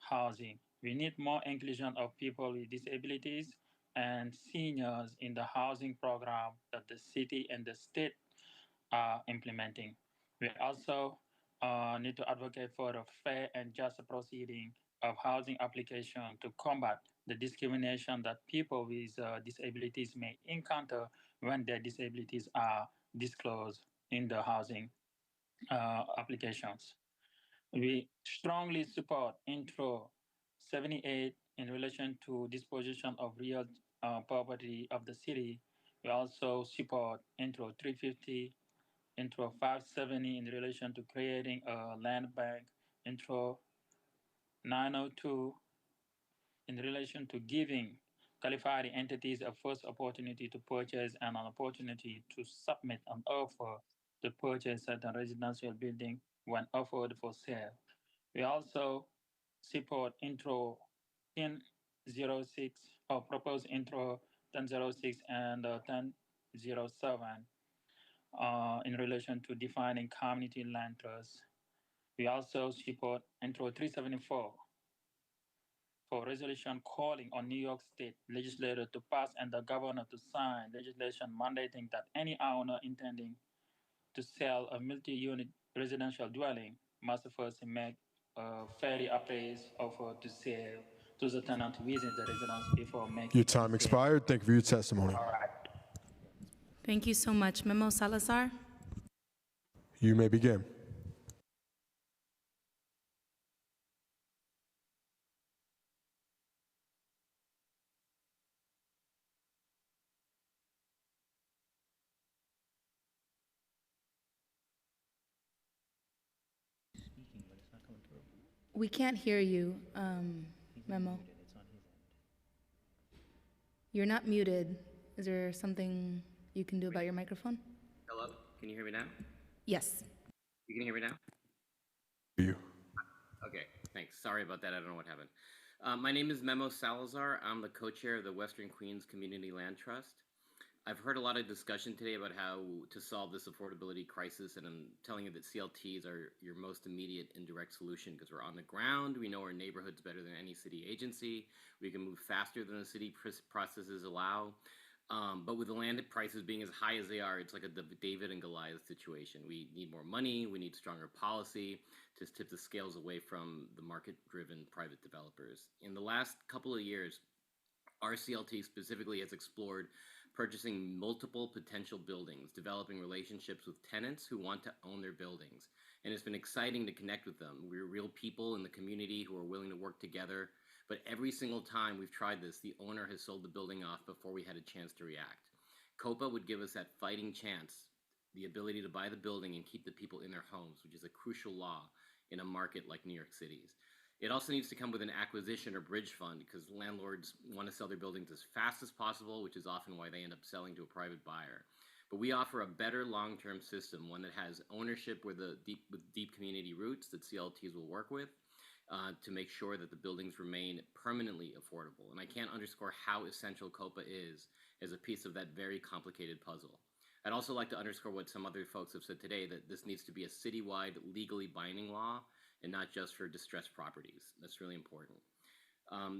housing. We need more inclusion of people with disabilities and seniors in the housing program that the city and the state are implementing. We also need to advocate for a fair and just proceeding of housing application to combat the discrimination that people with disabilities may encounter when their disabilities are disclosed in the housing applications. We strongly support Intro 78 in relation to disposition of real property of the city. We also support Intro 350, Intro 570 in relation to creating a land bank, Intro 902 in relation to giving qualified entities a first opportunity to purchase and an opportunity to submit an offer to purchase certain residential building when offered for sale. We also support Intro 1006 or proposed Intro 1006 and 1007 in relation to defining community land trusts. We also support Intro 374 for resolution calling on New York State legislature to pass and the governor to sign legislation mandating that any owner intending to sell a multi-unit residential dwelling must first make a fairly appraised offer to sale to the tenant within the residence before making Your time expired. Thank you for your testimony. Thank you so much. Memo Salazar. You may begin. We can't hear you, Memo. You're not muted. Is there something you can do about your microphone? Hello, can you hear me now? Yes. You can hear me now? You. Okay, thanks. Sorry about that. I don't know what happened. My name is Memo Salazar. I'm the co-chair of the Western Queens Community Land Trust. I've heard a lot of discussion today about how to solve this affordability crisis, and I'm telling you that CLTs are your most immediate and direct solution because we're on the ground. We know our neighborhoods better than any city agency. We can move faster than the city processes allow. But with the land prices being as high as they are, it's like a David and Goliath situation. We need more money, we need stronger policy to tip the scales away from the market-driven private developers. In the last couple of years, our CLT specifically has explored purchasing multiple potential buildings, developing relationships with tenants who want to own their buildings. And it's been exciting to connect with them. We're real people in the community who are willing to work together. But every single time we've tried this, the owner has sold the building off before we had a chance to react. COPA would give us that fighting chance, the ability to buy the building and keep the people in their homes, which is a crucial law in a market like New York City's. It also needs to come with an acquisition or bridge fund because landlords want to sell their buildings as fast as possible, which is often why they end up selling to a private buyer. But we offer a better long-term system, one that has ownership with deep community roots that CLTs will work with to make sure that the buildings remain permanently affordable. And I can't underscore how essential COPA is as a piece of that very complicated puzzle. I'd also like to underscore what some other folks have said today, that this needs to be a citywide, legally binding law and not just for distressed properties. That's really important.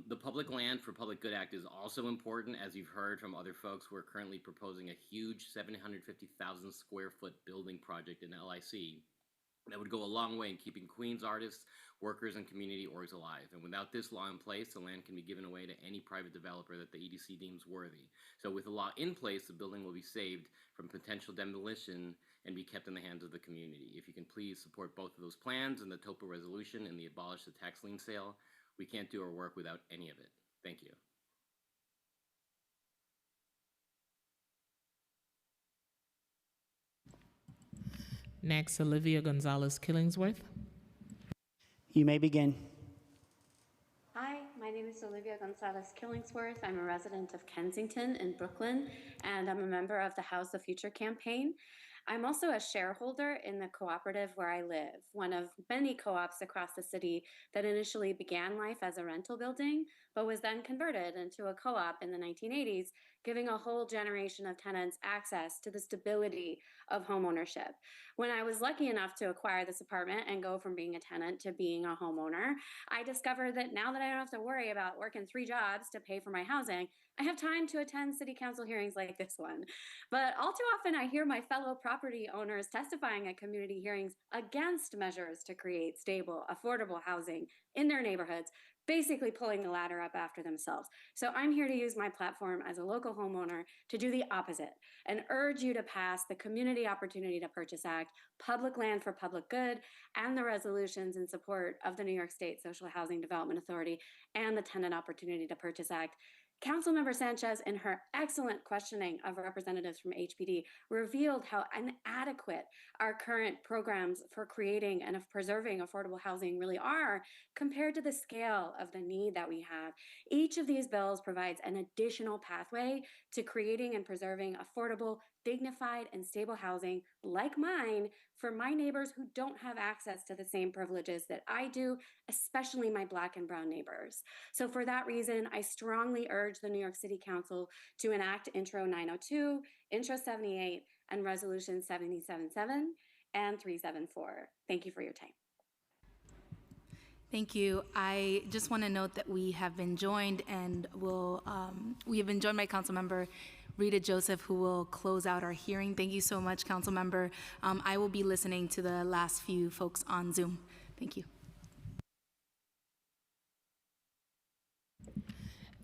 The Public Land for Public Good Act is also important. As you've heard from other folks, we're currently proposing a huge 750,000 square foot building project in LIC that would go a long way in keeping Queens artists, workers, and community orgs alive. And without this law in place, the land can be given away to any private developer that the EDC deems worthy. So with the law in place, the building will be saved from potential demolition and be kept in the hands of the community. If you can please support both of those plans and the TOPA resolution and the abolish the tax lien sale, we can't do our work without any of it. Thank you. Next, Olivia Gonzalez Killingsworth. You may begin. Hi, my name is Olivia Gonzalez Killingsworth. I'm a resident of Kensington in Brooklyn, and I'm a member of the House of Future campaign. I'm also a shareholder in the cooperative where I live, one of many co-ops across the city that initially began life as a rental building, but was then converted into a co-op in the 1980s, giving a whole generation of tenants access to the stability of homeownership. When I was lucky enough to acquire this apartment and go from being a tenant to being a homeowner, I discovered that now that I don't have to worry about working 3 jobs to pay for my housing, I have time to attend city council hearings like this one. But all too often I hear my fellow property owners testifying at community hearings against measures to create stable, affordable housing in their neighborhoods, basically pulling the ladder up after themselves. So I'm here to use my platform as a local homeowner to do the opposite and urge you to pass the Community Opportunity to Purchase Act, Public Land for Public Good, and the resolutions in support of the New York State Social Housing Development Authority and the Tenant Opportunity to Purchase Act. Councilmember Sanchez, in her excellent questioning of representatives from HPD, revealed how inadequate our current programs for creating and of preserving affordable housing really are compared to the scale of the need that we have. Each of these bills provides an additional pathway to creating and preserving affordable, dignified, and stable housing like mine for my neighbors who don't have access to the same privileges that I do, especially my Black and Brown neighbors. So for that reason, I strongly urge the New York City Council to enact Intro 902, Intro 78, and Resolution 777 and 374. Thank you for your time. Thank you. I just want to note that we have been joined and we have been joined by Councilmember Rita Joseph, who will close out our hearing. Thank you so much, Councilmember. I will be listening to the last few folks on Zoom. Thank you.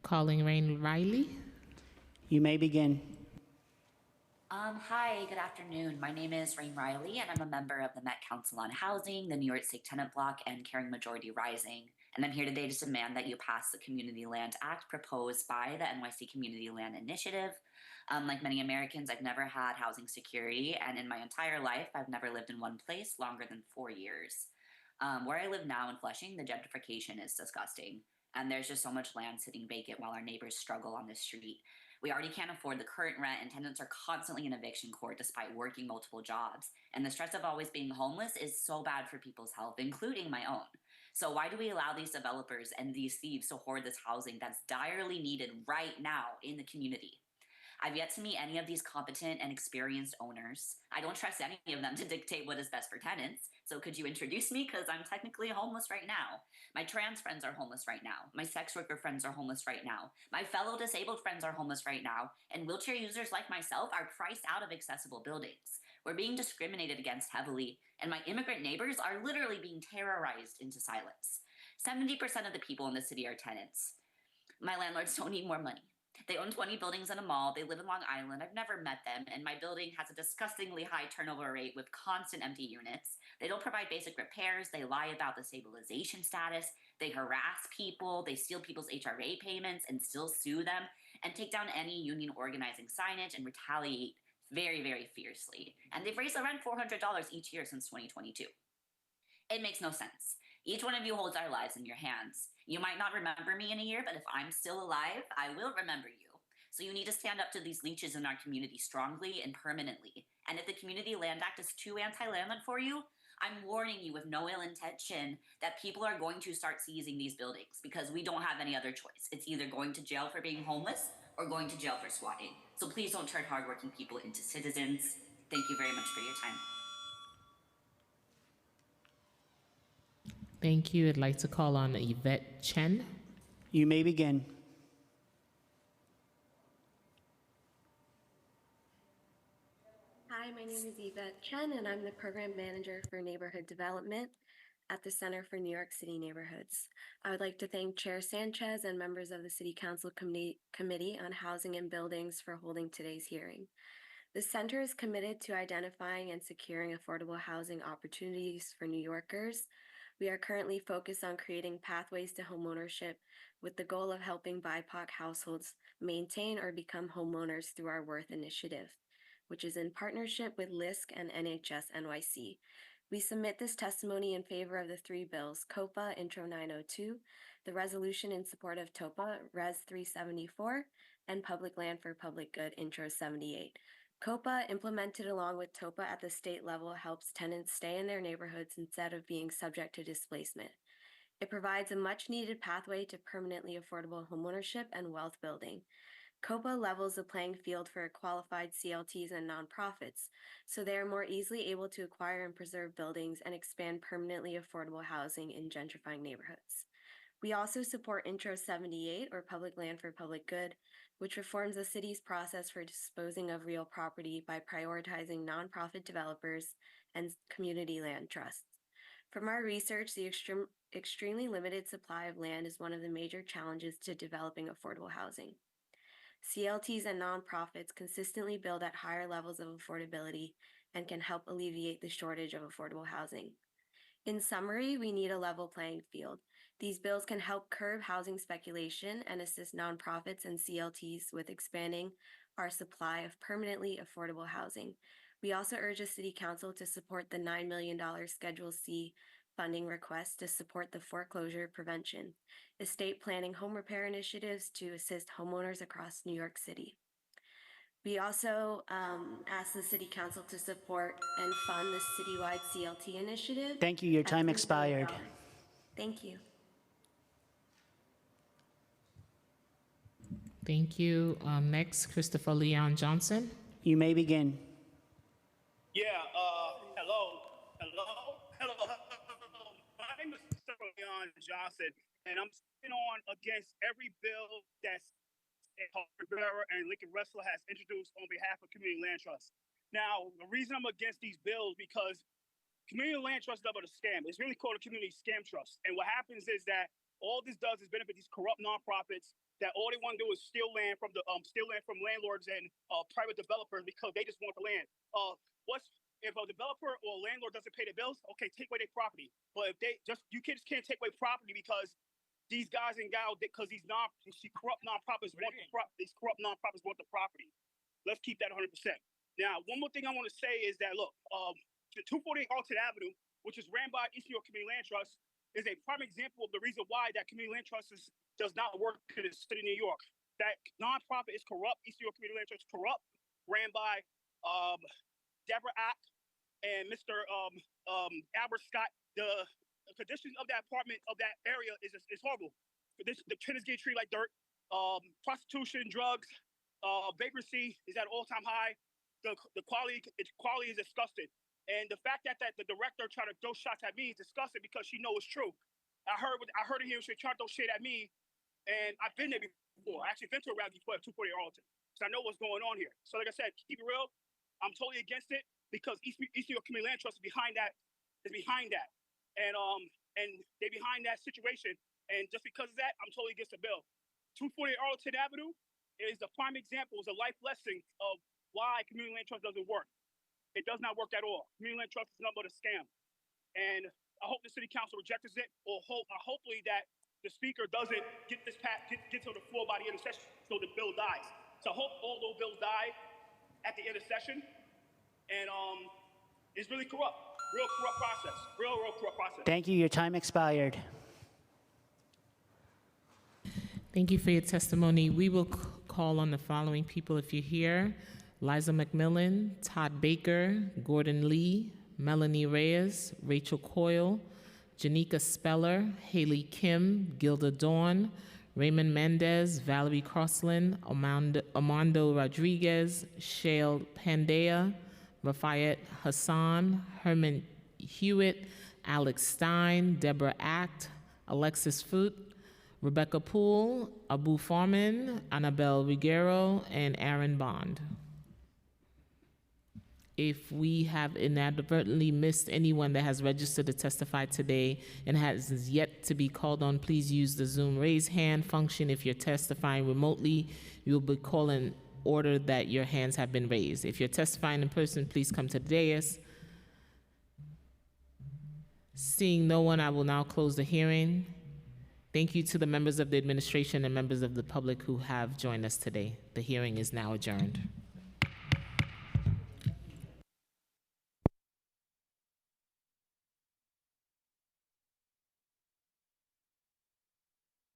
Calling Rain Riley. You may begin. Hi, good afternoon. My name is Rain Riley, and I'm a member of the Met Council on Housing, the New York State Tenant Block, and Caring Majority Rising. And I'm here today to demand that you pass the Community Land Act proposed by the NYC Community Land Initiative. Like many Americans, I've never had housing security, and in my entire life, I've never lived in one place longer than 4 years. Where I live now in Flushing, the gentrification is disgusting. and there's just so much land sitting vacant while our neighbors struggle on the street. We already can't afford the current rent, and tenants are constantly in eviction court despite working multiple jobs. And the stress of always being homeless is so bad for people's health, including my own. So why do we allow these developers and these thieves to hoard this housing that's direly needed right now in the community? I've yet to meet any of these competent and experienced owners. I don't trust any of them to dictate what is best for tenants. So could you introduce me? Because I'm technically homeless right now. My trans friends are homeless right now. My sex worker friends are homeless right now. My fellow disabled friends are homeless right now. And wheelchair users like myself are priced out of accessible buildings. We're being discriminated against heavily, and my immigrant neighbors are literally being terrorized into silence. 70% of the people in the city are tenants. My landlords don't need more money. They own 20 buildings in a mall. They live in Long Island. I've never met them, and my building has a disgustingly high turnover rate with constant empty units. They don't provide basic repairs. They lie about the stabilization status. They harass people. They steal people's HRA payments and still sue them, and take down any union organizing signage and retaliate very, very fiercely. And they've raised the rent $400 each year since 2022. It makes no sense. Each one of you holds our lives in your hands. You might not remember me in a year, but if I'm still alive, I will remember you. So you need to stand up to these leeches in our community strongly and permanently. And if the Community Land Act is too anti-landlord for you, I'm warning you with no ill intention that people are going to start seizing these buildings because we don't have any other choice. It's either going to jail for being homeless or going to jail for squatting. So please don't turn hardworking people into citizens. Thank you very much for your time. Thank you. I'd like to call on Yvette Chen. You may begin. Hi, my name is Yvette Chen, and I'm the Program Manager for Neighborhood Development at the Center for New York City Neighborhoods. I would like to thank Chair Sanchez and members of the City Council Committee on Housing and Buildings for holding today's hearing. The center is committed to identifying and securing affordable housing opportunities for New Yorkers. We are currently focused on creating pathways to homeownership with the goal of helping BIPOC households maintain or become homeowners through our Worth initiative, which is in partnership with LISC and NHS NYC. We submit this testimony in favor of the three bills, COPA Intro 902, the resolution in support of TOPA Res 374, and Public Land for Public Good Intro 78. COPA, implemented along with TOPA at the state level, helps tenants stay in their neighborhoods instead of being subject to displacement. It provides a much-needed pathway to permanently affordable homeownership and wealth building. COPA levels the playing field for qualified CLTs and nonprofits, so they are more easily able to acquire and preserve buildings and expand permanently affordable housing in gentrifying neighborhoods. We also support Intro 78, or Public Land for Public Good, which reforms the city's process for disposing of real property by prioritizing nonprofit developers and community land trusts. From our research, the extremely limited supply of land is one of the major challenges to developing affordable housing. CLTs and nonprofits consistently build at higher levels of affordability and can help alleviate the shortage of affordable housing. In summary, we need a level playing field. These bills can help curb housing speculation and assist nonprofits and CLTs with expanding our supply of permanently affordable housing. We also urge the City Council to support the $9 million Schedule C funding request to support the foreclosure prevention, estate planning home repair initiatives to assist homeowners across New York City. We also ask the City Council to support and fund the citywide CLT initiative. Thank you. Your time expired. Thank you. Thank you. Next, Christopher Leon Johnson. You may begin. Yeah, hello. My name is Christopher Leon Johnson, and I'm sitting on against every bill that's Rivera and Lincoln Ressler has introduced on behalf of Community Land Trust. Now, the reason I'm against these bills because Community Land Trust is about a scam. It's really called a community scam trust. And what happens is that all this does is benefit these corrupt nonprofits that all they want to do is steal land from landlords and private developers because they just want the land. If a developer or a landlord doesn't pay their bills, okay, take away their property. But if you just can't take away property because these guys and gals, because these corrupt nonprofits want the property. Let's keep that 100%. Now, one more thing I want to say is that look, the 248 Alton Avenue, which is ran by East New York Community Land Trust, is a prime example of the reason why that Community Land Trust is does not work in the city of New York. That nonprofit is corrupt. East New York Community Land Trust is corrupt, ran by Deborah Ack and Mr. Albert Scott. The conditions of that apartment of that area is horrible. The tenants get treated like dirt. Prostitution, drugs, vagrancy is at all-time high. The quality is disgusting. And the fact that the director tried to throw shots at me is disgusting because she knows it's true. I heard it here. She tried to throw shit at me, and I've been there before. I actually been to a rally before at 240 Arlington, so I know what's going on here. So, like I said, keep it real. I'm totally against it because East New York Community Land Trust is behind that. And they're behind that situation. And just because of that, I'm totally against the bill. 240 Arlington Avenue is the prime example, is a life lesson of why Community Land Trust doesn't work. It does not work at all. Community Land Trust is nothing but a scam. And I hope the city council rejects it, or hopefully that the speaker doesn't get to the floor by the end of the session so the bill dies. So I hope all those bills die at the end of the session. And it's really corrupt. Real corrupt process. Real corrupt process. Thank you. Your time expired. Thank you for your testimony. We will call on the following people if you're here: Liza McMillan, Todd Baker, Gordon Lee, Melanie Reyes, Rachel Coyle, Janika Speller, Haley Kim, Gilda Dawn, Raymond Mendez, Valerie Crossland, Armando Rodriguez, Shale Pandea, Rafayette Hassan, Herman Hewitt, Alex Stein, Deborah Act, Alexis Foot, Rebecca Poole, Abu Farman, Annabelle Riguero, and Aaron Bond. If we have inadvertently missed anyone that has registered to testify today and has yet to be called on, please use the Zoom raise hand function. If you're testifying remotely, you'll be called in order that your hands have been raised. If you're testifying in person, please come to the dais. Seeing no one, I will now close the hearing. Thank you to the members of the administration and members of the public who have joined us today. The hearing is now adjourned.